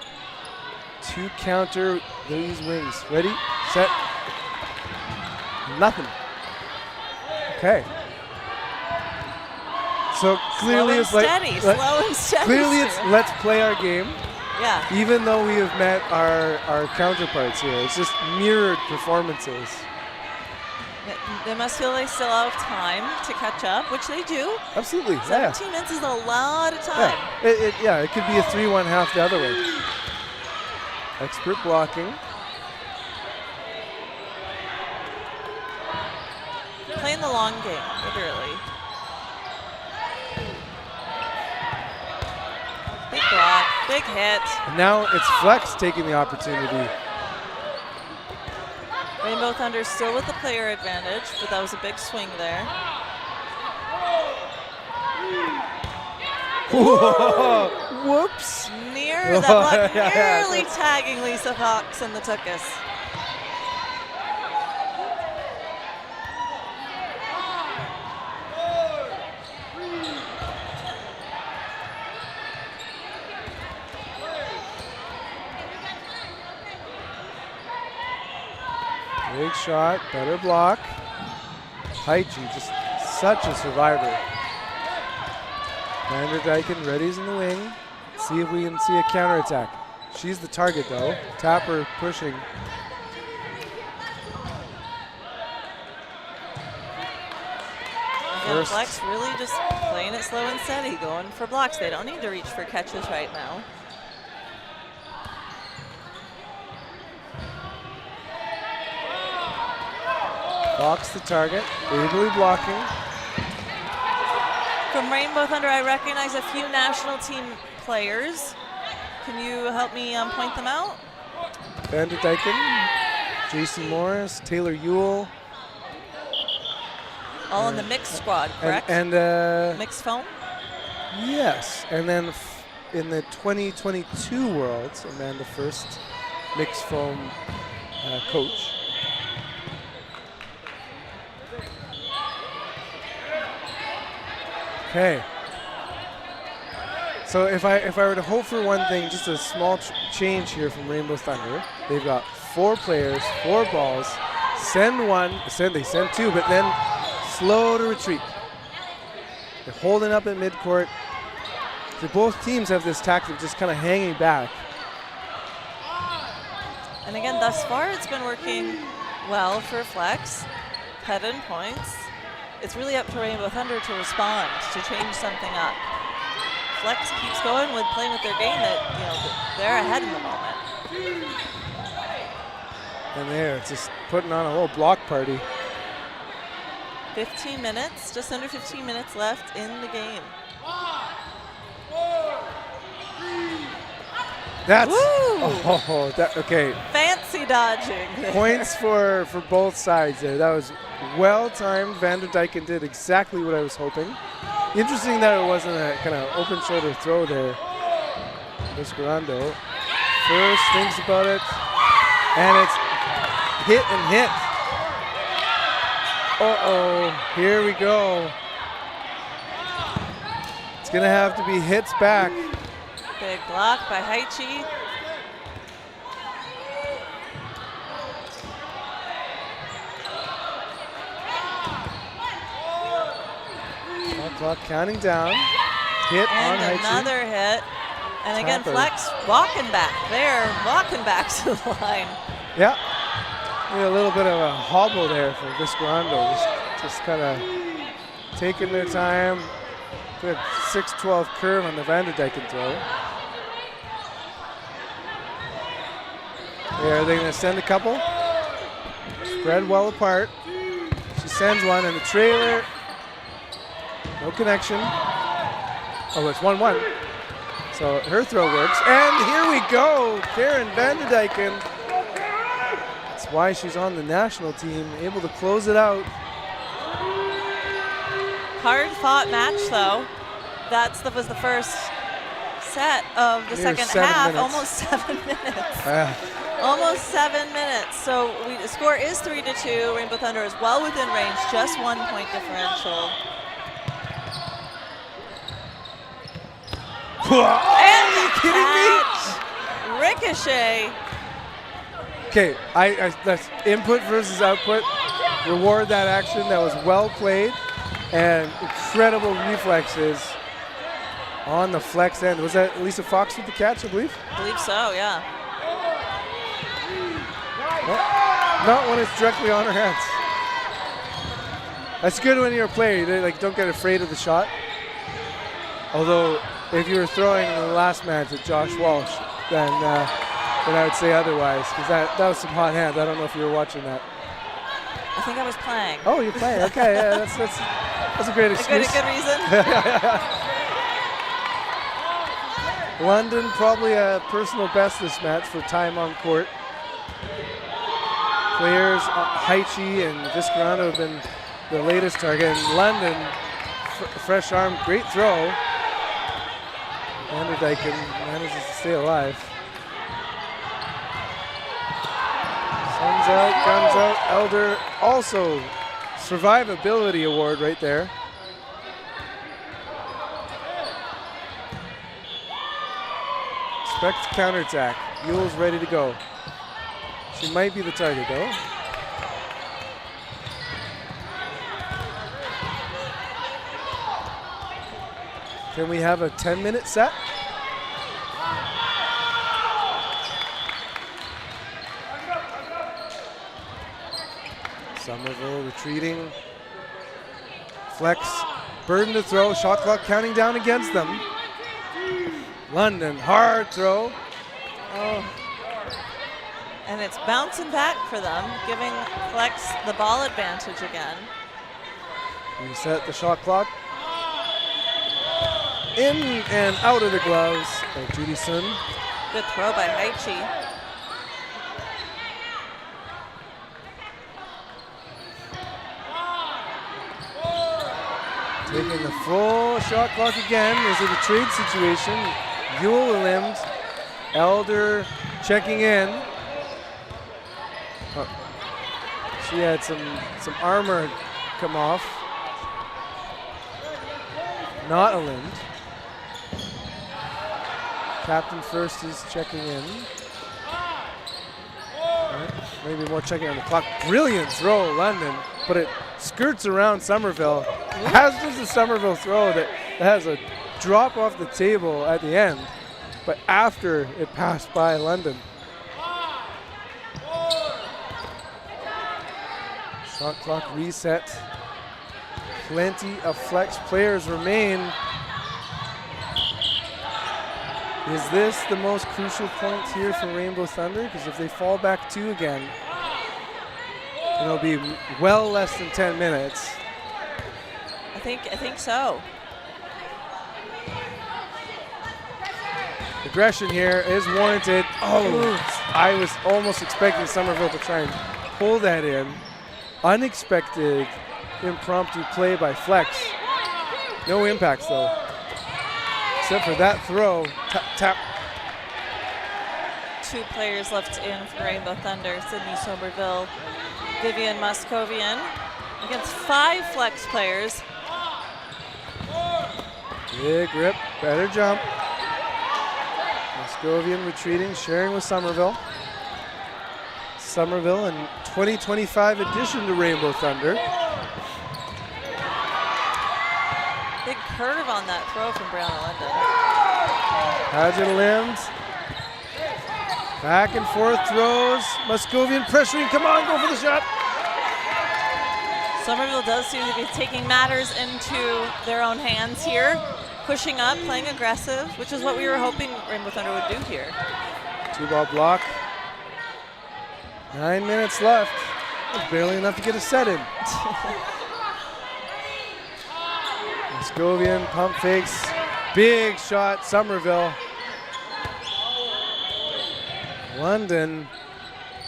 to counter these wings. Ready, set, nothing. Okay. So clearly it's like slow and steady. Clearly it's let's play our game. Yeah. Even though we have met our counterparts here, it's just mirrored performances. They must feel they still have time to catch up, which they do. Absolutely. 17 minutes is a lot of time. It could be a 3-1 half the other way. Expert blocking. Playing the long game, literally. Big block, big hit. And now it's Flex taking the opportunity. Rainbow Thunder still with the player advantage, but that was a big swing there. Whoops. Near that block, nearly tagging Lisa Fox and the Tuckus. Big shot, better block. Haichi, just such a survivor. Vanderdyken readies in the wing. See if we can see a counterattack. She's the target though. Tapper pushing. Again, Flex really just playing it slow and steady, going for blocks. They don't need to reach for catches right now. Fox the target, ably blocking. From Rainbow Thunder, I recognize a few national team players. Can you help me point them out? Vanderdyken, Jason Morris, Taylor Ewell. All in the mixed squad, correct? And mixed foam? Yes, and then in the 2022 Worlds, Amanda First, mixed foam coach. Okay. So if I were to hope for one thing, just a small change here from Rainbow Thunder. They've got 4 players, 4 balls. Send one, they send 2, but then slow to retreat. They're holding up at midcourt. So both teams have this tactic, just kind of hanging back. And again, thus far, it's been working well for Flex. Head and points. It's really up to Rainbow Thunder to respond, to change something up. Flex keeps going with playing with their game that, they're ahead in the moment. And they're just putting on a whole block party. 15 minutes, just under 15 minutes left in the game. That's, Woo! Okay. Fancy dodging. Points for both sides there. That was well-timed. Vanderdyken did exactly what I was hoping. Interesting that it wasn't a kind of open shoulder throw there. Viscarando first thinks about it, and it's hit and hit. Uh-oh, here we go. It's gonna have to be hits back. Big block by Haichi. Clock counting down. Hit on And Haichi. another hit. And again, Tapper. Flex walking back. They're walking back to the line. Yeah. A little bit of a hobble there for Viscarando. Just kind of taking their time. Good 6-12 curve on the Vanderdyken throw. Are they going to send a couple? Spread well apart. She sends one in the trailer. No connection. Oh, it's 1-1. So her throw works. And here we go. Karen Vanderdyken. That's why she's on the national team, able to close it out. Hard-fought match, though. That was the first set of the Near second 7 half. minutes. Almost 7 minutes. Almost 7 minutes. So the score is 3-2. Rainbow Thunder is well within range, just 1 point differential. And Are you kidding me? Ricochet. Okay, that's input versus output. Reward that action. That was well played and incredible reflexes on the flex end. Was that Lisa Fox with the catch, I believe? I believe so, yeah. Well, not when it's directly on her hands. That's good when you're a player. You don't get afraid of the shot. Although, if you were throwing in the last match at Josh Walsh, then I would say otherwise, because that was some hot hands. I don't know if you were watching that. I think I was playing. Oh, you're playing. Okay, yeah, that's a great excuse. A good reason. London probably a personal best this match for time on court. Players Haichi and Viscarano have been the latest target. And London, fresh arm, great throw. Vanderdyken manages to stay alive. Sun's out, guns out. Elder also survivability award right there. Expect counterattack. Yule's ready to go. She might be the target though. Can we have a 10-minute set? Somerville retreating. Flex, burden to throw, shot clock counting down against them. London, hard throw. Oh. And it's bouncing back for them, giving Flex the ball advantage again. Reset the shot clock. In and out of the gloves of Judy Sun. Good throw by Haichi. Taking the full shot clock again. Is it a trade situation? Yule limbed. Elder checking in. Oh. She had some armor come off. Not a limbed. Captain First is checking in. Right. Maybe more checking on the clock. Brilliant throw, London, but it skirts around Somerville. As does the Somerville throw that has a drop off the table at the end, but after it passed by London. Shot clock reset. Plenty of flex players remain. Is this the most crucial point here for Rainbow Thunder? Because if they fall back 2 again, it'll be well less than 10 minutes. I think so. Aggression here is warranted. Oh, I was almost expecting Somerville to try and pull that in. Unexpected impromptu play by Flex. No impacts though. Except for that throw. Tap, tap. 2 players left in for Rainbow Thunder. Sydney Somerville, Vivian Moscovian against 5 Flex players. Big rip, better jump. Moscovian retreating, sharing with Somerville. Somerville in 2025 addition to Rainbow Thunder. Big curve on that throw from Brown London. Pageant limbs. Back and forth throws. Moscovian pressuring. Come on, go for the shot. Somerville does seem to be taking matters into their own hands here. Pushing up, playing aggressive, which is what we were hoping Rainbow Thunder would do here. 2-ball block. 9 minutes left. That's barely enough to get a set in. Moscovian pump fakes. Big shot, Somerville. London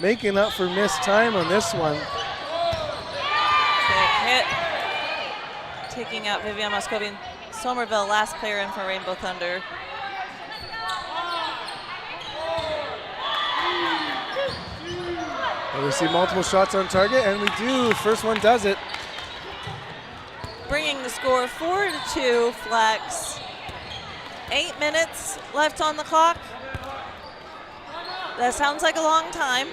making up for missed time on this one. Big hit. Taking out Vivian Moscovian. Somerville, last player in for Rainbow Thunder. We see multiple shots on target, and we do. First one does it. Bringing the score 4-2 Flex. 8 minutes left on the clock. That sounds like a long time.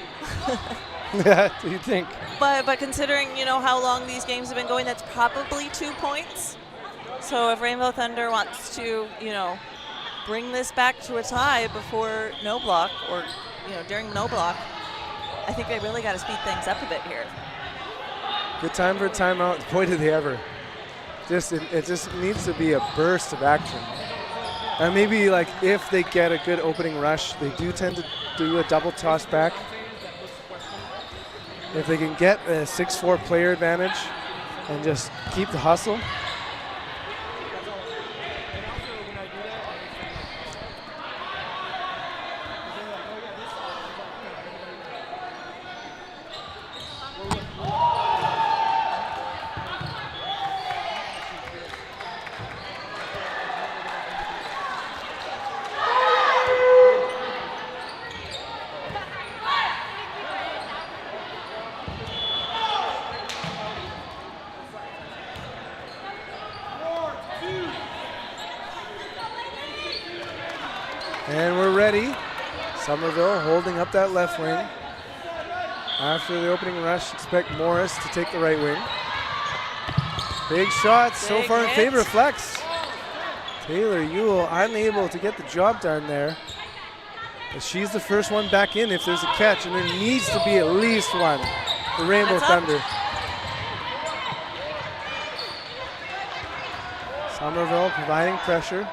Do you think? But considering, how long these games have been going, that's probably 2 points. So if Rainbow Thunder wants to, bring this back to a tie before no block or, during no block, I think they really got to speed things up a bit here. Good time for a timeout. Boy, did they ever. It just needs to be a burst of action. And maybe like if they get a good opening rush, they do tend to do a double toss back. If they can get a 6-4 player advantage and just keep the hustle. And we're ready. Somerville holding up that left wing. After the opening rush, expect Morris to take the right wing. Big shots so far in favor of Flex. Taylor Ewell unable to get the job done there. But she's the first one back in if there's a catch, and there needs to be at least one for Rainbow Thunder. Somerville providing pressure.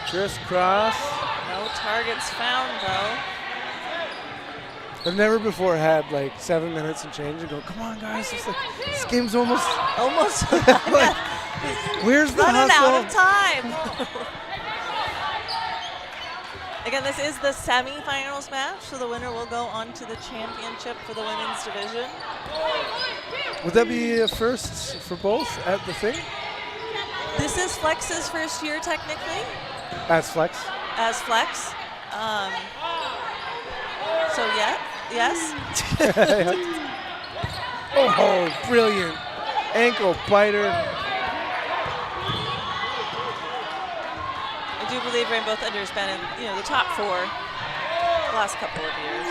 Crisscross. No targets found, though. I've never before had like 7 minutes and change and go, come on, guys, it's like, this game's almost. Like, where's the running hustle? out of time. Again, this is the semifinals match, so the winner will go on to the championship for the women's division. Would that be a first for both at the thing? This is Flex's first year, technically. As Flex? As Flex. So, yes. Oh, brilliant. Ankle biter. I do believe Rainbow Thunder's been in, the top 4 the last couple of years.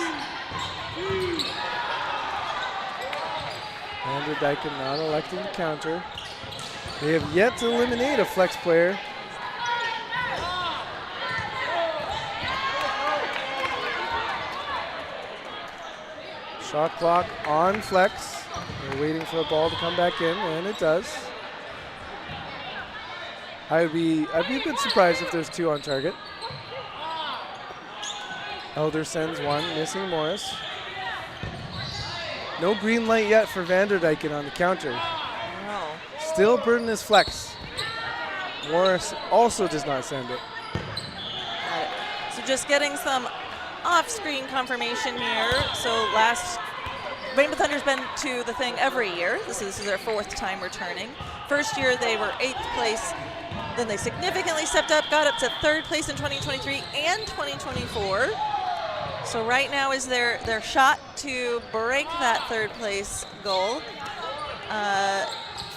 Andrew Dyken not electing to counter. They have yet to eliminate a Flex player. Shot clock on Flex. They're waiting for the ball to come back in, and it does. I'd be a bit surprised if there's 2 on target. Elder sends one, missing Morris. No green light yet for Vanderdyken on the counter. No. Still burden is Flex. Morris also does not send it. Got it. So just getting some off-screen confirmation here. So Rainbow Thunder's been to the thing every year. This is their 4th time returning. First year they were 8th place. Then they significantly stepped up, got up to 3rd place in 2023 and 2024. So right now is their shot to break that 3rd place goal.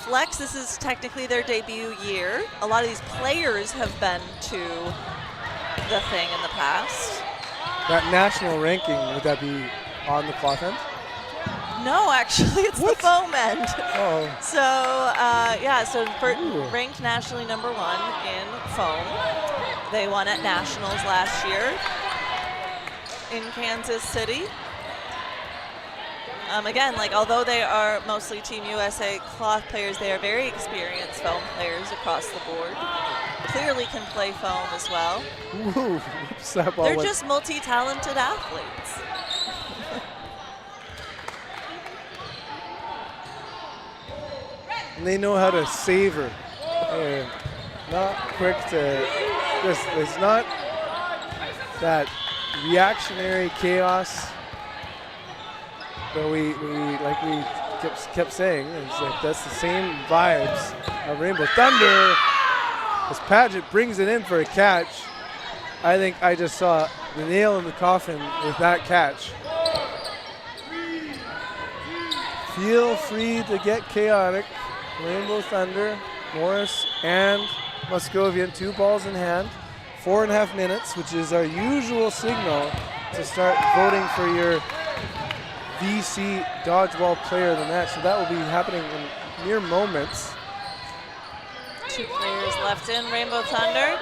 Flex, this is technically their debut year. A lot of these players have been to the thing in the past. That national ranking, would that be on the cloth end? No, actually, it's the foam end. Oh. So ranked nationally #1 in foam. They won at nationals last year in Kansas City. Again, although they are mostly Team USA cloth players, they are very experienced foam players across the board. Clearly can play foam as well. Ooh, whoops, that ball They're went. just multi-talented athletes. And they know how to savor. They're not quick to it's not that reactionary chaos that we kept saying. It's like that's the same vibes of Rainbow Thunder. As Paget brings it in for a catch. I think I just saw the nail in the coffin with that catch. Feel free to get chaotic. Rainbow Thunder, Morris, and Moscovian, 2 balls in hand, 4.5 minutes, which is our usual signal to start voting for your VC Dodgeball Player of the Match. So that will be happening in mere moments. 2 players left in Rainbow Thunder.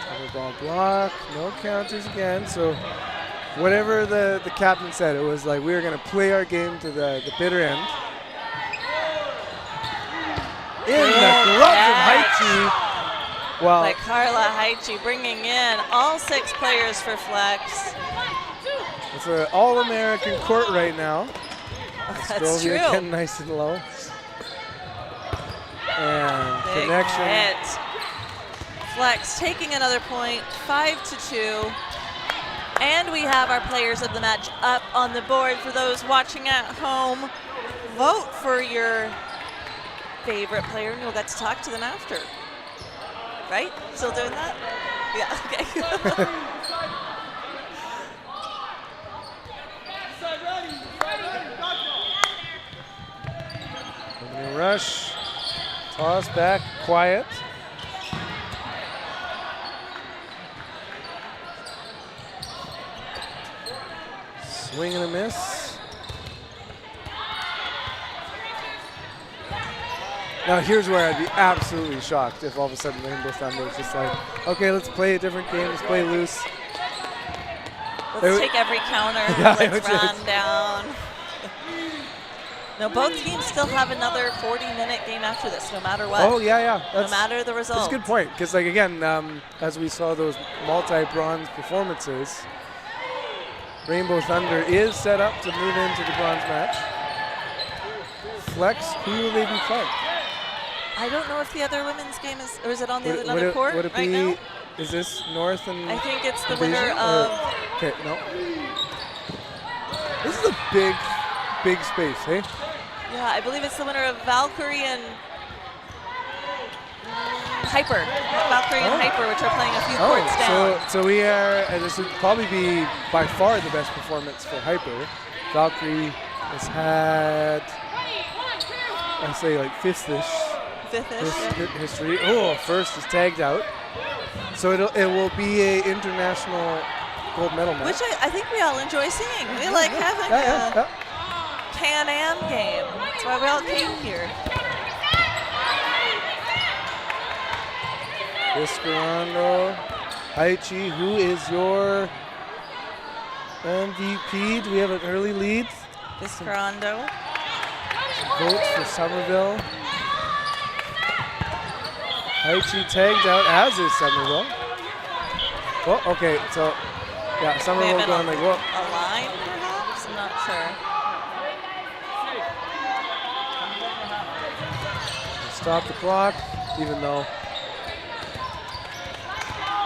Double ball block, no counters again. So whatever the captain said, it was like we were going to play our game to the bitter end. In the gloves of Haichi. Well, By Carla Haichi, bringing in all 6 players for Flex. it's an all-American court right now. That's Moscovia true. getting nice and low. And Big connection. hit. Flex taking another point, 5-2. And we have our players of the match up on the board. For those watching at home, vote for your favorite player and you'll get to talk to them after. Right? Still doing that? Yeah, okay. Opening rush. Toss back, quiet. Swing and a miss. Now here's where I'd be absolutely shocked if all of a sudden Rainbow Thunder was just like, okay, let's play a different game, let's play loose. Let's take every counter, Yeah, let's run down. No, both teams still have another 40-minute game after this, no matter what. Oh, yeah. No matter the result. That's a good point, because like again, as we saw those multi-bronze performances, Rainbow Thunder is set up to move into the bronze match. Flex, who will they be playing? I don't know if the other women's game is, or is it on the other court would it right be, now? Is this North and I think it's the Invasion, winner or- of. Okay, no. This is a big space, hey? Yeah, I believe it's the winner of Valkyrie and Hyper. Valkyrie and Hyper, which are playing a few courts down. So we are, and this would probably be by far the best performance for Hyper. Valkyrie has had, I say like fifth-ish history. Oh, first is tagged out. So it will be a international gold medal match. Which I think we all enjoy seeing. We like having a Can-Am game. That's why we all came here. Esperando, Haichi, who is your MVP? Do we have an early lead? Viscarando. Votes for Somerville. Haichi tagged out, as is Somerville. Oh, okay, so yeah, Somerville going like, whoa. A line, perhaps? I'm not sure. Stop the clock, even though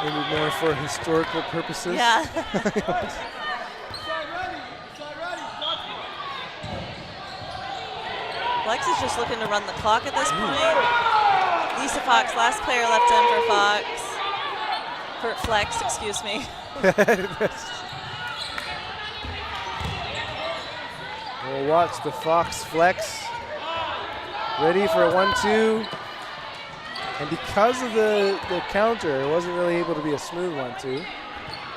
maybe more for historical purposes. Yeah. Flex is just looking to run the clock at this point. Lisa Fox, last player left in for Fox. For Flex, excuse me. We'll watch the Fox Flex. Ready for a 1-2. And because of the counter, it wasn't really able to be a smooth 1-2.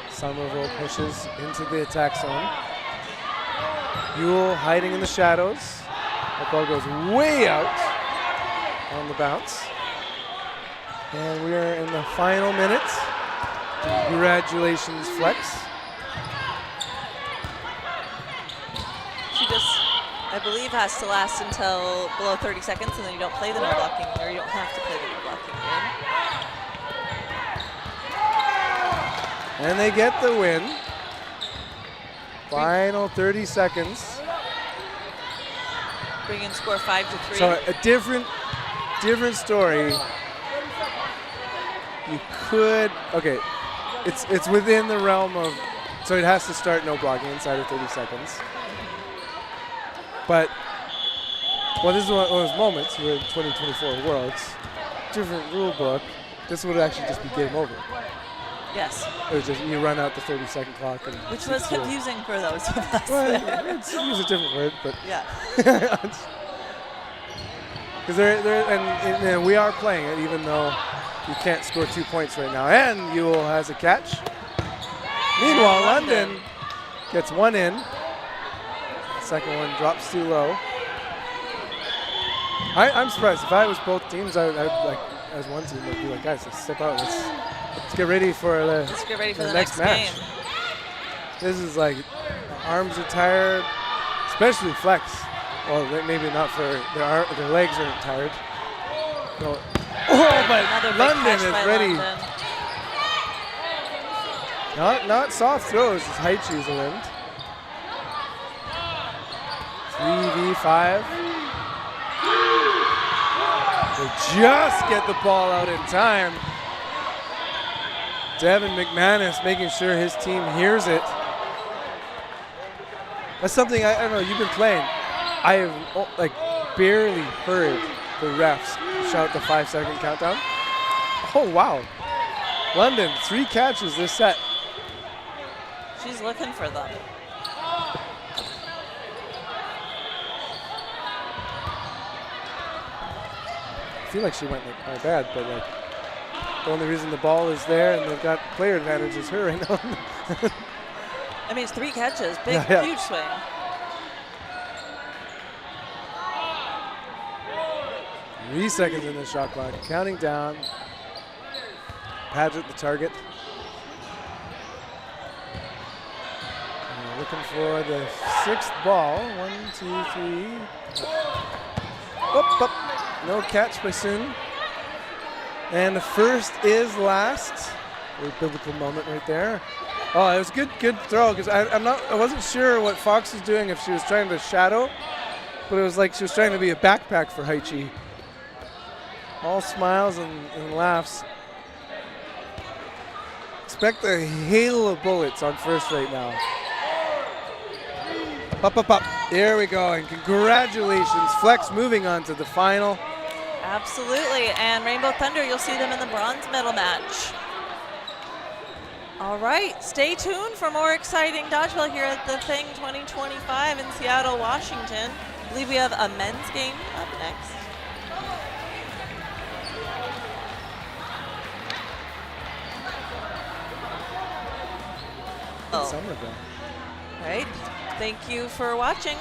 Somerville pushes into the attack zone. Buell hiding in the shadows. That ball goes way out on the bounce. And we are in the final minutes. Congratulations, Flex. She just, I believe, has to last until below 30 seconds, and then you don't play the no blocking, or you don't have to play the no blocking game. And they get the win. Final 30 seconds. Bringing score 5-3. So a different story. You could, okay, it's within the realm of, so it has to start no blocking inside of 30 seconds. But, well, this is one of those moments, we're in 2024 Worlds, different rule book, this would actually just be game over. Yes. It was just, you run out the 30-second clock. And Which was confusing for those of us. Well, it's use a different word, but. Yeah. Because and we are playing it, even though You can't score 2 points right now. And Ewell has a catch. Meanwhile, London gets one in. Second one drops too low. I'm surprised. If I was both teams, I'd like, as one team, I'd be like, guys, let's step out. Let's get ready for the, next match. game. This is like, arms are tired, especially Flex. Well, maybe not for their legs aren't tired. No. Oh, but London is ready. Not soft throws, it's Haichi's limbed. 3v5. They just get the ball out in time. Devin McManus making sure his team hears it. That's something I don't know, you've been playing. I have like barely heard the refs shout the 5-second countdown. Oh, wow. London, 3 catches this set. She's looking for them. I feel like she went like, my bad, but like the only reason the ball is there and they've got player advantage is her right now. I mean, it's 3 catches, big, Yeah. huge swing. Three seconds in the shot clock, counting down. Paget the target. And we're looking for the 6th ball. 1, 2, 3. Up. No catch by Sun. And the first is last. Very biblical moment right there. Oh, it was a good throw because I wasn't sure what Fox was doing, if she was trying to shadow, but it was like she was trying to be a backpack for Haichi. All smiles and laughs. Expect a hail of bullets on first right now. Up. There we go, and congratulations. Flex moving on to the final. Absolutely, and Rainbow Thunder, you'll see them in the bronze medal match. All right, stay tuned for more exciting dodgeball here at the Thing 2025 in Seattle, Washington. I believe we have a men's game up next. Summer ago. All right, thank you for watching.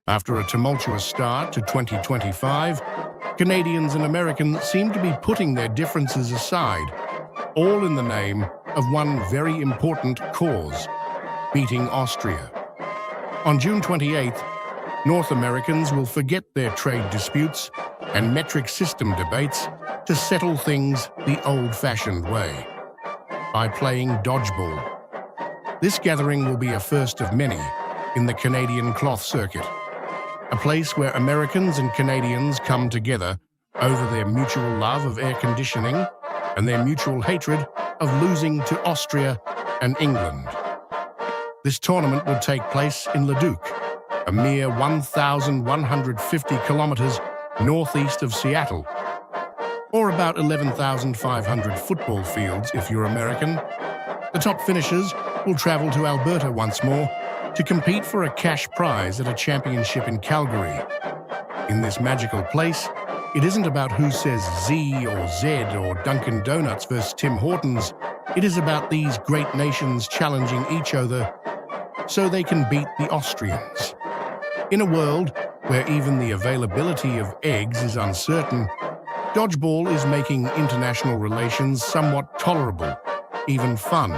After a tumultuous start to 2025, Canadians and Americans seem to be putting their differences aside, all in the name of one very important cause: beating Austria. On June 28th, North Americans will forget their trade disputes and metric system debates to settle things the old-fashioned way, by playing dodgeball. This gathering will be a first of many in the Canadian cloth circuit, a place where Americans and Canadians come together over their mutual love of air conditioning and their mutual hatred of losing to Austria and England. This tournament would take place in Leduc, a mere 1,150 kilometers northeast of Seattle, or about 11,500 football fields if you're American. The top finishers will travel to Alberta once more to compete for a cash prize at a championship in Calgary. In this magical place, it isn't about who says Z or Z or Dunkin' Donuts versus Tim Hortons. It is about these great nations challenging each other so they can beat the Austrians. In a world where even the availability of eggs is uncertain, dodgeball is making international relations somewhat tolerable, even fun.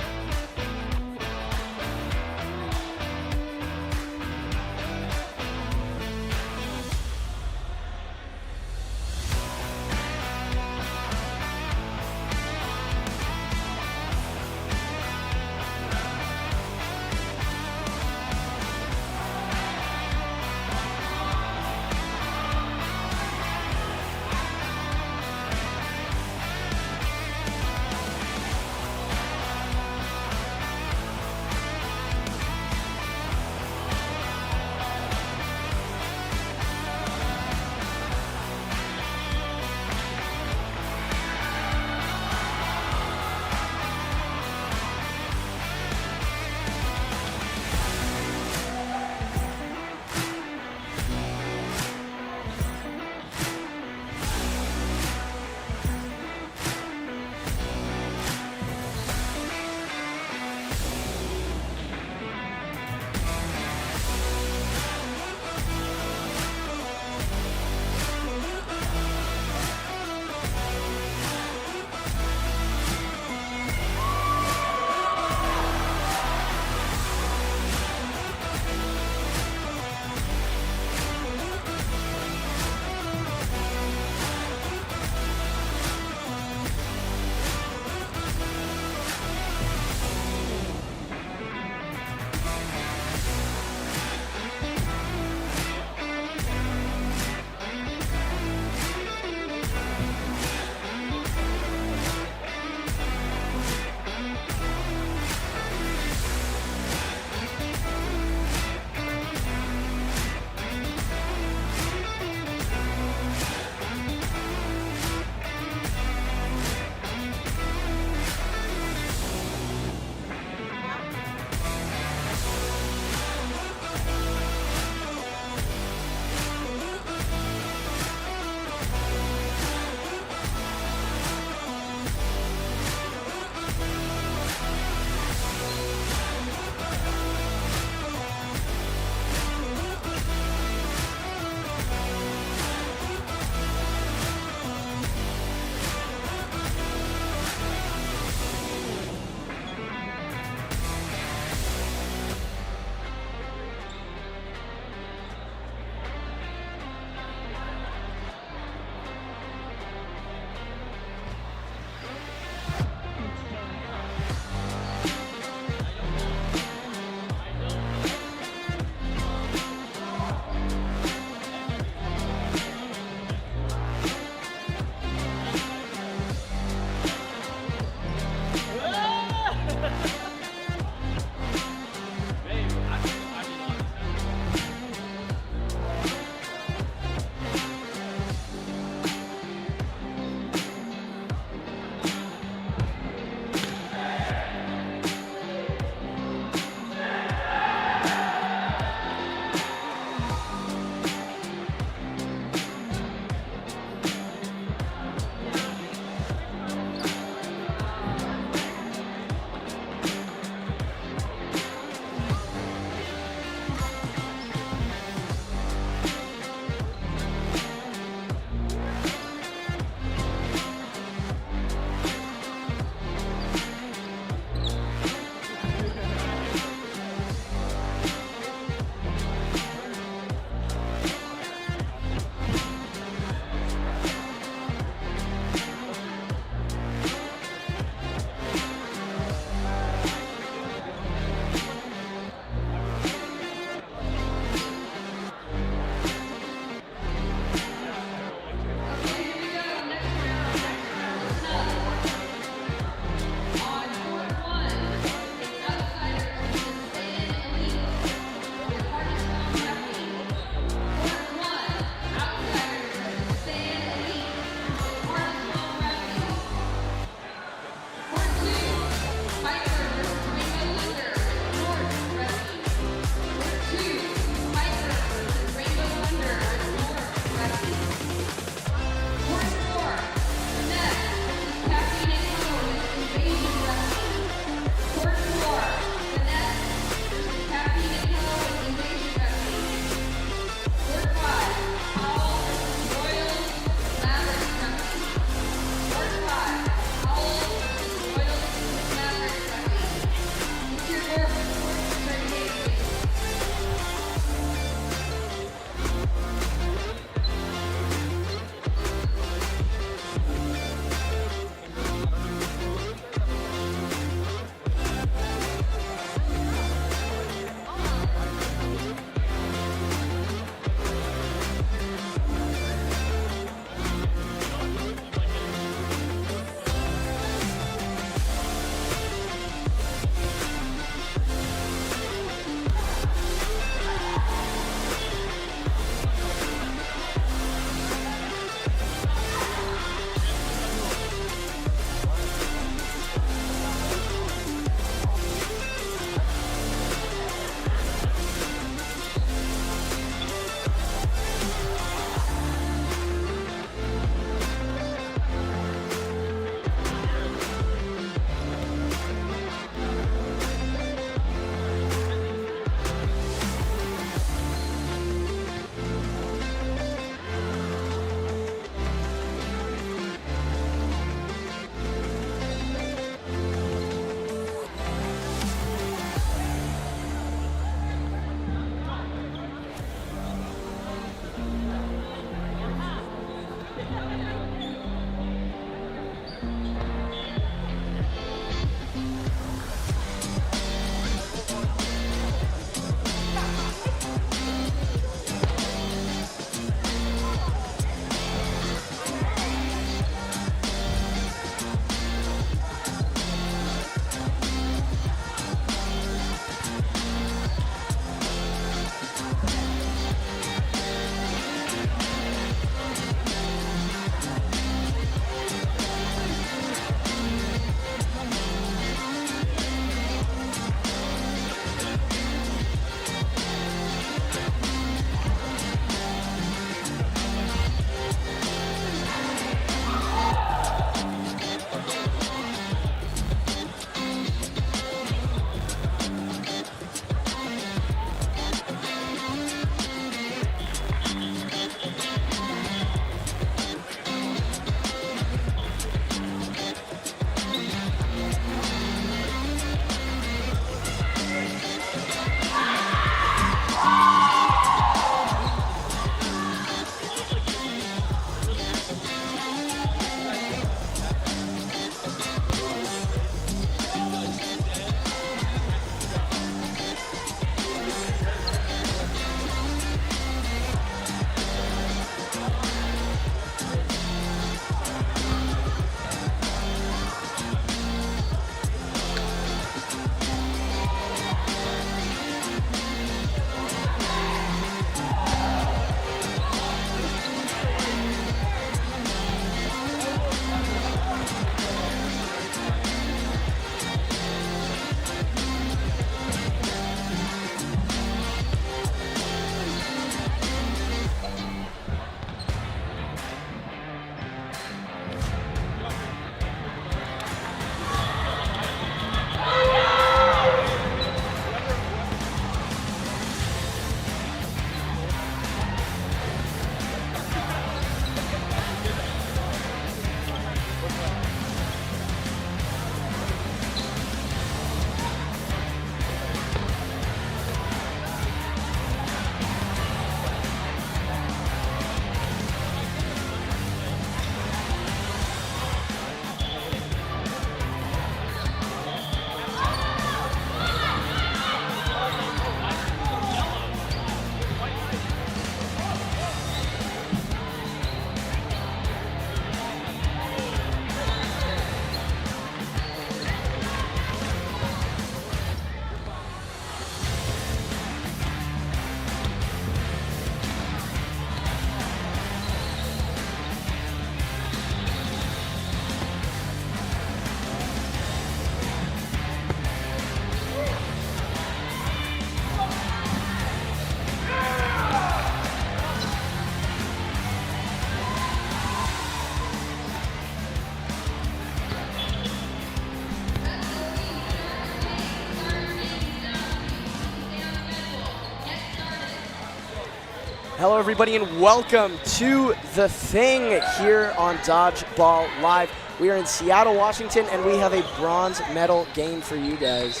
Hello, everybody, and welcome to The Thing here on Dodgeball Live. We are in Seattle, Washington, and we have a bronze medal game for you guys.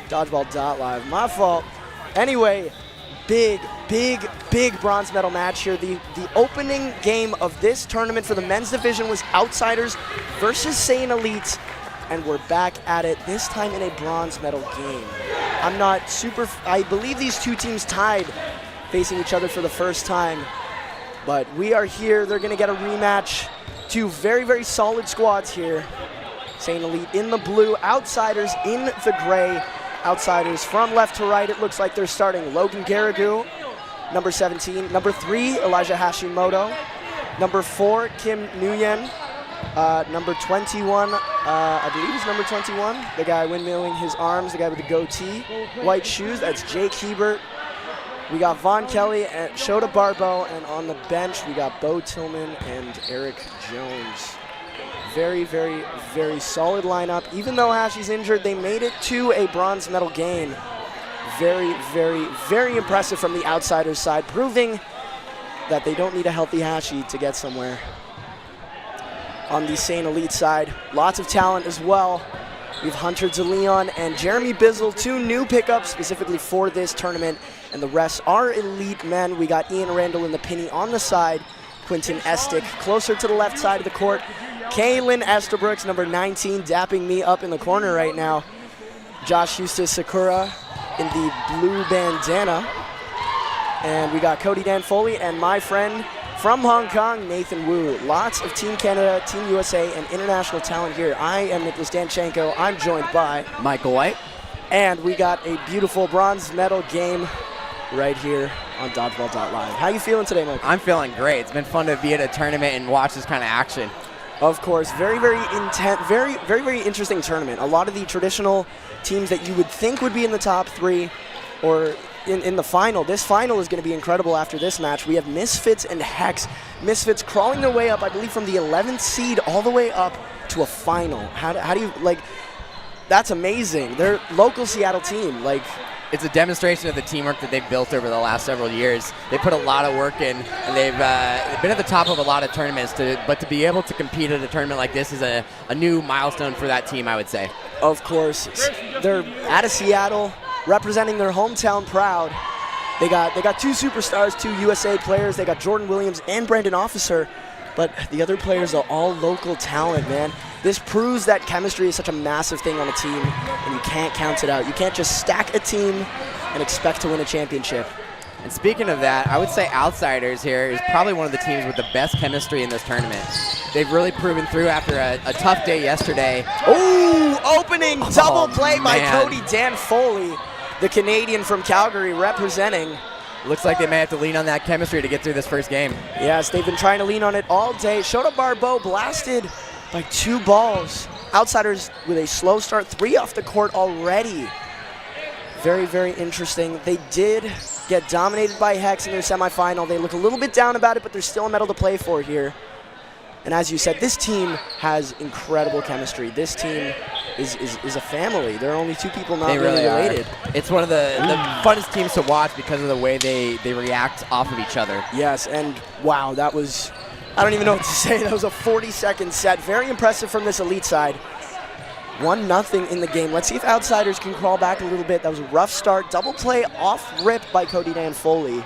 Dodgeball.live. My fault. Anyway, big bronze medal match here. The opening game of this tournament for the men's division was Outsiders versus Saiyan Elite, and we're back at it, this time in a bronze medal game. I believe these two teams tied facing each other for the first time, but we are here. They're going to get a rematch. Two very solid squads here. Saiyan Elite in the blue, Outsiders in the gray. Outsiders from left to right, it looks like they're starting Logan Garagu, number 17. Number 3, Elijah Hashimoto. Number 4, Kim Nguyen. Number 21, I believe he's number 21. The guy windmilling his arms, the guy with the goatee. White shoes, that's Jake Hebert. We got Vaughn Kelly and Shota Barbeau, and on the bench we got Bo Tillman and Eric Jones. Very solid lineup. Even though Hashi's injured, they made it to a bronze medal game. Very impressive from the Outsiders side, proving that they don't need a healthy Hashi to get somewhere. On the Saiyan Elite side, lots of talent as well. We have Hunter DeLeon and Jeremy Bizzle, 2 new pickups specifically for this tournament, and the rest are elite men. We got Ian Randall in the penny on the side, Quentin Estick closer to the left side of the court, Kaylin Estabrooks, number 19, dapping me up in the corner right now, Josh Eustace Sakura in the blue bandana, and we got Cody Dan Foley and my friend from Hong Kong, Nathan Wu. Lots of Team Canada, Team USA, and international talent here. I am Nicholas Danchenko. I'm joined by Michael White. And we got a beautiful bronze medal game right here on Dodgeball.live. How you feeling today, Michael? I'm feeling great. It's been fun to be at a tournament and watch this kind of action. Of course, very intense, very interesting tournament. A lot of the traditional teams that you would think would be in the top 3 or in the final. This final is going to be incredible after this match. We have Misfits and Hex. Misfits crawling their way up, I believe, from the 11th seed all the way up to a final. How do you, like, that's amazing. They're local Seattle team. Like, it's a demonstration of the teamwork that they've built over the last several years. They put a lot of work in, and they've been at the top of a lot of tournaments, but to be able to compete at a tournament like this is a new milestone for that team, I would say. Of course. They're out of Seattle, representing their hometown proud. They got 2 superstars, 2 USA players. They got Jordan Williams and Brandon Officer, but the other players are all local talent, man. This proves that chemistry is such a massive thing on a team, and you can't count it out. You can't just stack a team and expect to win a championship. And speaking of that, I would say Outsiders here is probably one of the teams with the best chemistry in this tournament. They've really proven through after a tough day yesterday. Ooh, opening double play by Cody Dan Foley, the Canadian from Calgary representing. Looks like they may have to lean on that chemistry to get through this first game. Yes, they've been trying to lean on it all day. Shota Barbeau blasted by 2 balls. Outsiders with a slow start, 3 off the court already. Very interesting. They did get dominated by Hex in their semifinal. They look a little bit down about it, but there's still a medal to play for here. And as you said, this team has incredible chemistry. This team is a family. There are only 2 people not really related. It's one of the funnest teams to watch because of the way they react off of each other. Yes, and wow, that was, I don't even know what to say. That was a 40-second set. Very impressive from this Elite side. 1-0 in the game. Let's see if Outsiders can crawl back a little bit. That was a rough start. Double play off rip by Cody Dan Foley.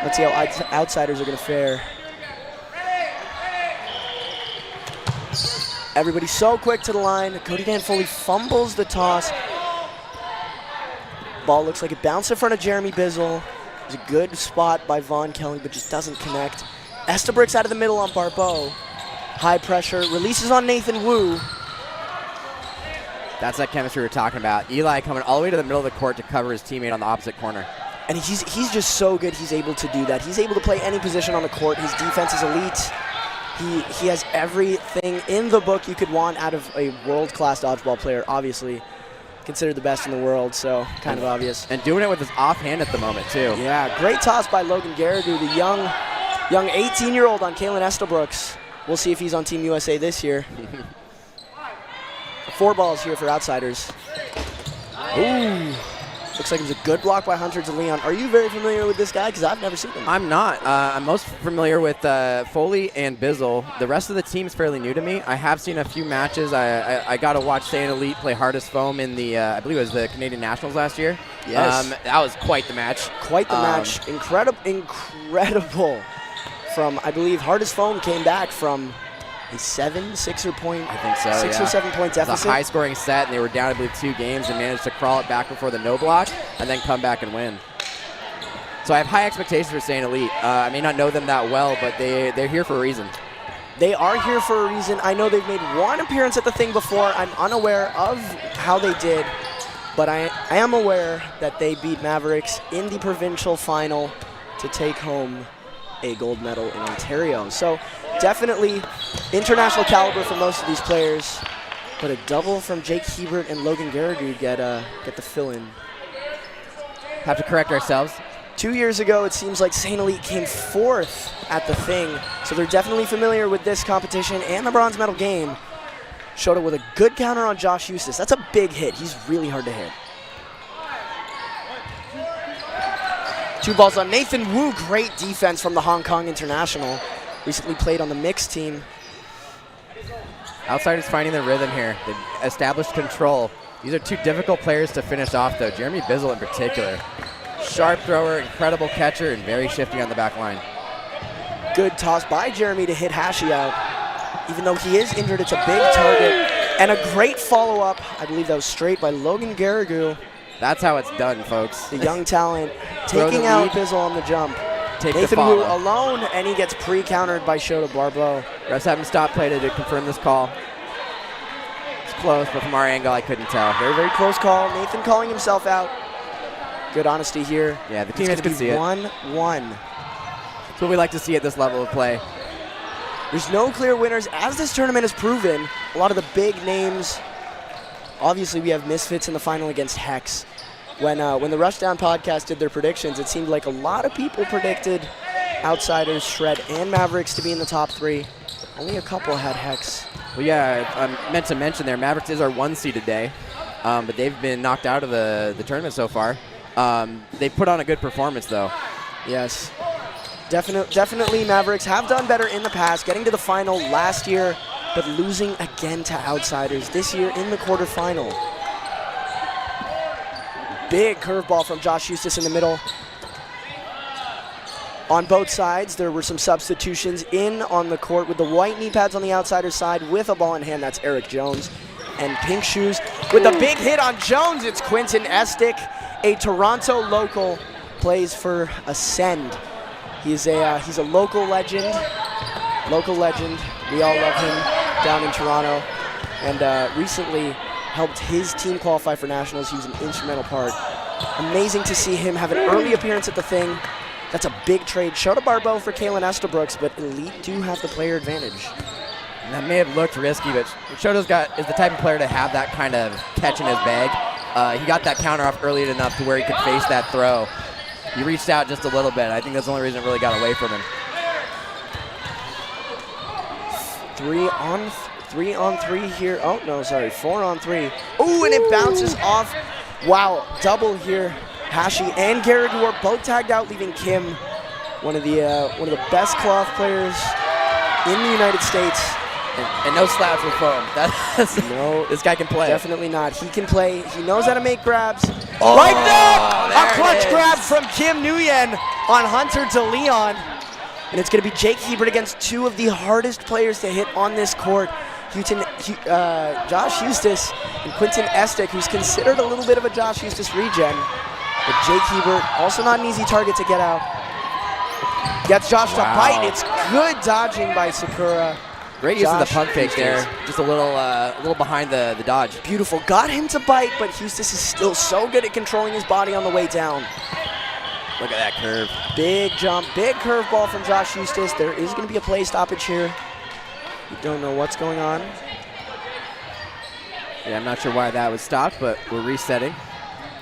Let's see how Outsiders are going to fare. Everybody's so quick to the line. Cody Dan Foley fumbles the toss. Ball looks like it bounced in front of Jeremy Bizzle. It was a good spot by Vaughn Kelly, but just doesn't connect. Estabrooks out of the middle on Barbeau. High pressure, releases on Nathan Wu. That's that chemistry we're talking about. Eli coming all the way to the middle of the court to cover his teammate on the opposite corner. And he's just so good, he's able to do that. He's able to play any position on the court. His defense is elite. He has everything in the book you could want out of a world-class dodgeball player, obviously. Considered the best in the world, so kind of obvious. And doing it with his offhand at the moment, too. Yeah, great toss by Logan Garagu, the young 18-year-old on Kaylin Estabrooks. We'll see if he's on Team USA this year. 4 balls here for Outsiders. Ooh. Looks like it was a good block by Hunter DeLeon. Are you very familiar with this guy? Because I've never seen him. I'm not. I'm most familiar with Foley and Bizzle. The rest of the team is fairly new to me. I have seen a few matches. I got to watch St. Elite play Hardest Foam in the, I believe it was the Canadian Nationals last year. Yes. That was quite the match. Quite the match. Incredible. From, I believe, Hardest Foam came back from a 6 or 7 point deficit. It was a high-scoring set, and they were down, I believe, 2 games and managed to crawl it back before the no block and then come back and win. So I have high expectations for St. Elite. I may not know them that well, but they're here for a reason. They are here for a reason. I know they've made one appearance at the thing before. I'm unaware of how they did, but I am aware that they beat Mavericks in the provincial final to take home a gold medal in Ontario. So definitely international caliber for most of these players, but a double from Jake Hebert and Logan Garrigou get the fill-in. Have to correct ourselves. 2 years ago, it seems like St. Elite came 4th at the thing, so they're definitely familiar with this competition and the bronze medal game. Showed it with a good counter on Josh Eustace. That's a big hit. He's really hard to hit. 2 balls on Nathan Wu. Great defense from the Hong Kong international. Recently played on the mixed team. Outsiders finding their rhythm here. They've established control. These are 2 difficult players to finish off, though. Jeremy Bizzle in particular. Sharp thrower, incredible catcher, and very shifty on the back line. Good toss by Jeremy to hit Hashi out. Even though he is injured, it's a big target. And a great follow-up. I believe that was straight by Logan Garrigou. That's how it's done, folks. The young talent taking out Bizzle on the jump. Nathan Wu alone, and he gets pre-countered by Shota Barbeau. Refs haven't stopped play to confirm this call. It's close, but from our angle, I couldn't tell. Very, very close call. Nathan calling himself out. Good honesty here. Yeah, the teammates can see it. 1-1. That's what we like to see at this level of play. There's no clear winners. As this tournament has proven, a lot of the big names. Obviously, we have Misfits in the final against Hex. When the Rushdown podcast did their predictions, it seemed like a lot of people predicted Outsiders, Shred, and Mavericks to be in the top 3. Only a couple had Hex. Well, yeah, I meant to mention there, Mavericks is our 1 seed today, but they've been knocked out of the tournament so far. They put on a good performance, though. Yes. Definitely Mavericks have done better in the past, getting to the final last year, but losing again to Outsiders this year in the quarterfinal. Big curveball from Josh Eustace in the middle. On both sides, there were some substitutions in on the court with the white knee pads on the Outsiders side with a ball in hand. That's Eric Jones. And pink shoes with a big hit on Jones. It's Quinton Estick, a Toronto local, plays for Ascend. He's a local legend. We all love him down in Toronto. And recently helped his team qualify for nationals. He was an instrumental part. Amazing to see him have an early appearance at the thing. That's a big trade. Shota Barbeau for Kalen Estabrooks, but Elite do have the player advantage. And that may have looked risky, but Shoto's is the type of player to have that kind of catch in his bag. He got that counter off early enough to where he could face that throw. He reached out just a little bit. I think that's the only reason it really got away from him. 3 on 3 here. Oh, no, sorry, 4 on 3. Ooh, and it bounces off. Wow, double here. Hashi and Garrigou are both tagged out, leaving Kim, one of the best cloth players in the United States. And no slouch with foam. No, this guy can play. Definitely not. He can play. He knows how to make grabs. Oh, right there! A clutch grab from Kim Nguyen on Hunter DeLeon. And it's going to be Jake Hebert against 2 of the hardest players to hit on this court. Josh Eustace and Quinton Estick, who's considered a little bit of a Josh Eustace regen. But Jake Hebert, also not an easy target to get out. Gets Josh to bite. It's good dodging by Sakura. Great use of the pump fake there. Just a little behind the dodge. Beautiful. Got him to bite, but Eustace is still so good at controlling his body on the way down. Look at that curve. Big jump, big curveball from Josh Eustace. There is going to be a play stoppage here. We don't know what's going on. Yeah, I'm not sure why that was stopped, but we're resetting.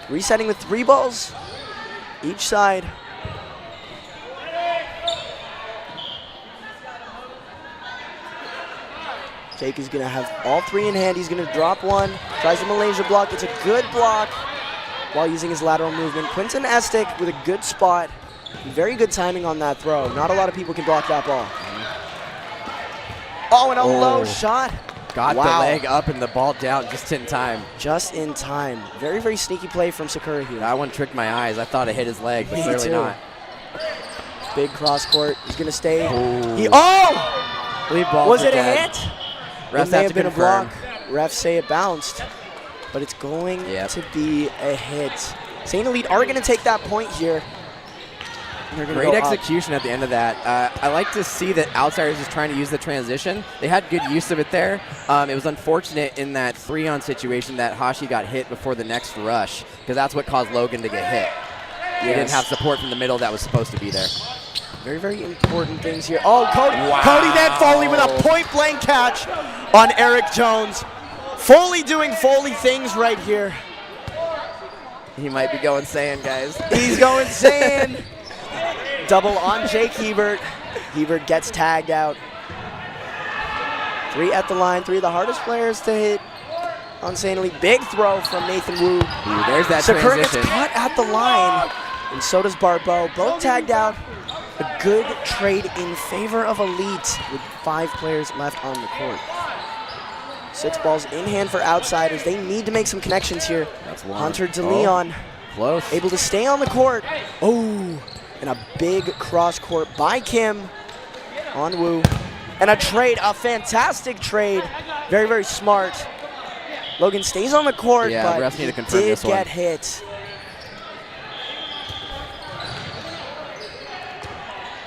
Resetting with 3 balls each side. Jake is going to have all 3 in hand. He's going to drop one. Tries the Malaysia block. It's a good block. while using his lateral movement. Quinton Estick with a good spot. Very good timing on that throw. Not a lot of people can block that ball. Oh, and a low shot. Got the leg up and the ball down just in time. Just in time. Very, very sneaky play from Sakura here. That one tricked my eyes. I thought it hit his leg, but clearly not. Big cross court. He's going to stay. Believe balls Was are it a dead. hit? Refs It may have have to been confirm. a block. Refs say it bounced, but it's going to be a hit. St. Elite are going to take that point here. Great execution at the end of that. I like to see that Outsiders is trying to use the transition. They had good use of it there. It was unfortunate in that 3-on situation that Hashi got hit before the next rush, because that's what caused Logan to get hit. He didn't have support from the middle that was supposed to be there. Very, very important things here. Oh, Cody, Cody Van Foley with a point-blank catch on Eric Jones. Foley doing Foley things right here. He might be going Saiyan, guys. He's going Saiyan. Double on Jake Hebert. Hebert gets tagged out. 3 at the line, 3 of the hardest players to hit on St. Elite. Big throw from Nathan Wu. There's that Sakura gets transition. caught at the line, and so does Barbeau. Both tagged out. A good trade in favor of Elite with 5 players left on the court. 6 balls in hand for Outsiders. They need to make some connections here. That's one. Hunter DeLeon close. Able to stay on the court. Oh, and a big cross court by Kim on Wu. And a trade, a fantastic trade. Very, very smart. Logan stays on the court, but refs need to confirm did this one. get hit.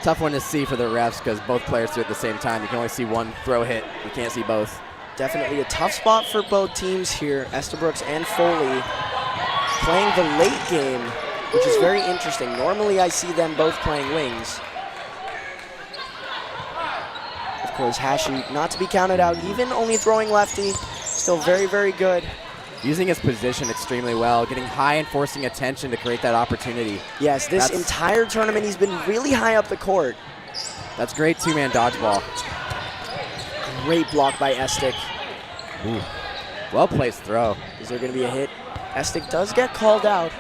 Tough one to see for the refs because both players do it at the same time. You can only see one throw hit. You can't see both. Definitely a tough spot for both teams here. Estabrooks and Foley playing the late game, which is very interesting. Normally I see them both playing wings. Of course, Hashi not to be counted out, even only throwing lefty. Still very, very good. Using his position extremely well, getting high and forcing attention to create that opportunity. Yes, this entire tournament he's been really high up the court. That's great 2-man dodgeball. Great block by Estick. Ooh. Well-placed throw. Is there going to be a hit? Estick does get called out.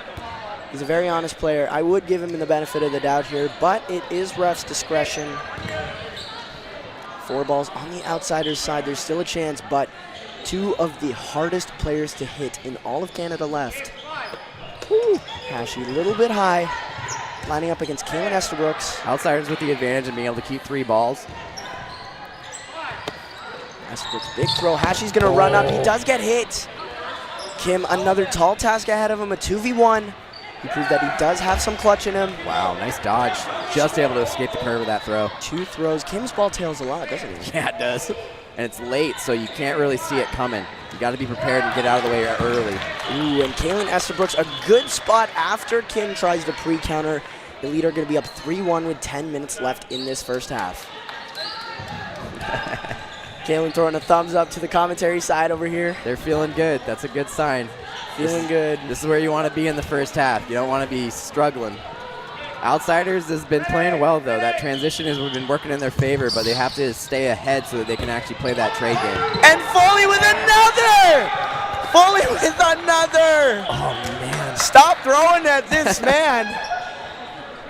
He's a very honest player. I would give him the benefit of the doubt here, but it is ref's discretion. 4 balls on the Outsiders' side. There's still a chance, but 2 of the hardest players to hit in all of Canada left. Woo. Hashi a little bit high, lining up against Kaylin Estabrooks. Outsiders with the advantage of being able to keep 3 balls. Estabrooks, big throw. Hashi's going to run up. He does get hit. Kim, another tall task ahead of him, a 2v1. He proved that he does have some clutch in him. Wow, nice dodge. Just able to escape the curve of that throw. 2 throws. Kim's ball tails a lot, doesn't he? Yeah, it does. And it's late, so you can't really see it coming. You got to be prepared and get out of the way early. Ooh, and Kaylin Estabrooks, a good spot after Kim tries to pre-counter. The leader going to be up 3-1 with 10 minutes left in this first half. Kaylin throwing a thumbs up to the commentary side over here. They're feeling good. That's a good sign. Feeling good. This is where you want to be in the first half. You don't want to be struggling. Outsiders has been playing well, though. That transition has been working in their favor, but they have to stay ahead so that they can actually play that trade game. And Foley with another! Foley with another! Oh, man. Stop throwing at this man.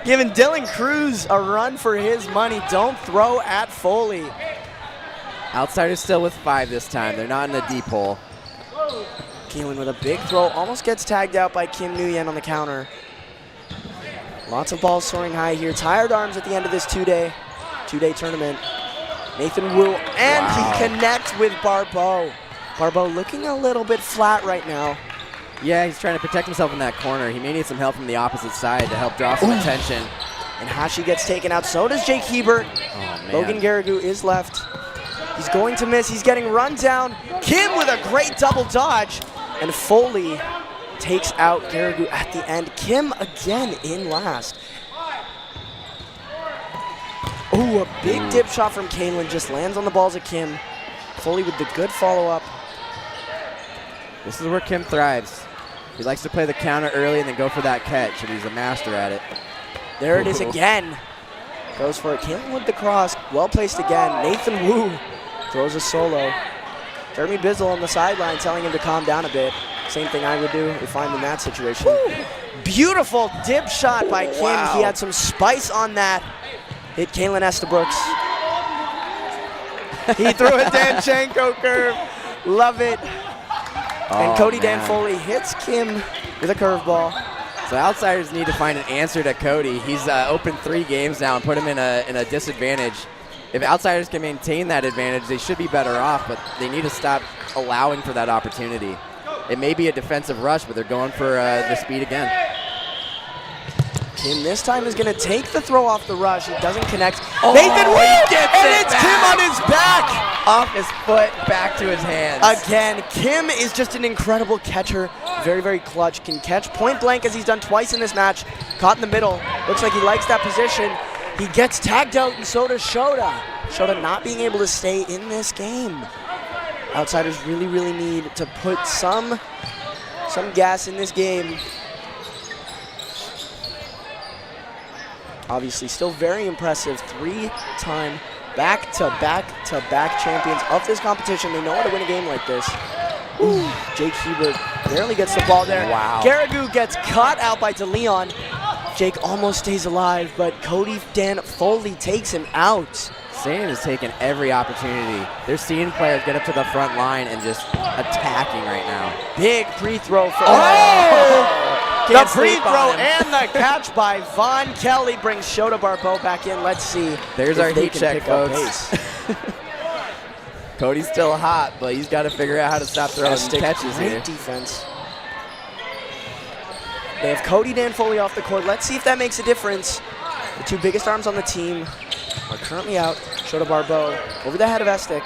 Giving Dylan Cruz a run for his money. Don't throw at Foley. Outsiders still with 5 this time. They're not in the deep hole. Keelan with a big throw. Almost gets tagged out by Kim Nguyen on the counter. Lots of balls soaring high here. Tired arms at the end of this two-day tournament. Nathan Wu, and he connects with Barbeau. Barbeau looking a little bit flat right now. Yeah, he's trying to protect himself in that corner. He may need some help from the opposite side to help draw some attention. And Hashi gets taken out. So does Jake Hebert. Oh, man. Logan Garrigou is left. He's going to miss. He's getting run down. Kim with a great double dodge. And Foley takes out Garrigou at the end. Kim again in last. Ooh, a big dip shot from Kaylin. Just lands on the balls of Kim. Foley with the good follow-up. This is where Kim thrives. He likes to play the counter early and then go for that catch, and he's a master at it. There it is again. Goes for it. Kaylin with the cross. Well placed again. Nathan Wu throws a solo. Jeremy Bizzle on the sideline telling him to calm down a bit. Same thing I would do if I'm in that situation. Beautiful dip shot by Kim. Wow. He had some spice on that. Hit Kalen Estabrooks. He threw a Danchenko curve. Love it. And Cody man. Danfoley hits Kim with a curveball. So Outsiders need to find an answer to Cody. He's opened 3 games now and put him in a disadvantage. If Outsiders can maintain that advantage, they should be better off, but they need to stop allowing for that opportunity. It may be a defensive rush, but they're going for the speed again. Kim this time is going to take the throw off the rush. He doesn't connect. Oh, Nathan Wu! he gets And it it's back. Kim on his back! Off his foot, back to his hands. Again, Kim is just an incredible catcher. Very, very clutch. Can catch point blank as he's done twice in this match. Caught in the middle. Looks like he likes that position. He gets tagged out, and so does Shota. Shota not being able to stay in this game. Outsiders really, really need to put some gas in this game. Obviously, still very impressive. 3-time back-to-back-to-back champions of this competition. They know how to win a game like this. Ooh, Jake Hebert barely gets the ball there. Wow. Garrigou gets caught out by DeLeon. Jake almost stays alive, but Cody Danfoley takes him out. Sam is taking every opportunity. They're seeing players get up to the front line and just attacking right now. Big pre-throw for the Can't free sleep on throw him. and the catch by Von Kelly brings Shota Barbeau back in. Let's see. There's if our they heat can check, pick up folks. pace. Cody's still hot, but he's got to figure out how to stop throwing Fantastic. catches Great here. defense. They have Cody Danfoley off the court. Let's see if that makes a difference. The 2 biggest arms on the team are currently out. Shota Barbeau over the head of Estic.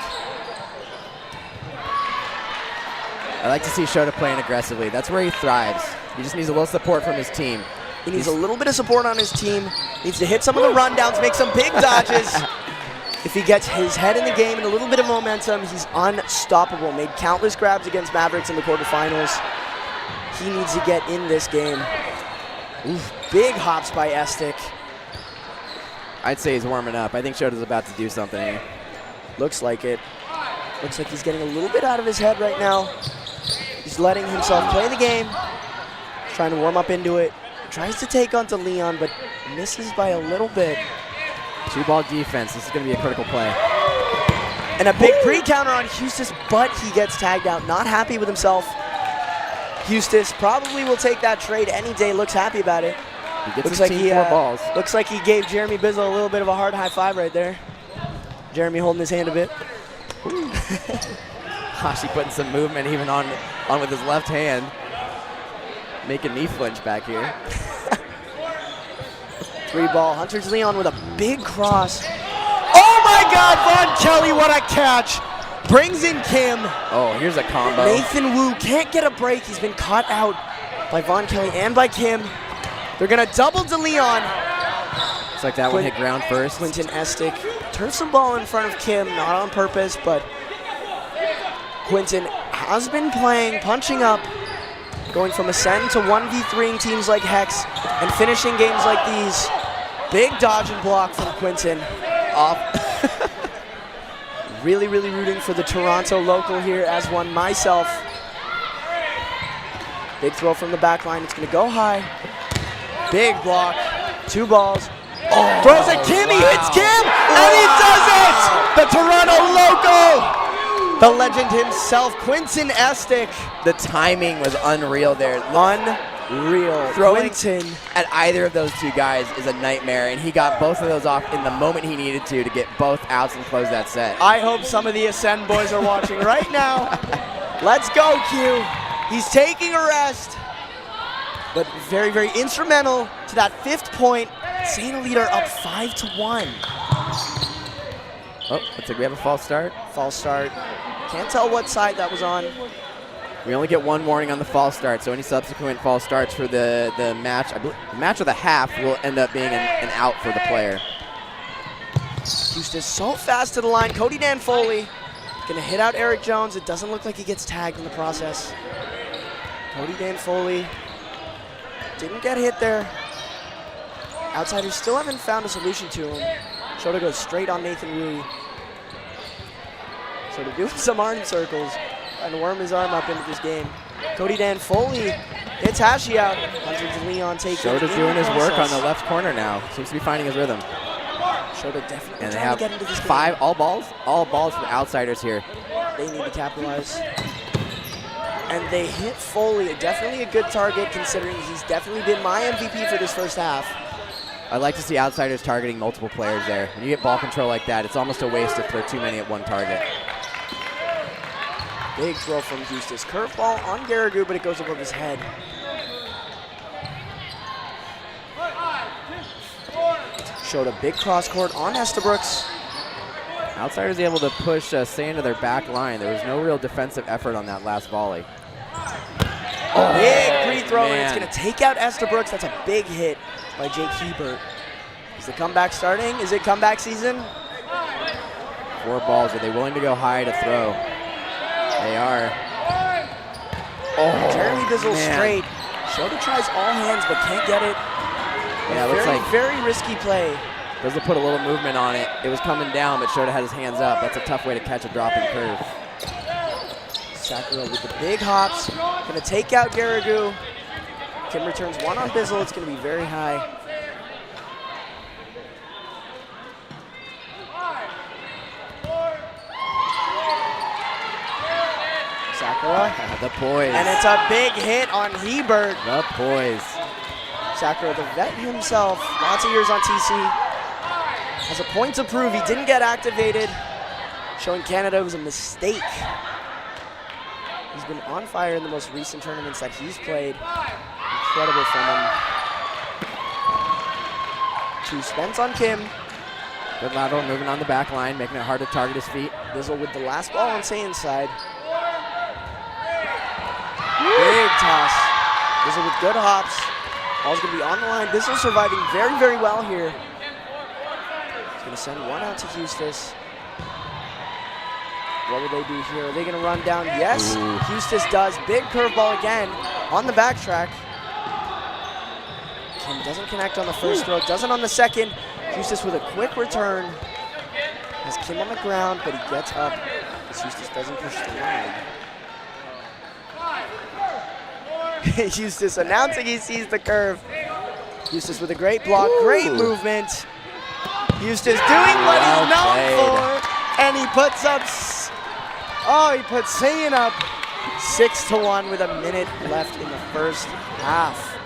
I like to see Shota playing aggressively. That's where he thrives. He just needs a little support from his team. He needs a little bit of support on his team. Needs to hit some of the rundowns, make some big dodges. If he gets his head in the game and a little bit of momentum, he's unstoppable. Made countless grabs against Mavericks in the quarterfinals. He needs to get in this game. Oof, big hops by Estic. I'd say he's warming up. I think Shota's about to do something here. Looks like it. Looks like he's getting a little bit out of his head right now. He's letting himself play the game. He's trying to warm up into it. Tries to take onto Leon, but misses by a little bit. 2-ball defense. This is going to be a critical play. And a big pre-counter on Hustis, but he gets tagged out. Not happy with himself. Hustis probably will take that trade any day. Looks happy about it. He gets his team 4 balls. Looks like he gave Jeremy Bizzle a little bit of a hard high five right there. Jeremy holding his hand a bit. Hashi putting some movement even on with his left hand. Making me flinch back here. 3-ball. Hunter's Leon with a big cross. Oh my God, Von Kelly, what a catch. Brings in Kim. Oh, here's a combo. Nathan Wu can't get a break. He's been caught out by Von Kelly and by Kim. They're going to double DeLeon. Looks like that one hit ground first. Quentin Estic turns the ball in front of Kim, not on purpose, but Quentin has been playing, punching up, going from Ascend to 1v3ing teams like Hex and finishing games like these. Big dodge and block from Quentin. Off. Really, really rooting for the Toronto local here as one myself. Big throw from the back line. It's going to go high. Big block. 2 balls. Oh, throws at Kim. He hits Kim. And he does it! The Toronto local. The legend himself, Quentin Estic. The timing was unreal there. Unreal. Throwing Quentin at either of those 2 guys is a nightmare, and he got both of those off in the moment he needed to get both outs and close that set. I hope some of the Ascend boys are watching right now. Let's go, Q. He's taking a rest, but very, very instrumental to that 5th point. St. Alida up 5-1. Oh, looks like we have a false start. False start. Can't tell what side that was on. We only get 1 warning on the false start, so any subsequent false starts for the match, I believe, the match of the half will end up being an out for the player. Houston so fast to the line. Cody Danfoley gonna hit out Eric Jones. It doesn't look like he gets tagged in the process. Cody Danfoley didn't get hit there. Outsiders still haven't found a solution to him. Shota goes straight on Nathan Wu. Shota doing some arm circles, trying to worm his arm up into this game. Cody Dan Foley hits Hashi out. Hunter DeLeon takes it. Shota's doing his work on the left corner now. Seems to be finding his rhythm. Shota definitely And they trying have to get into this game. 5 all balls for the outsiders here. They need to capitalize. And they hit Foley. Definitely a good target considering he's definitely been my MVP for this first half. I like to see outsiders targeting multiple players there. When you get ball control like that, it's almost a waste to throw too many at one target. Big throw from Eustace. Curveball on Garrigou, but it goes above his head. Showed a big cross court on Estabrooks. Outsiders able to push Say into their back line. There was no real defensive effort on that last volley. Oh, big free throw, and man. it's going to take out Estabrooks. That's a big hit by Jake Hebert. Is the comeback starting? Is it comeback season? 4 balls. Are they willing to go high to throw? They are. Oh, Jeremy Bizzle man. straight. Shota tries all hands, but can't get it. Yeah, it looks very, like very risky play. Bizzle put a little movement on it. It was coming down, but Shota had his hands up. That's a tough way to catch a dropping curve. Sakura with the big hops. Going to take out Garrigou. Kim returns one on Bizzle. It's going to be very high. Sakura. The poise. And it's a big hit on Hebert. The poise. Sakura, the vet himself, lots of years on TC, has a point to prove. He didn't get activated, showing Canada it was a mistake. He's been on fire in the most recent tournaments that he's played. Incredible from him. 2 spends on Kim. Good lateral moving on the back line, making it hard to target his feet. Bizzle with the last ball on Sayan's side. Big toss. Bizzle with good hops. Ball's going to be on the line. Bizzle surviving very, very well here. He's going to send one out to Eustace. What will they do here? Are they going to run down? Yes, Ooh. Eustace does. Big curveball again on the backtrack. Kim doesn't connect on the first throw, doesn't on the second. Eustace with a quick return. Has Kim on the ground, but he gets up because Eustace doesn't push the line. Eustace announcing he sees the curve. Eustace with a great block, great movement. Eustace doing what he's known for, and he puts up, he puts Sayan up 6-1 with a minute left in the first half.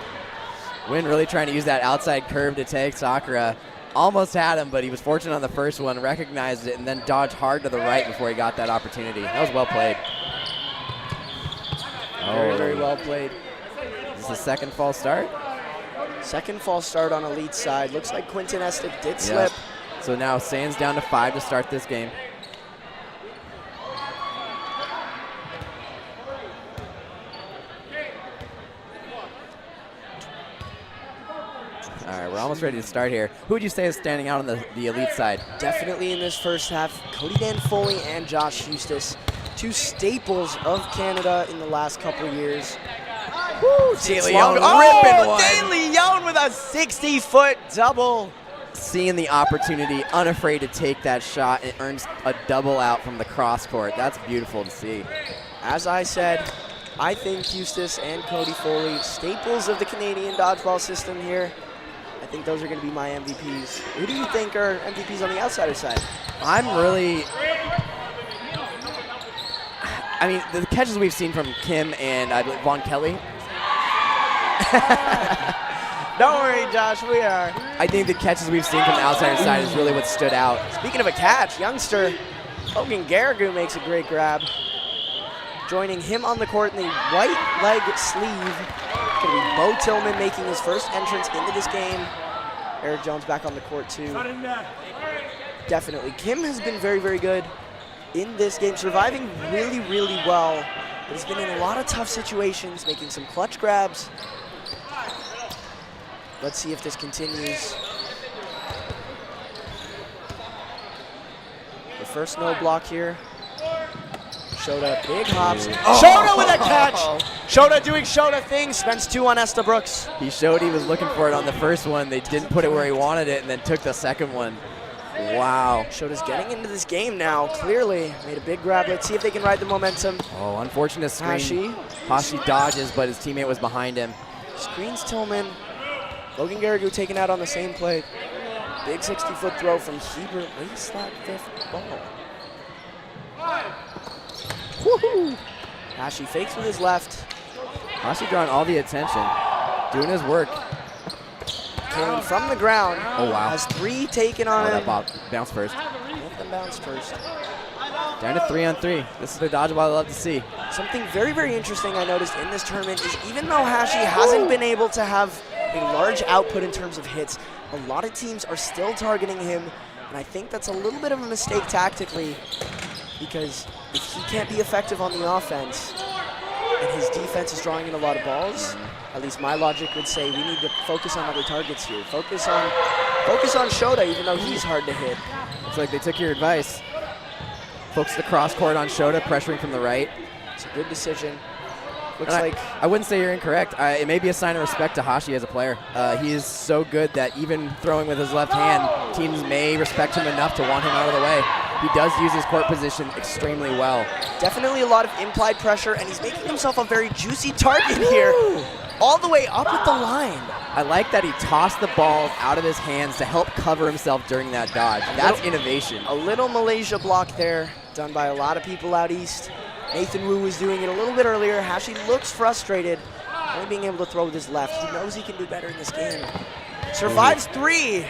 Wynn really trying to use that outside curve to take Sakura. Almost had him, but he was fortunate on the first one, recognized it, and then dodged hard to the right before he got that opportunity. That was well played. Very, very well played. Is this the second false start? Second false start on Elite's side. Looks like Quinton Estic did slip. So now Sayan's down to 5 to start this game. All right, we're almost ready to start here. Who would you say is standing out on the Elite side? Definitely in this first half, Cody Dan Foley and Josh Eustace. 2 staples of Canada in the last couple years. Woo! DeLeon ripping one. DeLeon with a 60-foot double. Seeing the opportunity, unafraid to take that shot, and earns a double out from the cross court. That's beautiful to see. As I said, I think Eustace and Cody Foley, staples of the Canadian dodgeball system here. I think those are going to be my MVPs. Who do you think are MVPs on the outsider side? I mean, the catches we've seen from Kim and Vaughn Kelly. Don't worry, Josh, we are. I think the catches we've seen from the outsider side is really what stood out. Speaking of a catch, youngster Logan Garrigou makes a great grab. Joining him on the court in the white leg sleeve, going to be Bo Tillman making his first entrance into this game. Eric Jones back on the court too. Definitely. Kim has been very, very good in this game, surviving really, really well. But he's been in a lot of tough situations, making some clutch grabs. Let's see if this continues. The first no block here. Shota, big hops. Shota with a catch! Shota doing Shota things, spends 2 on Estabrooks. He showed he was looking for it on the first one. They didn't put it where he wanted it and then took the second one. Wow. Shota's getting into this game now, clearly. Made a big grab. Let's see if they can ride the momentum. Oh, unfortunate screen. Hashi. Hashi dodges, but his teammate was behind him. Screens Tillman. Logan Garrigue taken out on the same play. Big 60-foot throw from Hebert. Lace that 5th ball. Woohoo! Hashi fakes with his left. Hashi drawing all the attention, doing his work. Kalen from the ground. Oh, wow. Has 3 taken on him. That bounce first. Let them bounce first. Down to 3-on-3. This is the dodgeball I love to see. Something very, very interesting I noticed in this tournament is even though Hashi hasn't been able to have a large output in terms of hits, a lot of teams are still targeting him, and I think that's a little bit of a mistake tactically, because if he can't be effective on the offense and his defense is drawing in a lot of balls, at least my logic would say we need to focus on other targets here. Focus on Shota, even though he's hard to hit. Looks like they took your advice. Focus the cross court on Shota, pressuring from the right. It's a good decision. Looks And like I wouldn't say you're incorrect. It may be a sign of respect to Hashi as a player. He is so good that even throwing with his left hand, teams may respect him enough to want him out of the way. He does use his court position extremely well. definitely a lot of implied pressure, and he's making himself a very juicy target here. All the way up at the line. I like that he tossed the ball out of his hands to help cover himself during that dodge. That's innovation. A little Malaysia block there, done by a lot of people out east. Nathan Wu was doing it a little bit earlier. Hashi looks frustrated, only being able to throw with his left. He knows he can do better in this game. Survives 3.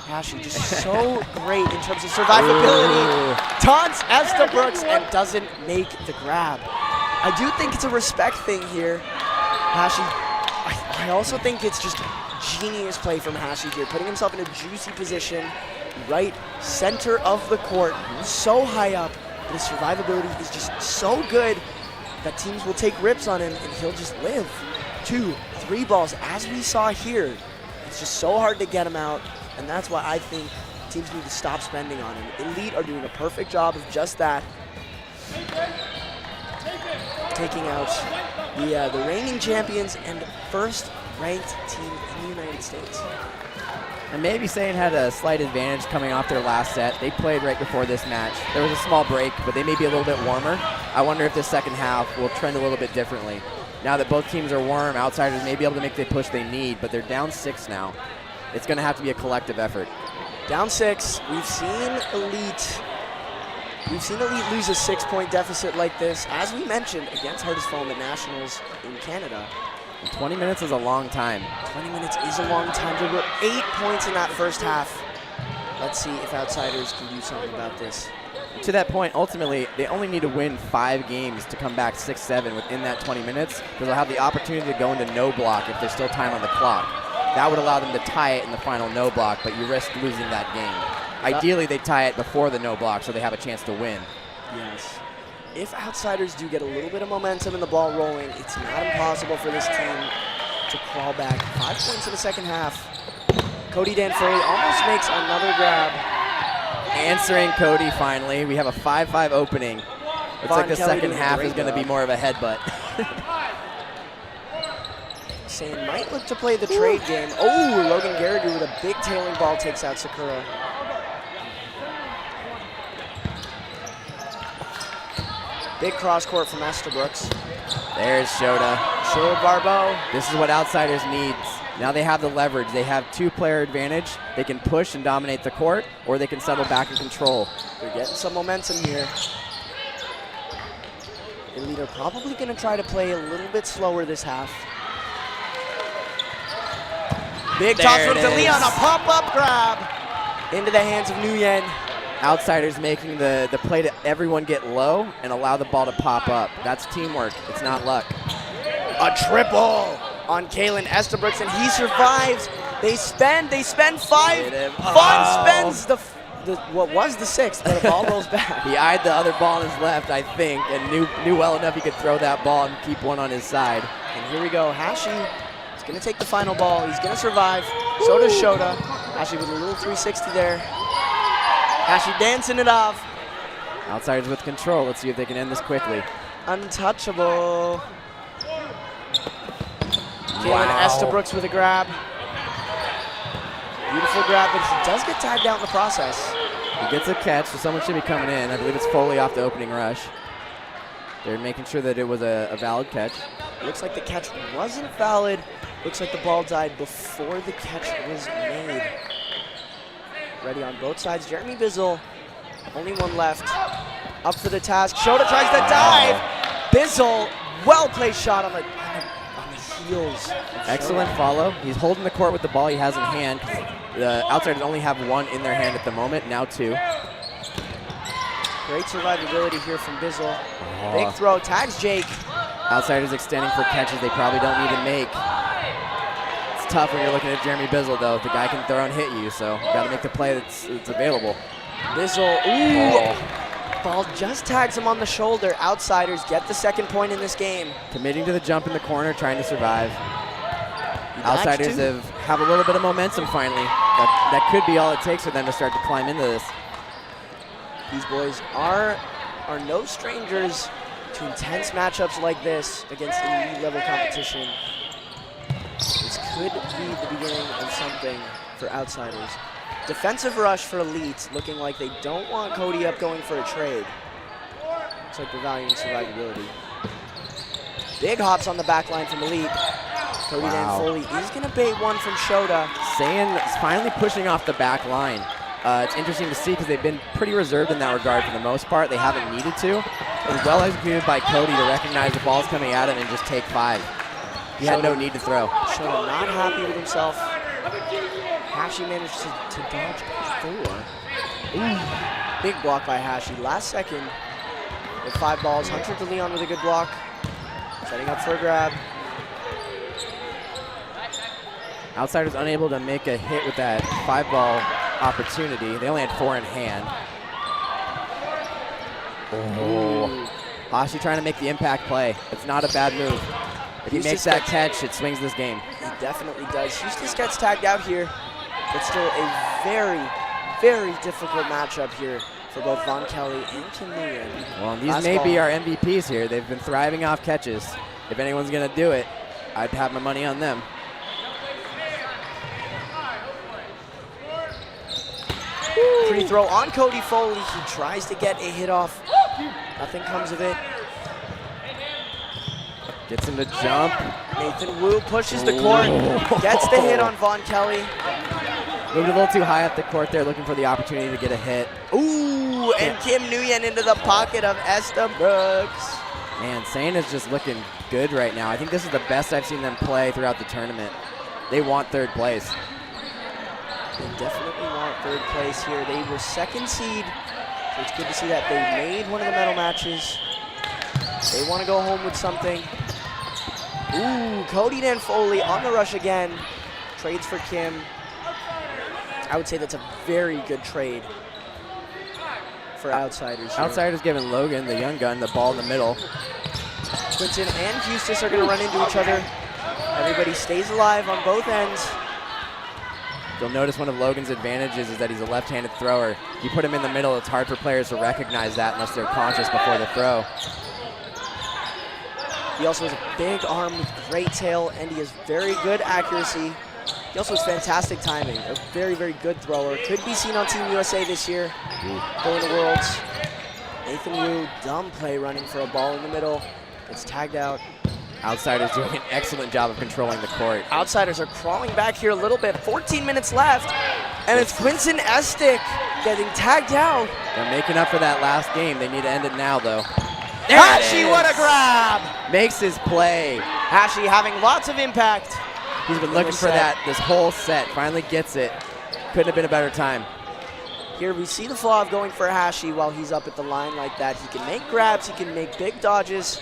Hashi just so great in terms of survivability. Taunts Estabrooks and doesn't make the grab. I do think it's a respect thing here. Hashi, I also think it's just genius play from Hashi here, putting himself in a juicy position, right center of the court, so high up. His survivability is just so good that teams will take rips on him and he'll just live. 2, 3 balls, as we saw here. It's just so hard to get him out, and that's why I think teams need to stop spending on him. Elite are doing a perfect job of just that. Taking out the reigning champions and first-ranked team in the United States. And maybe Sane had a slight advantage coming off their last set. They played right before this match. There was a small break, but they may be a little bit warmer. I wonder if this second half will trend a little bit differently. Now that both teams are warm, outsiders may be able to make the push they need, but they're down 6 now. It's going to have to be a collective effort. Down 6. We've seen Elite lose a 6-point deficit like this, as we mentioned, against Hardest Foam at Nationals in Canada. And 20 minutes is a long time. 20 minutes is a long time. There were 8 points in that first half. Let's see if Outsiders can do something about this. To that point, ultimately, they only need to win 5 games to come back 6-7 within that 20 minutes, because they'll have the opportunity to go into no block if there's still time on the clock. That would allow them to tie it in the final no block, but you risk losing that game. Ideally, they tie it before the no block so they have a chance to win. Yes. If Outsiders do get a little bit of momentum and the ball rolling, it's not impossible for this team to crawl back. 5 points in the second half. Cody Danfurley almost makes another grab. Answering Cody finally. We have a 5-5 opening. Looks like the second half is going to be more of a headbutt. Sane might look to play the trade game. Oh, Logan Garrigue with a big tailing ball takes out Sakura. Big cross court from Estabrooks. There's Shota. Shota Barbeau. This is what Outsiders needs. Now they have the leverage. They have 2-player advantage. They can push and dominate the court, or they can settle back and control. They're getting some momentum here. Elite are probably going to try to play a little bit slower this half. Big toss from DeLeon, a pop-up grab into the hands of Nguyen. Outsiders making the play to everyone get low and allow the ball to pop up. That's teamwork. It's not luck. A triple on Kalen Estabrooks, and he survives. They spend 5. Fun spends what was the 6th, but the ball rolls back. He eyed the other ball on his left, I think, and knew well enough he could throw that ball and keep one on his side. And here we go. Hashi is going to take the final ball. He's going to survive. So does Shota. Hashi with a little 360 there. Hashi dancing it off. Outsiders with control. Let's see if they can end this quickly. Untouchable. Kalen Estabrooks with a grab. Beautiful grab, but he does get tagged out in the process. He gets a catch, so someone should be coming in. I believe it's Foley off the opening rush. They're making sure that it was a valid catch. Looks like the catch wasn't valid. Looks like the ball died before the catch was made. Ready on both sides. Jeremy Bizzle, only one left. Up for the task. Shota tries to dive. Bizzle, well-placed shot on the heels. Excellent follow. He's holding the court with the ball he has in hand. The outsiders only have one in their hand at the moment, now two. Great survivability here from Bizzle. Big throw, tags Jake. Outsiders extending for catches they probably don't need to make. It's tough when you're looking at Jeremy Bizzle, though. The guy can throw and hit you, so you got to make the play that's available. Bizzle, ooh. Ball just tags him on the shoulder. Outsiders get the second point in this game. Committing to the jump in the corner, trying to survive. Outsiders have a little bit of momentum finally. That could be all it takes for them to start to climb into this. These boys are no strangers to intense matchups like this against elite level competition. This could be the beginning of something for Outsiders. Defensive rush for Elite, looking like they don't want Cody up going for a trade. Looks like they're valuing survivability. Big hops on the back line from Elite. Cody Dan Foley is going to bait one from Shota. Sayin is finally pushing off the back line. It's interesting to see because they've been pretty reserved in that regard for the most part. They haven't needed to. It was well executed by Cody to recognize the ball's coming at him and just take 5. He had no need to throw. Shota not happy with himself. Hashi managed to dodge 4. Ooh. Big block by Hashi. Last second with 5 balls. Hunter DeLeon with a good block. Setting up for a grab. Outsiders unable to make a hit with that 5-ball opportunity. They only had 4 in hand. Oh. Hashi trying to make the impact play. It's not a bad move. If he makes that catch, it swings this game. He definitely does. Houston gets tagged out here, but still a very, very difficult matchup here for both Von Kelly and Kim Nguyen. Well, these may be our MVPs here. They've been thriving off catches. If anyone's going to do it, I'd have my money on them. Free throw on Cody Foley. He tries to get a hit off. Nothing comes of it. Gets him to jump. Nathan Wu pushes the court. Gets the hit on Von Kelly. Moved a little too high up the court there, looking for the opportunity to get a hit. Ooh, and Kim Nguyen into the pocket of Esther Brooks. Man, Sayin is just looking good right now. I think this is the best I've seen them play throughout the tournament. They want 3rd place. They definitely want 3rd place here. They were 2nd seed, so it's good to see that they made one of the medal matches. They want to go home with something. Ooh, Cody Dan Foley on the rush again. Trades for Kim. I would say that's a very good trade for Outsiders here. Outsiders giving Logan, the young gun, the ball in the middle. Quinton and Eustace are going to run into each other. Everybody stays alive on both ends. You'll notice one of Logan's advantages is that he's a left-handed thrower. You put him in the middle, it's hard for players to recognize that unless they're conscious before the throw. He also has a big arm with great tail, and he has very good accuracy. He also has fantastic timing. A very, very good thrower. Could be seen on Team USA this year, going to Worlds. Nathan Wu, dumb play running for a ball in the middle. Gets tagged out. Outsiders doing an excellent job of controlling the court. Outsiders are crawling back here a little bit. 14 minutes left, and it's Quinton Estick getting tagged out. They're making up for that last game. They need to end it now, though. Hashi, what a grab! Makes his play. Hashi having lots of impact. He's been looking for that this whole set. Finally gets it. Couldn't have been a better time. Here we see the flaw of going for Hashi while he's up at the line like that. He can make grabs, he can make big dodges.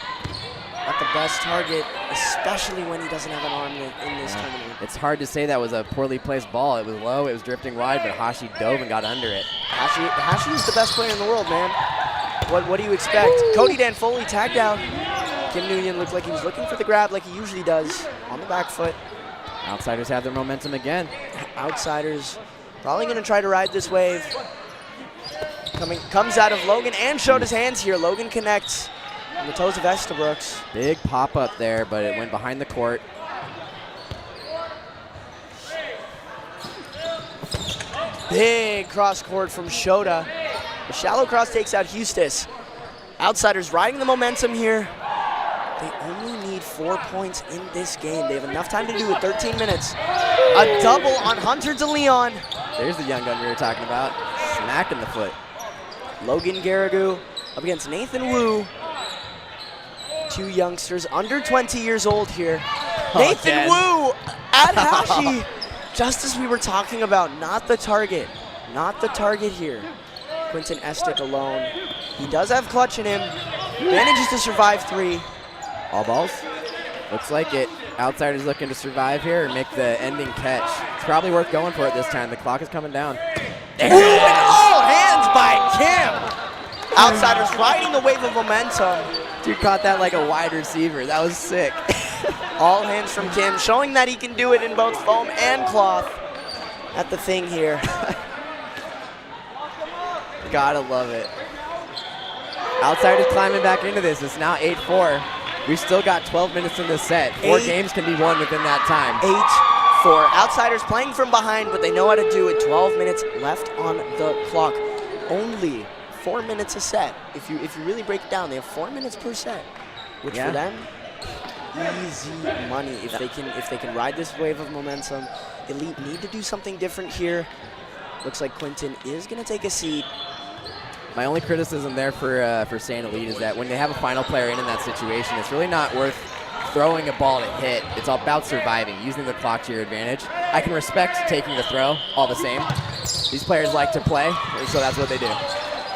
Not the best target, especially when he doesn't have an arm in this tournament. It's hard to say that was a poorly placed ball. It was low, it was drifting wide, but Hashi dove and got under it. Hashi is the best player in the world, man. What do you expect? Cody Dan Foley tagged out. Kim Nguyen looked like he was looking for the grab like he usually does on the back foot. Outsiders have their momentum again. Outsiders probably going to try to ride this wave. Comes out of Logan and Shota's hands here. Logan connects on the toes of Estabrooks. Big pop up there, but it went behind the court. Big cross court from Shota. The shallow cross takes out Hustis. Outsiders riding the momentum here. They only need 4 points in this game. They have enough time to do it, 13 minutes. A double on Hunter DeLeon. There's the young gun we were talking about. Smack in the foot. Logan Garrigou up against Nathan Wu. Two youngsters under 20 years old here. Nathan Wu at Hashi. Just as we were talking about, not the target. Not the target here. Quentin Estick alone. He does have clutch in him. Manages to survive 3. All balls. Looks like it. Outsiders looking to survive here and make the ending catch. It's probably worth going for it this time. The clock is coming down. All hands by Kim. Outsiders riding the wave of momentum. Dude caught that like a wide receiver. That was sick. All hands from Kim, showing that he can do it in both foam and cloth at the thing here. Gotta love it. Outsiders climbing back into this. It's now 8-4. We've still got 12 minutes in this set. 4 games can be won within that time. 8-4. Outsiders playing from behind, but they know how to do it. 12 minutes left on the clock. Only 4 minutes a set. If you really break it down, they have 4 minutes per set, which for them, easy money. If they can ride this wave of momentum, Elite need to do something different here. Looks like Quentin is going to take a seat. My only criticism there for St. Elite is that when they have a final player in that situation, it's really not worth throwing a ball to hit. It's all about surviving, using the clock to your advantage. I can respect taking the throw all the same. These players like to play, so that's what they do.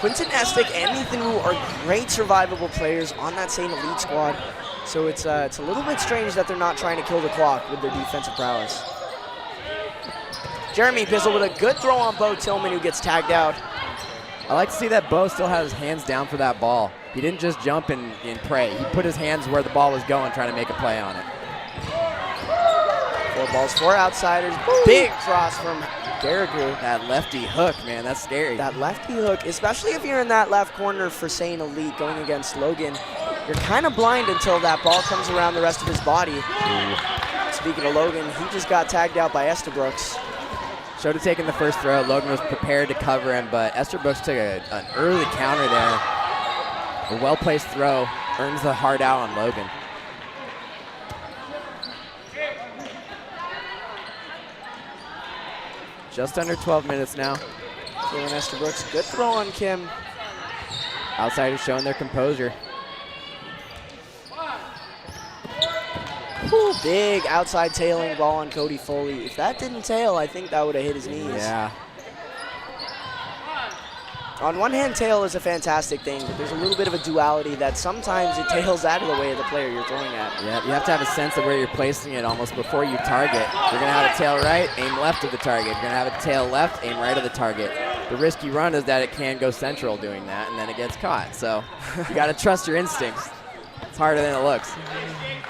Quentin Estick and Nathan Wu are great survivable players on that St. Elite squad, so it's a little bit strange that they're not trying to kill the clock with their defensive prowess. Jeremy Bizzle with a good throw on Bo Tillman, who gets tagged out. I like to see that Bo still has his hands down for that ball. He didn't just jump and pray. He put his hands where the ball was going, trying to make a play on it. 4 balls, 4 outsiders. Big cross from Garrigou. That lefty hook, man, that's scary. That lefty hook, especially if you're in that left corner for St. Elite going against Logan, you're kind of blind until that ball comes around the rest of his body. Speaking of Logan, he just got tagged out by Estabrooks. Shota taking the first throw. Logan was prepared to cover him, but Estabrooks took an early counter there. A well-placed throw earns the hard out on Logan. Just under 12 minutes now. Kalen Estabrooks, good throw on Kim. Outsiders showing their composure. Big outside tailing ball on Cody Foley. If that didn't tail, I think that would have hit his knees. Yeah. On one hand, tail is a fantastic thing, but there's a little bit of a duality that sometimes it tails out of the way of the player you're throwing at. Yeah, you have to have a sense of where you're placing it almost before you target. You're going to have a tail right, aim left of the target. You're going to have a tail left, aim right of the target. The risky run is that it can go central doing that, and then it gets caught. So you got to trust your instincts. It's harder than it looks.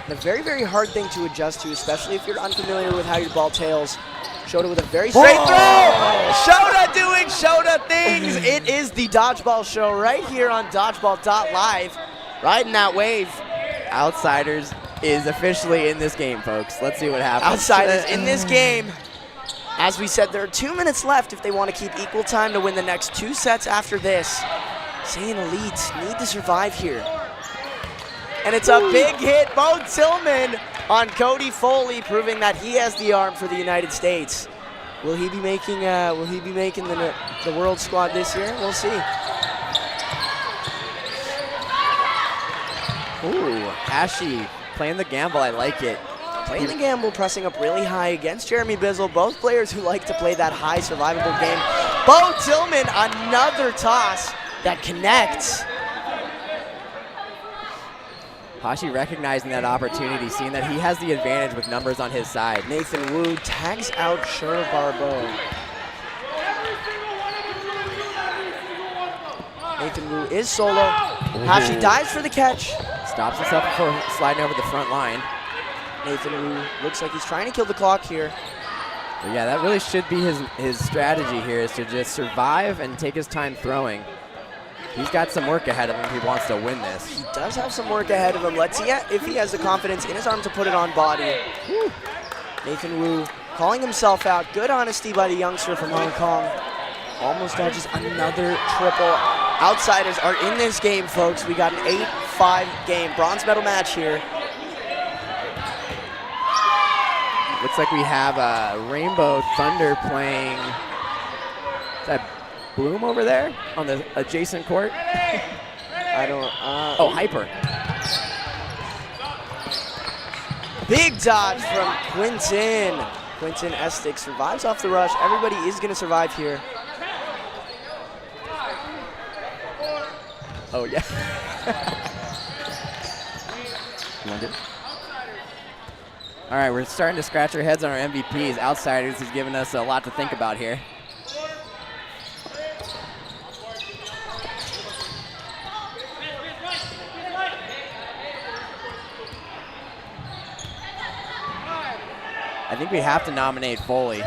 And a very, very hard thing to adjust to, especially if you're unfamiliar with how your ball tails. Shota with a very straight throw. Shota doing Shota things. It is the Dodgeball Show right here on Dodgeball.live. Riding that wave. Outsiders is officially in this game, folks. Let's see what happens. Outsiders in this game. As we said, there are 2 minutes left if they want to keep equal time to win the next 2 sets after this. St. Elite need to survive here. And it's a big hit. Bo Tillman on Cody Foley, proving that he has the arm for the United States. Will he be making the world squad this year? We'll see. Ooh, Ashy playing the gamble. I like it. Playing the gamble, pressing up really high against Jeremy Bizzle. Both players who like to play that high survivable game. Bo Tillman, another toss that connects. Hashi recognizing that opportunity, seeing that he has the advantage with numbers on his side. Nathan Wu tags out Sher Barbeau. Nathan Wu is solo. Hashi dives for the catch. Stops himself before sliding over the front line. Nathan Wu looks like he's trying to kill the clock here. But yeah, that really should be his strategy here, is to just survive and take his time throwing. He's got some work ahead of him if he wants to win this. He does have some work ahead of him. Let's see if he has the confidence in his arm to put it on body. Nathan Wu calling himself out. Good honesty by the youngster from Hong Kong. almost dodges another triple. Outsiders are in this game, folks. We got an 8-5 game, bronze medal match here. Looks like we have Rainbow Thunder playing. Is that Bloom over there on the adjacent court? I don't. Oh, Hyper. Big dodge from Quinton. Quinton Estic survives off the rush. Everybody is going to survive here. Oh, yeah. All right, we're starting to scratch our heads on our MVPs. Outsiders is giving us a lot to think about here. I think we have to nominate Foley.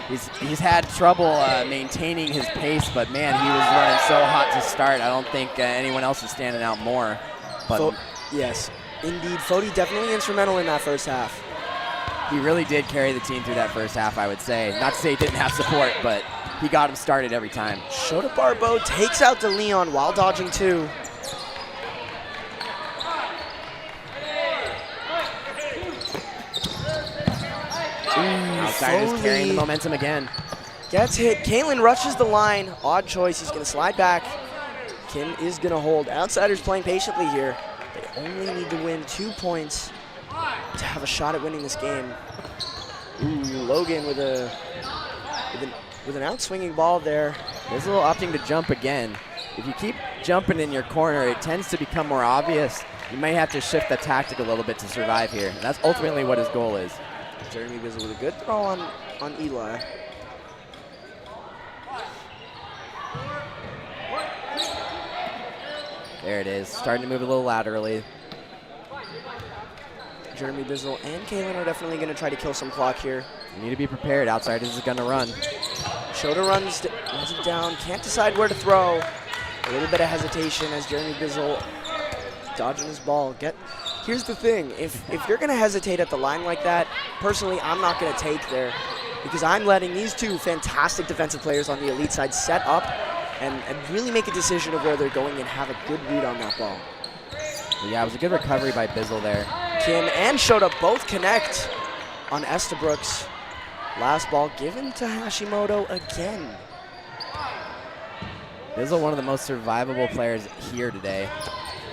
He's had trouble maintaining his pace, but man, he was running so hot to start. I don't think anyone else is standing out more. But yes, indeed, Fody definitely instrumental in that first half. He really did carry the team through that first half, I would say. Not to say he didn't have support, but he got him started every time. Shota Barbeau takes out DeLeon while dodging two. Outsiders carrying the momentum again. Gets hit. Kalen rushes the line. Odd choice. He's going to slide back. Kim is going to hold. Outsiders playing patiently here. They only need to win 2 points to have a shot at winning this game. Ooh, Logan with an outswinging ball there. Bizzle opting to jump again. If you keep jumping in your corner, it tends to become more obvious. You might have to shift the tactic a little bit to survive here. And that's ultimately what his goal is. Jeremy Bizzle with a good throw on Eli. There it is, starting to move a little laterally. Jeremy Bizzle and Kalen are definitely going to try to kill some clock here. You need to be prepared. Outsiders is going to run. Shota runs it down, can't decide where to throw. A little bit of hesitation as Jeremy Bizzle dodging his ball. Here's the thing, if you're going to hesitate at the line like that, personally, I'm not going to take there because I'm letting these two fantastic defensive players on the elite side set up and really make a decision of where they're going and have a good read on that ball. Yeah, it was a good recovery by Bizzle there. Kim and Shota both connect on Estabrooks. Last ball given to Hashimoto again. Bizzle, one of the most survivable players here today.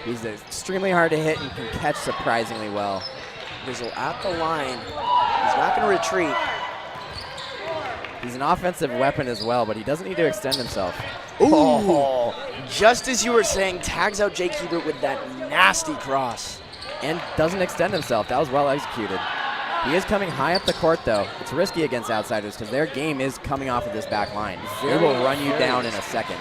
He's extremely hard to hit and can catch surprisingly well. Bizzle at the line. He's not going to retreat. He's an offensive weapon as well, but he doesn't need to extend himself. Ooh! Oh. Just as you were saying, tags out Jake Hebert with that nasty cross. And doesn't extend himself. That was well executed. He is coming high up the court, though. It's risky against outsiders because their game is coming off of this back line. They will run you down in a second.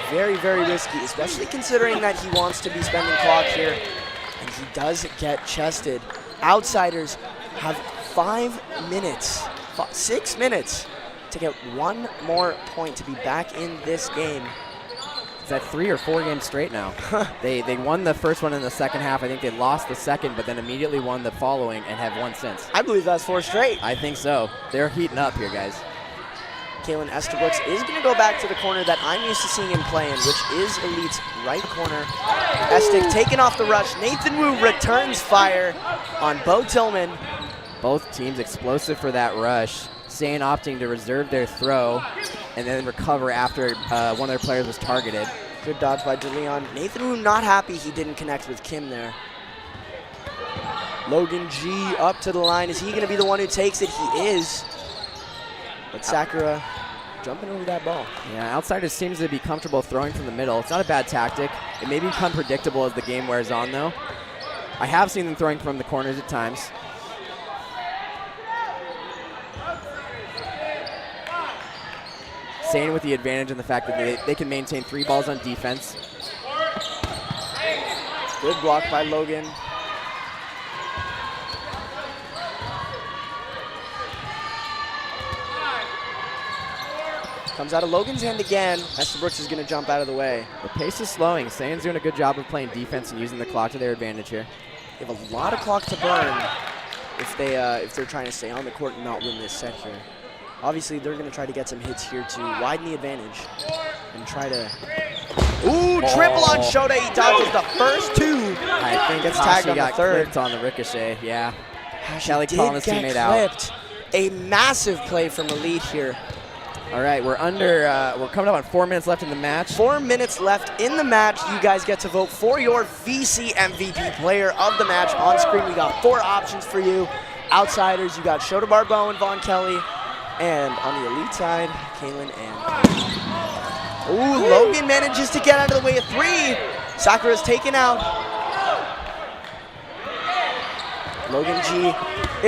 Very, very risky, especially considering that he wants to be spending clock here. And he does get chested. Outsiders have 6 minutes to get one more point to be back in this game. Is that 3 or 4 games straight now? They won the first one in the second half. I think they lost the second, but then immediately won the following and have won since. I believe that's 4 straight. I think so. They're heating up here, guys. Kalen Estabrooks is going to go back to the corner that I'm used to seeing him play in, which is Elite's right corner. Estic taken off the rush. Nathan Wu returns fire on Bo Tillman. Both teams explosive for that rush. Sane opting to reserve their throw and then recover after one of their players was targeted. Good dodge by DeLeon. Nathan Wu not happy he didn't connect with Kim there. Logan G up to the line. Is he going to be the one who takes it? He is. But Sakura jumping over that ball. Yeah, Outsiders seems to be comfortable throwing from the middle. It's not a bad tactic. It may become predictable as the game wears on, though. I have seen them throwing from the corners at times. Sane with the advantage in the fact that they can maintain 3 balls on defense. Good block by Logan. Comes out of Logan's hand again. Estabrooks is going to jump out of the way. The pace is slowing. Sane's doing a good job of playing defense and using the clock to their advantage here. They have a lot of clock to burn if they're trying to stay on the court and not win this set here. Obviously, they're going to try to get some hits here to widen the advantage and try to... Ooh, triple on Shota. He dodges the first two. I think gets tagged on the got third. clipped on the ricochet, yeah. Kelly Kelly calling his did teammate get out. clipped. A massive play from Elite here. All right, we're coming up on 4 minutes left in the match. 4 minutes left in the match. You guys get to vote for your VC MVP player of the match. On screen, we got 4 options for you. Outsiders, you got Shota Barbeau and Vaughn Kelly. And on the Elite side, Kaylin and... Ooh, Logan manages to get out of the way of 3. Sakura's taken out. Logan G.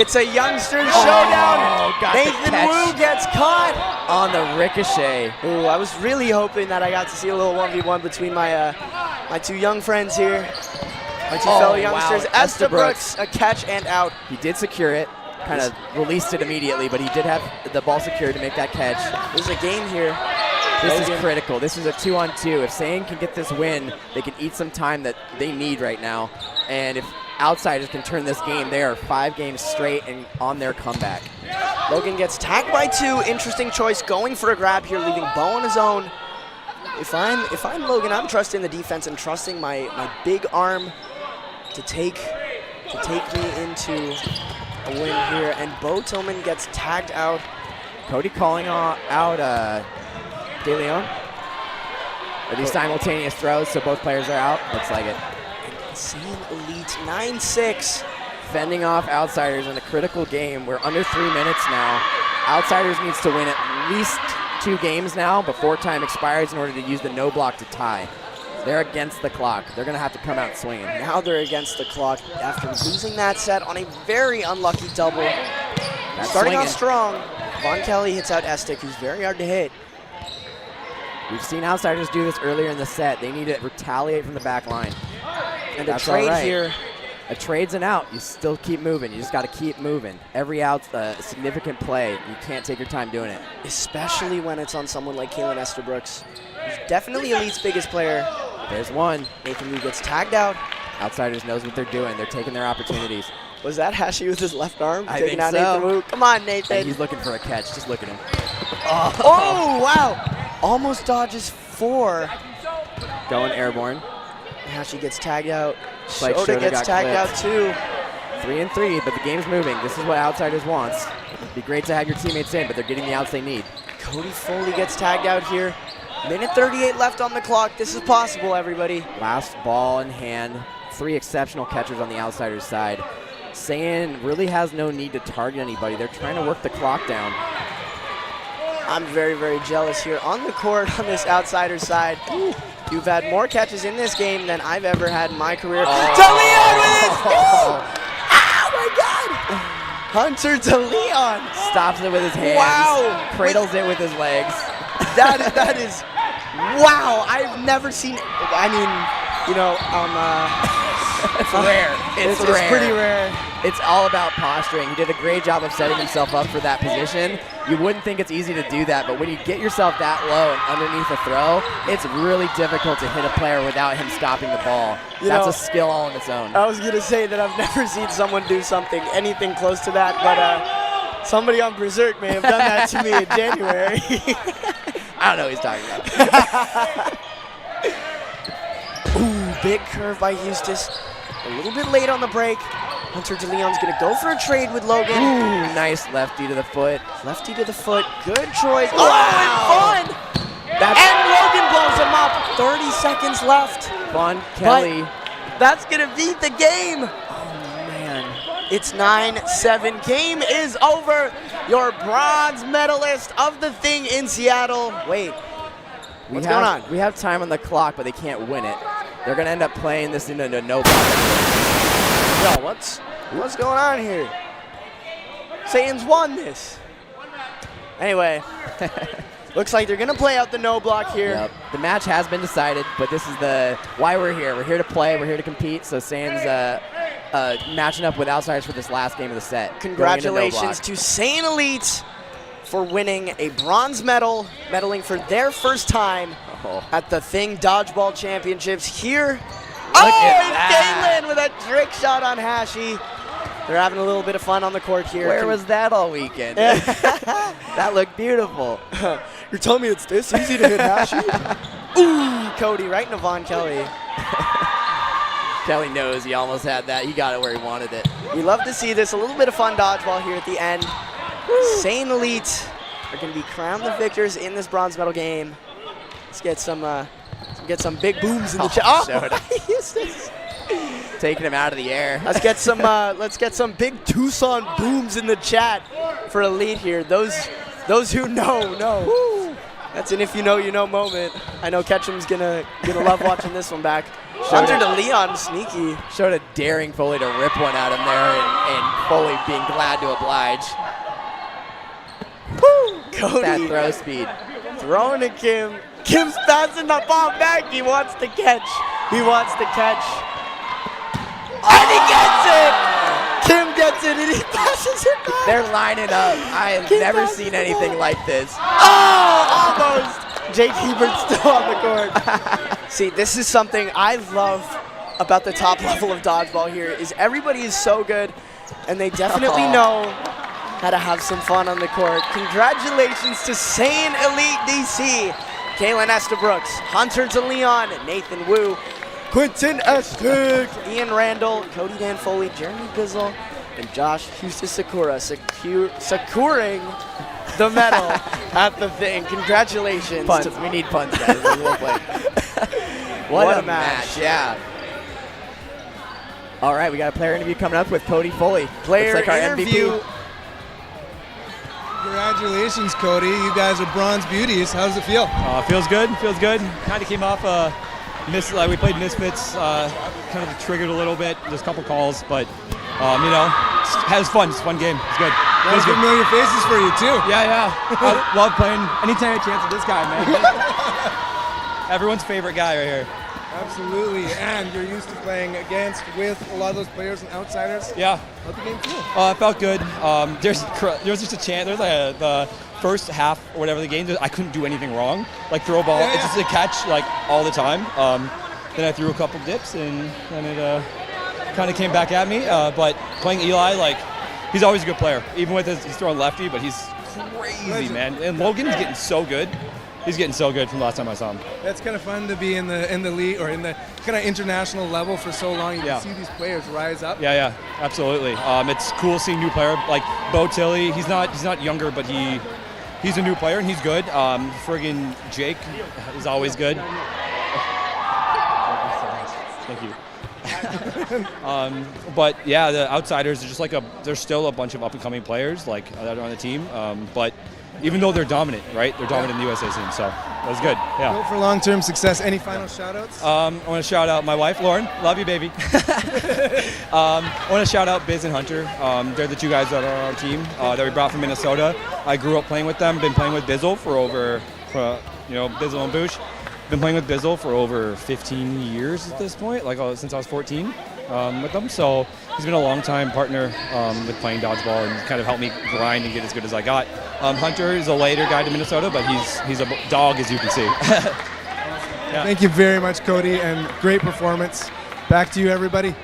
It's a youngsters showdown. Got the Nathan catch Wu gets caught. on the ricochet. Ooh, I was really hoping that I got to see a little 1v1 between my my 2 young friends here. My 2 fellow youngsters. Wow. Estabrooks, a catch and out. He did secure it, kind of released it immediately, but he did have the ball secured to make that catch. There's a game here. This is critical. This is a 2-on-2. If Saiyan can get this win, they can eat some time that they need right now. And if Outsiders can turn this game, they are 5 games straight and on their comeback. Logan gets tagged by 2. Interesting choice, going for a grab here, leaving Bo on his own. If I'm Logan, I'm trusting the defense and trusting my big arm to take me into a win here. And Bo Tillman gets tagged out. Cody calling out De Leon. Are these simultaneous throws, so both players are out? Looks like it. Insane Elite 9-6. Fending off Outsiders in a critical game. We're under 3 minutes now. Outsiders needs to win at least 2 games now before time expires in order to use the no block to tie. They're against the clock. They're going to have to come out swinging. Now they're against the clock after losing that set on a very unlucky double. Starting off strong, Vaughn Kelly hits out Estic, who's very hard to hit. We've seen Outsiders do this earlier in the set. They need to retaliate from the back line. And that's a trade all right. here. A trade's an out. You still keep moving. You just got to keep moving. Every out's a significant play. You can't take your time doing it. Especially when it's on someone like Kaylin Estabrooks, who's definitely Elite's biggest player. There's one. Nathan Wu gets tagged out. Outsiders knows what they're doing. They're taking their opportunities. Was that Hashi with his left arm? I taking think out so. Nathan Wu? Come on, Nathan. And he's looking for a catch. Just look at him. Oh, wow. Almost dodges 4. Going airborne. Hashi gets tagged out. Like Shota gets tagged out too. 3 and 3, but the game's moving. This is what Outsiders wants. It'd be great to have your teammates in, but they're getting the outs they need. Cody Foley gets tagged out here. Minute 38 left on the clock. This is possible, everybody. Last ball in hand. 3 exceptional catchers on the Outsiders side. Saiyan really has no need to target anybody. They're trying to work the clock down. I'm very, very jealous here on the court on this Outsiders side. Ooh. You've had more catches in this game than I've ever had in my career. DeLeon with his Oh my God! Hunter DeLeon stops it with his hands. Wow! Cradles it with his legs. That is wow! I've never seen. I mean, you know, it's rare. It's pretty rare. It's all about posturing. He did a great job of setting himself up for that position. You wouldn't think it's easy to do that, but when you get yourself that low and underneath a throw, it's really difficult to hit a player without him stopping the ball. That's a skill all on its own. I was going to say that I've never seen someone do anything close to that, but somebody on Berserk may have done that to me in January. I don't know what he's talking about. Ooh, big curve by Eustace. A little bit late on the break. Hunter DeLeon's going to go for a trade with Logan. Ooh, nice lefty to the foot. Lefty to the foot. Good choice. Wow. Oh, and Vaughn! And Logan blows him up. 30 seconds left. Vaughn Kelly. But that's going to beat the game. Oh, man. It's 9-7. Game is over. Your bronze medalist of the thing in Seattle. Wait. What's going on? We have time on the clock, but they can't win it. They're going to end up playing this into a no block. Yo, what's going on here? Saiyans won this. Anyway, looks like they're going to play out the no block here. Yep. The match has been decided, but this is why we're here. We're here to play. We're here to compete. So Saiyans matching up with Outsiders for this last game of the set. Congratulations to Saiyan Elite for winning a bronze medal, medaling for their first time at the Thing Dodgeball Championships here. Galen with a trick shot on Hashi. They're having a little bit of fun on the court here. Where was that all weekend? That looked beautiful. You're telling me it's this easy to hit Hashi? Ooh, Cody, right into Vaughn Kelly. Kelly knows he almost had that. He got it where he wanted it. We love to see this. A little bit of fun dodgeball here at the end. St. Elite are going to be crowned the victors in this bronze medal game. Let's get some big booms in the chat. Oh, taking him out of the air. Let's get some big Tucson booms in the chat for Elite here. Those who know. That's an if you know you know moment. I know Ketchum's gonna love watching this one back. Hunter to Leon, sneaky. Showed a daring Foley to rip one at him there, and Foley being glad to oblige. Woo! Cody. That throw speed. Throwing to Kim. Kim's passing the ball back. He wants to catch. And he gets it! Kim gets it and he passes it back. They're lining up. I have never seen anything like this. Oh, almost. Jake Hebert's still on the court. See, this is something I love about the top level of dodgeball here is everybody is so good and they definitely know how to have some fun on the court. Congratulations to St. Elite DC. Kaylin Estabrooks, Hunter to Leon, Nathan Wu, Quentin Estig, Ian Randall, Cody Dan Foley, Jeremy Bizzle, and Josh Houston Sakura securing the medal at the thing. Congratulations. Puns. We need puns, guys. We'll play. What a match. Yeah. All right, we got a player interview coming up with Cody Foley. Player Looks like our interview. MVP. Congratulations, Cody. You guys are bronze beauties. How does it feel? Feels good. Kind of came off we played Misfits, kind of triggered a little bit. There's a couple calls, but has fun. It's a fun game. It's good. There's familiar faces for you too. Yeah. I love playing anytime I have a chance with this guy, man. Everyone's favorite guy right here. Absolutely, and you're used to playing with a lot of those players and outsiders. Yeah. How'd the game feel? It felt good. There's just a chance. There's the first half or whatever the game, I couldn't do anything wrong. Like throw a ball, it's just a catch like all the time. Then I threw a couple dips and it kind of came back at me. But playing Eli, he's always a good player. Even with he's throwing lefty, but he's crazy, man. And Logan's getting so good. He's getting so good from the last time I saw him. That's kind of fun to be in the league or in the kind of international level for so long. You can see these players rise up. Yeah, absolutely. It's cool seeing new player like Bo Tilley. He's not younger, but he's a new player and he's good. Friggin' Jake is always good. Thank you. But yeah, the outsiders are just there's still a bunch of up and coming players that are on the team. But even though they're dominant, right? They're dominant in the USA scene, so that was good. Yeah. Go for long-term success. Any final shout-outs? I want to shout out my wife, Lauren. Love you, baby. I want to shout out Biz and Hunter. They're the two guys that are on our team that we brought from Minnesota. I grew up playing with them. Been playing with Bizzle Bizzle and Boosh. Been playing with Bizzle for over 15 years at this point, since I was 14 with them. So he's been a long-time partner with playing dodgeball and kind of helped me grind and get as good as I got. Hunter is a later guy to Minnesota, but he's a dog, as you can see. Yeah. Thank you very much, Cody, and great performance. Back to you, everybody.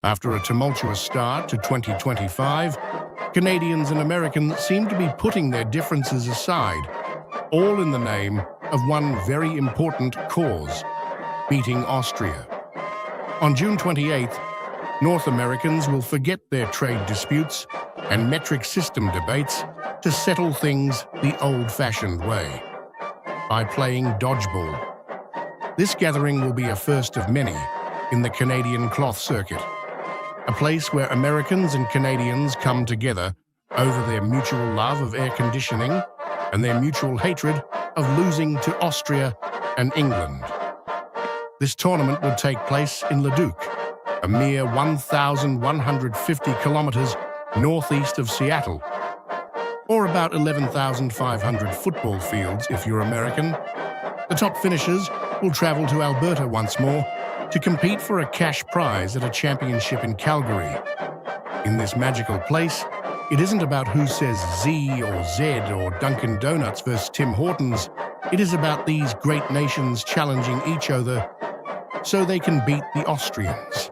After a tumultuous start to 2025, Canadians and Americans seem to be putting their differences aside, all in the name of one very important cause: beating Austria. On June 28th, North Americans will forget their trade disputes and metric system debates to settle things the old-fashioned way, by playing dodgeball. This gathering will be a first of many in the Canadian cloth circuit, a place where Americans and Canadians come together over their mutual love of air conditioning and their mutual hatred of losing to Austria and England. This tournament would take place in Leduc, a mere 1,150 kilometers northeast of Seattle, or about 11,500 football fields if you're American. The top finishers will travel to Alberta once more to compete for a cash prize at a championship in Calgary. In this magical place, it isn't about who says Z or Z or Dunkin' Donuts versus Tim Hortons. It is about these great nations challenging each other so they can beat the Austrians.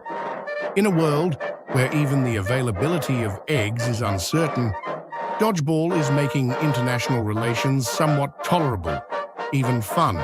In a world where even the availability of eggs is uncertain, dodgeball is making international relations somewhat tolerable, even fun.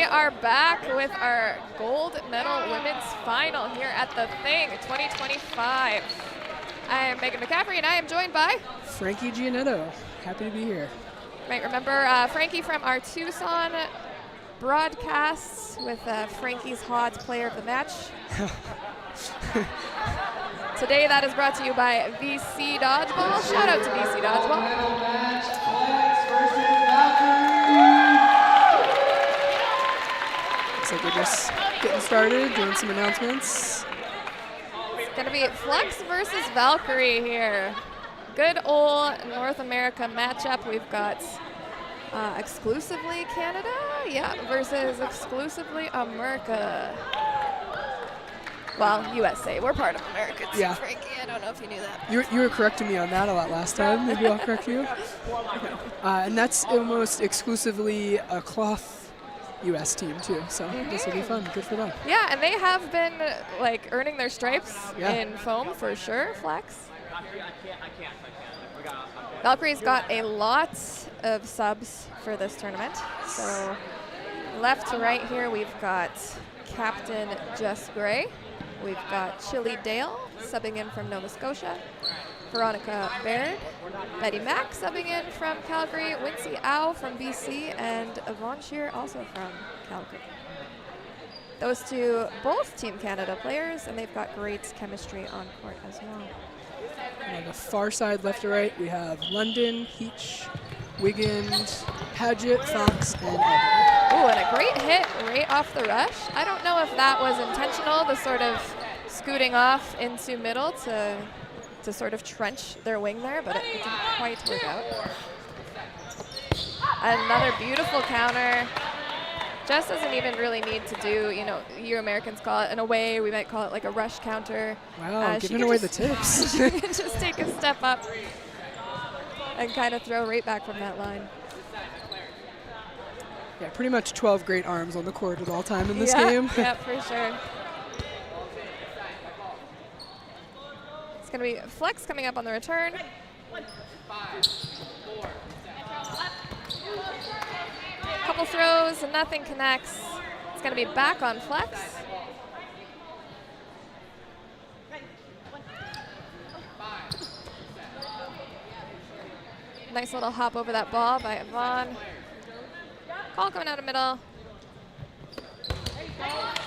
are back with our gold medal women's final here at the Thing 2025. I am Megan McCaffrey, and I am joined by Frankie Giannetto. Happy to be here. Right, remember Frankie from our Tucson broadcasts with Frankie's Hot Player of the Match. Today that is brought to you by VC Dodgeball. Shout out to VC Dodgeball. Looks like we're just getting started, doing some announcements. It's going to be Flex versus Valkyrie here. Good old North America matchup. We've got exclusively Canada, versus exclusively America. Well, USA. We're part of America too, Yeah. Frankie. I don't know if you knew that. You were correcting me on that a lot last time. Maybe I'll correct you. And that's almost exclusively a cloth U.S. team too. So this will be fun. Good for them. Yeah, and they have been like earning their stripes Yeah. in foam for sure, Flex. Valkyrie's got a lot of subs for this tournament. So left to right here, we've got Captain Jess Gray. We've got Chili Dale subbing in from Nova Scotia. Veronica Baird. Betty Mack subbing in from Calgary. Wincy Au from BC. And Yvonne Shear also from Calgary. Those two, both Team Canada players, and they've got great chemistry on court as well. And on the far side, left to right, we have London, Heach, Wiggins, Paget, Fox, and Edward. Ooh, and a great hit right off the rush. I don't know if that was intentional, the sort of scooting off into middle to sort of trench their wing there, but it didn't quite work out. Another beautiful counter. Jess doesn't even really need to do, you Americans call it an away, we might call it like a rush counter. Wow, giving away the tips. She can just take a step up and kind of throw right back from that line. Yeah, pretty much 12 great arms on the court at all time in this game. Yeah, for sure. It's going to be Flex coming up on the return. Couple throws and nothing connects. It's going to be back on Flex. Nice little hop over that ball by Yvonne. Call coming out of middle.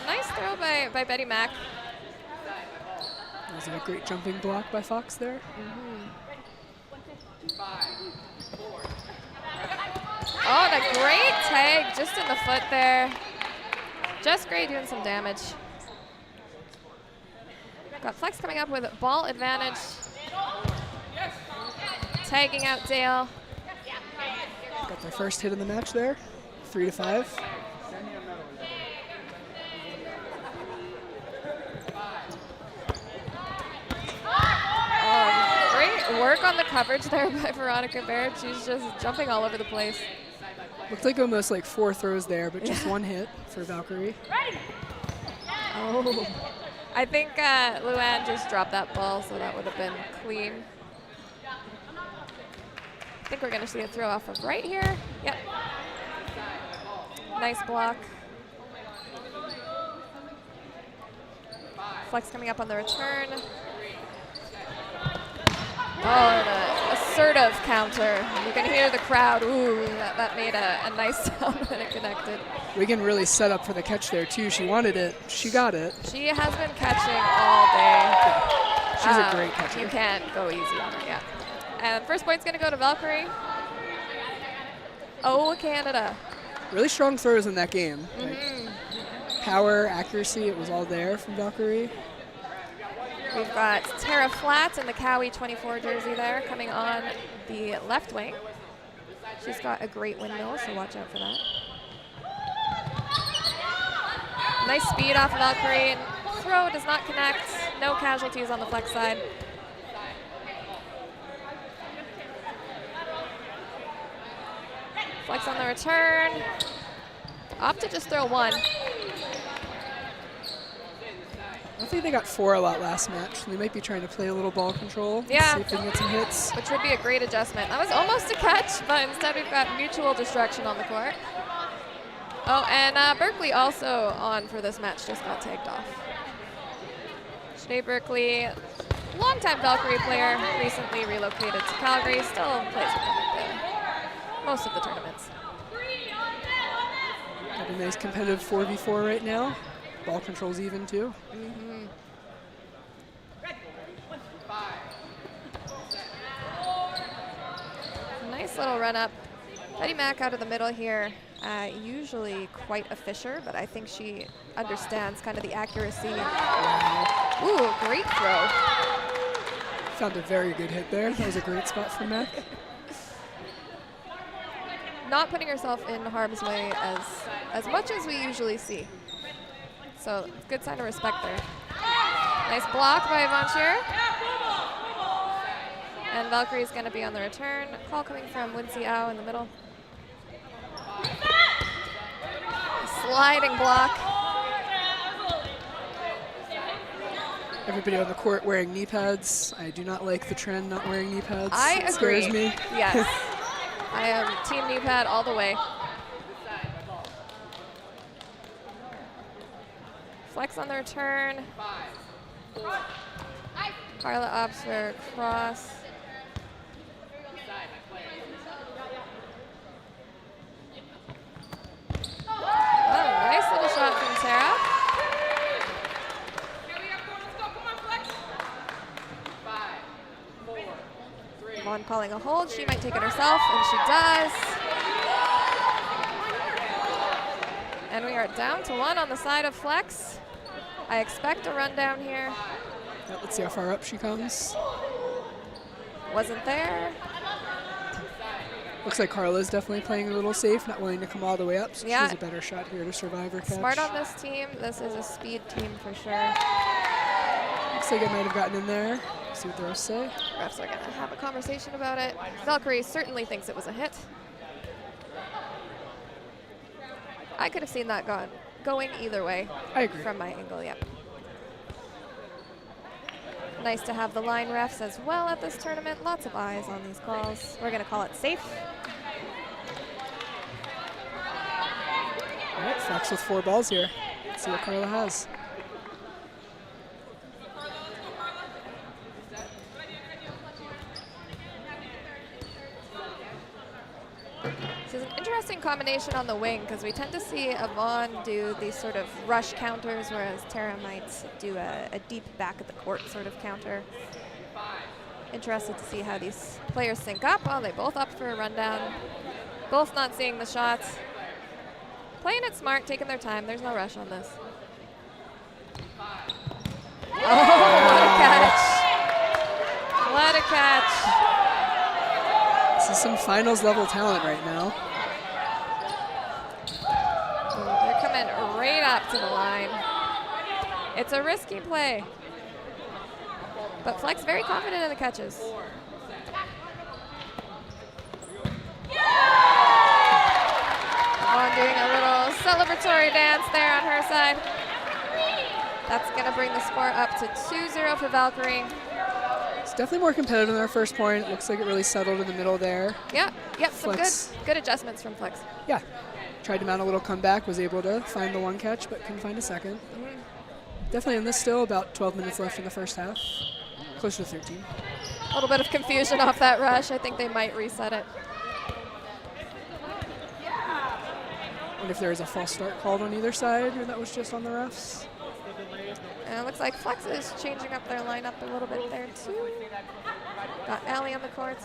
Nice throw by Betty Mack. That was a great jumping block by Fox there. Oh, and a great tag just in the foot there. Jess Gray doing some damage. Got Flex coming up with ball advantage. Tagging out Dale. Got their first hit in the match there, 3-5. Great work on the coverage there by Veronica Baird. She's just jumping all over the place. Looked like almost like 4 throws there, but just one hit for Valkyrie. Oh, I think Luann just dropped that ball, so that would have been clean. I think we're going to see a throw off of right here. Yep. Nice block. Flex coming up on the return. Oh, and an assertive counter. You can hear the crowd. Ooh, that made a nice sound when it connected. Wigan really set up for the catch there, too. She wanted it. She got it. She has been catching all day. She's a great catcher. You can't go easy on her, yeah. And first point's going to go to Valkyrie. Oh, Canada. Really strong throws in that game. Like power, accuracy, it was all there from Valkyrie. We've got Tara Flatt in the Cowie 24 jersey there coming on the left wing. She's got a great windmill, so watch out for that. Nice speed off of Valkyrie. Throw does not connect. No casualties on the Flex side. Flex on the return. Opt to just throw one. I think they got 4 a lot last match. They might be trying to play a little ball control. Yeah. See if they can get some hits. Which would be a great adjustment. That was almost a catch, but instead we've got mutual destruction on the court. Oh, and Berkeley also on for this match, just got tagged off. Sinead Berkeley, longtime Valkyrie player, recently relocated to Calgary, still plays with them at most of the tournaments. Have a nice competitive 4v4 right now. Ball control's even too. Mm-hmm. Nice little run up. Betty Mack out of the middle here. Usually quite a fisher, but I think she understands kind of the accuracy. Ooh, great throw. Found a very good hit there. That was a great spot from Mack. Not putting herself in harm's way as much as we usually see. So good sign of respect there. Nice block by Von Scheer. And Valkyrie's going to be on the return. Call coming from Wincy Au in the middle. Sliding block. Everybody on the court wearing knee pads. I do not like the trend not wearing knee pads. I It agree. scares me. Yes. I am team knee pad all the way. Flex on the return. Carla opts for cross. Oh, nice little shot from Sarah. Vaughn calling a hold. She might take it herself, and she does. And we are down to 1 on the side of Flex. I expect a run down here. Yeah, let's see how far up she comes. Wasn't there. Looks like Carla's definitely playing a little safe, not willing to come all the way up, so Yeah. she has a better shot here to survive her catch. Smart on this team. This is a speed team for sure. Looks like it might have gotten in there. See what the refs say. Refs are going to have a conversation about it. Valkyrie certainly thinks it was a hit. I could have seen that going either way. I agree. From my angle, yep. Nice to have the line refs as well at this tournament. Lots of eyes on these calls. We're going to call it safe. All right, Flex with 4 balls here. Let's see what Carla has. This is an interesting combination on the wing because we tend to see Yvonne do these sort of rush counters, whereas Tara might do a deep back at the court sort of counter. Interested to see how these players sync up. Oh, they both up for a rundown. Both not seeing the shots. Playing it smart, taking their time. There's no rush on this. Oh, what a catch. What a catch. This is some finals level talent right now. They're coming right up to the line. It's a risky play. But Flex very confident in the catches. Vaughn doing a little celebratory dance there on her side. That's going to bring the score up to 2-0 for Valkyrie. It's definitely more competitive than our first point. It looks like it really settled in the middle there. Yep, some Flex. good adjustments from Flex. Yeah. Tried to mount a little comeback, was able to find the 1 catch, but couldn't find a second. Definitely in this still, about 12 minutes left in the first half. Closer to 13. A little bit of confusion off that rush. I think they might reset it. Wonder if there was a false start called on either side, or that was just on the refs. And it looks like Flex is changing up their lineup a little bit there too. Got Allie on the courts.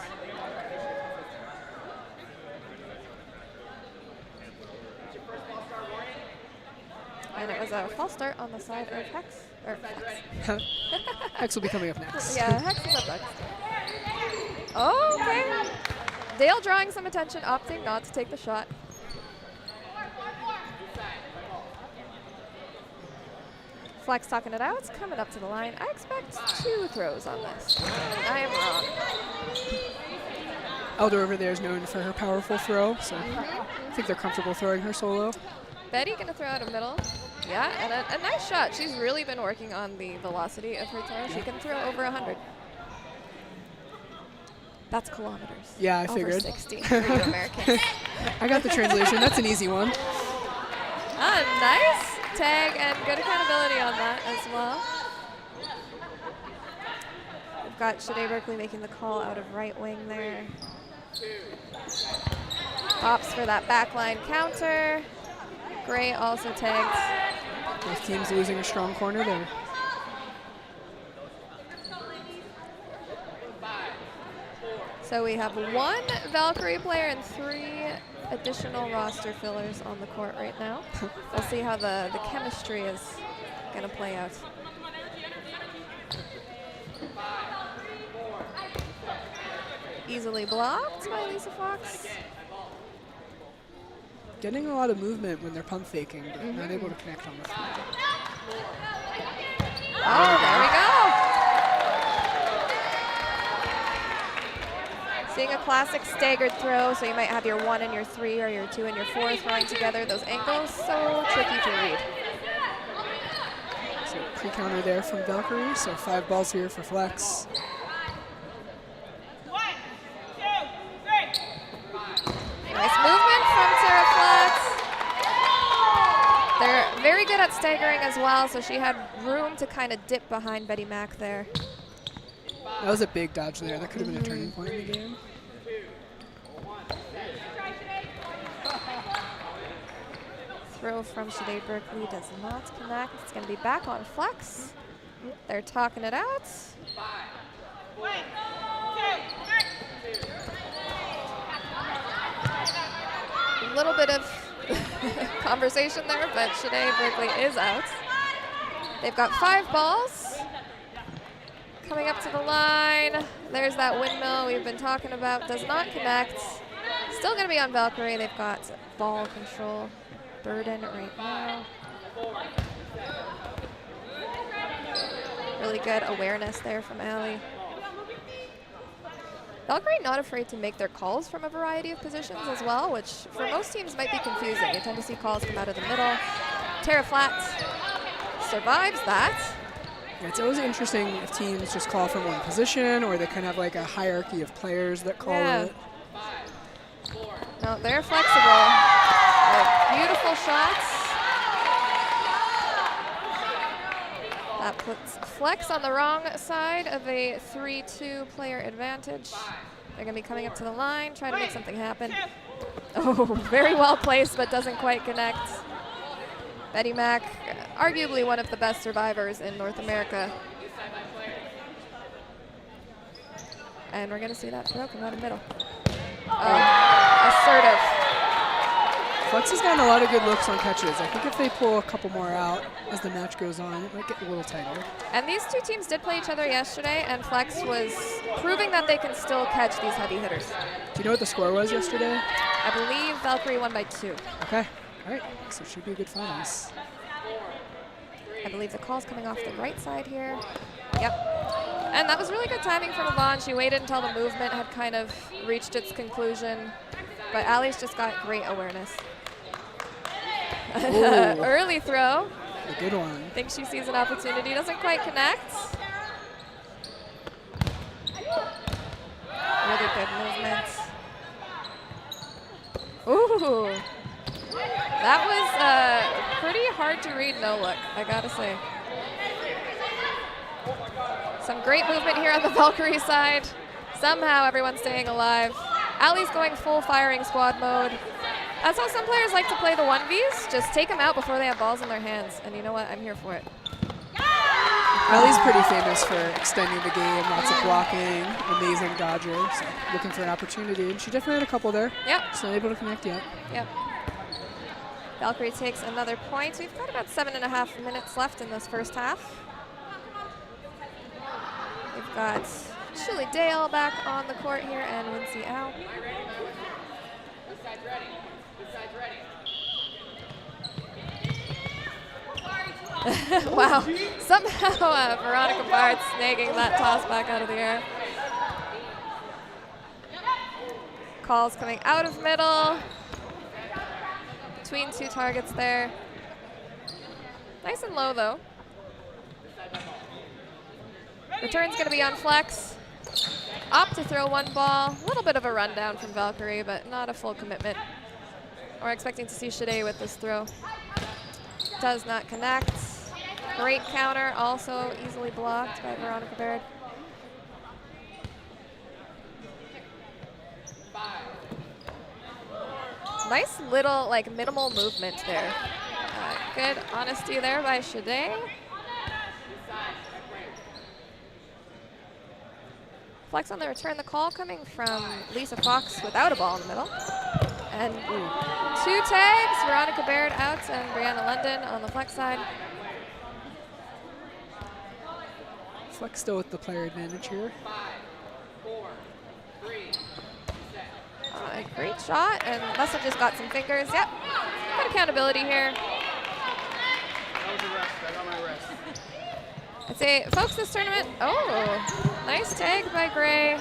And it was a false start on the side of Hex. Or Hex. Hex will be coming up next. Yeah, Hex is up next. Oh, okay. Dale drawing some attention, opting not to take the shot. Flex talking it out. It's coming up to the line. I expect 2 throws on this. I am wrong. Elder over there is known for her powerful throw, so I think they're comfortable throwing her solo. Betty going to throw out a middle. Yeah, and a nice shot. She's really been working on the velocity of her throw. She can throw over 100. That's kilometers. Yeah, I over figured. 60 for you Americans. I got the translation. That's an easy one. Nice tag and good accountability on that as well. We've got Shade Berkeley making the call out of right wing there. Opts for that backline counter. Gray also tagged. Both teams losing a strong corner there. So we have 1 Valkyrie player and 3 additional roster fillers on the court right now. We'll see how the chemistry is going to play out. Easily blocked by Lisa Fox. Getting a lot of movement when they're pump faking, but not able to connect on the floor. Oh, there we go. Seeing a classic staggered throw, so you might have your 1 and your 3 or your 2 and your 4 throwing together. Those angles, so tricky to read. So pre-counter there from Valkyrie, so 5 balls here for Flex. Nice movement from Tara Flex. They're very good at staggering as well, so she had room to kind of dip behind Betty Mack there. That was a big dodge there. That could have been a turning point in the game. Throw from Shade Berkeley does not connect. It's going to be back on Flex. They're talking it out. A little bit of conversation there, but Shade Berkeley is out. They've got 5 balls. Coming up to the line. There's that windmill we've been talking about. Does not connect. Still going to be on Valkyrie. They've got ball control burden right now. Really good awareness there from Allie. Valkyrie not afraid to make their calls from a variety of positions as well, which for most teams might be confusing. You tend to see calls come out of the middle. Tara Flat survives that. It's always interesting if teams just call from one position or they kind of have like a hierarchy of players that call it. No, they're flexible. Beautiful shots. That puts Flex on the wrong side of a 3-2 player advantage. They're going to be coming up to the line, trying to make something happen. Oh, very well placed, but doesn't quite connect. Betty Mack, arguably one of the best survivors in North America. And we're going to see that throw come out of the middle. Assertive. Flex has gotten a lot of good looks on catches. I think if they pull a couple more out as the match goes on, it might get a little tighter. And these two teams did play each other yesterday, and Flex was proving that they can still catch these heavy hitters. Do you know what the score was yesterday? I believe Valkyrie won by 2. Okay. All right. So it should be a good finals. I believe the call's coming off the right side here. Yep. And that was really good timing from Yvonne. She waited until the movement had kind of reached its conclusion. But Allie's just got great awareness. Early throw. A good one. Thinks she sees an opportunity. Doesn't quite connect. Really good movement. Ooh. That was pretty hard to read no look, I gotta say. Some great movement here on the Valkyrie side. Somehow everyone's staying alive. Allie's going full firing squad mode. That's how some players like to play the 1Vs. Just take them out before they have balls in their hands. And you know what? I'm here for it. Allie's pretty famous for extending the game, lots of blocking, amazing dodger. So looking for an opportunity. And she definitely had a couple there. Yep. Just not able to connect yet. Yep. Valkyrie takes another point. We've got about 7.5 minutes left in this first half. We've got Chili Dale back on the court here and Wincy Ow. Wow, somehow Veronica Bard snagging that toss back out of the air. Calls coming out of middle. Between 2 targets there. Nice and low though. Return's going to be on Flex. Opt to throw 1 ball. A little bit of a rundown from Valkyrie, but not a full commitment. We're expecting to see Shade with this throw. does not connect. Great counter, also easily blocked by Veronica Baird. Nice little, like, minimal movement there. Good honesty there by Shade. Flex on the return. The call coming from Lisa Fox without a ball in the middle. And 2 tags, Veronica Baird out and Brianna London on the Flex side. Flex still with the player advantage here. Great shot, and Lessa just got some fingers. Yep, good accountability here. I'd say, folks, this tournament, nice tag by Gray,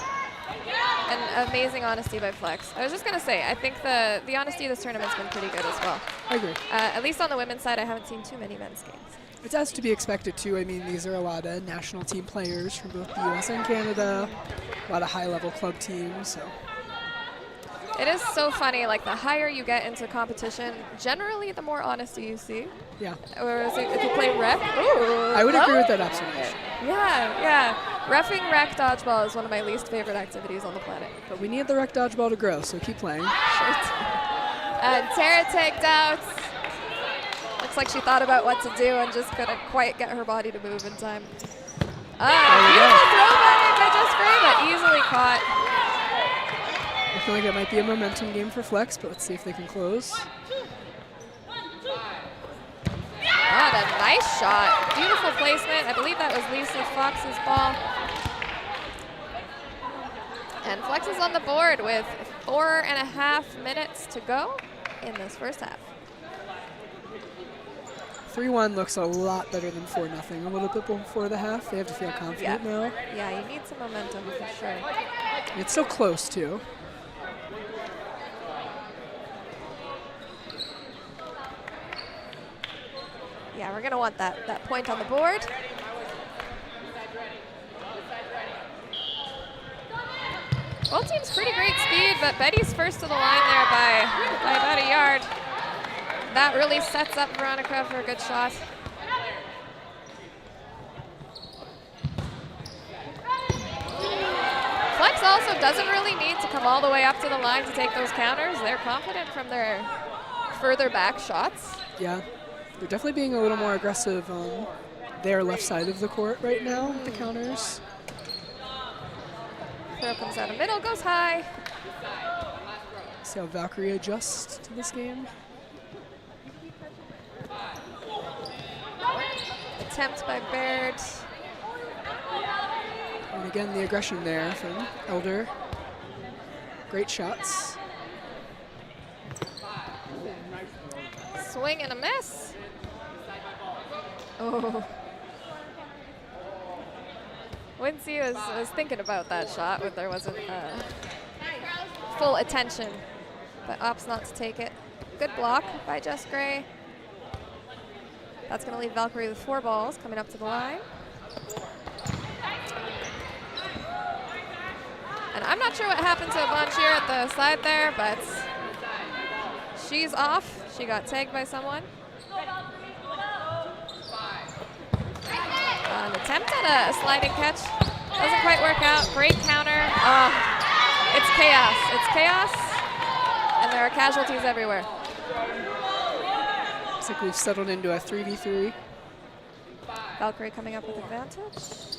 and amazing honesty by Flex. I was just going to say, I think the honesty of this tournament's been pretty good as well. I agree. At least on the women's side, I haven't seen too many men's games. It's as to be expected, too. I mean, these are a lot of national team players from both the U.S. and Canada, a lot of high-level club teams, so. It is so funny, like the higher you get into competition, generally the more honesty you see. Yeah. Whereas if you play rec, ooh, I would agree with that observation. Yeah. Reffing rec dodgeball is one of my least favorite activities on the planet. But we need the rec dodgeball to grow, so keep playing. And Tara tagged out. Looks like she thought about what to do and just couldn't quite get her body to move in time. Beautiful throw by Just Gray, but easily caught. I feel like it might be a momentum game for Flex, but let's see if they can close. What a nice shot. Beautiful placement. I believe that was Lisa Fox's ball. And Flex is on the board with 4.5 minutes to go in this first half. 3-1 looks a lot better than 4-0. A little bit before the half. They have to feel confident now. Yeah, you need some momentum for sure. It's so close, too. Yeah, we're going to want that point on the board. Both teams pretty great speed, but Betty's first to the line there by about a yard. That really sets up Veronica for a good shot. Flex also doesn't really need to come all the way up to the line to take those counters. They're confident from their further back shots. Yeah, they're definitely being a little more aggressive on their left side of the court right now with the counters. Throw comes out of middle, goes high. See how Valkyrie adjusts to this game. Attempt by Baird. And again, the aggression there from Elder. Great shots. Swing and a miss. Oh. Wincy was thinking about that shot, but there wasn't full attention. But opts not to take it. Good block by Jess Gray. That's going to leave Valkyrie with 4 balls coming up to the line. And I'm not sure what happened to Blanchier at the side there, but she's off. She got tagged by someone. An attempt at a sliding catch. Doesn't quite work out. Great counter. It's chaos. It's chaos. And there are casualties everywhere. Looks like we've settled into a 3v3. Valkyrie coming up with advantage.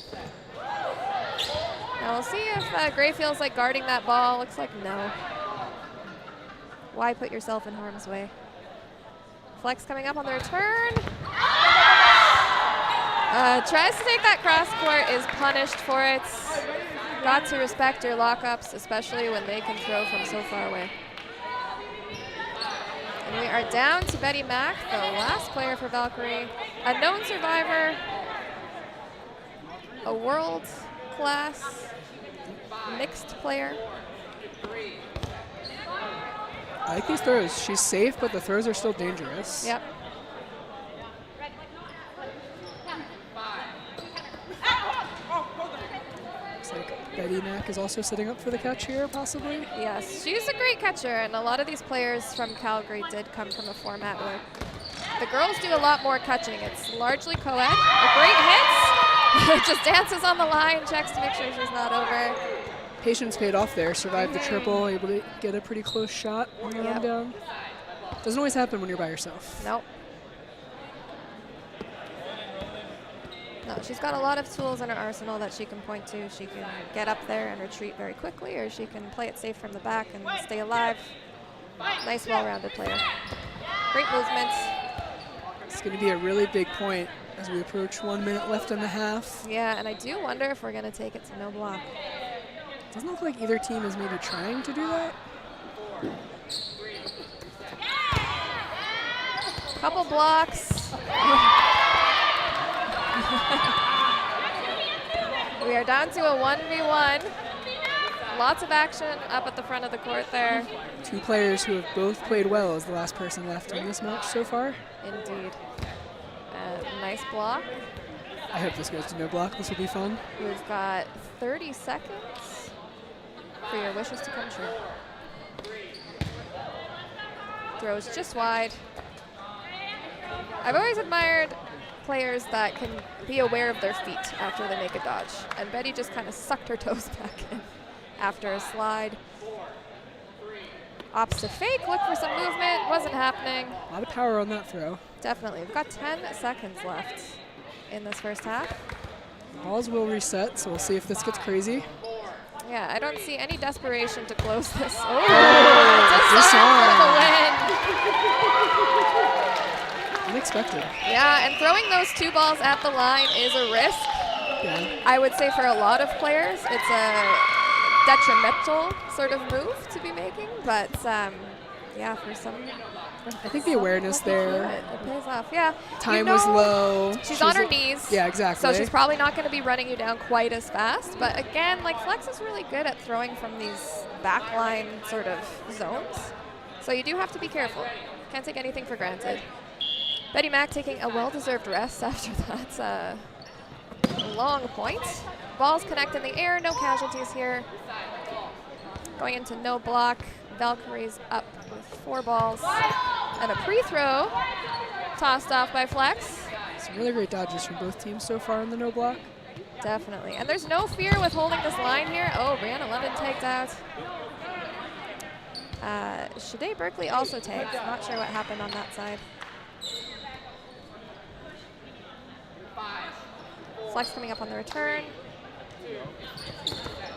Now we'll see if Gray feels like guarding that ball. Looks like no. Why put yourself in harm's way? Flex coming up on the return. Tries to take that cross court, is punished for it. Got to respect your lockups, especially when they can throw from so far away. And we are down to Betty Mack, the last player for Valkyrie. A known survivor, a world-class mixed player. I like these throws. She's safe, but the throws are still dangerous. Yep. Looks like Betty Mack is also sitting up for the catch here, possibly. Yes, she's a great catcher, and a lot of these players from Calgary did come from a format where the girls do a lot more catching. It's largely co-ed. A great hits. Just dances on the line, checks to make sure she's not over. Patience paid off there. Survived the triple, able to get a pretty close shot on the run down. Doesn't always happen when you're by yourself. Nope. No, she's got a lot of tools in her arsenal that she can point to. She can get up there and retreat very quickly, or she can play it safe from the back and stay alive. Nice, well-rounded player. Great movements. It's going to be a really big point as we approach 1 minute left in the half. Yeah, and I do wonder if we're going to take it to no block. Doesn't look like either team is maybe trying to do that. Couple blocks. We are down to a 1v1. Lots of action up at the front of the court there. Two players who have both played well as the last person left in this match so far. Indeed. Nice block. I hope this goes to no block. This will be fun. We've got 30 seconds for your wishes to come true. Throws just wide. I've always admired players that can be aware of their feet after they make a dodge. And Betty just kind of sucked her toes back in after a slide. Opts to fake, look for some movement, wasn't happening. A lot of power on that throw. Definitely. We've got 10 seconds left in this first half. Balls will reset, so we'll see if this gets crazy. Yeah, I don't see any desperation to close this. Oh, disarm for the win. Unexpected. Yeah, and throwing those two balls at the line is a risk. Yeah. I would say for a lot of players, it's a detrimental sort of move to be making, but yeah, for some. I think the awareness there. It pays off, yeah. Time was low. She's on her knees. Yeah, exactly. So she's probably not going to be running you down quite as fast. But again, like Flex is really good at throwing from these backline sort of zones. So you do have to be careful. Can't take anything for granted. Betty Mack taking a well-deserved rest after that long point. Balls connect in the air, no casualties here. Going into no block. Valkyrie's up with 4 balls. And a pre-throw tossed off by Flex. Some really great dodges from both teams so far in the no block. Definitely. And there's no fear with holding this line here. Oh, Brianna London tagged out. Shade Berkeley also tagged. Not sure what happened on that side. Flex coming up on the return.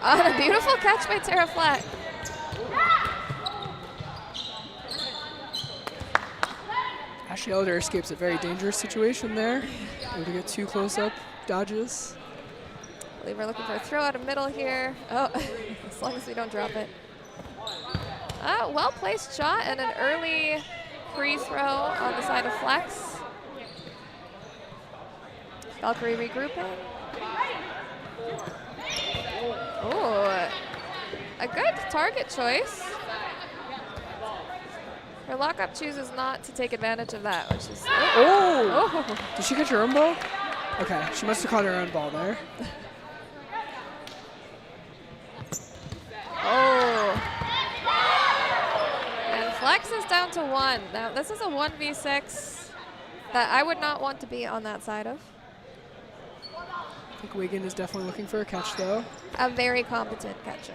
Oh, and a beautiful catch by Tara Flatt. Ashley Elder escapes a very dangerous situation there. Able to get 2 close-up dodges. I believe we're looking for a throw out of middle here. Oh, as long as we don't drop it. Well-placed shot and an early free throw on the side of Flex. Valkyrie regrouping. Oh, a good target choice. Her lockup chooses not to take advantage of that, which is. Oh! Did she catch her own ball? Okay, she must have caught her own ball there. Oh. And Flex is down to 1. Now, this is a 1v6 that I would not want to be on that side of. I think Wigan is definitely looking for a catch, though. A very competent catcher.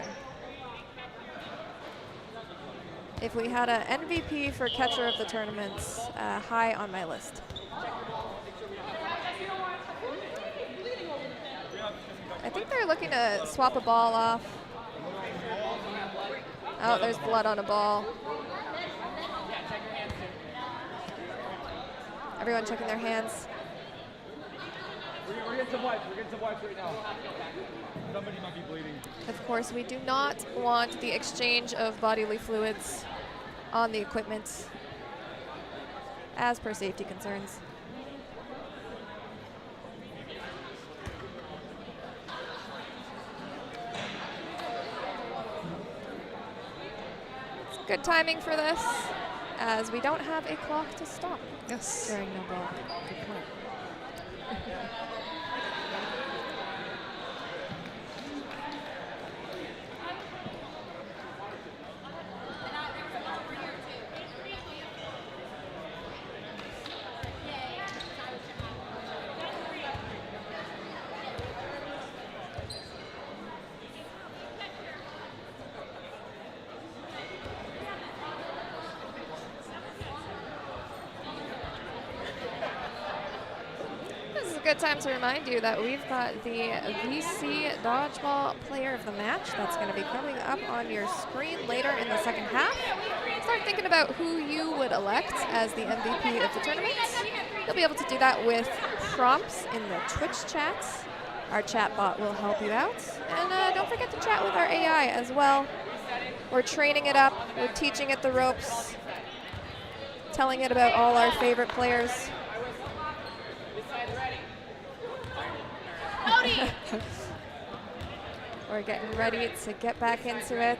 If we had an MVP for catcher of the tournaments, high on my list. I think they're looking to swap a ball off. Oh, there's blood on a ball. Everyone checking their hands. We're getting some wipes. We're getting some wipes right now. Somebody might be bleeding. Of course, we do not want the exchange of bodily fluids on the equipment, as per safety concerns. It's good timing for this, as we don't have a clock to stop. Yes. During no ball. Good point. good time to remind you that we've got the VC Dodgeball Player of the Match. That's going to be coming up on your screen later in the second half. Start thinking about who you would elect as the MVP of the tournament. You'll be able to do that with prompts in the Twitch chats. Our chat bot will help you out. And don't forget to chat with our AI as well. We're training it up. We're teaching it the ropes. Telling it about all our favorite players. We're getting ready to get back into it.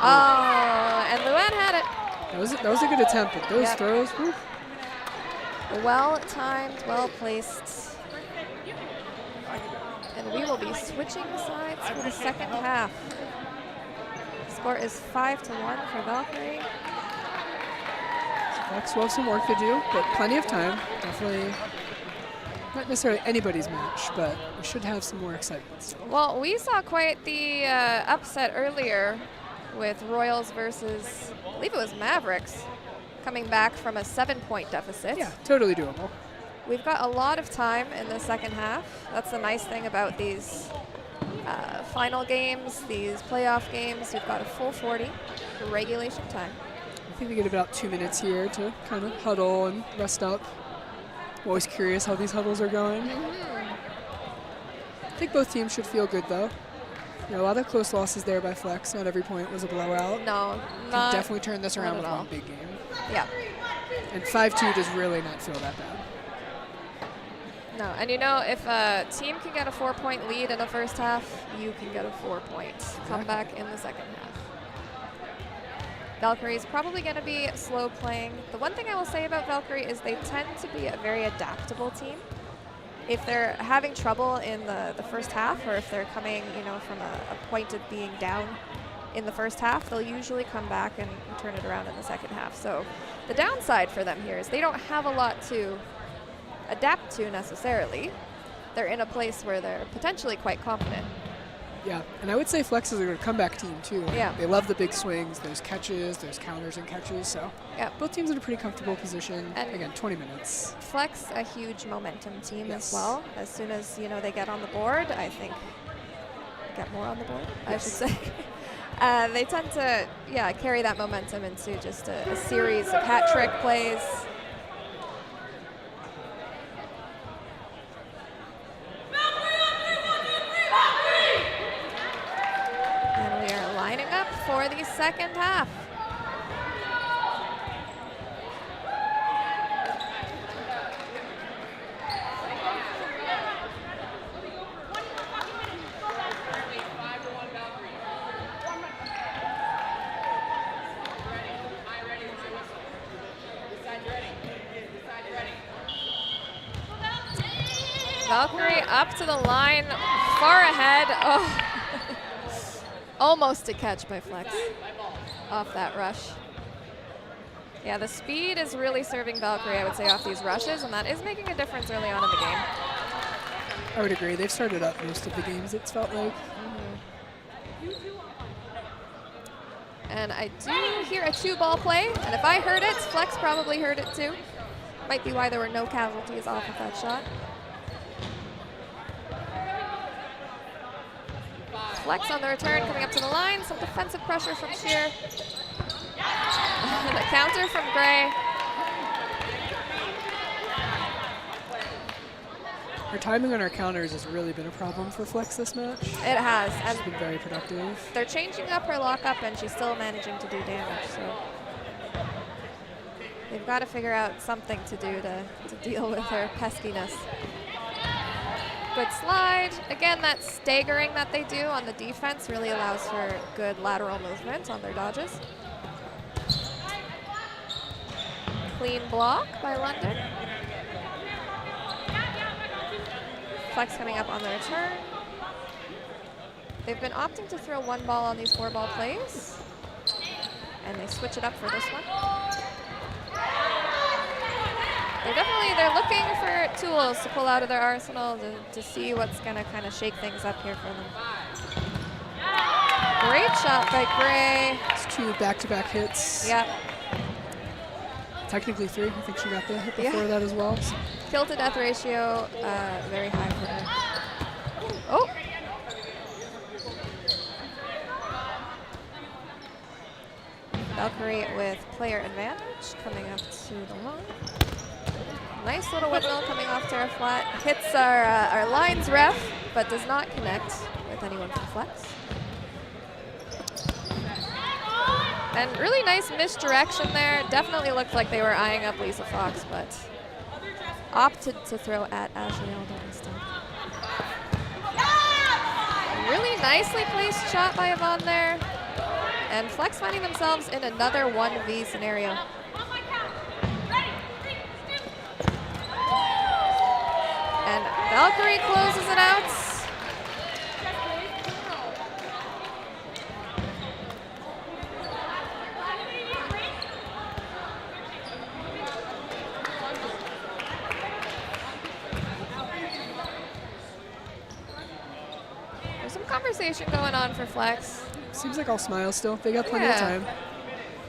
Oh, and Luann had it. That was a good attempt, but those throws, whew. Well timed, well placed. And we will be switching sides for the second half. Score is 5-1 for Valkyrie. Flex will have some work to do, but plenty of time. Definitely not necessarily anybody's match, but we should have some more excitement still. Well, we saw quite the upset earlier with Royals versus, I believe it was Mavericks, coming back from a 7-point deficit. Yeah, totally doable. We've got a lot of time in the second half. That's the nice thing about these final games, these playoff games. We've got a full 40 for regulation time. I think we get about 2 minutes here to kind of huddle and rest up. I'm always curious how these huddles are going. I think both teams should feel good, though. You know, a lot of close losses there by Flex. Not every point was a blowout. No, can definitely turn this around with one big game. Yeah. And 5-2 does really not feel that bad. No, and you know, if a team can get a 4-point lead in the first half, you can get a 4-point comeback in the second half. Valkyrie is probably going to be slow playing. The one thing I will say about Valkyrie is they tend to be a very adaptable team. If they're having trouble in the first half, or if they're coming, you know, from a point of being down in the first half, they'll usually come back and turn it around in the second half. So the downside for them here is they don't have a lot to adapt to necessarily. They're in a place where they're potentially quite confident. Yeah, and I would say Flex is a good comeback team too. Yeah. They love the big swings, there's catches, there's counters and catches, so yeah, both teams in a pretty comfortable position. And again, 20 minutes. Flex, a huge momentum team as well. As soon as, you know, they get on the board, I think, get more on the board, I should say. They tend to, carry that momentum into just a series of hat trick plays. And we are lining up for the second half. Valkyrie up to the line, far ahead. Oh, almost a catch by Flex off that rush. Yeah, the speed is really serving Valkyrie, I would say, off these rushes, and that is making a difference early on in the game. I would agree. They've started up most of the games, it's felt like. And I do hear a 2-ball play, and if I heard it, Flex probably heard it too. Might be why there were no casualties off of that shot. Flex on the return, coming up to the line. Some defensive pressure from Shear. The counter from Gray. Our timing on our counters has really been a problem for Flex this match. It has. And she's been very productive. They're changing up her lockup, and she's still managing to do damage. So they've got to figure out something to do to deal with her peskiness. Good slide. Again, that staggering that they do on the defense really allows for good lateral movement on their dodges. Clean block by London. Flex coming up on the return. They've been opting to throw 1 ball on these 4-ball plays, and they switch it up for this one. They're looking for tools to pull out of their arsenal to see what's going to kind of shake things up here for them. Great shot by Gray. It's 2 back-to-back hits. Yep. technically 3. I think she got the hit Yeah. before that as well. So. Kill to death ratio, very high for her. Oh! Valkyrie with player advantage coming up to the line. Nice little windmill coming off Terra flat. Hits our lines ref, but does not connect with anyone from flex. And really nice misdirection there. Definitely looked like they were eyeing up Lisa Fox, but opted to throw at Ashley Elder instead. Really nicely placed shot by Yvonne there. And Flex finding themselves in another 1v scenario. And Valkyrie closes it out. There's some conversation going on for Flex. Seems like all smiles still. They got plenty of time.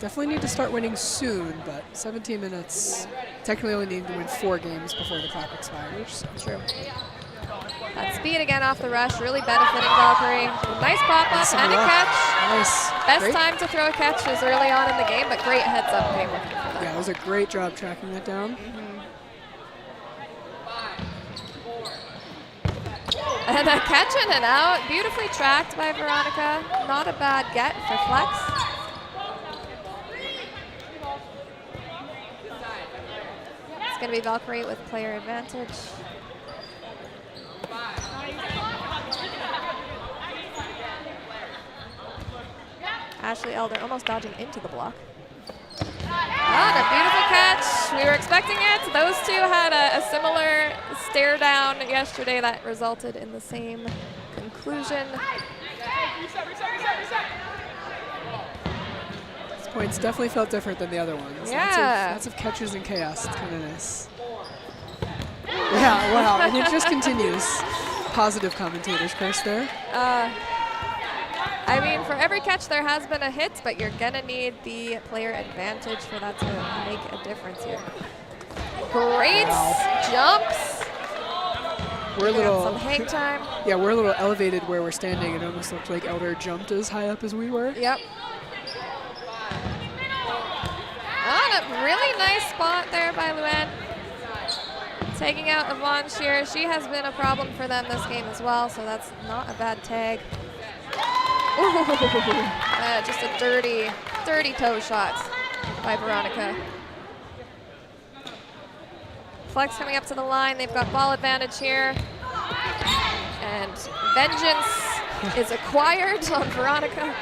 Definitely need to start winning soon, but 17 minutes. Technically only need to win 4 games before the clock expires. So. True. That speed again off the rush, really benefiting Valkyrie. Nice pop-up and a catch. Nice. Best Great. time to throw a catch is early on in the game, but great heads-up game looking for that. Yeah, it was a great job tracking that down. And a catch in and out, beautifully tracked by Veronica. Not a bad get for Flex. It's going to be Valkyrie with player advantage. Ashley Elder almost dodging into the block. And a beautiful catch. We were expecting it. Those two had a similar stare down yesterday that resulted in the same conclusion. These points definitely felt different than the other ones. Yeah. Lots of catches and chaos. It's kind of nice. Yeah, wow. And it just continues. Positive commentator's curse there. I mean, for every catch there has been a hit, but you're gonna need the player advantage for that to make a difference here. Great jumps. We're a little some hang time. Yeah, we're a little elevated where we're standing. It almost looked like Elder jumped as high up as we were. Yep. On a really nice spot there by Luann. Taking out Yvonne Shear. She has been a problem for them this game as well, so that's not a bad tag. Ooh, just a dirty, dirty toe shot by Veronica. Flex coming up to the line. They've got ball advantage here. And vengeance is acquired on Veronica.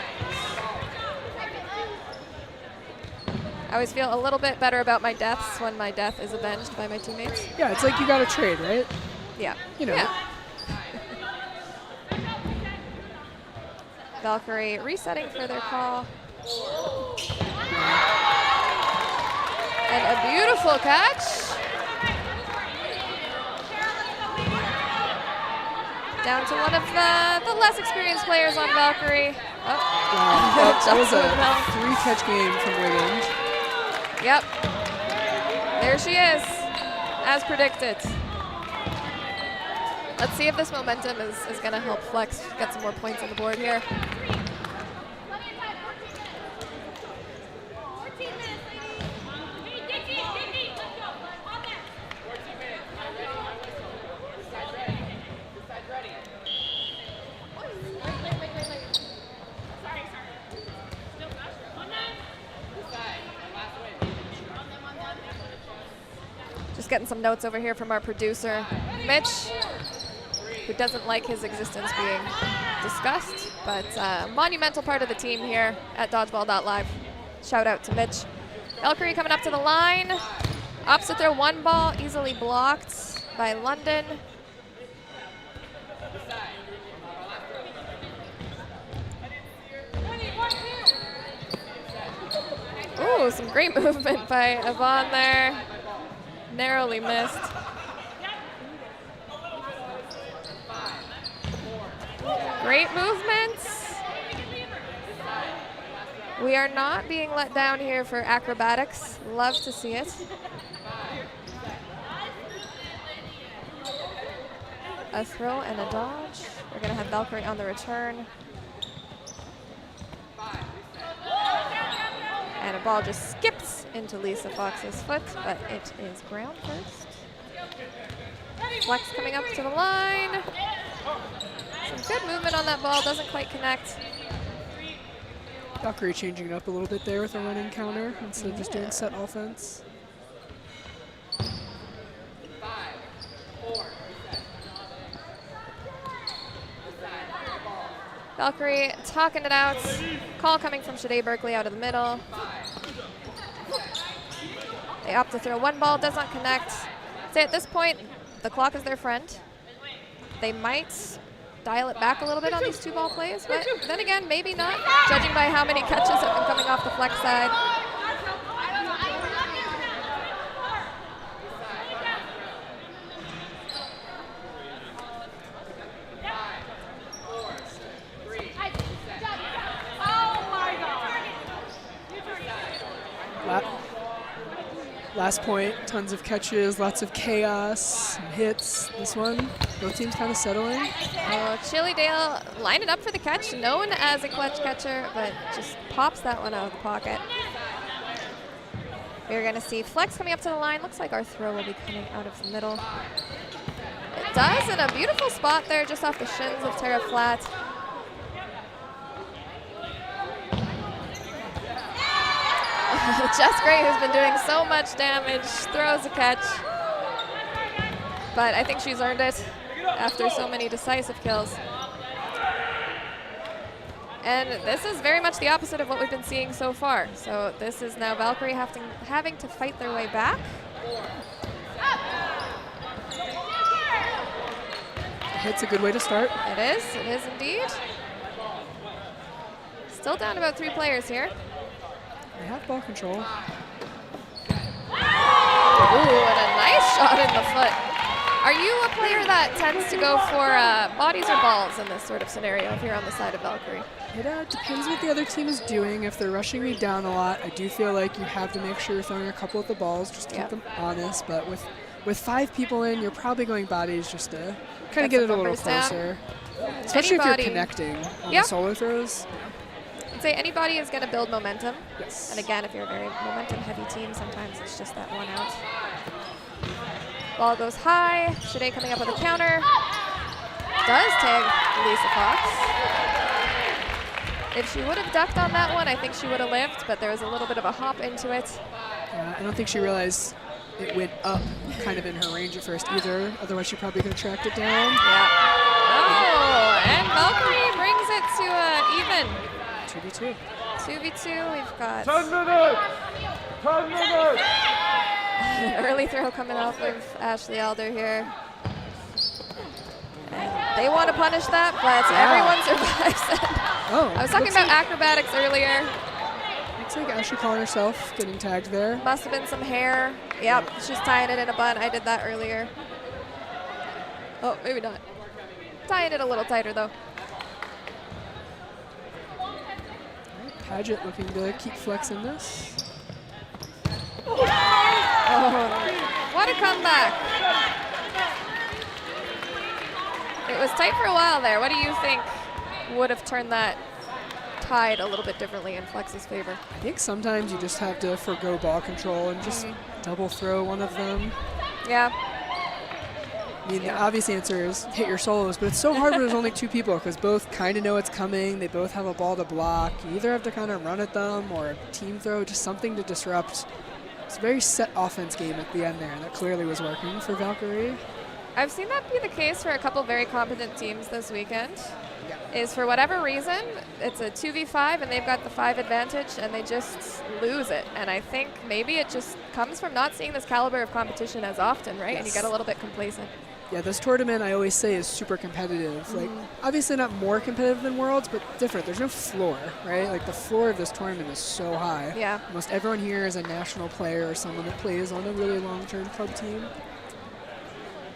I always feel a little bit better about my deaths when my death is avenged by my teammates. Yeah, it's like you got to trade, right? Yeah. You know. Yeah. Valkyrie resetting for their call. And a beautiful catch. Down to one of the less experienced players on Valkyrie. Oh. Wow. That was a 3-catch game from Wiggins. Yep. There she is, as predicted. Let's see if this momentum is going to help Flex get some more points on the board here. Just getting some notes over here from our producer, Mitch, who doesn't like his existence being discussed, but monumental part of the team here at Dodgeball.live. Shout out to Mitch. Valkyrie coming up to the line. Opts to throw one ball, easily blocked by London. Ooh, some great movement by Yvonne there. Narrowly missed. Great movements. We are not being let down here for acrobatics. Love to see it. A throw and a dodge. We're going to have Valkyrie on the return. And a ball just skips into Lisa Fox's foot, but it is ground first. Flex coming up to the line. Some good movement on that ball, doesn't quite connect. Valkyrie changing it up a little bit there with a running counter instead of just doing set offense. Valkyrie talking it out. Call coming from Shade Berkeley out of the middle. They opt to throw one ball, does not connect. Say at this point, the clock is their friend. They might dial it back a little bit on these 2-ball plays, but then again, maybe not, judging by how many catches have been coming off the flex side. Last point, tons of catches, lots of chaos, some hits. This one, both teams kind of settling. Oh, Chili Dale lined it up for the catch, known as a clutch catcher, but just pops that one out of the pocket. We're going to see Flex coming up to the line. Looks like our throw will be coming out of the middle. It does, in a beautiful spot there, just off the shins of Tara Flat. Jess Gray, who's been doing so much damage, throws a catch. But I think she's earned it after so many decisive kills. And this is very much the opposite of what we've been seeing so far. So this is now Valkyrie having to fight their way back. Hit's a good way to start. It is indeed. Still down about 3 players here. They have ball control. Ooh, and a nice shot in the foot. Are you a player that tends to go for bodies or balls in this sort of scenario if you're on the side of Valkyrie? It depends what the other team is doing. If they're rushing me down a lot, I do feel like you have to make sure you're throwing a couple of the balls, just to keep them honest. But with 5 people in, you're probably going bodies just to kind of get it a little closer. Especially if you're connecting on the solo throws. I'd say anybody is going to build momentum. Yes. And again, if you're a very momentum-heavy team, sometimes it's just that one out. Ball goes high. Shade coming up with a counter. Does tag Lisa Fox. If she would have ducked on that one, I think she would have lived, but there was a little bit of a hop into it. I don't think she realized it went up kind of in her range at first either. Otherwise, she probably could have tracked it down. Yeah. Oh, and Valkyrie brings it to even. 2v2. 2v2, we've got 10 minutes! 10 minutes! an early throw coming off of Ashley Elder here. And they want to punish that, but everyone survives it. Oh, I was talking about acrobatics earlier. Looks like Ashley calling herself getting tagged there. Must have been some hair. Yep, she's tying it in a bun. I did that earlier. Oh, maybe not. Tying it a little tighter, though. Paget looking to keep flexing this. Oh, what a comeback. It was tight for a while there. What do you think would have turned that tide a little bit differently in Flex's favor? I think sometimes you just have to forgo ball control and just double throw one of them. Yeah. I mean, the obvious answer is hit your solos, but it's so hard when there's only 2 people because both kind of know it's coming. They both have a ball to block. You either have to kind of run at them or a team throw, just something to disrupt. It's a very set offense game at the end there, and that clearly was working for Valkyrie. I've seen that be the case for a couple very competent teams this weekend. Is for whatever reason, it's a 2v5 and they've got the 5 advantage and they just lose it. And I think maybe it just comes from not seeing this caliber of competition as often, right? Yes. And you get a little bit complacent. Yeah, this tournament I always say is super competitive. Like, obviously not more competitive than Worlds, but different. There's no floor, right? Like, the floor of this tournament is so high. Yeah. Almost everyone here is a national player or someone that plays on a really long-term club team.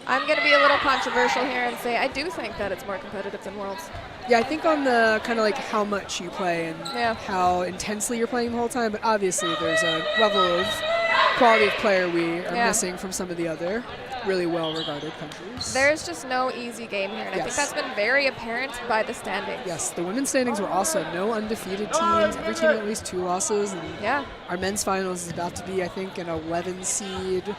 I'm going to be a little controversial here and say I do think that it's more competitive than Worlds. Yeah, I think on the kind of like how much you play and Yeah. how intensely you're playing the whole time, but obviously there's a level of quality of player we are Yeah. missing from some of the other really well-regarded countries. There's just no easy game here, and I think Yes. that's been very apparent by the standings. Yes, the women's standings were also no undefeated teams. Every team had at least 2 losses. And yeah. Our men's finals is about to be, I think, an 11 seed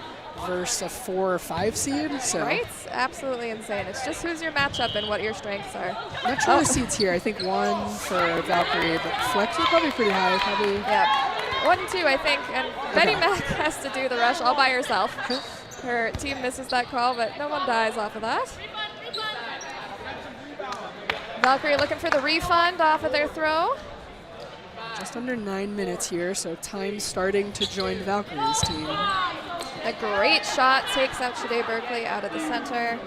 versus a 4 or 5 seed. So Right? Absolutely insane. It's just who's your matchup and what your strengths are. not sure the seeds here. I think 1 for Valkyrie, but Flex is probably pretty high. Probably. Yeah. 1 and 2, I think. And Betty Mack has to do the rush all by herself. Her team misses that call, but no one dies off of that. Valkyrie looking for the refund off of their throw. Just under 9 minutes here, so time starting to join Valkyrie's team. A great shot takes out Shade Berkeley out of the center.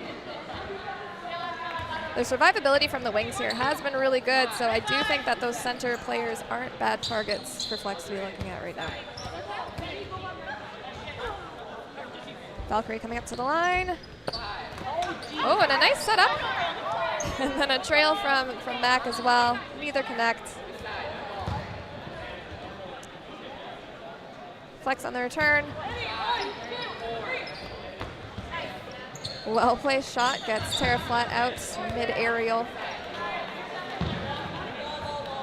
The survivability from the wings here has been really good, so I do think that those center players aren't bad targets for Flex to be looking at right now. Valkyrie coming up to the line. Oh, and a nice setup. And then a trail from Mac as well. Neither connect. Flex on the return. Well-placed shot gets Tara Flat out mid-aerial.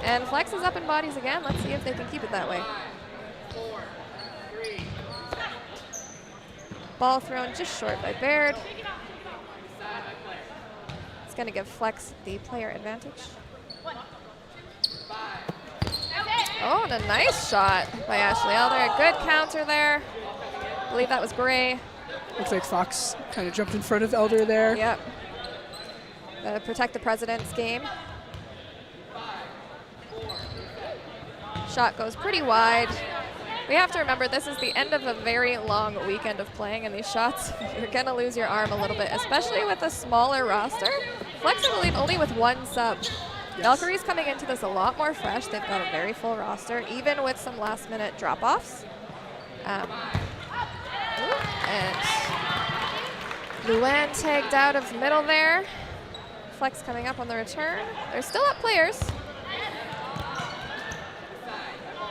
And Flex is up in bodies again. Let's see if they can keep it that way. Ball thrown just short by Baird. It's going to give Flex the player advantage. Oh, and a nice shot by Ashley Elder. A good counter there. I believe that was Gray. Looks like Fox kind of jumped in front of Elder there. Yep. Protect the President's game. Shot goes pretty wide. We have to remember this is the end of a very long weekend of playing, and these shots, you're going to lose your arm a little bit, especially with a smaller roster. Flex, I believe, only with 1 sub. Yes. Valkyrie's coming into this a lot more fresh. They've got a very full roster, even with some last-minute drop-offs. And Luann tagged out of middle there. Flex coming up on the return. They're still up players.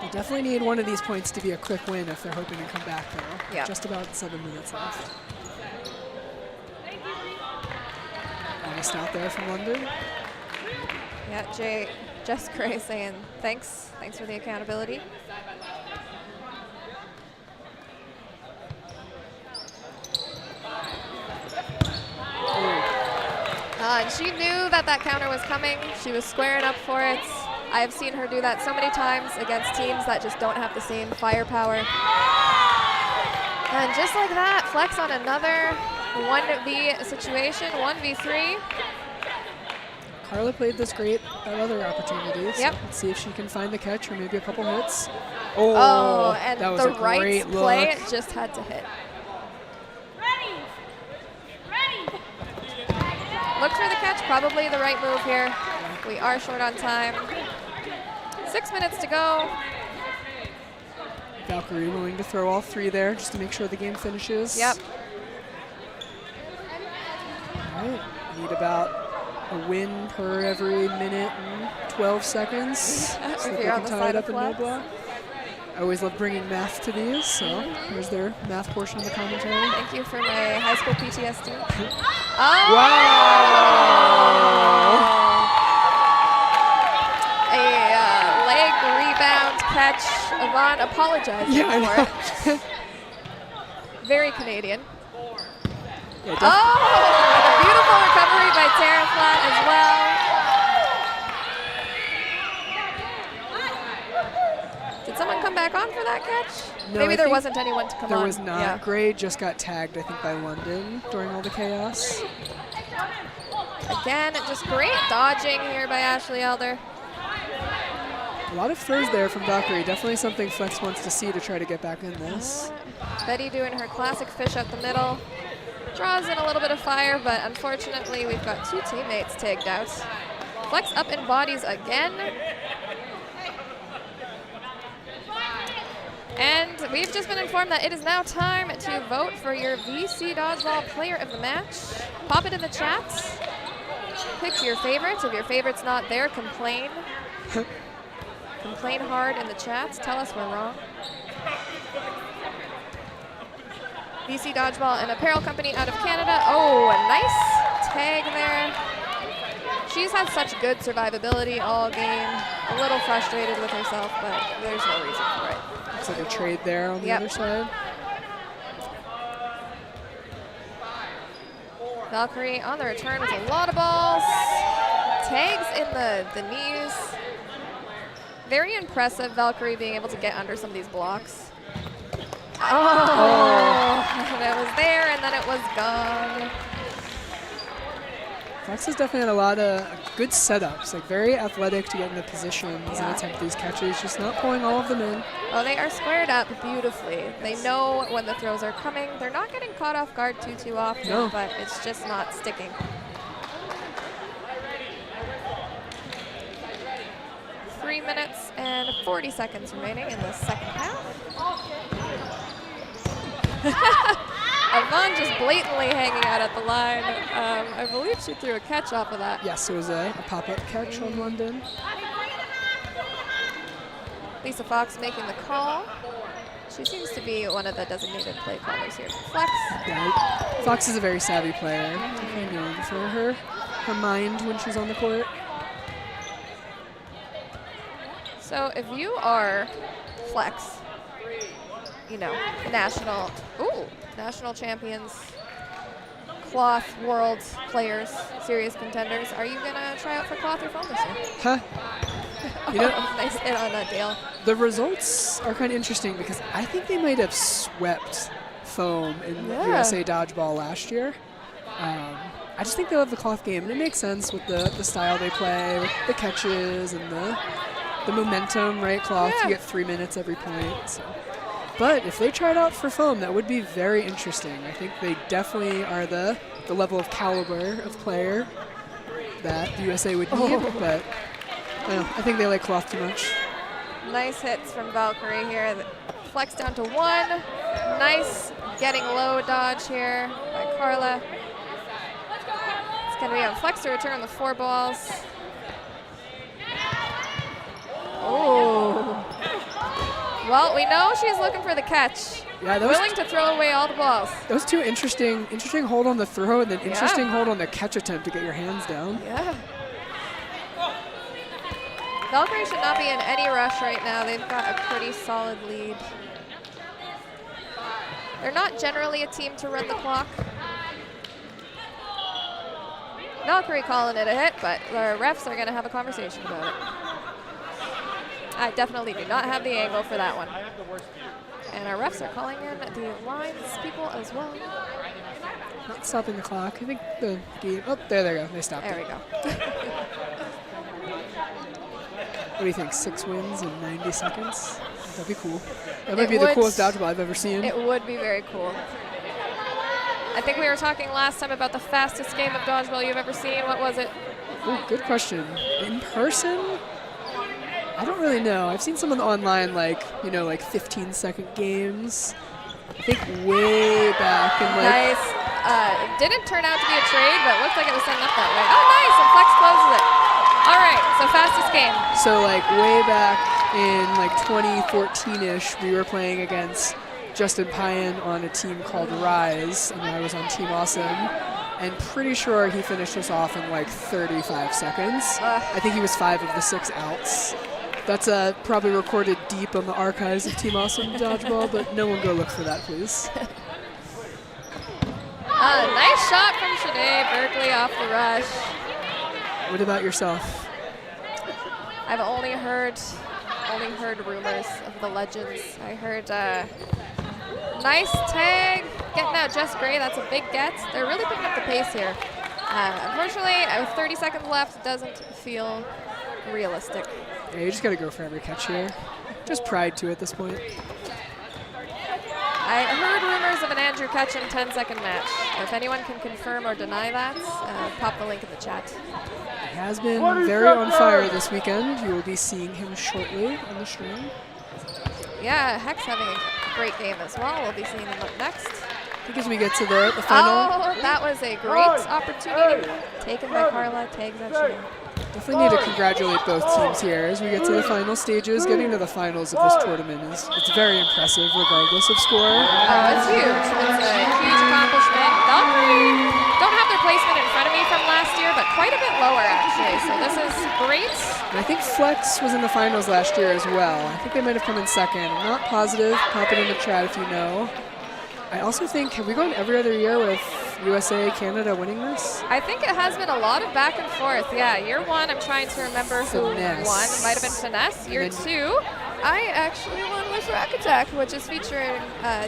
They definitely need one of these points to be a quick win if they're hoping to come back, though. Yeah. Just about 7 minutes left. Nice out there from London. Yeah, Jess Gray saying thanks for the accountability. And she knew that counter was coming. She was squaring up for it. I have seen her do that so many times against teams that just don't have the same firepower. And just like that, Flex on another 1v situation, 1v3. Carla played this great at other opportunities. Yep. Let's see if she can find the catch or maybe a couple hits. Oh, and that was the a right great play look. just had to hit. Look for the catch, probably the right move here. We are short on time. 6 minutes to go. Valkyrie willing to throw all 3 there just to make sure the game finishes. Yep. All right, need about a win per every minute and 12 seconds. So If that they you're on can the tie side it of up in Flex. mid-block. I always love bringing math to these, so here's their math portion of the commentary. Thank you for my high school PTSD. A leg rebound catch. Yvonne apologizing for it. Very Canadian. Yeah, a beautiful recovery by Tara Flat as well. Did someone come back on for that catch? No, Maybe I there think wasn't anyone to come on. There was not. Yeah. Gray just got tagged, I think, by London during all the chaos. Again, just great dodging here by Ashley Elder. A lot of throws there from Valkyrie. Definitely something Flex wants to see to try to get back in this. Betty doing her classic fish up the middle. Draws in a little bit of fire, but unfortunately we've got 2 teammates tagged out. Flex up in bodies again. And we've just been informed that it is now time to vote for your VC Dodgeball Player of the Match. Pop it in the chats. Pick your favorites. If your favorite's not there, complain. Complain hard in the chats. Tell us we're wrong. VC Dodgeball, an apparel company out of Canada. Oh, a nice tag there. She's had such good survivability all game. A little frustrated with herself, but there's no reason for it. Looks like a trade there on the other side. Valkyrie on the return with a lot of balls. Tags in the knees. Very impressive, Valkyrie being able to get under some of these blocks. Oh. And it was there, and then it was gone. Flex has definitely had a lot of good setups, like very athletic to get into positions and attempt these catches, just not pulling all of them in. Oh, they are squared up beautifully. They know when the throws are coming. They're not getting caught off guard too often, but it's just not sticking. Three minutes and 40 seconds remaining in the second half. Yvonne just blatantly hanging out at the line. I believe she threw a catch off of that. Yes, it was a pop-up catch on London. Lisa Fox making the call. She seems to be one of the designated play callers here for Flex. Yeah, Fox is a very savvy player. Definitely known for her mind when she's on the court. So if you are Flex, you know, national champions, cloth world players, serious contenders, are you gonna try out for cloth or foam this year? Huh? You know, nice hit on that, Dale. The results are kind of interesting because I think they might have swept foam in USA Dodgeball last year. I just think they'll have the cloth game, and it makes sense with the style they play, with the catches and the momentum, right? Cloth, you get 3 minutes every point. So. But if they tried out for foam, that would be very interesting. I think they definitely are the level of caliber of player that the USA would need, but I think they like cloth too much. Nice hits from Valkyrie here. Flex down to 1. Nice getting low dodge here by Carla. It's going to be on Flex to return the 4 balls. Oh. Well, we know she's looking for the catch. Yeah, willing to throw away all the balls. Those two interesting hold on the throw and then interesting hold on the catch attempt to get your hands down. Yeah. Valkyrie should not be in any rush right now. They've got a pretty solid lead. They're not generally a team to run the clock. Valkyrie calling it a hit, but the refs are going to have a conversation about it. I definitely do not have the angle for that one. And our refs are calling in the lines people as well. Not stopping the clock. I think the game. Oh, there they go. They stopped. There we go. What do you think? 6 wins in 90 seconds? That'd be cool. That might be the coolest dodgeball I've ever seen. It would be very cool. I think we were talking last time about the fastest game of dodgeball you've ever seen. What was it? Ooh, good question. In person? I don't really know. I've seen some online, like 15-second games. I think way back in like. Nice. Didn't turn out to be a trade, but looked like it was setting up that way. Oh, nice. And Flex closes it. All right. So fastest game. So like way back in like 2014-ish, we were playing against Justin Payan on a team called Rise, and I was on Team Awesome. And pretty sure he finished us off in like 35 seconds. I think he was 5 of the 6 outs. That's probably recorded deep on the archives of Team Awesome Dodgeball, but no one go look for that, please. Nice shot from Shanae Berkeley off the rush. What about yourself? I've only heard rumors of the legends. I heard nice tag, getting out Jess Gray. That's a big get. They're really picking up the pace here. Unfortunately, with 30 seconds left, it doesn't feel realistic. Yeah, you just got to go for every catch here. Just pride to at this point. I heard rumors of an Andrew Ketchum 10-second match. If anyone can confirm or deny that, pop the link in the chat. He has been very on fire this weekend. You will be seeing him shortly on the stream. yeah, Heck's having a great game as well. We'll be seeing them up next. I think as we get to the final. Oh, that was a great opportunity taken by Carla. Tags that shooting. Definitely need to congratulate both teams here as we get to the final stages. Getting to the finals of this tournament it's very impressive regardless of score. Oh, it's huge. It's a huge accomplishment. Valkyrie don't have their placement in front of me from last year, but quite a bit lower actually. So this is great. And I think Flex was in the finals last year as well. I think they might have come in second. I'm not positive. Pop it in the chat if you know. I also think, have we gone every other year with USA, Canada winning this? I think it has been a lot of back and forth. Yeah, year one, I'm trying to remember who won. It might have been Finesse. Year two, I actually won with Rack Attack, which is featuring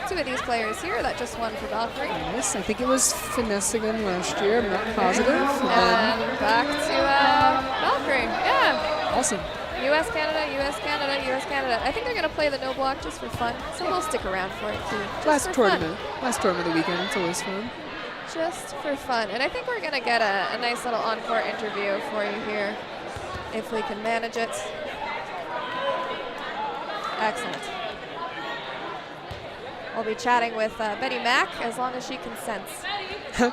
two of these players here that just won for Valkyrie. Yes, I think it was Finesse again last year. I'm not positive. And back to Valkyrie. Yeah. Awesome. US, Canada, US, Canada, US, Canada. I think they're going to play the no block just for fun, so we'll stick around for it too. Last tournament of the weekend. It's always fun. Just for fun. And I think we're going to get a nice little on-court interview for you here, if we can manage it. Excellent. We'll be chatting with Betty Mack as long as she consents. I'm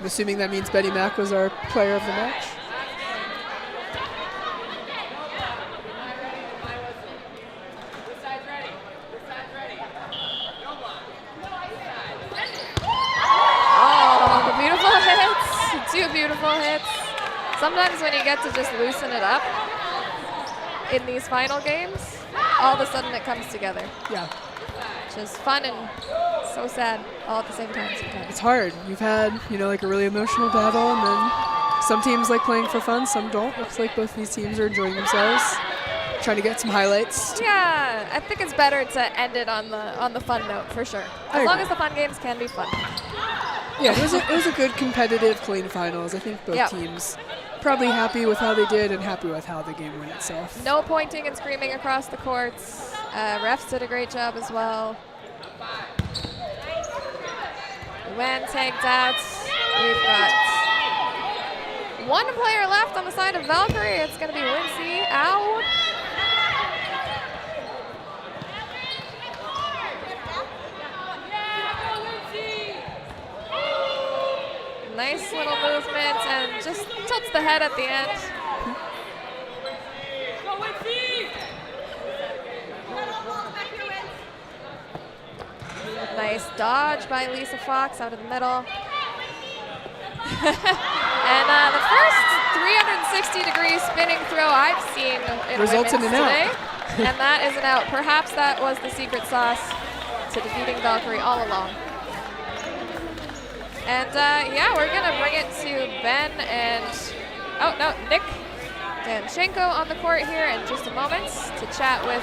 assuming that means Betty Mack was our player of the match. Oh, beautiful hits. Two beautiful hits. Sometimes when you get to just loosen it up in these final games, all of a sudden it comes together. Yeah. Just fun and so sad all at the same time sometimes. It's hard. You've had, like a really emotional battle, and then some teams like playing for fun, some don't. Looks like both these teams are enjoying themselves, trying to get some highlights. Yeah, I think it's better to end it on the fun note for sure. As long as the fun games can be fun. Yeah, it was a good competitive, clean finals. I think both teams probably happy with how they did and happy with how the game went itself. No pointing and screaming across the courts. Refs did a great job as well. When take that, we've got one player left on the side of Valkyrie. It's going to be Wincy out. Nice little movement and just tilts the head at the end. Nice dodge by Lisa Fox out of the middle. And the first 360-degree spinning throw I've seen in results in an today. out. And that is an out. Perhaps that was the secret sauce to defeating Valkyrie all along. And yeah, we're gonna bring it to Ben and, oh no, Nick Danchenko on the court here in just a moment to chat with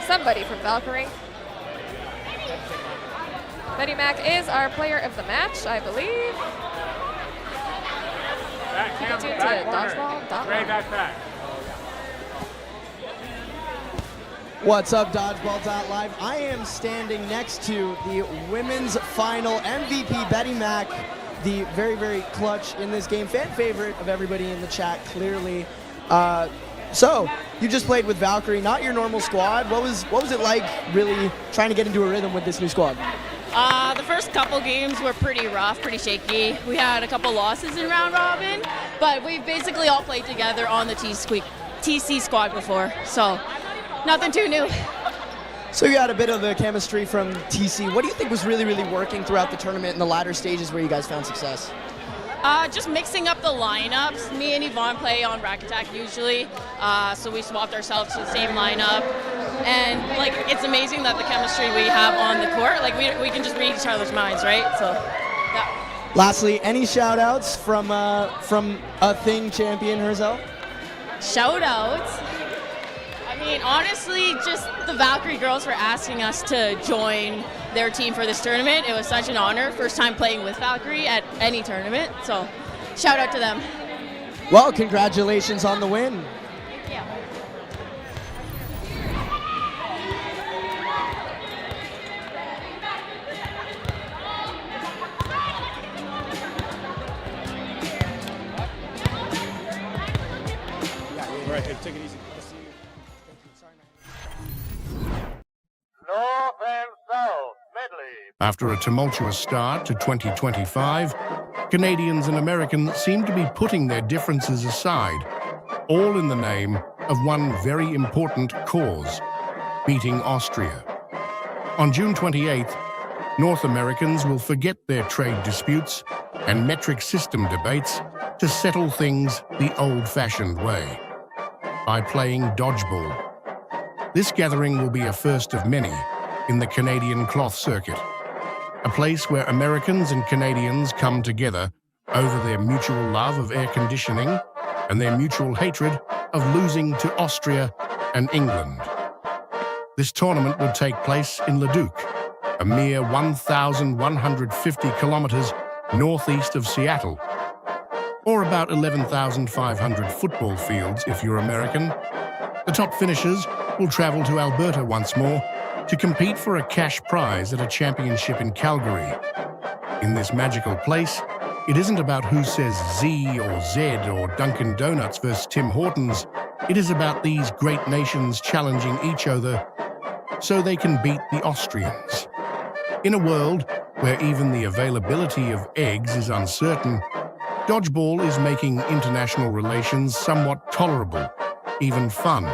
somebody from Valkyrie. Betty Mack is our player of the match, I believe. Keep it tuned to Dodgeball.live. What's up, Dodgeball.live? I am standing next to the women's final MVP, Betty Mack, the very, very clutch in this game. Fan favorite of everybody in the chat, clearly. So, you just played with Valkyrie, not your normal squad. What was it like really trying to get into a rhythm with this new squad? The first couple games were pretty rough, pretty shaky. We had a couple losses in round robin, but we've basically all played together on the TC squad before, so nothing too new. So you had a bit of the chemistry from TC. What do you think was really, really working throughout the tournament in the latter stages where you guys found success? Just mixing up the lineups. Me and Yvonne play on Rack Attack usually, so we swapped ourselves to the same lineup. And like, it's amazing that the chemistry we have on the court, like we can just read each other's minds, right? So, yeah. Lastly, any shout outs from a Thing champion herself? Shout outs? I mean, honestly, just the Valkyrie girls for asking us to join their team for this tournament. It was such an honor. First time playing with Valkyrie at any tournament. So, shout out to them. Well, congratulations on the win. Thank you. After a tumultuous start to 2025, Canadians and Americans seem to be putting their differences aside, all in the name of one very important cause: beating Austria. On June 28th, North Americans will forget their trade disputes and metric system debates to settle things the old-fashioned way, by playing dodgeball. This gathering will be a first of many in the Canadian cloth circuit, a place where Americans and Canadians come together over their mutual love of air conditioning and their mutual hatred of losing to Austria and England. This tournament will take place in Leduc, a mere 1,150 kilometers northeast of Seattle, or about 11,500 football fields if you're American. The top finishers will travel to Alberta once more to compete for a cash prize at a championship in Calgary. In this magical place, it isn't about who says Z or Z or Dunkin' Donuts versus Tim Hortons. It is about these great nations challenging each other so they can beat the Austrians. In a world where even the availability of eggs is uncertain, dodgeball is making international relations somewhat tolerable, even fun.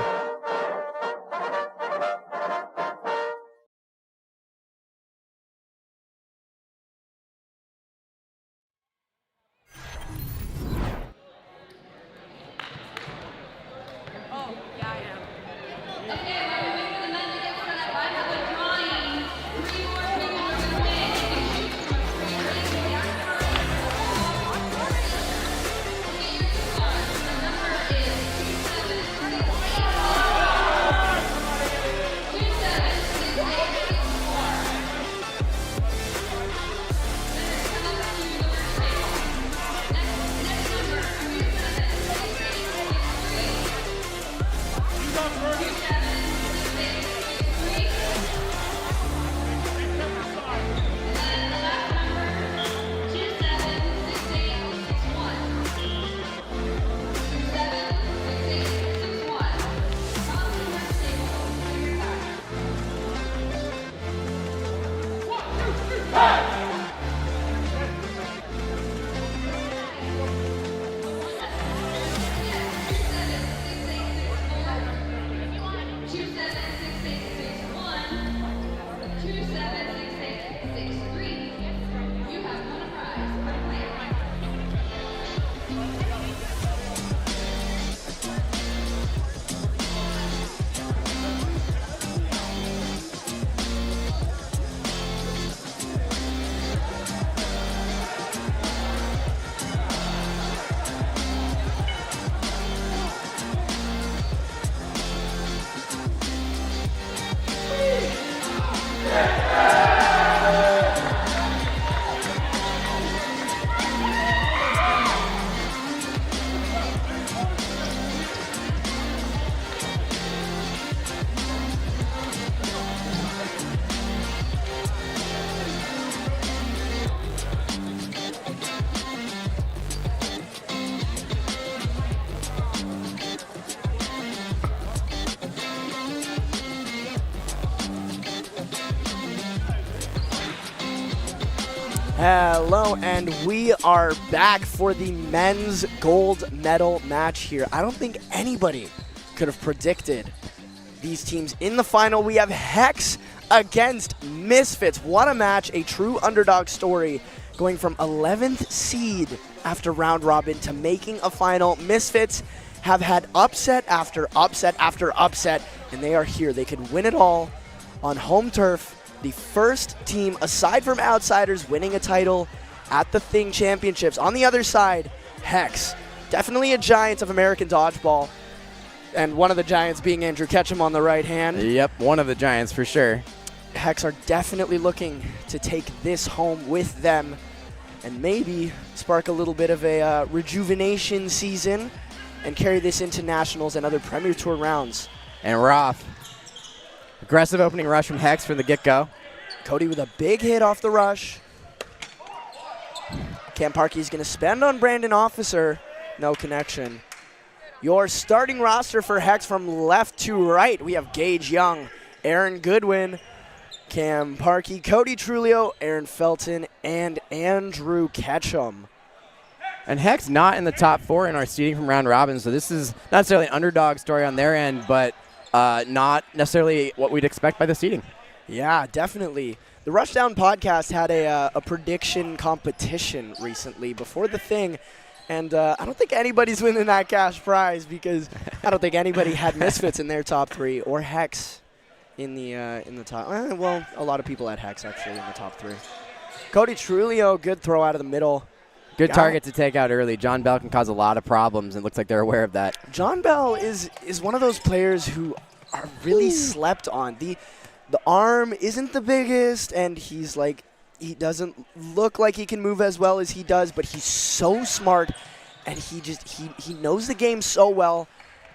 Hello, and we are back for the men's gold medal match here. I don't think anybody could have predicted these teams in the final. We have Hex against Misfits. What a match, a true underdog story, going from 11th seed after round robin to making a final. Misfits have had upset after upset after upset, and they are here. They could win it all on home turf. The first team, aside from Outsiders, winning a title at the Thing Championships. On the other side, Hex. Definitely a giant of American dodgeball. And one of the giants being Andrew Ketchum on the right hand. Yep, one of the giants for sure. Hex are definitely looking to take this home with them and maybe spark a little bit of a rejuvenation season and carry this into nationals and other Premier Tour rounds. And we're off. Aggressive opening rush from Hex from the get-go. Cody with a big hit off the rush. Cam Parkey's going to spend on Brandon Officer. No connection. Your starting roster for Hex from left to right. We have Gage Young, Aaron Goodwin, Cam Parkey, Cody Trulio, Aaron Felton, and Andrew Ketchum. And Heck's not in the top 4 in our seeding from round robin, so this is not necessarily an underdog story on their end, but not necessarily what we'd expect by the seeding. Yeah, definitely. The Rushdown podcast had a prediction competition recently before the thing, and I don't think anybody's winning that cash prize because I don't think anybody had Misfits in their top 3 or Hex in the top. Well, a lot of people had Hex actually in the top 3. Cody Trulio, good throw out of the middle. Good target to take out early. John Bell can cause a lot of problems, and it looks like they're aware of that. John Bell is one of those players who are really slept on. The arm isn't the biggest, and he's like, he doesn't look like he can move as well as he does, but he's so smart, and he knows the game so well,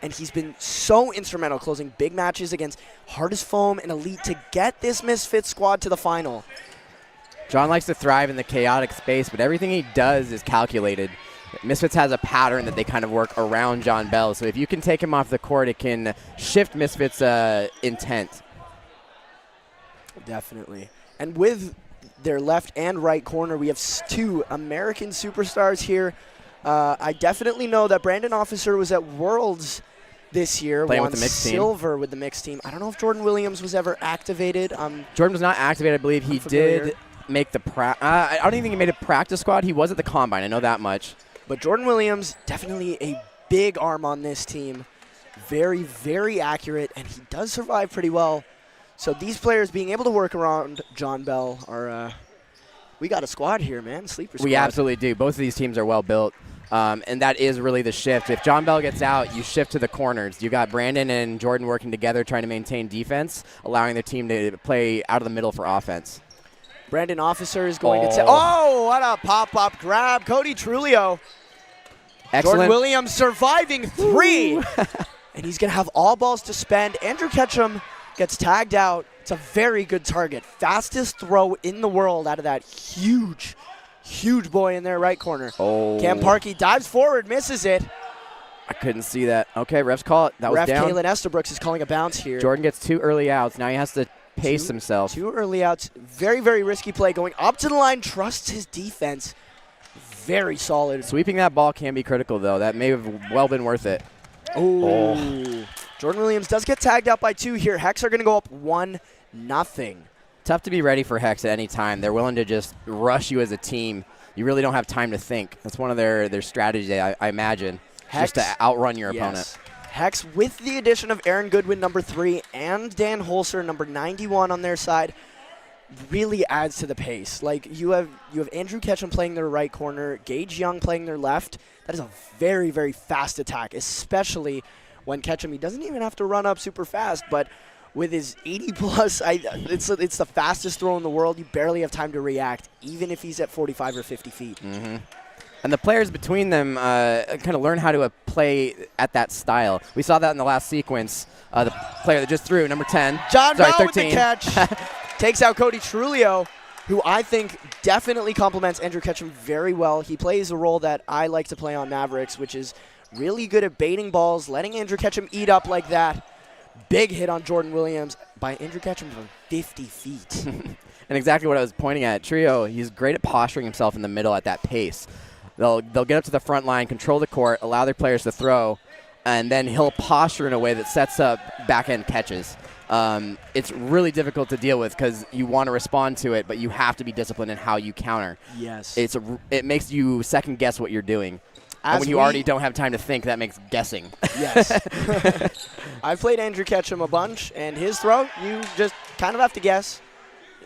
and he's been so instrumental closing big matches against Hardest Foam and Elite to get this Misfits squad to the final. John likes to thrive in the chaotic space, but everything he does is calculated. Misfits has a pattern that they kind of work around John Bell, so if you can take him off the court, it can shift Misfits' intent. Definitely. And with their left and right corner, we have 2 American superstars here. I definitely know that Brandon Officer was at Worlds this year, playing won with the mixed silver with the mixed team. I don't know if Jordan Williams was ever activated. Jordan was not activated. I believe he did make the I don't even think he made a practice squad. He was at the combine. I know that much. But Jordan Williams, definitely a big arm on this team. Very, very accurate, and he does survive pretty well. So these players being able to work around John Bell are, we got a squad here, man. Sleeper squad. We absolutely do. Both of these teams are well built. And that is really the shift. If John Bell gets out, you shift to the corners. You got Brandon and Jordan working together trying to maintain defense, allowing their team to play out of the middle for offense. Brandon Officer is going to say, oh, what a pop-up grab. Cody Trulio. Excellent. Jordan Williams surviving 3. And he's going to have all balls to spend. Andrew Ketchum gets tagged out. It's a very good target. Fastest throw in the world out of that huge, huge boy in their right corner. Oh. Cam Parkey dives forward, misses it. I couldn't see that. Okay, refs call it. That was Ref down. Kalen Estabrooks is calling a bounce here. Jordan gets 2 early outs. Now he has to pace himself. 2 early outs. Very, very risky play. Going up to the line, trusts his defense. Very solid. Sweeping that ball can be critical, though. That may have well been worth it. Oh. Jordan Williams does get tagged out by 2 here. Hex are going to go up 1-0. Tough to be ready for Hex at any time. They're willing to just rush you as a team. You really don't have time to think. That's one of their strategies, I imagine, Hex, just to outrun your opponent. Hex, with the addition of Aaron Goodwin, number 3, and Dan Holzer, number 91 on their side, really adds to the pace. Like, you have Andrew Ketchum playing their right corner, Gage Young playing their left. That is a very, very fast attack, especially when Ketchum, he doesn't even have to run up super fast, but with his 80-plus, it's the fastest throw in the world. You barely have time to react, even if he's at 45 or 50 feet. Mm-hmm. And the players between them kind of learn how to play at that style. We saw that in the last sequence. The player that just threw, number 10. John Bell 13. with the catch. Takes out Cody Trulio, who I think definitely complements Andrew Ketchum very well. He plays a role that I like to play on Mavericks, which is really good at baiting balls, letting Andrew Ketchum eat up like that. Big hit on Jordan Williams by Andrew Ketchum from 50 feet. And exactly what I was pointing at. Trio, he's great at posturing himself in the middle at that pace. They'll get up to the front line, control the court, allow their players to throw, and then he'll posture in a way that sets up back-end catches. It's really difficult to deal with because you want to respond to it, but you have to be disciplined in how you counter. Yes. It makes you second-guess what you're doing. And when you already don't have time to think, that makes guessing. Yes. I've played Andrew Ketchum a bunch, and his throw, you just kind of have to guess.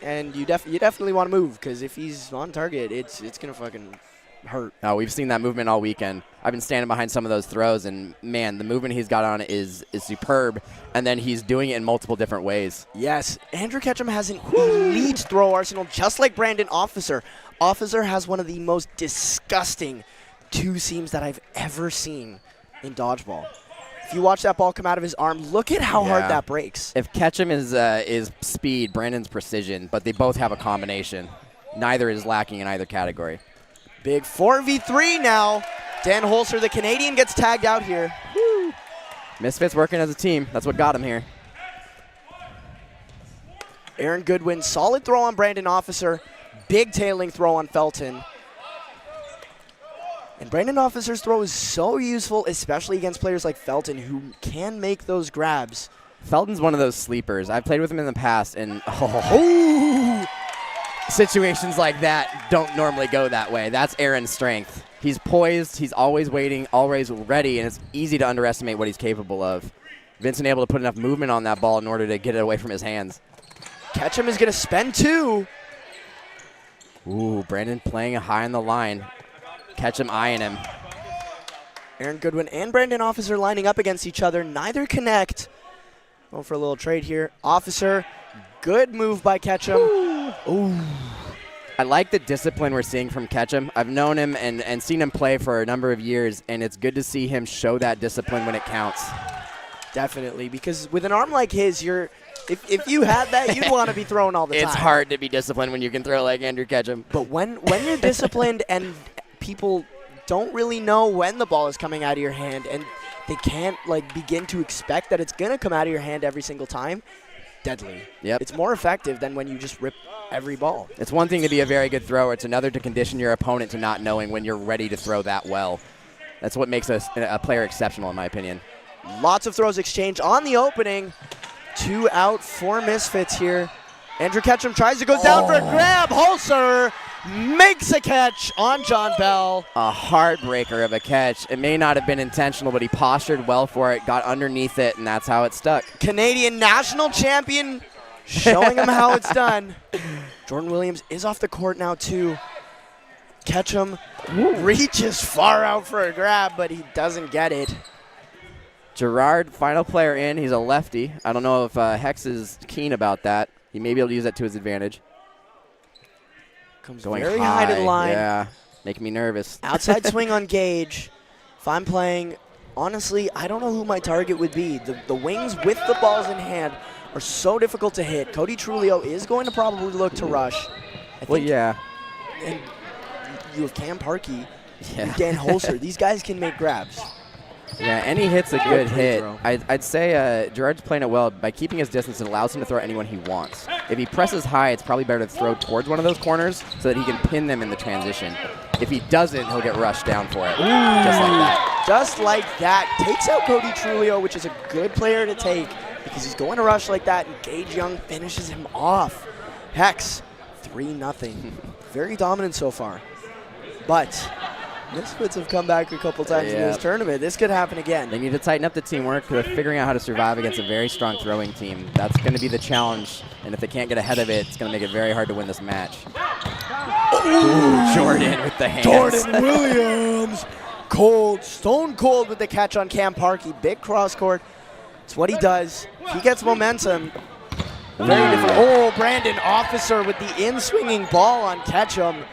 And you definitely want to move, because if he's on target, it's going to fucking hurt. Oh, we've seen that movement all weekend. I've been standing behind some of those throws, and, man, the movement he's got on is superb, and then he's doing it in multiple different ways. Yes. Andrew Ketchum has an elite throw arsenal, just like Brandon Officer. Officer has one of the most disgusting two seams that I've ever seen in dodgeball. If you watch that ball come out of his arm, look at how hard that breaks. If Ketchum is speed, Brandon's precision, but they both have a combination. Neither is lacking in either category. Big 4v3 now. Dan Holzer, the Canadian, gets tagged out here. Misfits working as a team. That's what got him here. Aaron Goodwin, solid throw on Brandon Officer. Big tailing throw on Felton. And Brandon Officer's throw is so useful, especially against players like Felton, who can make those grabs. Felton's one of those sleepers. I've played with him in the past, and situations like that don't normally go that way. That's Aaron's strength. He's poised, he's always waiting, always ready, and it's easy to underestimate what he's capable of. Vincent able to put enough movement on that ball in order to get it away from his hands. Ketchum is going to spend 2. Ooh, Brandon playing high on the line. Ketchum eyeing him. Aaron Goodwin and Brandon Officer lining up against each other. Neither connect. Going for a little trade here. Officer, good move by Ketchum. Ooh. I like the discipline we're seeing from Ketchum. I've known him and seen him play for a number of years, and it's good to see him show that discipline when it counts. Definitely, because with an arm like his, if you had that, you'd want to be throwing all the time. It's hard to be disciplined when you can throw like Andrew Ketchum. But when you're disciplined and people don't really know when the ball is coming out of your hand, and they can't begin to expect that it's going to come out of your hand every single time, deadly. Yep. It's more effective than when you just rip every ball. It's one thing to be a very good thrower. It's another to condition your opponent to not knowing when you're ready to throw that well. That's what makes a player exceptional, in my opinion. Lots of throws exchanged on the opening. 2 out, 4 misfits here. Andrew Ketchum tries to go down for a grab. Holzer makes a catch on John Bell. A heartbreaker of a catch. It may not have been intentional, but he postured well for it, got underneath it, and that's how it stuck. Canadian national champion showing him how it's done. Jordan Williams is off the court now too. Ketchum reaches far out for a grab, but he doesn't get it. Gerard, final player in. He's a lefty. I don't know if Hex is keen about that. He may be able to use that to his advantage. Comes going very high to the line. Yeah, making me nervous. Outside swing on Gage. If I'm playing, honestly, I don't know who my target would be. The wings with the balls in hand are so difficult to hit. Cody Trulio is going to probably look to rush. Well, yeah. And you have Cam Parkey, you have Dan Holzer. These guys can make grabs. Yeah, any hit's a good hit. I'd say Gerard's playing it well. By keeping his distance, it allows him to throw anyone he wants. If he presses high, it's probably better to throw towards one of those corners so that he can pin them in the transition. If he doesn't, he'll get rushed down for it. Just like that. Just like that. Takes out Cody Trulio, which is a good player to take because he's going to rush like that, and Gage Young finishes him off. Hex, 3-0. Very dominant so far. But Misfits have come back a couple times in this tournament. This could happen again. They need to tighten up the teamwork. They're figuring out how to survive against a very strong throwing team. That's going to be the challenge, and if they can't get ahead of it, it's going to make it very hard to win this match. Ooh, Jordan with the hands. Jordan Williams, cold, stone cold with the catch on Cam Parkey. Big cross court. It's what he does. He gets momentum. Very different. Oh, Brandon Officer with the in-swinging ball on Ketchum.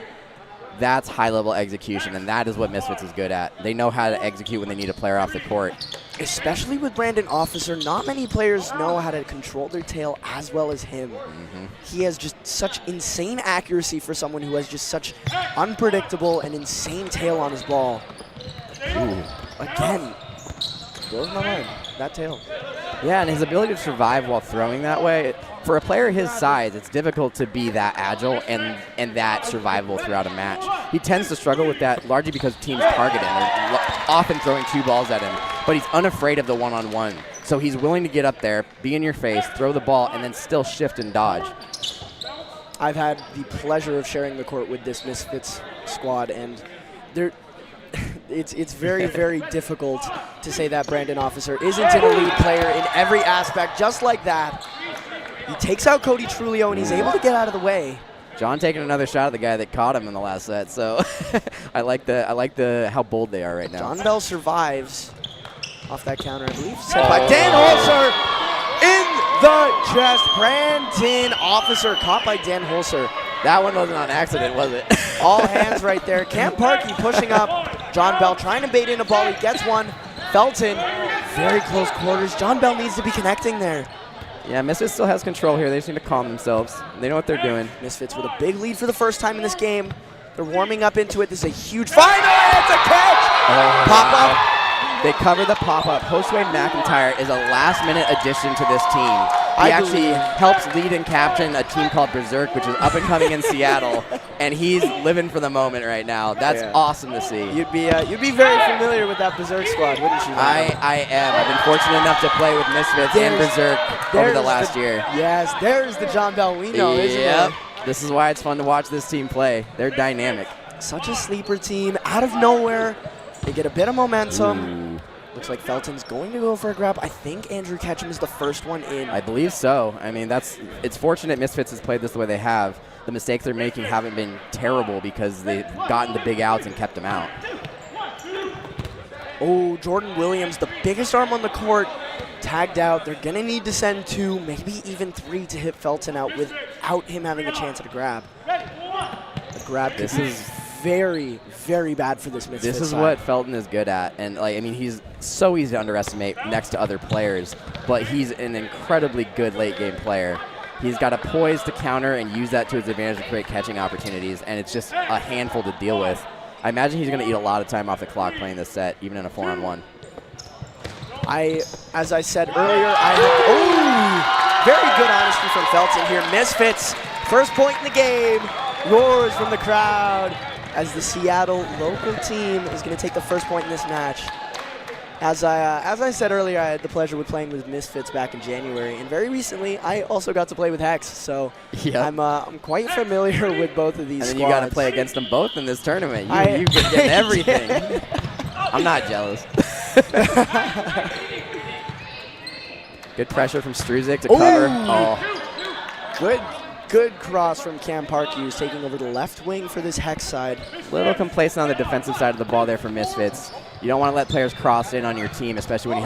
That's high-level execution, and that is what Misfits is good at. They know how to execute when they need a player off the court. Especially with Brandon Officer, not many players know how to control their tail as well as him. He has just such insane accuracy for someone who has just such unpredictable and insane tail on his ball. Ooh. Again, blows my mind, that tail. Yeah, and his ability to survive while throwing that way, for a player his size, it's difficult to be that agile and that survivable throughout a match. He tends to struggle with that largely because teams target him. They're often throwing 2 balls at him, but he's unafraid of the one-on-one. So he's willing to get up there, be in your face, throw the ball, and then still shift and dodge. I've had the pleasure of sharing the court with this Misfits squad, and it's very, very difficult to say that Brandon Officer isn't an elite player in every aspect, just like that. He takes out Cody Trulio, and he's able to get out of the way. John taking another shot at the guy that caught him in the last set, so I like how bold they are right now. John Bell survives off that counter, I believe. Set by Dan Holzer in the chest. Brandon Officer caught by Dan Holzer. That one wasn't on accident, was it? All hands right there. Cam Parkey pushing up. John Bell trying to bait in a ball. He gets one. Felton, very close quarters. John Bell needs to be connecting there. Yeah, Misfits still has control here. They just need to calm themselves. They know what they're doing. Misfits with a big lead for the first time in this game. They're warming up into it. This is a huge final, and it's a catch! Pop-up. They cover the pop-up. Josue McIntyre is a last-minute addition to this team. He actually helps lead and captain a team called Berserk, which is up and coming in Seattle, and he's living for the moment right now. That's awesome to see. You'd be very familiar with that Berserk squad, wouldn't you? I am. I've been fortunate enough to play with Misfits and Berserk over the last year. Yes, there's the John Bell we know, isn't Yep. it? This is why it's fun to watch this team play. They're dynamic. Such a sleeper team. Out of nowhere, they get a bit of momentum. Looks like Felton's going to go for a grab. I think Andrew Ketchum is the first one in. I believe so. I mean, it's fortunate Misfits has played this the way they have. The mistakes they're making haven't been terrible because they've gotten the big outs and kept them out. Oh, Jordan Williams, the biggest arm on the court, tagged out. They're going to need to send 2, maybe even 3 to hit Felton out without him having a chance at a grab. A grab could be very, very bad for this Misfits This is side. what Felton is good at. And, like, I mean, he's so easy to underestimate next to other players, but he's an incredibly good late-game player. He's got a poise to counter and use that to his advantage to create catching opportunities, and it's just a handful to deal with. I imagine he's going to eat a lot of time off the clock playing this set, even in a 4-on-1. As I said earlier, very good honesty from Felton here. Misfits, first point in the game, roars from the crowd as the Seattle local team is going to take the first point in this match. As I said earlier, I had the pleasure with playing with Misfits back in January, and very recently I also got to play with Hex, so I'm quite familiar with both of these And then squads. you got to play against them both in this tournament. You've been getting everything. I'm not jealous. Good pressure from Struzik to cover. Good cross from Cam Parkhughes, taking over the left wing for this Hex side. A little complacent on the defensive side of the ball there for Misfits. You don't want to let players cross in on your team, especially when you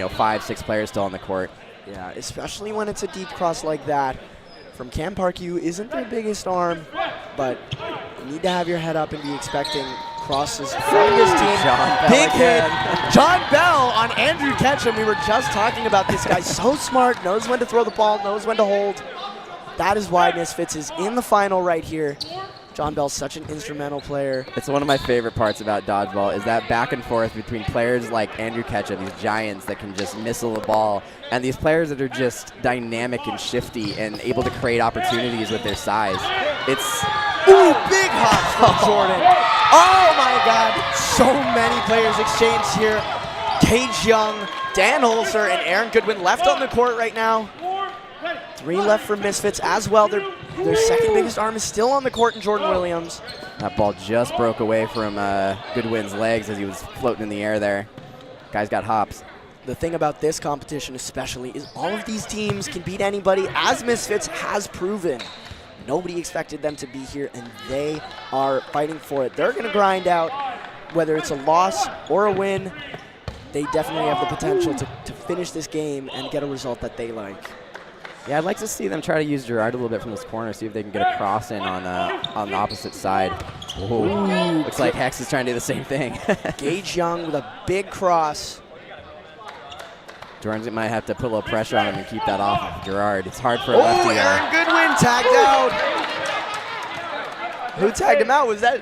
have 5, 6 players still on the court. Yeah, especially when it's a deep cross like that. From Cam Parkhughes, isn't their biggest arm, but you need to have your head up and be expecting crosses from this team. Big hit. John Bell on Andrew Ketchum. We were just talking about this guy. So smart, knows when to throw the ball, knows when to hold. That is why Misfits is in the final right here. John Bell's such an instrumental player. It's one of my favorite parts about Dodgeball is that back and forth between players like Andrew Ketchum, these giants that can just missile the ball, and these players that are just dynamic and shifty and able to create opportunities with their size. It's big hops from Jordan. Oh my God, so many players exchanged here. Cage Young, Dan Holzer, and Aaron Goodwin left on the court right now. 3 left for Misfits as well. Their second biggest arm is still on the court in Jordan Williams. That ball just broke away from Goodwin's legs as he was floating in the air there. Guy's got hops. The thing about this competition especially is all of these teams can beat anybody, as Misfits has proven. Nobody expected them to be here, and they are fighting for it. They're going to grind out, whether it's a loss or a win. They definitely have the potential to finish this game and get a result that they like. Yeah, I'd like to see them try to use Gerard a little bit from this corner, see if they can get a cross in on the opposite side. Looks like Hex is trying to do the same thing. Gage Young with a big cross. Jordan might have to put a little pressure on him and keep that off of Gerard. It's hard for a lefty. Aaron Goodwin tagged out. Who tagged him out? Was that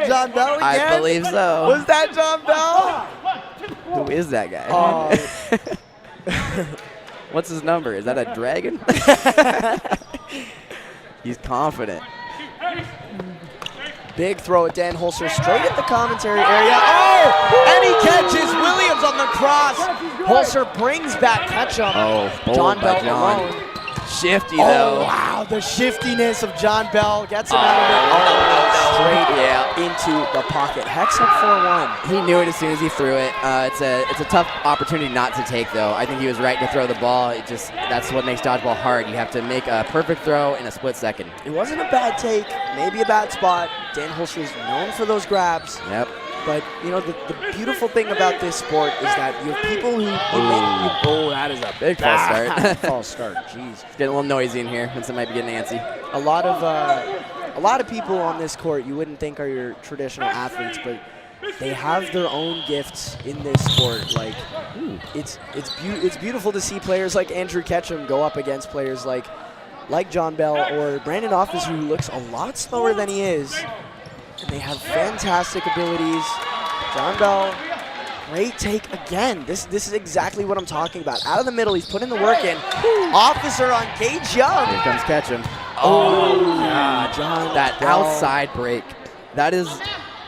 John Bell again? I believe so. Was that John Bell? Who is that guy? What's his number? Is that a dragon? He's confident. Big throw at Dan Holzer straight at the commentary area. And he catches Williams on the cross. Holzer brings back Ketchum. John Bell alone. Shifty though. Wow, the shiftiness of John Bell gets him out of it. Straight into the pocket. Hex up 4-1. He knew it as soon as he threw it. It's a tough opportunity not to take though. I think he was right to throw the ball. That's what makes Dodgeball hard. You have to make a perfect throw in a split second. It wasn't a bad take, maybe a bad spot. Dan Holzer is known for those grabs. Yep. But, the beautiful thing about this sport is that you have people who that is a big false start. False start, jeez. It's getting a little noisy in here. Vincent might be getting antsy. A lot of people on this court you wouldn't think are your traditional athletes, but they have their own gifts in this sport. Like, it's beautiful to see players like Andrew Ketchum go up against players like John Bell or Brandon Officer, who looks a lot slower than he is. And they have fantastic abilities. John Bell Great take again. This is exactly what I'm talking about. Out of the middle, he's putting the work in. Officer on Gage Young. Here comes Ketchum. Oh, God, John. That outside break. That is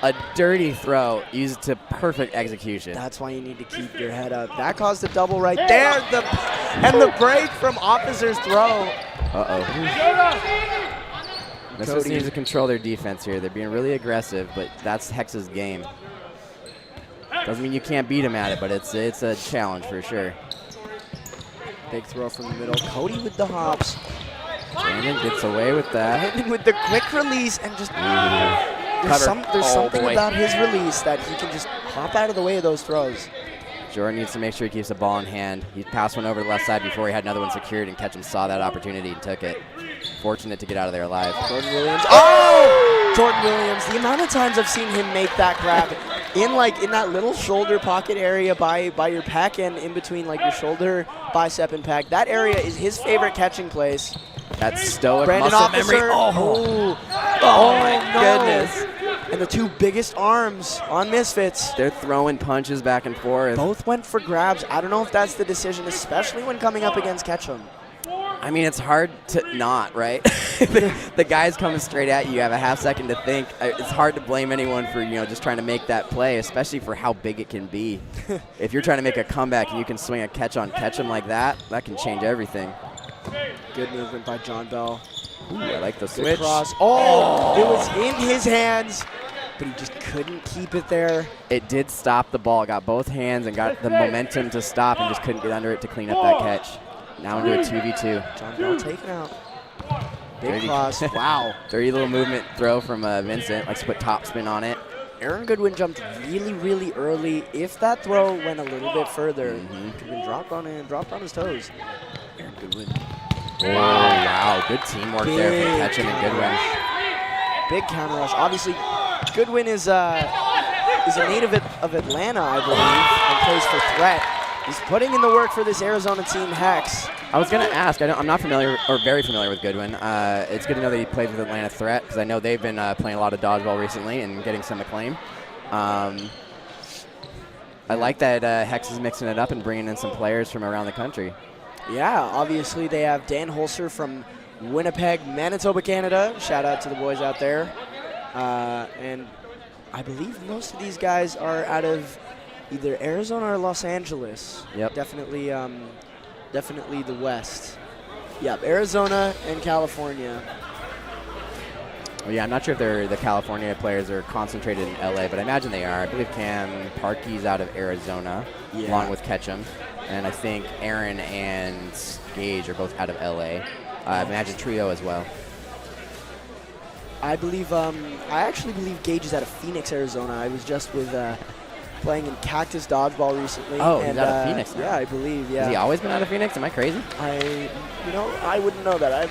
a dirty throw used to perfect execution. That's why you need to keep your head up. That caused a double right there. And the break from Officer's throw. Misfits needs to control their defense here. They're being really aggressive, but that's Hex's game. Doesn't mean you can't beat him at it, but it's a challenge for sure. Big throw from the middle. Cody with the hops. Brandon gets away with that. Brandon with the quick release and just there's something about his release that he can just hop out of the way of those throws. Jordan needs to make sure he keeps the ball in hand. He passed one over the left side before he had another one secured, and Ketchum saw that opportunity and took it. Fortunate to get out of there alive. Jordan Williams. Oh! Jordan Williams. The amount of times I've seen him make that grab in that little shoulder pocket area by your pec and in between like your shoulder, bicep, and pec. That area is his favorite catching place. That stoic Brandon muscle Officer. memory. Oh my goodness. And the two biggest arms on Misfits. They're throwing punches back and forth. Both went for grabs. I don't know if that's the decision, especially when coming up against Ketchum. I mean, it's hard to not, right? the guy's coming straight at you. You have a half second to think. It's hard to blame anyone for just trying to make that play, especially for how big it can be. If you're trying to make a comeback and you can swing a catch on Ketchum like that can change everything. Good movement by John Bell. Ooh, I like the Good switch. cross. Oh, it was in his hands, but he just couldn't keep it there. It did stop the ball. Got both hands and got the momentum to stop and just couldn't get under it to clean up that catch. Now into a 2v2. John Bell taken out. Big cross. Wow. Dirty little movement throw from Vincent. Likes to put top spin on it. Aaron Goodwin jumped really, really early. If that throw went a little bit further, he could have been dropped on his toes. Aaron Goodwin. Oh, wow. Good teamwork there from Ketchum and Goodwin. Big counter rush. Obviously, Goodwin is a native of Atlanta, I believe, and plays for Threat. He's putting in the work for this Arizona team, Hex. I was going to ask. I'm not familiar or very familiar with Goodwin. It's good to know that he plays with Atlanta Threat because I know they've been playing a lot of dodgeball recently and getting some acclaim. I like that Hex is mixing it up and bringing in some players from around the country. Yeah, obviously they have Dan Holzer from Winnipeg, Manitoba, Canada. Shout out to the boys out there. And I believe most of these guys are out of either Arizona or Los Angeles. Yep. Definitely the West. Yep, Arizona and California. Well, yeah, I'm not sure if the California players are concentrated in LA, but I imagine they are. I believe Cam Parkey's out of Arizona, along with Ketchum. And I think Aaron and Gage are both out of LA. I imagine Trio as well. I actually believe Gage is out of Phoenix, Arizona. I was just with playing in Cactus Dodgeball recently. Oh, he's out of Phoenix now. Yeah, I believe, yeah. Has he always been out of Phoenix? Am I crazy? I wouldn't know that. I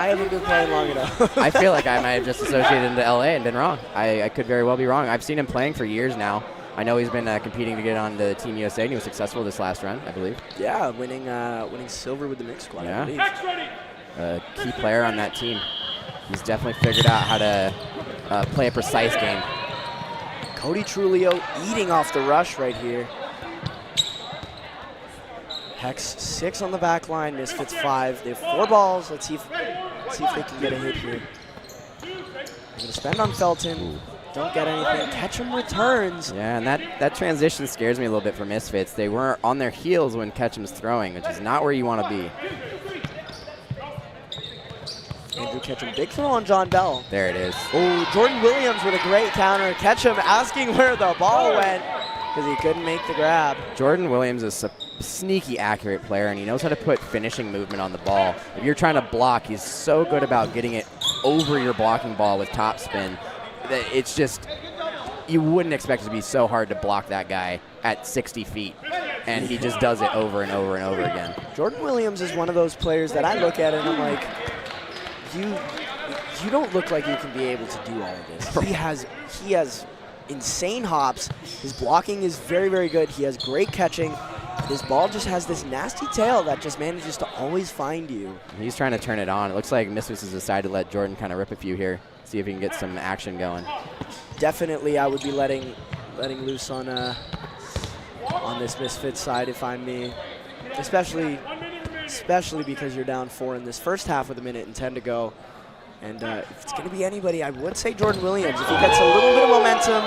haven't been playing long enough. I feel like I might have just associated him to LA and been wrong. I could very well be wrong. I've seen him playing for years now. I know he's been competing to get on the Team USA, and he was successful this last run, I believe. Yeah, winning silver with the mixed squad, I believe. A key player on that team. He's definitely figured out how to play a precise game. Cody Trulio eating off the rush right here. Hex 6 on the back line, Misfits 5. They have 4 balls. Let's see if they can get a hit here. They're going to spend on Felton. Don't get anything. Ketchum returns. Yeah, and that transition scares me a little bit for Misfits. They were on their heels when Ketchum's throwing, which is not where you want to be. Andrew Ketchum, big throw on John Bell. There it is. Oh, Jordan Williams with a great counter. Ketchum asking where the ball went because he couldn't make the grab. Jordan Williams is a sneaky accurate player, and he knows how to put finishing movement on the ball. If you're trying to block, he's so good about getting it over your blocking ball with top spin. It's just, you wouldn't expect it to be so hard to block that guy at 60 feet. And he just does it over and over and over again. Jordan Williams is one of those players that I look at and I'm like, you don't look like you can be able to do all of this. He has insane hops. His blocking is very, very good. He has great catching. His ball just has this nasty tail that just manages to always find you. He's trying to turn it on. It looks like Misfits has decided to let Jordan kind of rip a few here, see if he can get some action going. Definitely, I would be letting loose on on this Misfits side, if I'm me, especially because you're down 4 in this first half with 1:10 to go. And if it's going to be anybody, I would say Jordan Williams. If he gets a little bit of momentum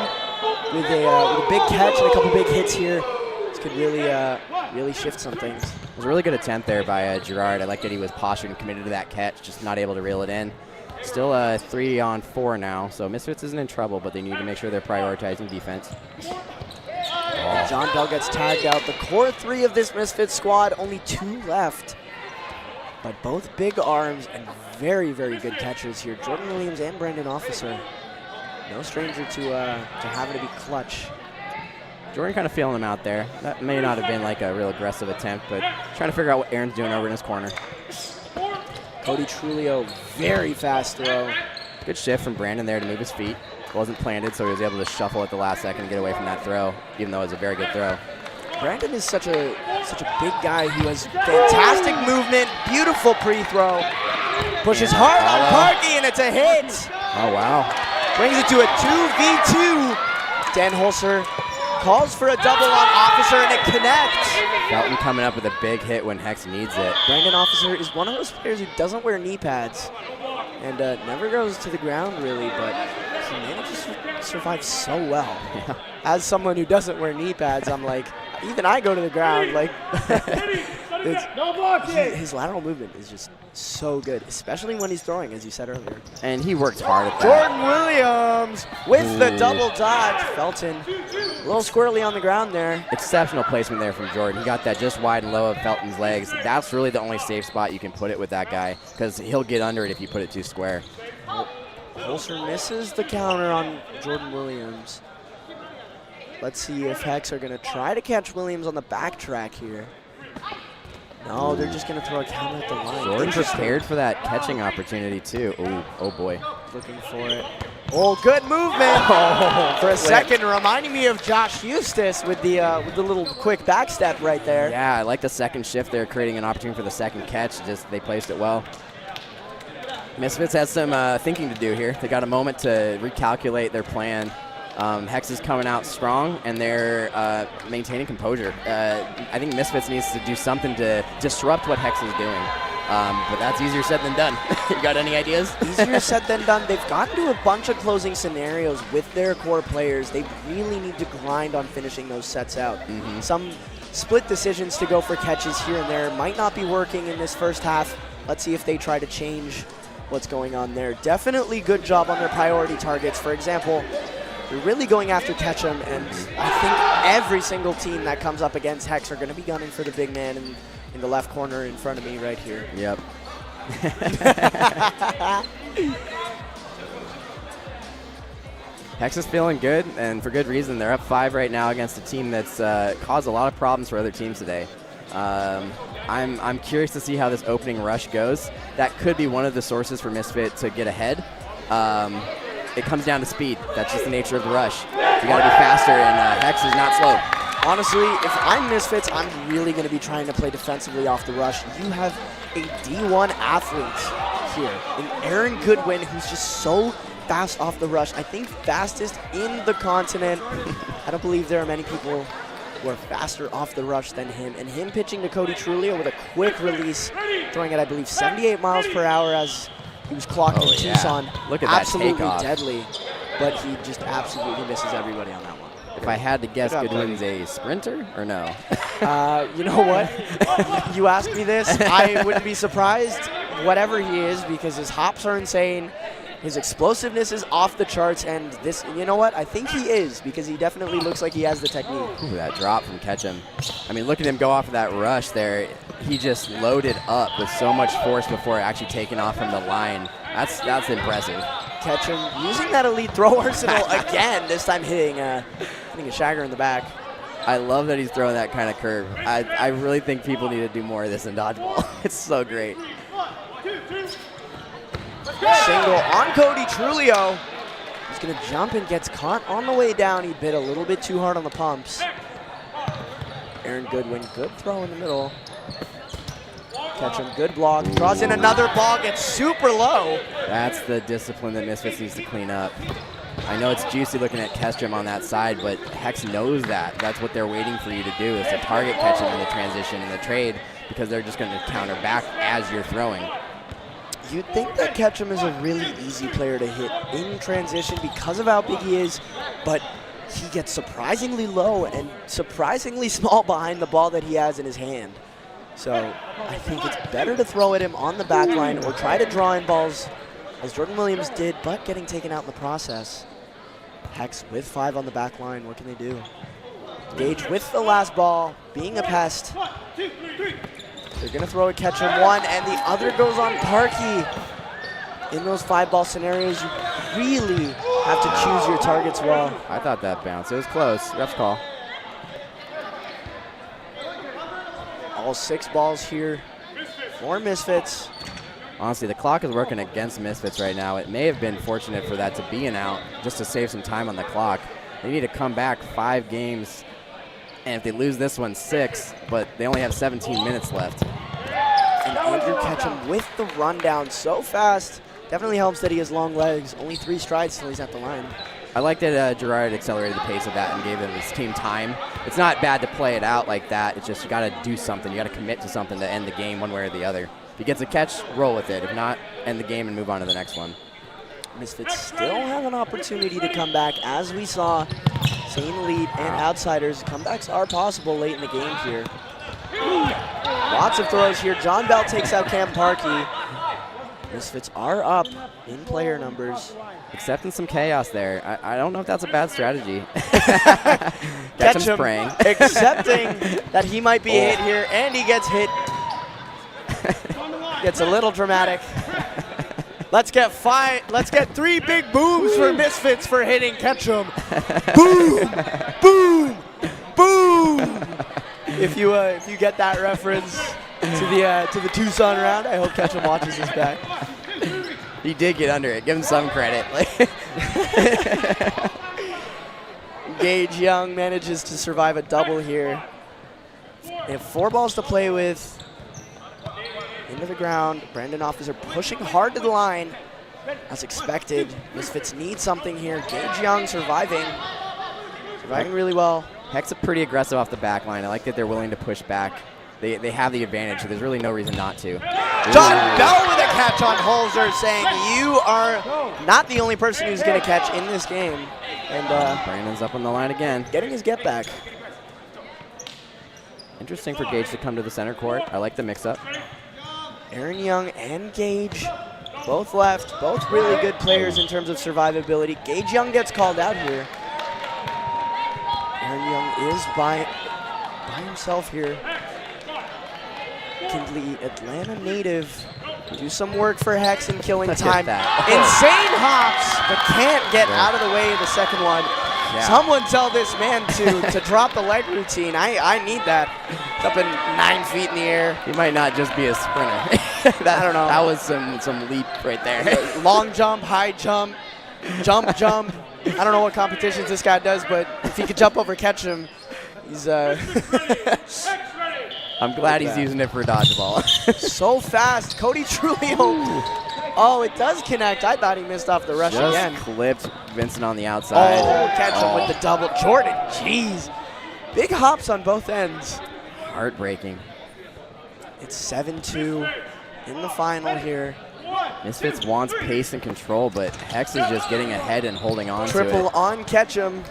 with a big catch and a couple big hits here, this could really shift some things. It was a really good attempt there by Gerard. I like that he was postured and committed to that catch, just not able to reel it in. Still 3-on-4 now, so Misfits isn't in trouble, but they need to make sure they're prioritizing defense. John Bell gets tagged out. The core 3 of this Misfits squad, only 2 left. But both big arms and very, very good catchers here. Jordan Williams and Brandon Officer. No stranger to having to be clutch. Jordan kind of feeling him out there. That may not have been like a real aggressive attempt, but trying to figure out what Aaron's doing over in his corner. Cody Trulio, very fast throw. Good shift from Brandon there to move his feet. Wasn't planted, so he was able to shuffle at the last second and get away from that throw, even though it was a very good throw. Brandon is such a big guy who has fantastic movement, beautiful pre-throw. Pushes hard on Parkey, and it's a hit. Oh, wow. Brings it to a 2v2. Dan Holzer calls for a double on Officer, and it connects. Felton coming up with a big hit when Hex needs it. Brandon Officer is one of those players who doesn't wear knee pads and never goes to the ground, really, but he manages to survive so well. Yeah. As someone who doesn't wear knee pads, I'm like, even I go to the ground. Like, his lateral movement is just so good, especially when he's throwing, as you said earlier. And he worked hard at that. Jordan Williams with the double dodge. Felton a little squirrely on the ground there. Exceptional placement there from Jordan. He got that just wide and low of Felton's legs. That's really the only safe spot you can put it with that guy, because he'll get under it if you put it too square. Holzer misses the counter on Jordan Williams. Let's see if Hex are going to try to catch Williams on the backtrack here. No, they're just going to throw a counter at the line. Jordan prepared for that catching opportunity, too. Ooh, oh, boy. Looking for it. Oh, good movement. For a second, reminding me of Josh Eustace with the little quick backstep right there. Yeah, I like the second shift there, creating an opportunity for the second catch. Just they placed it well. Misfits has some thinking to do here. They got a moment to recalculate their plan. Hex is coming out strong, and they're maintaining composure. I think Misfits needs to do something to disrupt what Hex is doing. But that's easier said than done. You got any ideas? Easier said than done. They've gotten to a bunch of closing scenarios with their core players. They really need to grind on finishing those sets out. Some split decisions to go for catches here and there might not be working in this first half. Let's see if they try to change what's going on there. Definitely good job on their priority targets. For example, they're really going after Ketchum, and I think every single team that comes up against Hex are going to be gunning for the big man in the left corner in front of me right here. Yep. Hex is feeling good, and for good reason. They're up 5 right now against a team that's caused a lot of problems for other teams today. I'm curious to see how this opening rush goes. That could be one of the sources for Misfit to get ahead. It comes down to speed. That's just the nature of the rush. You got to be faster, and Hex is not slow. Honestly, if I'm Misfits, I'm really going to be trying to play defensively off the rush. You have a D1 athlete here, in Aaron Goodwin, who's just so fast off the rush. I think fastest in the continent. I don't believe there are many people who are faster off the rush than him. And him pitching to Cody Trulio with a quick release, throwing at, I believe, 78 miles per hour as he was clocked in Tucson. Look at that absolutely takeoff. Deadly, but he just absolutely misses everybody on that one. If I had to guess, Goodwin's a sprinter or no? You know what? You asked me this, I wouldn't be surprised, whatever he is, because his hops are insane. His explosiveness is off the charts, and this, you know what? I think he is, because he definitely looks like he has the technique. Ooh, that drop from Ketchum. I mean, look at him go off of that rush there. He just loaded up with so much force before actually taking off from the line. That's impressive. Ketchum using that elite throw arsenal again, this time hitting a shagger in the back. I love that he's throwing that kind of curve. I really think people need to do more of this in dodgeball. It's so great. Single on Cody Trulio. He's going to jump and gets caught on the way down. He bit a little bit too hard on the pumps. Aaron Goodwin, good throw in the middle. Ketchum, good block. Draws in another ball, gets super low. That's the discipline that Misfits needs to clean up. I know it's juicy looking at Kestrom on that side, but Hex knows that. That's what they're waiting for you to do, is to target catch him in the transition and the trade, because they're just going to counter back as you're throwing. You'd think that Ketchum is a really easy player to hit in transition because of how big he is, but he gets surprisingly low and surprisingly small behind the ball that he has in his hand. So I think it's better to throw at him on the back line or try to draw in balls as Jordan Williams did, but getting taken out in the process. Hex with 5 on the back line, what can they do? Gage with the last ball, being a pest. They're gonna throw a catch on one, and the other goes on Parkey. In those 5-ball scenarios, you really have to choose your targets well. I thought that bounced. It was close. Ref's call. All 6 balls here for Misfits. Honestly, the clock is working against Misfits right now. It may have been fortunate for that to be an out, just to save some time on the clock. They need to come back 5 games, and if they lose this one, 6, but they only have 17 minutes left. And Andrew Ketchum with the rundown so fast. Definitely helps that he has long legs. Only 3 strides till he's at the line. I like that Gerard accelerated the pace of that and gave his team time. It's not bad to play it out like that. It's just you got to do something. You got to commit to something to end the game one way or the other. If he gets a catch, roll with it. If not, end the game and move on to the next one. Misfits still have an opportunity to come back. As we saw, St. Elite and Outsiders, comebacks are possible late in the game here. Lots of throws here. John Bell takes out Cam Parkey. Misfits are up in player numbers. Accepting some chaos there. I don't know if that's a bad strategy. Ketchum spraying. accepting that he might be hit here, and he gets hit. Gets a little dramatic. Let's get 3 big booms for Misfits for hitting Ketchum. Boom, boom, boom. If you get that reference to the Tucson round, I hope Ketchum watches this back. He did get under it. Give him some credit. Gage Young manages to survive a double here. They have 4 balls to play with. Into the ground. Brandon Officer pushing hard to the line. As expected. Misfits need something here. Gage Young surviving. Surviving really well. Hex are pretty aggressive off the back line. I like that they're willing to push back. They have the advantage, so there's really no reason not to. John Bell with a catch on Holzer, saying you are not the only person who's going to catch in this game. And Brandon's up on the line again. Getting his get back. Interesting for Gage to come to the center court. I like the mix-up. Aaron Young and Gage, both left, both really good players in terms of survivability. Gage Young gets called out here. Aaron Young is by himself here. Can the Atlanta native do some work for Hex in killing time? Insane hops, but can't get out of the way of the second one. Yeah. Someone tell this man to drop the leg routine. I need that. It's up in 9 feet in the air. He might not just be a sprinter. I don't know. That was some leap right there. Long jump, high jump, jump. I don't know what competitions this guy does, but if he could jump over catch him, he's I'm glad he's using it for dodgeball. So fast. Cody Trulio. Oh, it does connect. I thought he missed off the rush again. Clipped Vincent on the outside. Oh, catch him with the double. Jordan, jeez. Big hops on both ends. Heartbreaking. It's 7-2 in the final here. Misfits wants pace and control, but Hex is just getting ahead and holding on to it. Triple on Ketchum.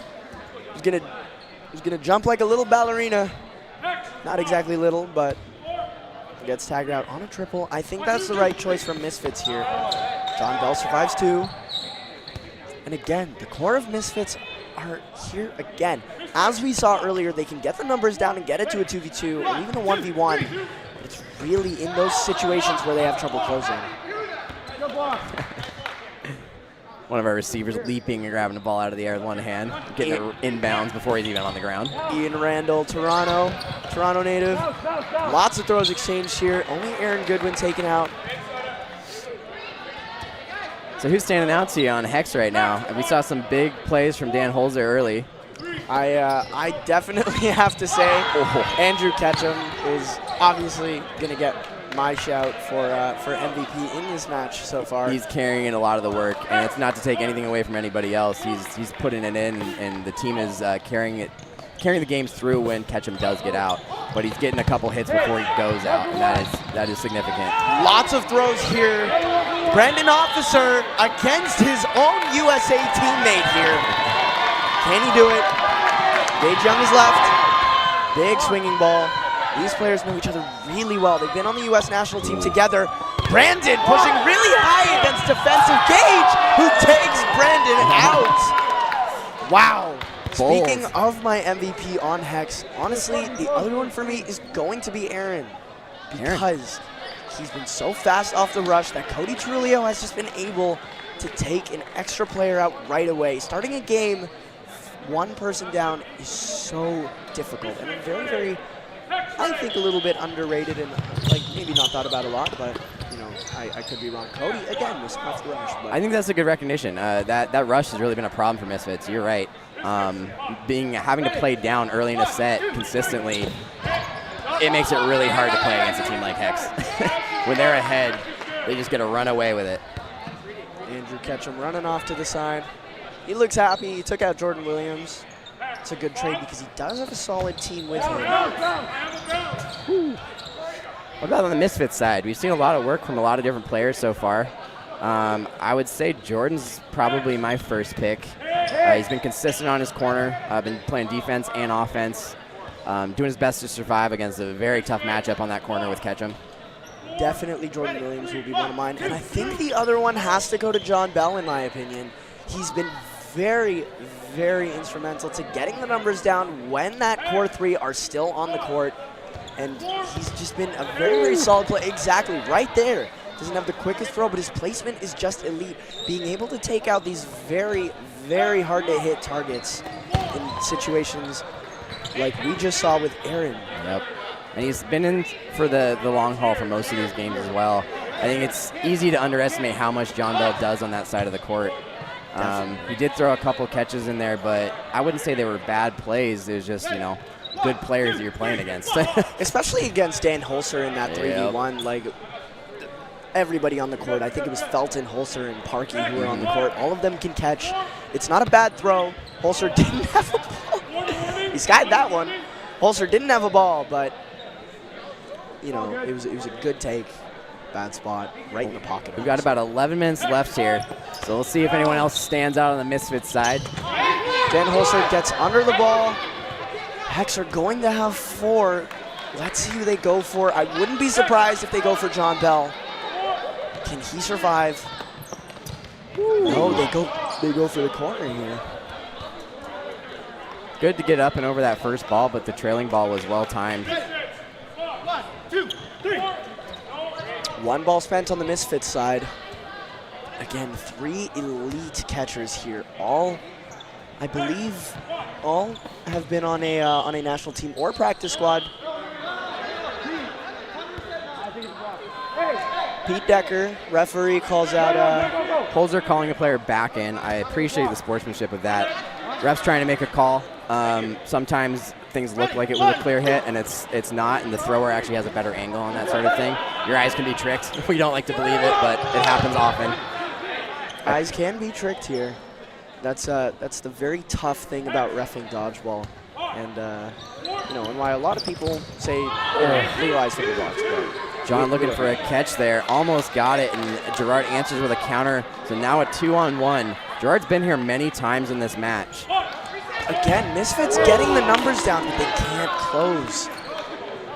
He's gonna jump like a little ballerina. Not exactly little, but gets tagged out on a triple. I think that's the right choice from Misfits here. John Bell survives too. And again, the core of Misfits are here again. As we saw earlier, they can get the numbers down and get it to a 2v2 or even a 1v1. But it's really in those situations where they have trouble closing. One of our receivers leaping and grabbing the ball out of the air with one hand, getting it inbounds before he's even on the ground. Ian Randall, Toronto native. Lots of throws exchanged here. Only Aaron Goodwin taken out. So who's standing out to you on Hex right now? We saw some big plays from Dan Holzer early. I definitely have to say Andrew Ketchum is obviously going to get my shout for MVP in this match so far. He's carrying a lot of the work, and it's not to take anything away from anybody else. He's putting it in, and the team is carrying the games through when Ketchum does get out. But he's getting a couple hits before he goes out, and that is significant. Lots of throws here. Brendan Officer against his own USA teammate here. Can he do it? Gage Young is left. Big swinging ball. These players know each other really well. They've been on the U.S. national team together. Brandon pushing really high against defensive Gage, who takes Brandon out. Wow. Bold. Speaking of my MVP on Hex, honestly, the other one for me is going to be Aaron, because he's been so fast off the rush that Cody Trulio has just been able to take an extra player out right away. Starting a game, one person down is so difficult, and very, very, I think a little bit underrated and like maybe not thought about a lot, but you know, I could be wrong. Cody, again, was off the rush. But I think that's a good recognition. That rush has really been a problem for Misfits. You're right. Having to play down early in a set consistently, it makes it really hard to play against a team like Hex. When they're ahead, they just get to run away with it. Andrew Ketchum running off to the side. He looks happy. He took out Jordan Williams. It's a good trade because he does have a solid team with him. What about on the Misfits side? We've seen a lot of work from a lot of different players so far. I would say Jordan's probably my first pick. He's been consistent on his corner. Been playing defense and offense. Doing his best to survive against a very tough matchup on that corner with Ketchum. Definitely Jordan Williams will be one of mine. And I think the other one has to go to John Bell, in my opinion. He's been very, very instrumental to getting the numbers down when that core three are still on the court. And he's just been a very, very solid player. Exactly, right there. Doesn't have the quickest throw, but his placement is just elite. Being able to take out these very, very hard to hit targets in situations like we just saw with Aaron. Yep. And he's been in for the long haul for most of these games as well. I think it's easy to underestimate how much John Bell does on that side of the court. He did throw a couple catches in there, but I wouldn't say they were bad plays. It was just, you know, good players that you're playing against. Especially against Dan Holzer in that 3v1. Like, everybody on the court. I think it was Felton, Holzer, and Parkey who were on the court. All of them can catch. It's not a bad throw. Holzer didn't have a ball. He skied that one. Holzer didn't have a ball, but, you know, it was a good take. Bad spot, right in the pocket. We've got about 11 minutes left here, so we'll see if anyone else stands out on the Misfits side. Dan Holzer gets under the ball. Hex are going to have 4. Let's see who they go for. I wouldn't be surprised if they go for John Bell. Can he survive? No, they go for the corner here. Good to get up and over that first ball, but the trailing ball was well timed. 1, 2, 3. One ball spent on the Misfits side. Again, 3 elite catchers here. All, I believe, all have been on a national team or practice squad. Pete Decker, referee, calls out. Holzer calling a player back in. I appreciate the sportsmanship of that. Ref's trying to make a call. Sometimes things look like it was a clear hit, and it's not, and the thrower actually has a better angle on that sort of thing. Your eyes can be tricked. We don't like to believe it, but it happens often. Eyes can be tricked here. That's the very tough thing about reffing dodgeball, and you know, and why a lot of people say legalize finger blocks. John looking for a catch there, almost got it, and Gerard answers with a counter. So now a 2-on-1. Gerard's been here many times in this match. Again, Misfits getting the numbers down, but they can't close.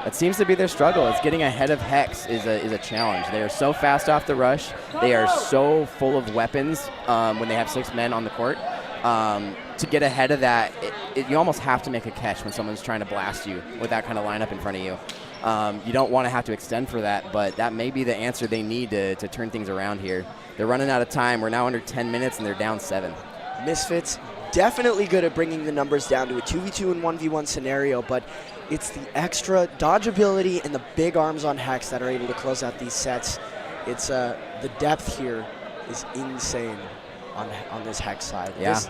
That seems to be their struggle. It's getting ahead of Hex is a challenge. They are so fast off the rush. They are so full of weapons when they have 6 men on the court. To get ahead of that, you almost have to make a catch when someone's trying to blast you with that kind of lineup in front of you. You don't want to have to extend for that, but that may be the answer they need to turn things around here. They're running out of time. We're now under 10 minutes, and they're down 7. Misfits definitely good at bringing the numbers down to a 2v2 and 1v1 scenario, but it's the extra dodgeability and the big arms on Hex that are able to close out these sets. It's the depth here is insane on this Hex side. Yeah.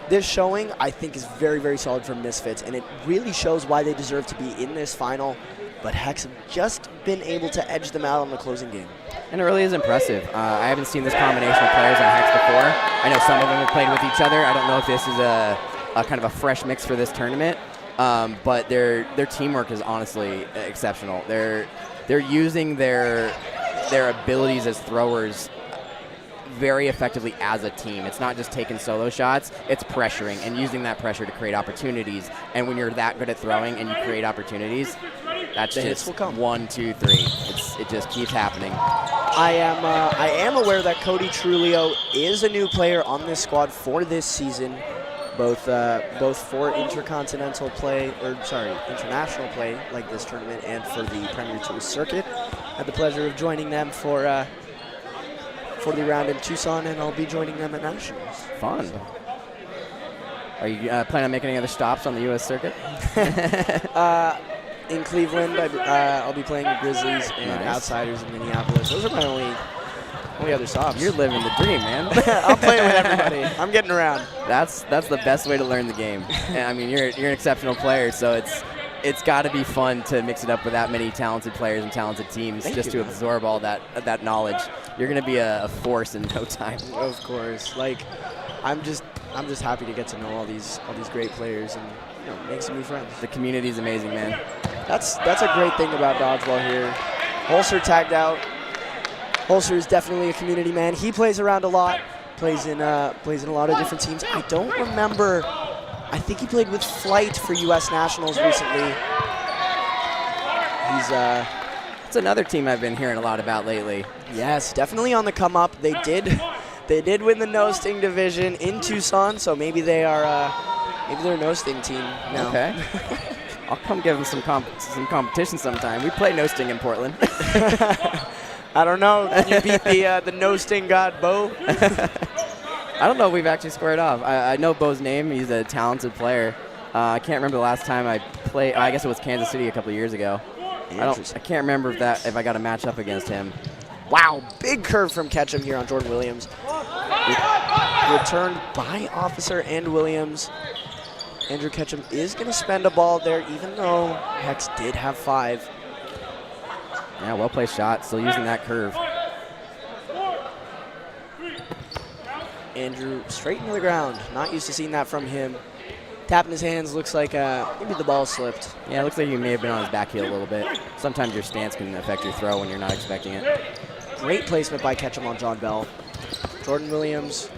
This showing, I think, is very, very solid for Misfits, and it really shows why they deserve to be in this final. But Hex have just been able to edge them out on the closing game. And it really is impressive. I haven't seen this combination of players on Hex before. I know some of them have played with each other. I don't know if this is a kind of a fresh mix for this tournament, but their teamwork is honestly exceptional. They're using their abilities as throwers very effectively as a team. It's not just taking solo shots, it's pressuring and using that pressure to create opportunities. And when you're that good at throwing and you create opportunities, that's just 1, 2, 3. It just keeps happening. I am aware that Cody Trulio is a new player on this squad for this season, both for international play, like this tournament, and for the Premier Tour circuit. I had the pleasure of joining them for the round in Tucson, and I'll be joining them at Nationals. Fun. Are you planning on making any other stops on the U.S. circuit? In Cleveland, I'll be playing the Grizzlies and Outsiders in Minneapolis. Those are my only other stops. You're living the dream, man. I'm playing with everybody. I'm getting around. That's the best way to learn the game. And, I mean, you're an exceptional player, so it's got to be fun to mix it up with that many talented players and talented teams to absorb all that knowledge. You're going to be a force in no time. Of course. Like, I'm just happy to get to know all these great players and make some new friends. The community is amazing, man. That's a great thing about Dodgeball here. Holzer tagged out. Holzer is definitely a community man. He plays around a lot. Plays in a lot of different teams. I don't remember. I think he played with Flight for U.S. Nationals recently. It's another team I've been hearing a lot about lately. Yes, definitely on the come up. They did win the No Sting division in Tucson, so maybe they're a No Sting team now. Okay. I'll come give them some competition sometime. We play No Sting in Portland. I don't know. You beat the No Sting god, Bo? I don't know if we've actually squared off. I know Bo's name. He's a talented player. I can't remember the last time I played. I guess it was Kansas City a couple of years ago. I can't remember if I got a match up against him. Wow, big curve from Ketchum here on Jordan Williams. Returned by Officer and Williams. Andrew Ketchum is going to spend a ball there, even though Hex did have 5. Yeah, well-placed shot. Still using that curve. Andrew straight into the ground. Not used to seeing that from him. Tapping his hands, looks like maybe the ball slipped. Yeah, it looks like he may have been on his back heel a little bit. Sometimes your stance can affect your throw when you're not expecting it. Great placement by Ketchum on John Bell. Jordan Williams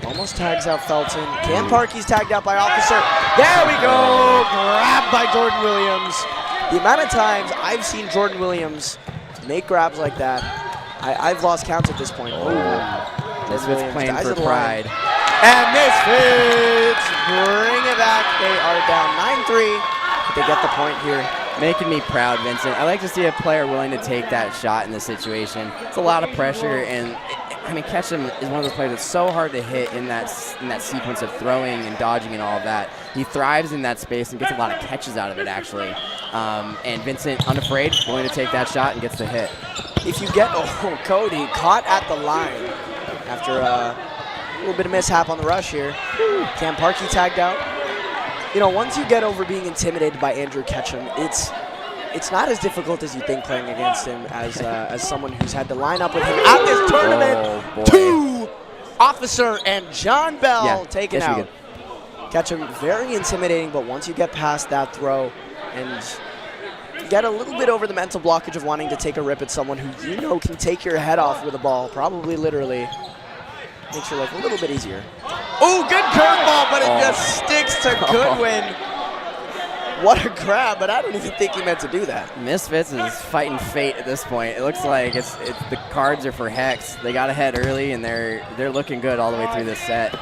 almost tags out Felton. Cam Parkey's tagged out by Officer. There we go! Grabbed by Jordan Williams. The amount of times I've seen Jordan Williams make grabs like that, I've lost count at this point. Misfits playing for pride. And Misfits bring it back. They are down 9-3. They get the point here. Making me proud, Vincent. I like to see a player willing to take that shot in this situation. It's a lot of pressure, and I mean, Ketchum is one of those players that's so hard to hit in that sequence of throwing and dodging and all of that. He thrives in that space and gets a lot of catches out of it, actually. And Vincent, unafraid, willing to take that shot and gets the hit. If you get Cody caught at the line after a little bit of mishap on the rush here. Cam Parkey tagged out. You know, once you get over being intimidated by Andrew Ketchum, it's not as difficult as you think playing against him as someone who's had to line up with him at this tournament. 2 Officer and John Bell taken out. Ketchum very intimidating, but once you get past that throw and get a little bit over the mental blockage of wanting to take a rip at someone who you know can take your head off with a ball, probably literally, makes your life a little bit easier. Oh, good curveball, but it just sticks to Goodwin. What a grab, but I don't even think he meant to do that. Misfits is fighting fate at this point. It looks like it's the cards are for Hex. They got ahead early, and they're looking good all the way through this set.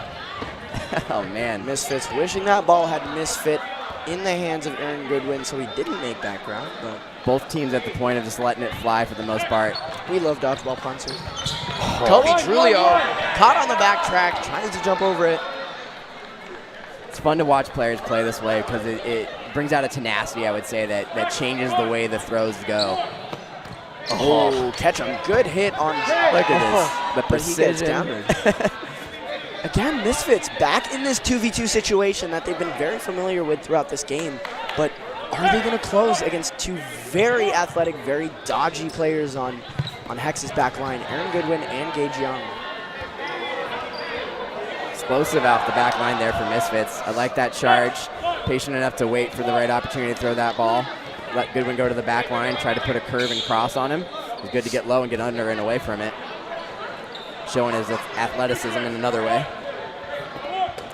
Oh, man. Misfits wishing that ball had misfit in the hands of Aaron Goodwin, so he didn't make that grab. But both teams at the point of just letting it fly for the most part. We love dodgeball punts here. Cody Trulio caught on the backtrack, trying to jump over it. It's fun to watch players play this way because it brings out a tenacity, I would say, that changes the way the throws go. Oh, Ketchum, good hit on. Look at this, the precision. Again, Misfits back in this 2v2 situation that they've been very familiar with throughout this game, but are they going to close against two very athletic, very dodgy players on Hex's back line, Aaron Goodwin and Gage Young? Explosive off the back line there for Misfits. I like that charge. Patient enough to wait for the right opportunity to throw that ball. Let Goodwin go to the back line, try to put a curve and cross on him. It's good to get low and get under and away from it. Showing his athleticism in another way.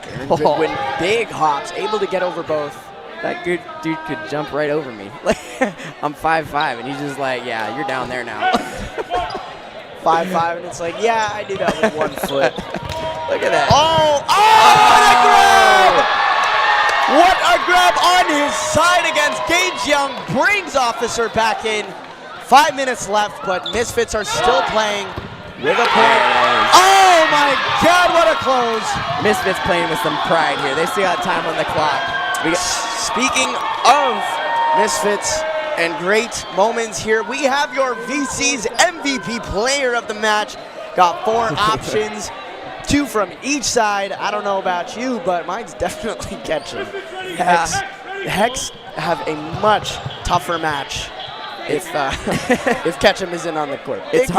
Aaron Goodwin, big hops, able to get over both. That good dude could jump right over me. I'm 5'5", and he's just like, yeah, you're down there now. 5'5", and it's like, yeah, I do that with 1 foot. Look at that. Oh, what a grab on his side against Gage Young. Brings Officer back in. 5 minutes left, but Misfits are still playing with a point. Oh my God, what a close. Misfits playing with some pride here. They still got time on the clock. Speaking of Misfits and great moments here, we have your VC's MVP player of the match. Got 4 options, 2 from each side. I don't know about you, but mine's definitely Ketchum. Hex have a much tougher match if Ketchum isn't on the court. It's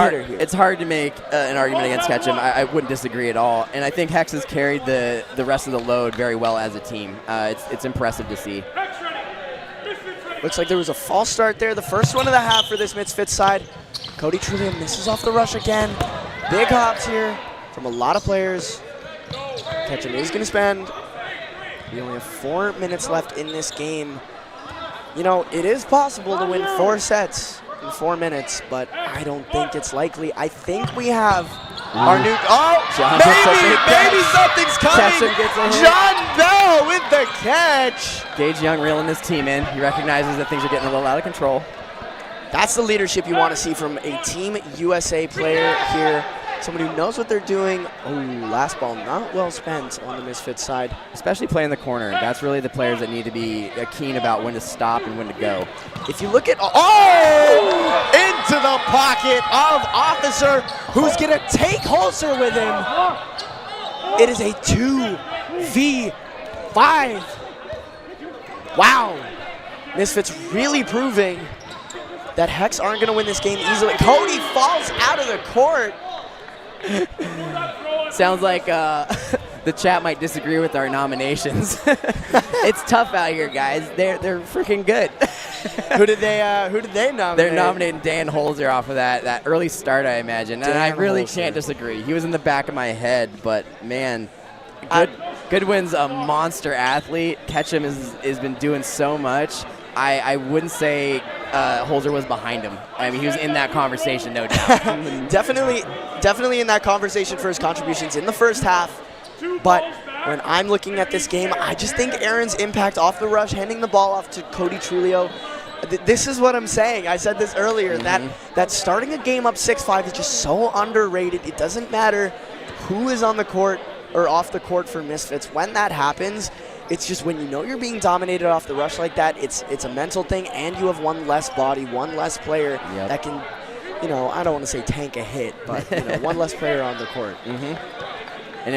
hard to make an argument against Ketchum. I wouldn't disagree at all. And I think Hex has carried the rest of the load very well as a team. It's impressive to see. Looks like there was a false start there. The first one of the half for this Misfits side. Cody Trulio misses off the rush again. Big hops here from a lot of players. Ketchum is going to spend. We only have 4 minutes left in this game. You know, it is possible to win 4 sets in 4 minutes, but I don't think it's likely. I think we have our new... Oh, maybe something's coming. John Bell with the catch. Gage Young reeling his team in. He recognizes that things are getting a little out of control. That's the leadership you want to see from a Team USA player here. Someone who knows what they're doing. Oh, last ball not well spent on the Misfits side. Especially playing the corner. That's really the players that need to be keen about when to stop and when to go. If you look at... into the pocket of Officer, who's going to take Holzer with him. It is a 2v5. Wow. Misfits really proving that Hex aren't going to win this game easily. Cody falls out of the court. Sounds like the chat might disagree with our nominations. It's tough out here, guys. They're freaking good. Who did they nominate? They're nominating Dan Holzer off of that early start, I imagine. And I really can't disagree. He was in the back of my head, but man, Goodwin's a monster athlete. Ketchum has been doing so much. I wouldn't say Holzer was behind him. I mean, he was in that conversation, no doubt. Definitely in that conversation for his contributions in the first half. But when I'm looking at this game, I just think Aaron's impact off the rush, handing the ball off to Cody Trulio. This is what I'm saying. I said this earlier, that starting a game up 6-5 is just so underrated. It doesn't matter who is on the court or off the court for Misfits. When that happens, it's just when you know you're being dominated off the rush like that, it's a mental thing, and you have one less body, one less player that can, I don't want to say tank a hit, but one less player on the court. And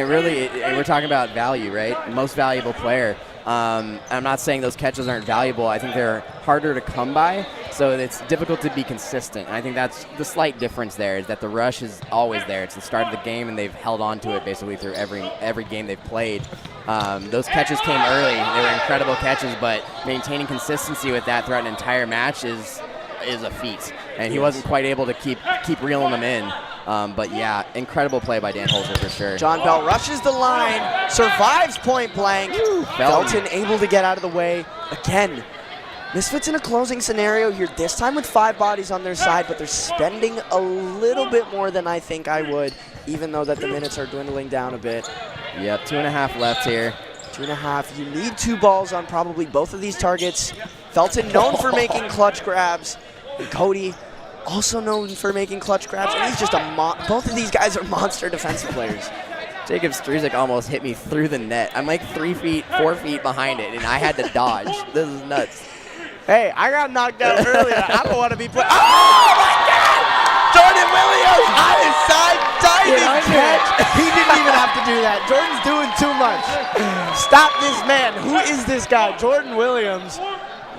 we're talking about value, right? Most valuable player. I'm not saying those catches aren't valuable. I think they're harder to come by, so it's difficult to be consistent. And I think that's the slight difference there, is that the rush is always there. It's the start of the game, and they've held on to it basically through every game they've played. Those catches came early. They were incredible catches, but maintaining consistency with that throughout an entire match is a feat. And he wasn't quite able to keep reeling them in. But yeah, incredible play by Dan Holzer for sure. John Bell rushes the line, survives point blank. Felton able to get out of the way. Again, Misfits in a closing scenario here, this time with 5 bodies on their side, but they're spending a little bit more than I think I would, even though that the minutes are dwindling down a bit. Yep, 2.5 left here. 2.5. You need 2 balls on probably both of these targets. Felton known for making clutch grabs. And Cody also known for making clutch grabs, and he's just both of these guys are monster defensive players. Jacob Struzik almost hit me through the net. I'm like 4 feet behind it, and I had to dodge. This is nuts. Hey, I got knocked out earlier. I don't want to be put. Oh my God! Jordan Williams on his side, diving catch. He didn't even have to do that. Jordan's doing too much. Stop this man. Who is this guy? Jordan Williams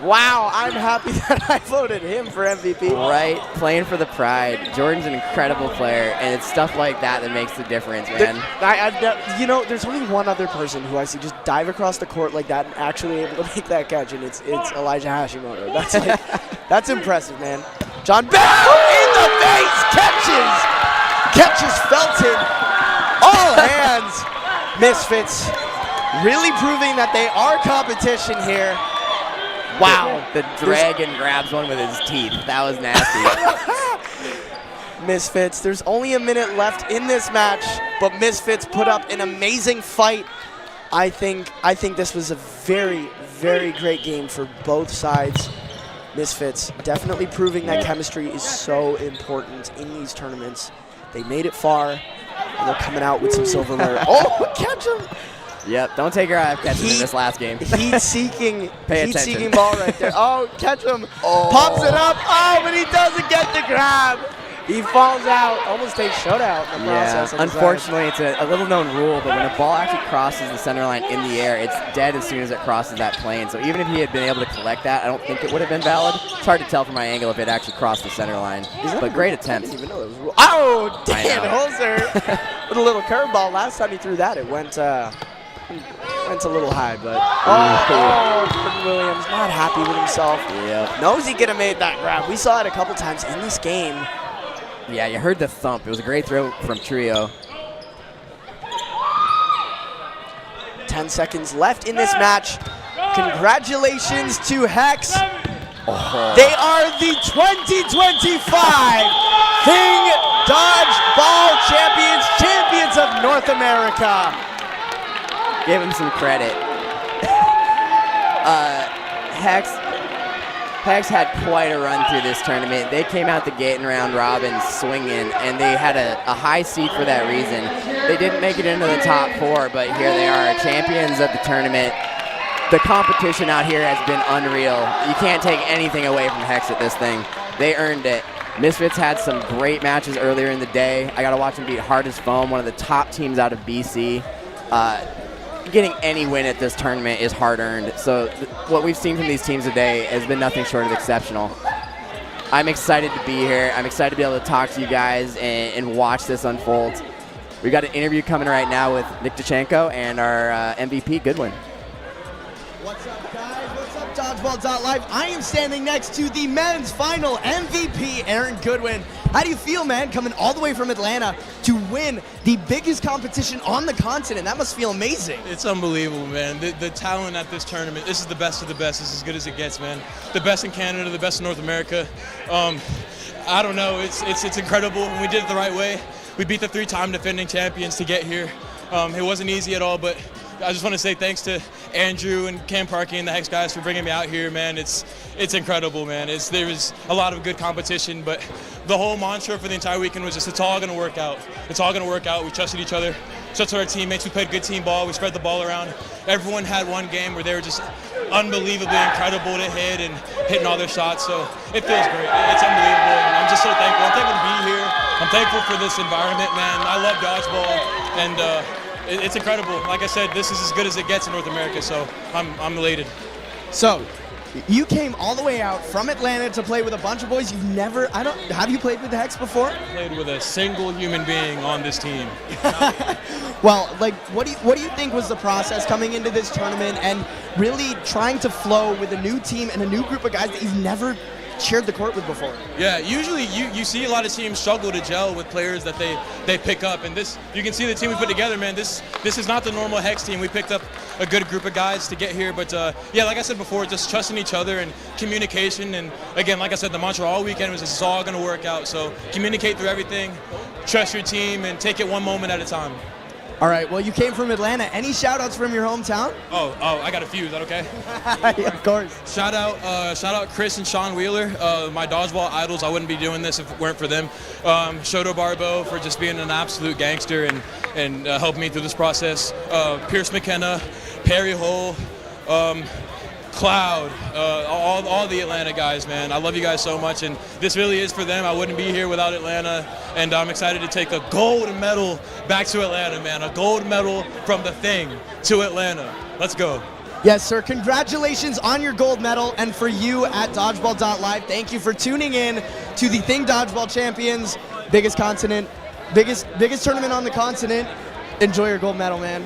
Wow, I'm happy that I voted him for MVP. Right, playing for the pride. Jordan's an incredible player, and it's stuff like that that makes the difference, man. There's only one other person who I see just dive across the court like that and actually able to make that catch, and it's Elijah Hashimoto. That's impressive, man. John Bell in the face, catches Felton, all hands. Misfits really proving that they are competition here. Wow. The dragon grabs one with his teeth. That was nasty. Misfits, there's only a minute left in this match, but Misfits put up an amazing fight. I think this was a very, very great game for both sides. Misfits definitely proving that chemistry is so important in these tournaments. They made it far, and they're coming out with some silverware. Oh, catch him! Yep, don't take your eye off catching in this last game. Heat-seeking attention. ball right there. Oh, catch him. Oh. Pops it up. Oh, but he doesn't get the grab. He falls out. Almost takes shutout in the process. Unfortunately, it's a little-known rule, but when a ball actually crosses the center line in the air, it's dead as soon as it crosses that plane. So even if he had been able to collect that, I don't think it would have been valid. It's hard to tell from my angle if it actually crossed the center line. But great attempt. I didn't even know there was a rule. Oh, Dan Holzer with a little curveball. Last time he threw that, it went a little high, but Jordan Williams not happy with himself. Yep. Knows he could have made that grab. We saw it a couple times in this game. Yeah, you heard the thump. It was a great throw from Trio. 10 seconds left in this match. Congratulations to Hex. They are the 2025 Thing Dodgeball champions of North America. Give him some credit. Hex had quite a run through this tournament. They came out the gate in round robin swinging, and they had a high seed for that reason. They didn't make it into the top 4, but here they are, champions of the tournament. The competition out here has been unreal. You can't take anything away from Hex at this thing. They earned it. Misfits had some great matches earlier in the day. I got to watch them beat Hard as Foam, one of the top teams out of BC. Getting any win at this tournament is hard-earned. So what we've seen from these teams today has been nothing short of exceptional. I'm excited to be here. I'm excited to be able to talk to you guys and watch this unfold. We've got an interview coming right now with Nick Dachenko and our MVP, Goodwin. What's up, guys? What's up, Dodgeball.live? I am standing next to the men's final MVP, Aaron Goodwin. How do you feel, man, coming all the way from Atlanta to win the biggest competition on the continent? That must feel amazing. It's unbelievable, man. The talent at this tournament, this is the best of the best. This is as good as it gets, man. The best in Canada, the best in North America. I don't know. It's incredible. We did it the right way. We beat the 3-time defending champions to get here. It wasn't easy at all, but I just want to say thanks to Andrew and Cam Parkey and the Hex guys for bringing me out here, man. It's incredible, man. There was a lot of good competition, but the whole mantra for the entire weekend was just it's all going to work out. It's all going to work out. We trusted each other, trusted our teammates. We played good team ball. We spread the ball around. Everyone had one game where they were just unbelievably incredible to hit and hitting all their shots, so it feels great. It's unbelievable, and I'm just so thankful. I'm thankful to be here. I'm thankful for this environment, man. I love dodgeball, and it's incredible. Like I said, this is as good as it gets in North America, so I'm elated. So, you came all the way out from Atlanta to play with a bunch of boys you've never, have you played with the Hex before? I played with a single human being on this team. Well, like, what do you think was the process coming into this tournament and really trying to flow with a new team and a new group of guys that you've never shared the court with before? Yeah, usually you see a lot of teams struggle to gel with players that they pick up, and this, you can see the team we put together, man. This is not the normal Hex team. We picked up a good group of guys to get here, but yeah, like I said before, just trusting each other and communication, and again, like I said, the mantra all weekend was it's all going to work out, so communicate through everything, trust your team, and take it one moment at a time. All right, well, you came from Atlanta. Any shout-outs from your hometown? Oh, I got a few. Is that okay? Yeah, of course. Shout out Chris and Sean Wheeler, my dodgeball idols. I wouldn't be doing this if it weren't for them. Shoto Barbo for just being an absolute gangster and helping me through this process. Pierce McKenna, Perry Hull, Cloud, all the Atlanta guys, man. I love you guys so much, and this really is for them. I wouldn't be here without Atlanta, and I'm excited to take a gold medal back to Atlanta, man. A gold medal from the Thing to Atlanta. Let's go. Yes, sir. Congratulations on your gold medal. And for you at Dodgeball.live, thank you for tuning in to the Thing Dodgeball Champions, biggest tournament on the continent. Enjoy your gold medal, man.